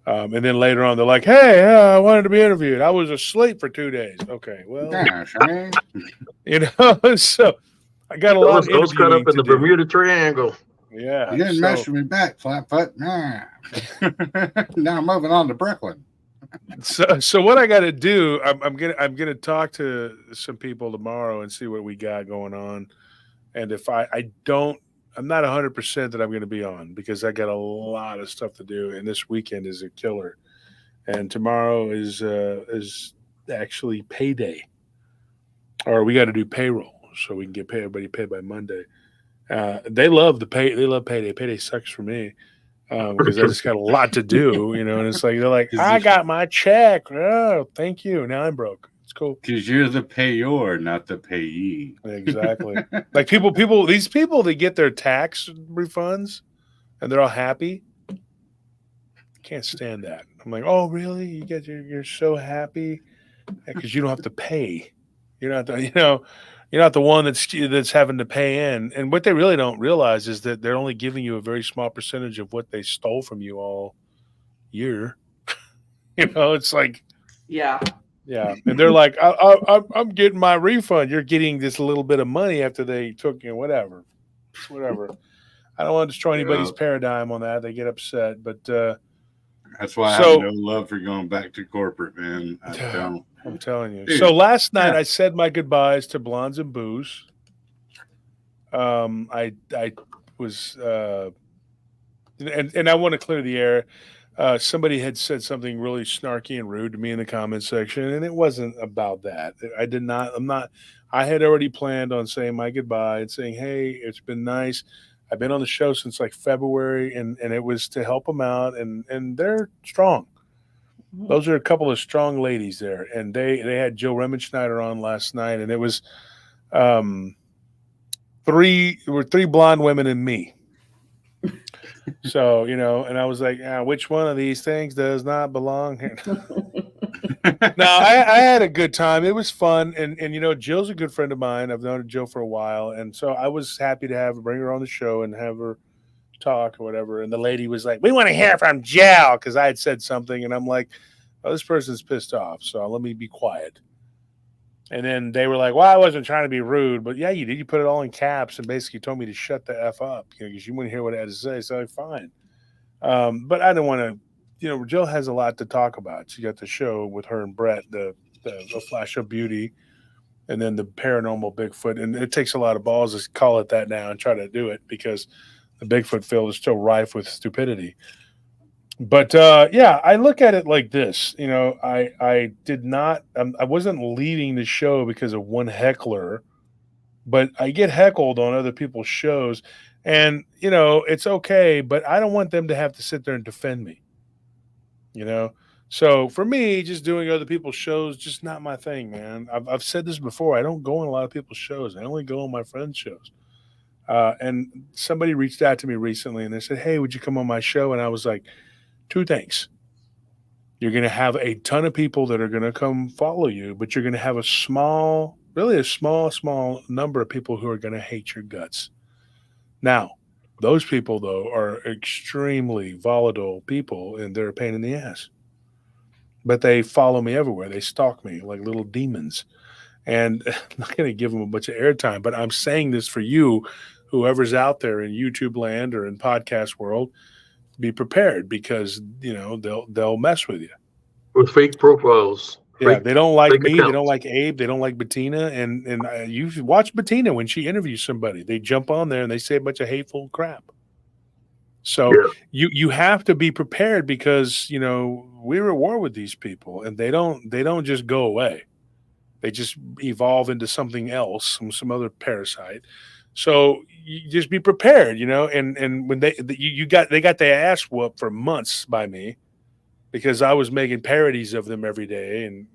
And then later on, they're like, "Hey, I wanted to be interviewed. I was asleep for 2 days." Okay, well, so I got a lot of those cut up in the Bermuda Triangle. Yeah, you didn't mess with me back, Flatfoot. Nah. Now I'm moving on to Brooklyn. So what I got to do? I'm gonna talk to some people tomorrow and see what we got going on. And if I'm not 100% that I'm going to be on, because I got a lot of stuff to do, and this weekend is a killer. And tomorrow is actually payday, or we got to do payroll so we can get everybody paid by Monday. They love They love payday. Payday sucks for me because I just got a lot to do, and it's like they're like, I got my check. Oh, thank you. Now I'm broke. It's cool. Because you're the payor, not the payee. Exactly. Like these people, they get their tax refunds and they're all happy. Can't stand that. I'm like, oh, really? You're so happy because you don't have to pay. You're not you're not the one that's having to pay in. And what they really don't realize is that they're only giving you a very small percentage of what they stole from you all year. It's like, yeah. Yeah, and they're like, I'm getting my refund. You're getting this little bit of money after they took whatever. I don't want to destroy anybody's paradigm on that. They get upset, but That's why I have no love for going back to corporate, man. I don't. I'm telling you. Dude, so last night I said my goodbyes to Blondes and Booze. I was, and I want to clear the air. Somebody had said something really snarky and rude to me in the comment section, and it wasn't about that. I had already planned on saying my goodbye and saying, hey, it's been nice. I've been on the show since like February, and it was to help them out, and they're strong. Those are a couple of strong ladies there, and they had Joe Remenschneider on last night, and it was three blonde women and me. So, and I was like, which one of these things does not belong here? No, I had a good time. It was fun. And Jill's a good friend of mine. I've known Jill for a while. And so I was happy to bring her on the show and have her talk or whatever. And the lady was like, we want to hear from Jill, because I had said something. And I'm like, oh, this person's pissed off, so let me be quiet. And then they were like, well, I wasn't trying to be rude, but yeah, you did. You put it all in caps and basically told me to shut the F up, because you wouldn't hear what I had to say. So fine. But I didn't want to, Jill has a lot to talk about. She got the show with her and Brett, the Flash of Beauty, and then the Paranormal Bigfoot. And it takes a lot of balls to call it that now and try to do it, because the Bigfoot field is still rife with stupidity. But I look at it like this. I did not. I wasn't leaving the show because of one heckler, but I get heckled on other people's shows, and it's okay. But I don't want them to have to sit there and defend me. So for me, just doing other people's shows, just not my thing, man. I've said this before. I don't go on a lot of people's shows. I only go on my friends' shows. And somebody reached out to me recently, and they said, "Hey, would you come on my show?" And I was like, two things. You're going to have a ton of people that are going to come follow you, but you're going to have a small number of people who are going to hate your guts. Now, those people, though, are extremely volatile people, and they're a pain in the ass. But they follow me everywhere. They stalk me like little demons. And I'm not going to give them a bunch of airtime, but I'm saying this for you, whoever's out there in YouTube land or in podcast world. Be prepared, because they'll mess with you with fake profiles. Yeah, they don't like me. Accounts. They don't like Abe. They don't like Bettina. And you watch Bettina when she interviews somebody. They jump on there and they say a bunch of hateful crap. So you have to be prepared, because we're at war with these people, and they don't just go away. They just evolve into something else, some other parasite. So you just be prepared, and when they got their ass whooped for months by me, because I was making parodies of them every day, and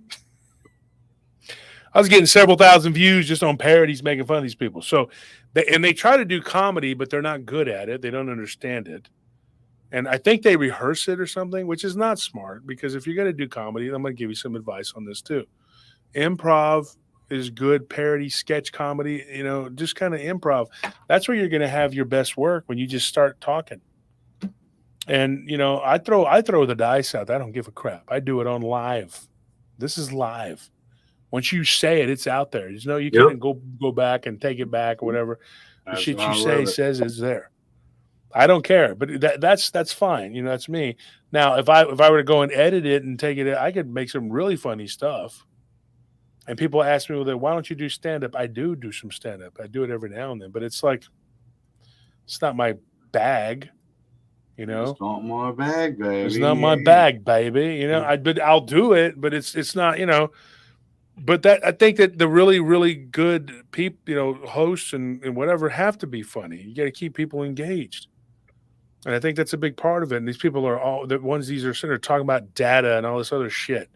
I was getting several thousand views just on parodies making fun of these people. So they try to do comedy, but they're not good at it. They don't understand it. And I think they rehearse it or something, which is not smart, because if you're going to do comedy, I'm going to give you some advice on this too. Improv is good. Parody, sketch comedy, just kind of improv. That's where you're going to have your best work, when you just start talking. And I throw the dice out. I don't give a crap. I do it on live. This is live. Once you say it, it's out there. You can't go back and take it back or whatever. The shit you says is there. I don't care, but that's fine. That's me. Now, if I were to go and edit it and take it, I could make some really funny stuff. And people ask me, well, why don't you do stand-up? I do some stand-up. I do it every now and then. But it's like, it's not my bag, It's not my bag, baby. It's not my bag, baby. I'll do it, but it's not, But I think that the really, really good people, hosts and whatever, have to be funny. You got to keep people engaged. And I think that's a big part of it. And these people are all the ones, these are sitting there talking about data and all this other shit.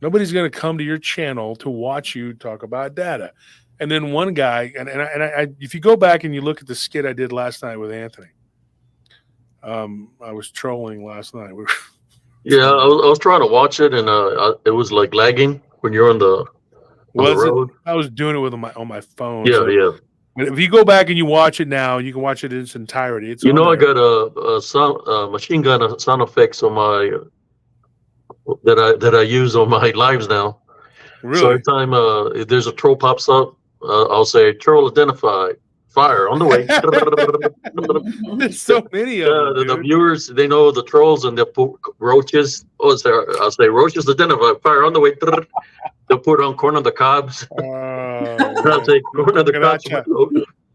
Nobody's going to come to your channel to watch you talk about data. And then one guy, and I if you go back and you look at the skit I did last night with Anthony, I was trolling last night. Yeah, I was trying to watch it, and it was like lagging when you're on the road. I was doing it with on my phone. Yeah. But if you go back and you watch it now, you can watch it in its entirety. It's I got a sound machine gun sound effects on my that I use on my lives now. Really? So every time if there's a troll pops up, I'll say troll identified. Fire on the way. There's so many of them. The viewers, they know the trolls and the roaches. Oh, I'll say roaches identify. Fire on the way. They'll put on corn on the cobs. I'll say corn on the cobs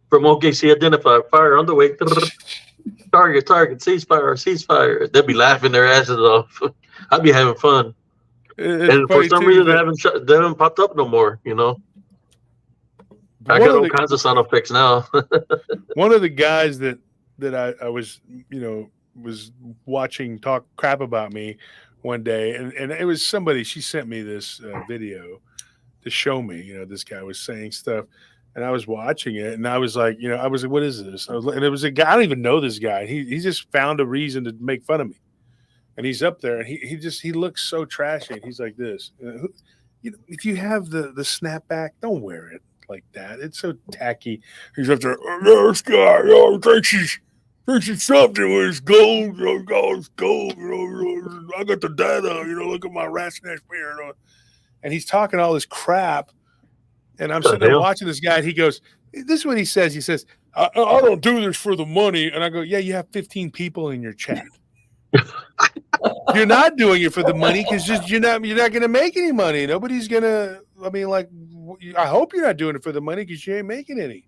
from OKC identify. Fire on the way. Target, ceasefire. They'll be laughing their asses off. I'd be having fun. And for some reason, they haven't popped up no more, you know. I got all kinds of sound effects now. One of the guys that I was, was watching talk crap about me one day, and it was somebody, she sent me this video to show me, this guy was saying stuff, and I was watching it, and I was like, what is this? And it was a guy, I don't even know this guy. He just found a reason to make fun of me. And he's up there, and he looks so trashy. He's like this. If you have the snapback, don't wear it like that. It's so tacky. He's up there. Oh, this guy thinks he's something with his gold. It's gold. I got the data. Look at my rat's nest here. And he's talking all this crap. And I'm sitting there watching this guy. And he goes, "This is what he says. He says, I don't do this for the money." And I go, "Yeah, you have 15 people in your chat." You're not doing it for the money because you're not going to make any money. Nobody's going to. I hope you're not doing it for the money because you ain't making any.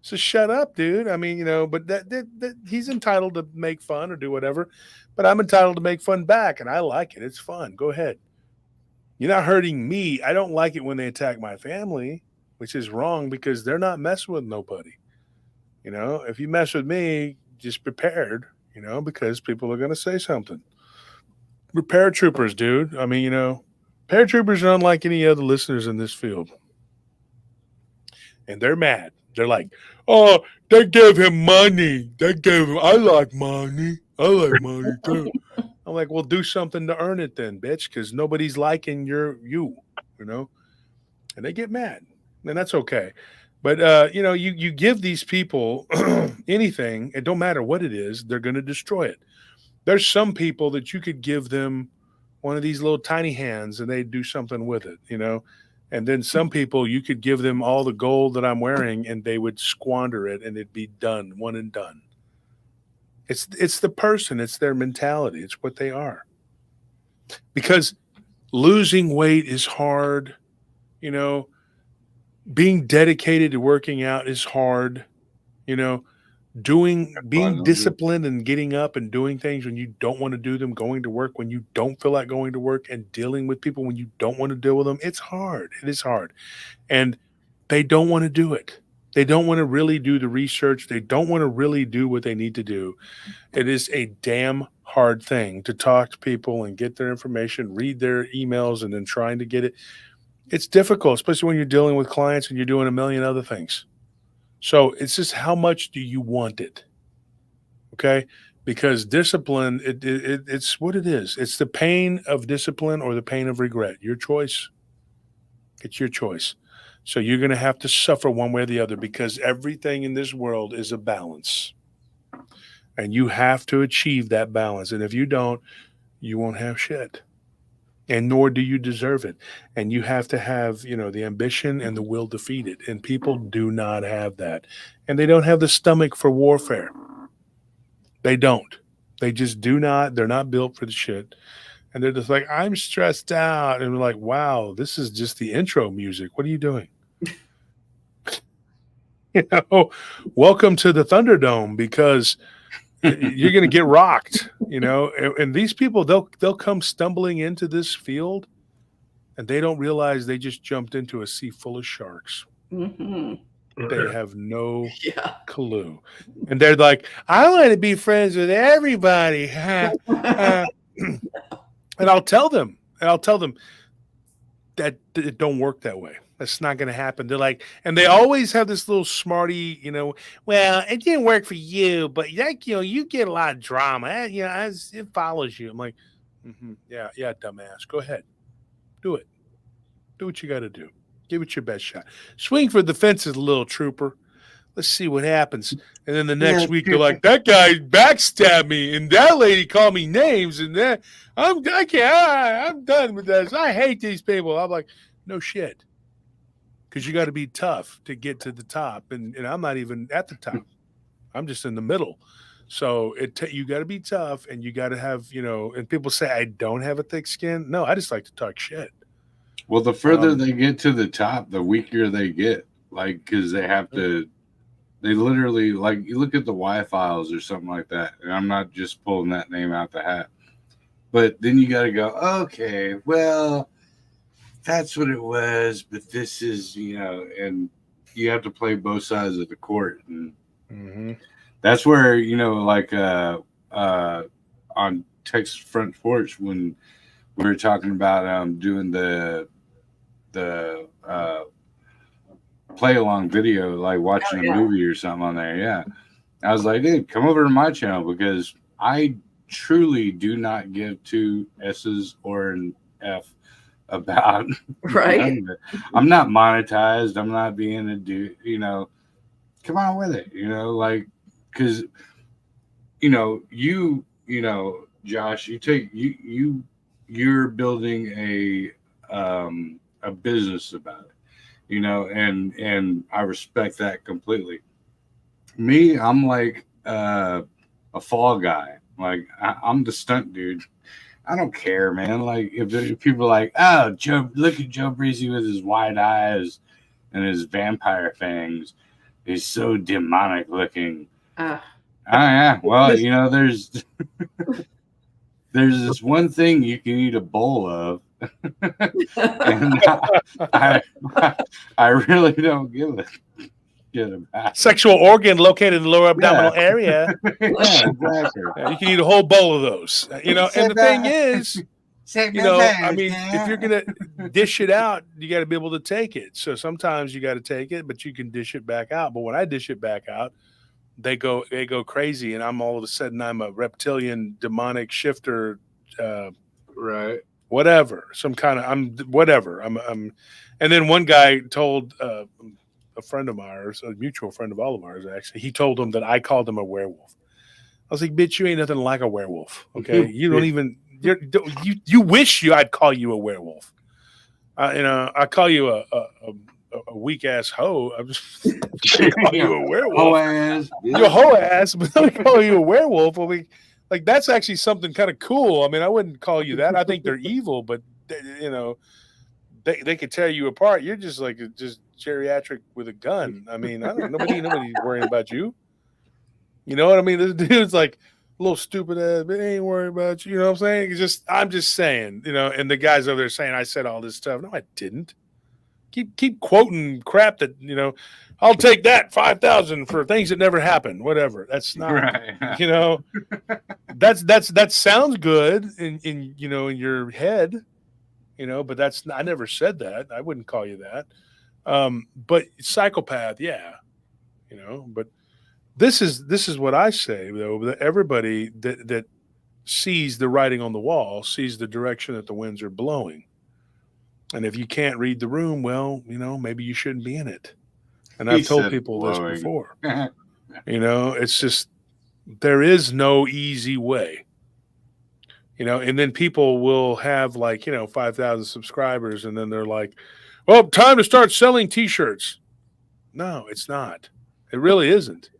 So shut up, dude. But that he's entitled to make fun or do whatever. But I'm entitled to make fun back, and I like it. It's fun. Go ahead. You're not hurting me. I don't like it when they attack my family, which is wrong because they're not messing with nobody. If you mess with me, just prepared. Because people are going to say something. We're paratroopers, dude. Paratroopers are unlike any other listeners in this field. And they're mad. They're like, "Oh, they gave him money. I like money. I like money too." I'm like, "Well, do something to earn it then, bitch, because nobody's liking you. And they get mad. And that's okay. But, you give these people anything, it don't matter what it is, they're going to destroy it. There's some people that you could give them one of these little tiny hands and they'd do something with it, And then some people, you could give them all the gold that I'm wearing and they would squander it and it'd be done, one and done. It's the person, it's their mentality, it's what they are. Because losing weight is hard, being dedicated to working out is hard, being disciplined and getting up and doing things when you don't want to do them, going to work when you don't feel like going to work, and dealing with people when you don't want to deal with them. It's hard. It is hard. And they don't want to do it. They don't want to really do the research. They don't want to really do what they need to do. It is a damn hard thing to talk to people and get their information, read their emails, and then trying to get it. It's difficult, especially when you're dealing with clients and you're doing a million other things. So it's just how much do you want it? Okay? Because discipline, it's what it is. It's the pain of discipline or the pain of regret. Your choice. It's your choice. So you're going to have to suffer one way or the other because everything in this world is a balance. And you have to achieve that balance. And if you don't, you won't have shit. And nor do you deserve it. And you have to have, the ambition and the will to feed it. And people do not have that. And they don't have the stomach for warfare. They don't. They just do not. They're not built for the shit. And they're just like, "I'm stressed out." And we're like, wow, this is just the intro music. What are you doing? Welcome to the Thunderdome, because you're going to get rocked, and these people, they'll come stumbling into this field and they don't realize they just jumped into a sea full of sharks. Mm-hmm. They have no clue. And they're like, "I want to be friends with everybody." And I'll tell them that it don't work that way. That's not going to happen. They're like, and they always have this little smarty, "Well, it didn't work for you, but you get a lot of drama. As it follows you." I'm like, yeah, dumbass. Go ahead. Do it. Do what you got to do. Give it your best shot. Swing for the fences, little trooper. Let's see what happens. And then the next week, they're like, "That guy backstabbed me, and that lady called me names, and that I'm done with this. I hate these people." I'm like, no shit. because you got to be tough to get to the top, and I'm not even at the top. I'm just in the middle. So you got to be tough, and you got to have, and people say I don't have a thick skin. No, I just like to talk shit. Well, the further they get to the top, the weaker they get. Like, because they have to, they literally, like, you look at the Y-Files or something like that, and I'm not just pulling that name out the hat. But then you got to go, okay, well, that's what it was, but this is, and you have to play both sides of the court. And that's where, like on Texas Front Porch, when we were talking about doing the play along video, like watching a movie or something on there. Yeah. I was like, dude, come over to my channel, because I truly do not give two S's or an F about right. I'm not monetized. I'm not being a dude, come on with it, like, because Josh, you're building a business about it, and I respect that completely. Me, I'm like a fall guy. Like, I'm the stunt dude. I don't care, man. Like, if people are like, oh, Joe, look at Joe Breezy with his wide eyes and his vampire fangs. He's so demonic looking. Oh yeah. Well, there's this one thing you can eat a bowl of, and I really don't give a shit about it. Sexual organ located in the lower abdominal area. Yeah, exactly. You can eat a whole bowl of those. And the thing is, I mean, if you're gonna dish it out, you got to be able to take it. So sometimes you got to take it, but you can dish it back out. But when I dish it back out, they go crazy, and I'm all of a sudden I'm a reptilian demonic shifter, right? Whatever, some kind of I'm. And then one guy told a friend of ours, a mutual friend of all of ours, actually, he told him that I called him a werewolf. I was like, bitch, you ain't nothing like a werewolf. Okay, you don't even. You wish I'd call you a werewolf. I call you a weak ass hoe. I'm just call you a werewolf. Hoe ass. You're a hoe ass, but I call you a werewolf. I mean, like, that's actually something kind of cool. I mean, I wouldn't call you that. I think they're evil, but they could tear you apart. You're just like just geriatric with a gun. I mean, nobody's worrying about you. You know what I mean? This dude's like a little stupid ass, but ain't worried about you. You know what I'm saying? I'm just saying, and the guys over there saying I said all this stuff. No, I didn't. Keep quoting crap that, I'll take that 5,000 for things that never happened. Whatever. That's not right. That sounds good in your head, but I never said that. I wouldn't call you that. But psychopath, yeah. But this is what I say, though, that everybody that sees the writing on the wall sees the direction that the winds are blowing. And if you can't read the room, well, maybe you shouldn't be in it. And I've told people this before. It's just, there is no easy way. And then people will have 5,000 subscribers, and then they're like, well, time to start selling T-shirts. No, it's not. It really isn't.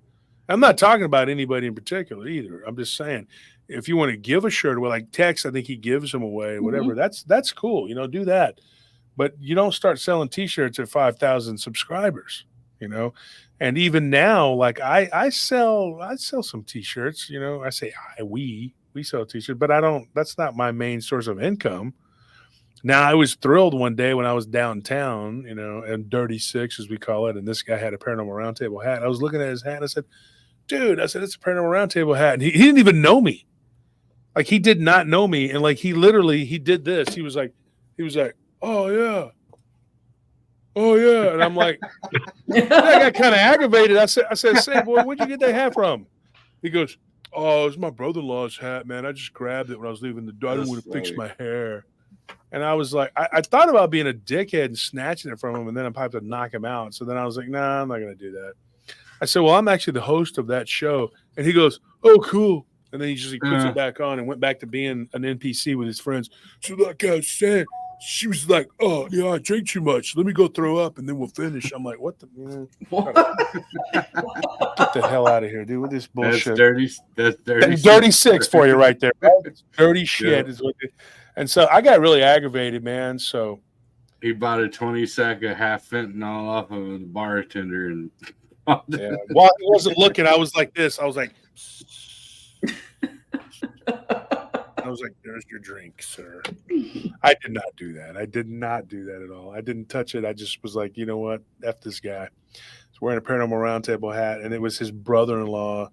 I'm not talking about anybody in particular either. I'm just saying, if you want to give a shirt away, like Tex, I think he gives them away, whatever. That's cool. Do that. But you don't start selling T-shirts at 5,000 subscribers, And even now, like I sell some T-shirts, I say we sell T-shirts, but that's not my main source of income. Now, I was thrilled one day when I was downtown, and Dirty Six, as we call it, and this guy had a Paranormal Roundtable hat. I was looking at his hat, and I said, dude, it's a Paranormal Roundtable hat. And he didn't even know me. Like, he did not know me. And like, he did this. He was like, oh yeah. And I'm like, I got kind of aggravated. I said, say, boy, where'd you get that hat from? He goes, oh, it's my brother-in-law's hat, man. I just grabbed it when I was leaving the door. I didn't want to fix my hair. And I was like, I thought about being a dickhead and snatching it from him, and then I'm probably to knock him out. So then I was like, nah, I'm not going to do that. I said, well, I'm actually the host of that show. And he goes, oh, cool. And then he puts it back on and went back to being an NPC with his friends. So like I said, she was like, "Oh yeah, I drink too much. Let me go throw up, and then we'll finish." I'm like, "What the? Get the hell out of here, dude! With this bullshit." That's dirty. That's dirty. That's dirty six for you right there. Right? Dirty shit is what. And so I got really aggravated, man. So he bought a 20-sack of half fentanyl off of the bartender, and yeah. While he wasn't looking, I was like this. I was like. I was like, "There's your drink, sir." I did not do that. I did not do that at all. I didn't touch it. I just was like, you know what? F this guy. He's wearing a Paranormal Roundtable hat, and it was his brother-in-law.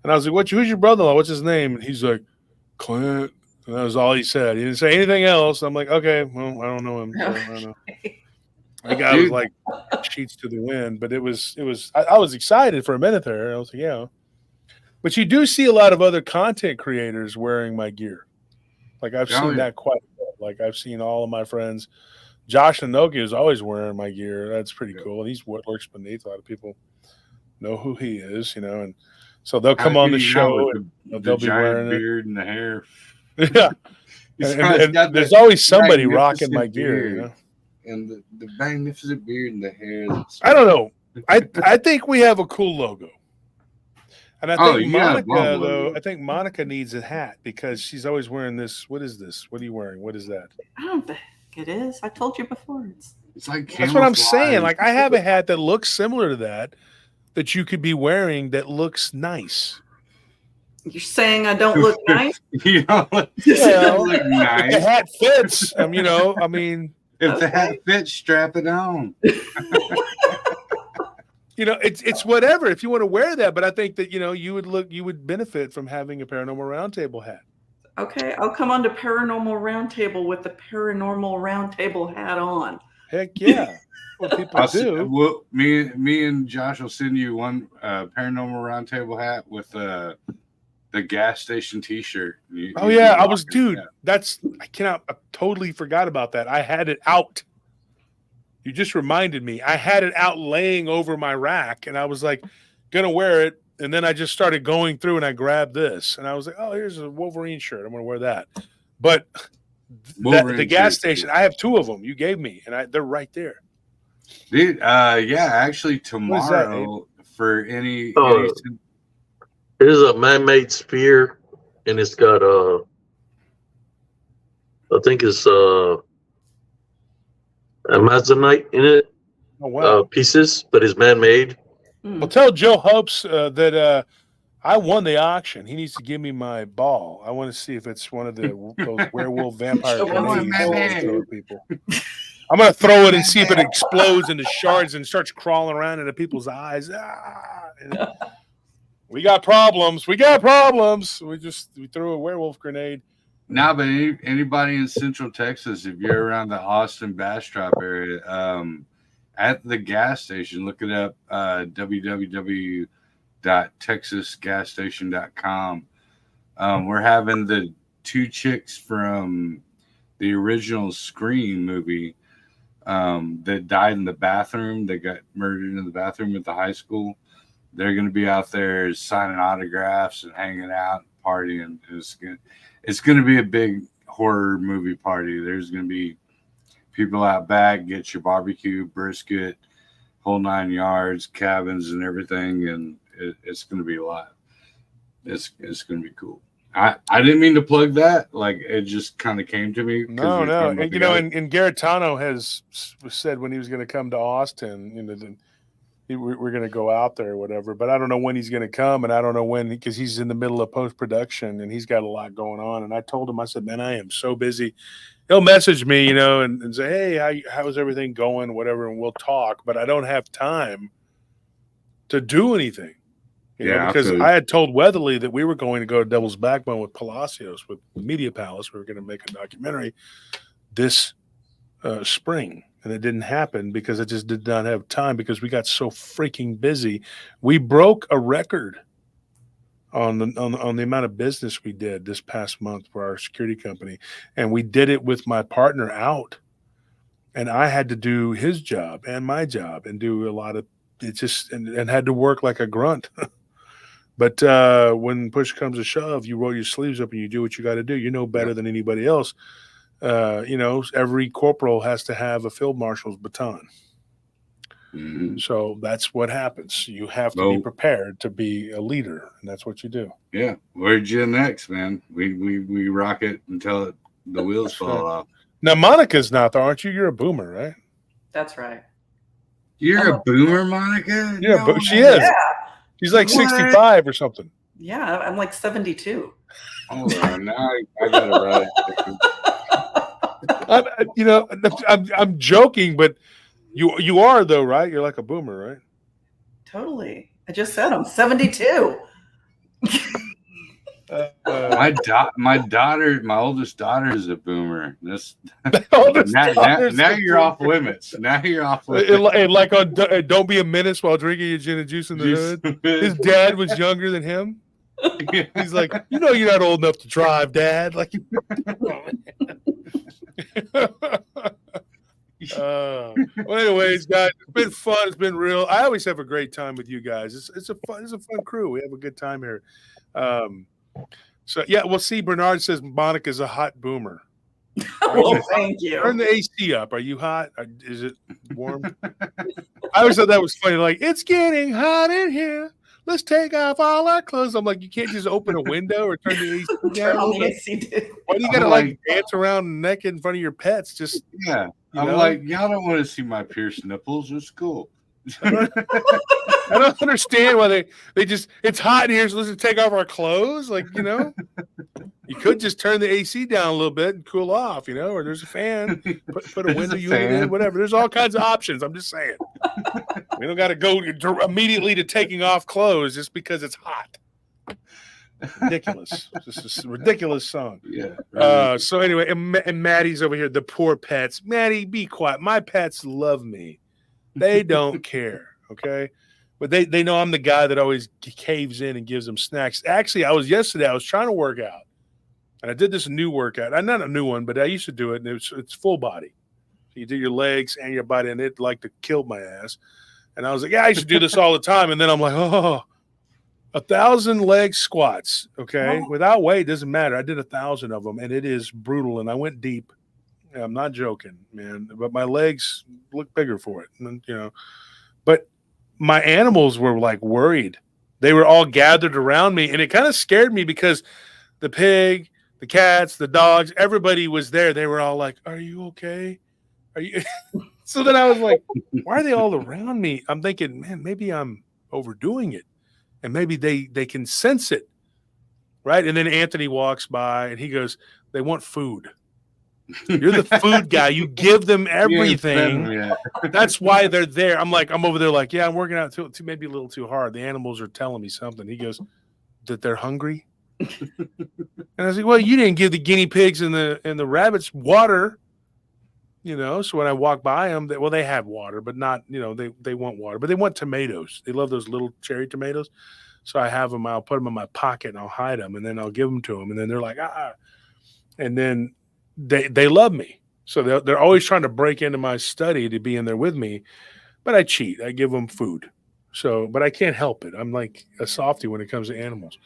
And I was like, who's your brother-in-law? What's his name? And he's like, Clint. And that was all he said. He didn't say anything else. I'm like, okay, well, I don't know him. So I don't know. The guy was like sheets to the wind, but it was. I was excited for a minute there. I was like, yeah. But you do see a lot of other content creators wearing my gear. Like I've seen that quite a bit. Like I've seen all of my friends. Josh Anoki is always wearing my gear. That's pretty cool. And he's what lurks beneath. A lot of people know who he is, and so they'll come on the show. And they'll be wearing beard and the hair. Yeah, and there's always somebody rocking my gear. And the magnificent beard and the hair. I don't know. I think we have a cool logo. And I think Monica, though, I think Monica needs a hat because she's always wearing this. What is this? What are you wearing? What is that? I don't think it is. I told you before. It's like that's what I'm saying. Like I have a hat that looks similar to that you could be wearing that looks nice. You're saying I don't look nice? You don't look nice. If the hat fits, I mean, if the hat fits, strap it on. It's whatever if you want to wear that, but I think that you would benefit from having a Paranormal Roundtable hat. Okay, I'll come on to Paranormal Roundtable with the Paranormal Roundtable hat on. Heck yeah, what people do. Well, me and Josh will send you one Paranormal Roundtable hat with the gas station T-shirt. I was, dude. I totally forgot about that. I had it out. You just reminded me. I had it out laying over my rack, and I was like, gonna wear it. And then I just started going through, and I grabbed this, and I was like, oh, here's a Wolverine shirt. I'm gonna wear that. But the gas station, I have two of them. You gave me, and they're right there. Dude, actually tomorrow for any. It is a man-made sphere, and it's got I think it's Amazonite in it. Oh, wow. Pieces, but it's man-made. Well, tell Joe Hopes that I won the auction. He needs to give me my ball. I want to see if it's one of those werewolf vampire people. I'm going to throw it and see if it explodes into shards and starts crawling around into people's eyes. We got problems. We threw a werewolf grenade. Now, but anybody in Central Texas, if you're around the Austin Bastrop area, at the gas station, look it up, www.texasgasstation.com. We're having the two chicks from the original Scream movie that died in the bathroom. They got murdered in the bathroom at the high school. They're going to be out there signing autographs and hanging out, partying. It's going to be a big horror movie party. There's going to be people out back, get your barbecue, brisket, whole 9 yards, cabins and everything, and it's going to be a lot. It's going to be cool. I didn't mean to plug that. Like, it just kind of came to me. No. And, and Garetano has said when he was going to come to Austin, we're going to go out there or whatever, but I don't know when he's going to come, and I don't know when, because he's in the middle of post-production and he's got a lot going on. And I told him, I said, man, I am so busy. He'll message me, and say, hey, how's everything going, whatever, and we'll talk, but I don't have time to do anything, because I had told Weatherly that we were going to go to Devil's Backbone with Palacios, with Media Palace. We were going to make a documentary this spring. And it didn't happen because I just did not have time because we got so freaking busy. We broke a record on the amount of business we did this past month for our security company. And we did it with my partner out. And I had to do his job and my job and do a lot of it and had to work like a grunt. But when push comes to shove, you roll your sleeves up and you do what you got to do. You know better than anybody else. every corporal has to have a field marshal's baton. Mhm. So that's what happens. You have to be prepared to be a leader, and that's what you do. Yeah, we're Gen X, man. We rock it until the wheels fall off. Now, Monica's not, though, aren't you? You're a boomer, right? That's right. You're a boomer, Monica? Yeah, but she is. Yeah. She's like 65 or something. Yeah, I'm like 72. Hold on, now I got it right. I'm joking, but you are though, right? You're like a boomer, right? Totally. I just said I'm 72. My oldest daughter is a boomer. Now you're off limits. Now you're off limits. Like on Don't Be a Menace while drinking your gin and juice in the hood. His dad was younger than him. He's like, you're not old enough to drive, Dad. Like, well, anyways, guys, it's been fun. It's been real. I always have a great time with you guys. It's a fun crew. We have a good time here. So yeah, we'll see. Bernard says Monica's a hot boomer. Well, thank you. Turn the AC up. Are you hot? Is it warm? I always thought that was funny. Like, it's getting hot in here. Let's take off all our clothes. I'm like, you can't just open a window or turn the AC down. Turn on the AC, dude. Why do you gotta dance around naked in front of your pets? Just I'm like, y'all don't want to see my pierced nipples. It's cool. I don't understand why they just, it's hot in here, so let's take off our clothes. Like, you could just turn the AC down a little bit and cool off, or there's a fan, put a window unit in, whatever. There's all kinds of options. I'm just saying. We don't got to go immediately to taking off clothes just because it's hot. Ridiculous. Just a ridiculous song. Yeah. So anyway, and Maddie's over here. The poor pets. Maddie, be quiet. My pets love me. They don't care, okay? But they know I'm the guy that always caves in and gives them snacks. Actually, I was trying to work out, and I did this new workout. Not a new one, but I used to do it, and it's full body. So you do your legs and your body, and it like to kill my ass. And I was like, yeah, I used to do this all the time. And then I'm like, 1,000 leg squats, okay? Without weight, doesn't matter. I did 1,000 of them, and it is brutal, and I went deep. I'm not joking, man. But my legs look bigger for it, But my animals were like worried. They were all gathered around me, and it kind of scared me because the pig, the cats, the dogs, everybody was there. They were all like, "Are you okay? Are you?" So then I was like, "Why are they all around me?" I'm thinking, man, maybe I'm overdoing it, and maybe they can sense it, right? And then Anthony walks by, and he goes, "They want food." You're the food guy. You give them everything. That's why they're there. I'm over there like, yeah, I'm working out too maybe a little too hard. The animals are telling me something. He goes, that they're hungry. And I was like, well, you didn't give the guinea pigs and the rabbits water. So when I walk by them, they have water, but not, they want water, but they want tomatoes. They love those little cherry tomatoes. So I have them, I'll put them in my pocket and I'll hide them, and then I'll give them to them. And then they're like, and then they love me. So they're always trying to break into my study to be in there with me, but I cheat. I give them food. So, but I can't help it. I'm like a softie when it comes to animals.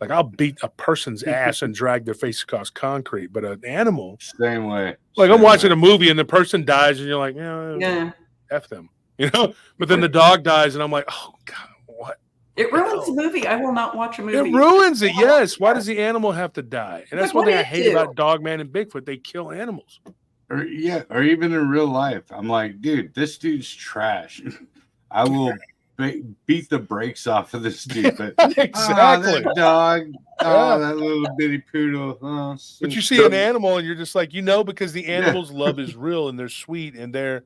Like, I'll beat a person's ass and drag their face across concrete, but an animal, same way. Like, I'm watching a movie and the person dies and you're like, yeah, F them, but then the dog dies and I'm like, oh God, what? It ruins the movie. I will not watch a movie. It ruins it, yes. Why does the animal have to die? And that's one thing I hate about Dogman and Bigfoot. They kill animals. Or even in real life. I'm like, dude, this dude's trash. I will beat the brakes off of this dude. But, exactly. That dog. That little bitty poodle. But you see an animal and you're just like, because the animal's love is real and they're sweet and they're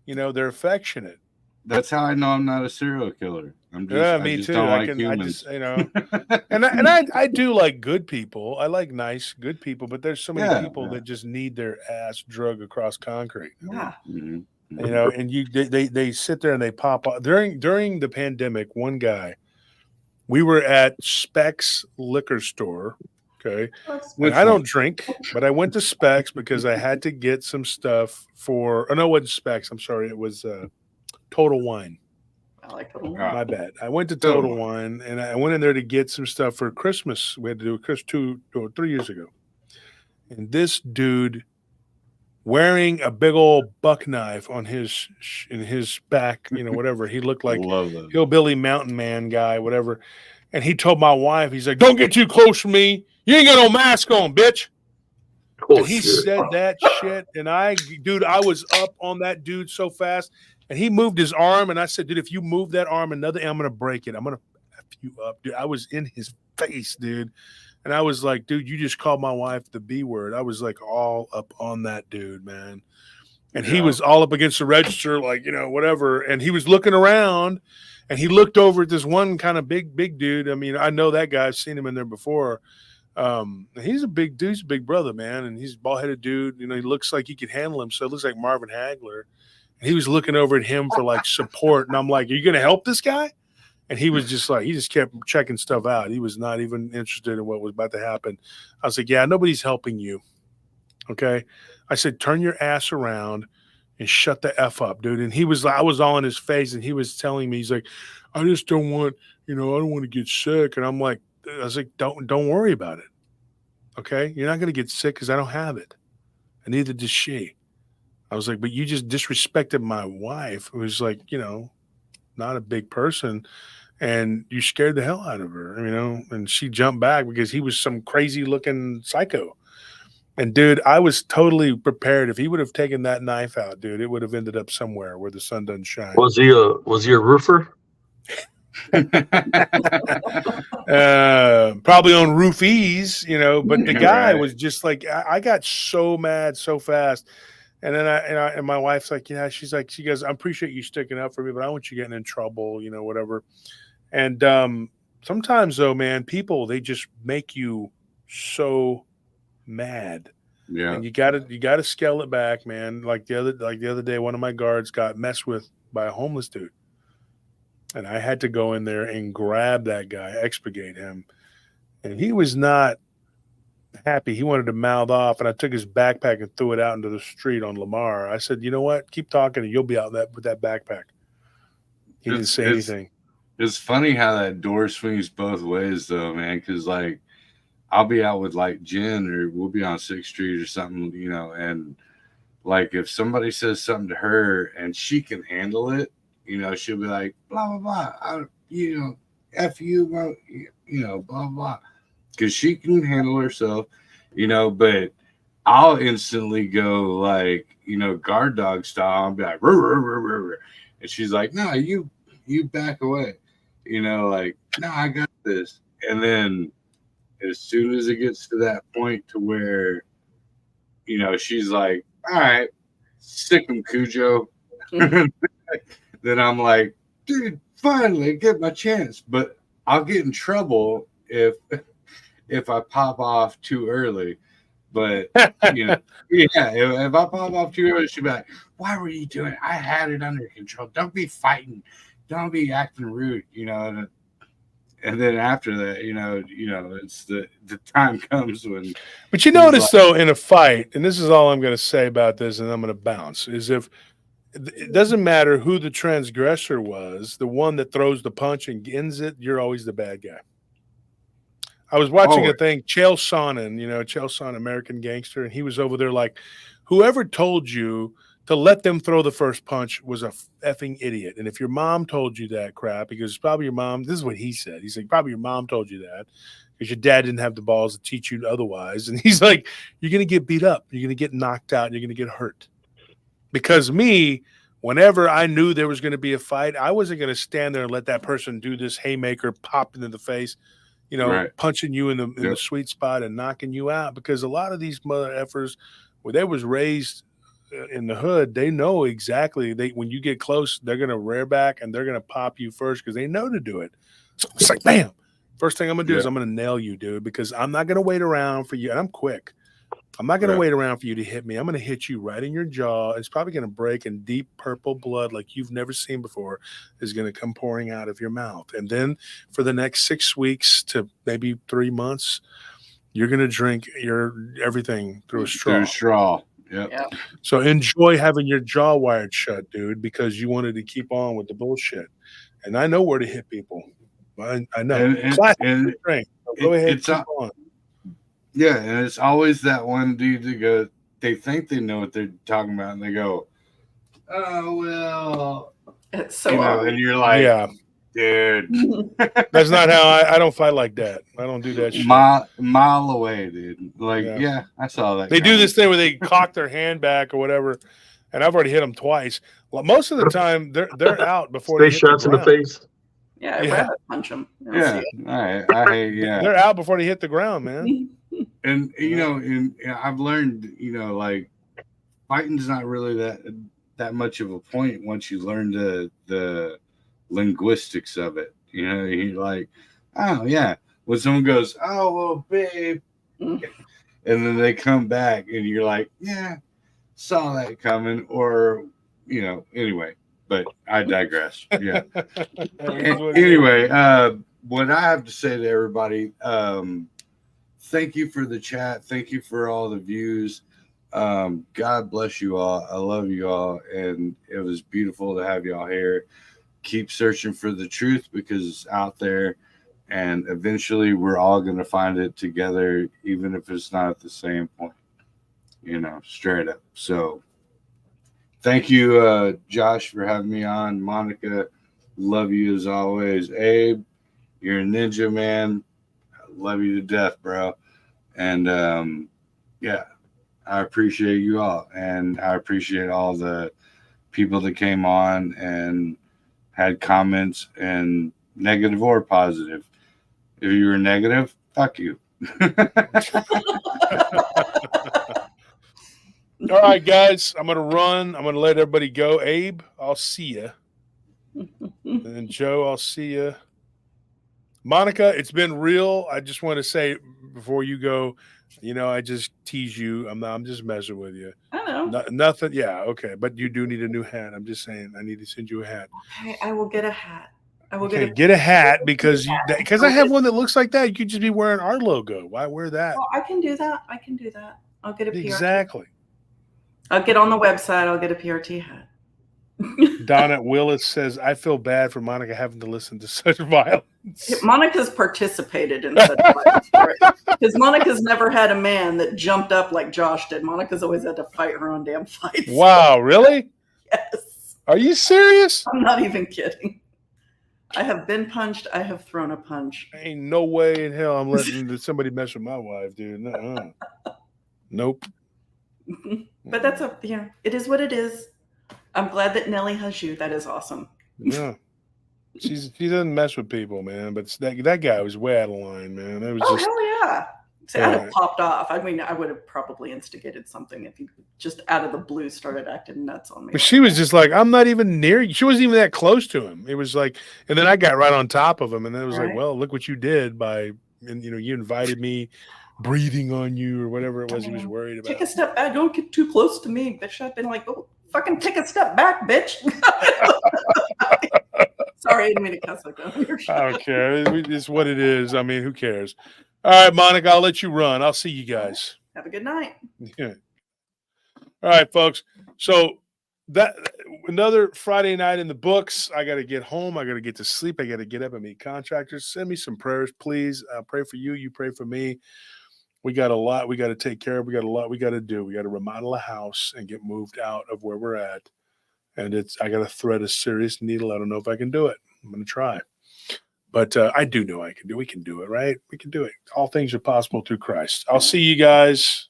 affectionate. That's how I know I'm not a serial killer. Me too. I do like good people. I like nice, good people, but there's so many people that just need their ass drug across concrete. Yeah. Mm-hmm. And they sit there and they pop up. During the pandemic, one guy, we were at Specs liquor store. Okay. And I don't drink, but I went to Specs because I had to get some stuff for, it wasn't Specs. I'm sorry. It was Total Wine. I like Total Wine. My bad. I went to Total Wine and I went in there to get some stuff for Christmas. We had to do a Christmas 3 years ago. And this dude wearing a big old buck knife on in his back, whatever. He looked like hillbilly mountain man guy, whatever. And he told my wife, he's like, "Don't get too close to me. You ain't got no mask on, bitch." Oh, and he said that shit. And I was up on that dude so fast. And he moved his arm. And I said, dude, if you move that arm another, I'm going to break it. I'm going to F you up, dude. I was in his face, dude. And I was like, dude, you just called my wife the B word. I was like all up on that dude, man. And he was all up against the register, like, whatever. And he was looking around. And he looked over at this one kind of big dude. I mean, I know that guy. I've seen him in there before. He's a big dude. He's a big brother, man. And he's a ball-headed dude. He looks like he could handle himself. Looks like Marvin Hagler. And he was looking over at him for like support. And I'm like, are you going to help this guy? And he was just like, he just kept checking stuff out. He was not even interested in what was about to happen. I was like, yeah, nobody's helping you. Okay. I said, turn your ass around and shut the F up, dude. And I was all in his face, and he was telling me, he's like, I just don't want, I don't want to get sick. And I was like, don't worry about it. Okay. You're not going to get sick because I don't have it. And neither does she. I was like, but you just disrespected my wife, who was like, not a big person. And you scared the hell out of her, and she jumped back because he was some crazy looking psycho. And dude, I was totally prepared. If he would have taken that knife out, dude, it would have ended up somewhere where the sun doesn't shine. Was he a roofer? Probably on roofies, but the guy was just like, I got so mad so fast. And then and my wife's like, she goes, I appreciate you sticking up for me, but I don't want you getting in trouble, whatever. And sometimes though, man, people, they just make you so mad. Yeah. And you gotta scale it back, man. Like the other day, one of my guards got messed with by a homeless dude. And I had to go in there and grab that guy, expurgate him. And he was not happy. He wanted to mouth off, and I took his backpack and threw it out into the street on Lamar. I said, you know what? Keep talking, and you'll be out with that backpack. He didn't say anything. It's funny how that door swings both ways, though, man, because, like, I'll be out with, like, Jen, or we'll be on 6th Street or something, and, like, if somebody says something to her and she can handle it, she'll be like, blah, blah, blah, F you, blah, blah, because she can handle herself, but I'll instantly go, like, guard dog style. I'll be like, rrr, rrr, rrr, rrr. And she's like, no, you back away, like, no, I got this. And then as soon as it gets to that point to where, she's like, all right, stick him, Cujo. Then I'm like, dude, finally get my chance. But I'll get in trouble if I pop off too early. But, if I pop off too early, she'll be like, why were you doing it? I had it under control. Don't be fighting. Don't be acting rude, And then after that, it's the time comes when. But you notice, though, in a fight, and this is all I'm going to say about this, and I'm going to bounce, is if it doesn't matter who the transgressor was, the one that throws the punch and ends it, you're always the bad guy. I was watching a thing, Chael Sonnen, American Gangster, and he was over there like, whoever told you to let them throw the first punch was a effing idiot. And if your mom told you that crap, because probably your mom, this is what he said. He's like, probably your mom told you that because your dad didn't have the balls to teach you otherwise. And he's like, you're going to get beat up. You're going to get knocked out. And you're going to get hurt. Because me, whenever I knew there was going to be a fight, I wasn't going to stand there and let that person do this haymaker pop into the face, punching you in the sweet spot and knocking you out. Because a lot of these mother effers, where they was raised in the hood, they know exactly. When you get close, they're going to rear back and they're going to pop you first because they know to do it. So it's like, bam. First thing I'm going to do is I'm going to nail you, dude, because I'm not going to wait around for you. And I'm quick. I'm not going to wait around for you to hit me. I'm going to hit you right in your jaw. It's probably going to break, and deep purple blood like you've never seen before is going to come pouring out of your mouth. And then for the next 6 weeks to maybe 3 months, you're going to drink your everything through a straw. Through a straw. Yep. So enjoy having your jaw wired shut, dude, because you wanted to keep on with the bullshit. And I know where to hit people. I know. And so go ahead. Keep on. Yeah, and it's always that one dude that goes, they think they know what they're talking about, and they go, "Oh well," It's so and you're like, Yeah, dude, that's not how I don't fight like that. I don't do that shit. mile away, dude. Like, yeah, I saw that. They do this thing where they cock their hand back or whatever, and I've already hit them twice. Well, most of the time, they're out before they Space hit shots the in the ground. face. Yeah, I'd rather punch them. Yeah, I hate. Yeah, They're out before they hit the ground, man. And and I've learned, like fighting's not really that much of a point once you learn the linguistics of it. You're like, oh yeah. When someone goes, oh well, babe, and then they come back, and you're like, yeah, saw that coming, or anyway. But I digress. Yeah. Anyway, what I have to say to everybody, thank you for the chat. Thank you for all the views. God bless you all. I love you all. And it was beautiful to have y'all here. Keep searching for the truth because it's out there. And eventually we're all going to find it together, even if it's not at the same point, straight up. So thank you, Josh, for having me on. Monica, love you as always. Abe, you're a ninja, man. I love you to death, bro. And yeah, I appreciate you all. And I appreciate all the people that came on and had comments, and negative or positive. If you were negative, fuck you. All right, guys, I'm going to run. I'm going to let everybody go. Abe, I'll see you. And then Joe, I'll see you. Monica, it's been real. I just want to say before you go, I just tease you. I'm just messing with you. I know. Nothing. Yeah, okay. But you do need a new hat. I'm just saying I need to send you a hat. Okay, I will get a hat. I will get a hat because I have one that looks like that. You could just be wearing our logo. Why wear that? Well, I can do that. I'll get a PRT. Exactly. I'll get on the website. I'll get a PRT hat. Donna Willis says, I feel bad for Monica having to listen to such violence. Monica's participated in such violence. Because Monica's never had a man that jumped up like Josh did. Monica's always had to fight her own damn fights. Wow, really? Yes. Are you serious? I'm not even kidding. I have been punched. I have thrown a punch. Ain't no way in hell I'm letting somebody mess with my wife, dude. Nuh-uh. Nope. But that's it is what it is. I'm glad that Nellie has you. That is awesome. Yeah. She doesn't mess with people, man. But that guy was way out of line, man. It was hell yeah. See, I'd have popped off. I mean, I would have probably instigated something if you just out of the blue started acting nuts on me. But she was just like, I'm not even near you. She wasn't even that close to him. It was like, and then I got right on top of him, and then it was like, well, look what you did by, and you invited me, breathing on you or whatever it was he was worried about. Take a step back. Don't get too close to me, bitch. I've been like, oh, fucking take a step back, bitch. Sorry, I didn't mean to cuss like that. I don't care. It's what it is. I mean, who cares? All right, Monica, I'll let you run. I'll see you guys. Have a good night. Yeah. All right, folks. So that another Friday night in the books. I got to get home. I got to get to sleep. I got to get up and meet contractors. Send me some prayers, please. I'll pray for you. You pray for me. We got a lot we got to take care of. We got a lot we got to do. We got to remodel a house and get moved out of where we're at. And I got to thread a serious needle. I don't know if I can do it. I'm going to try. But I do know I can do. We can do it, right? We can do it. All things are possible through Christ. I'll see you guys.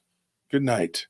Good night.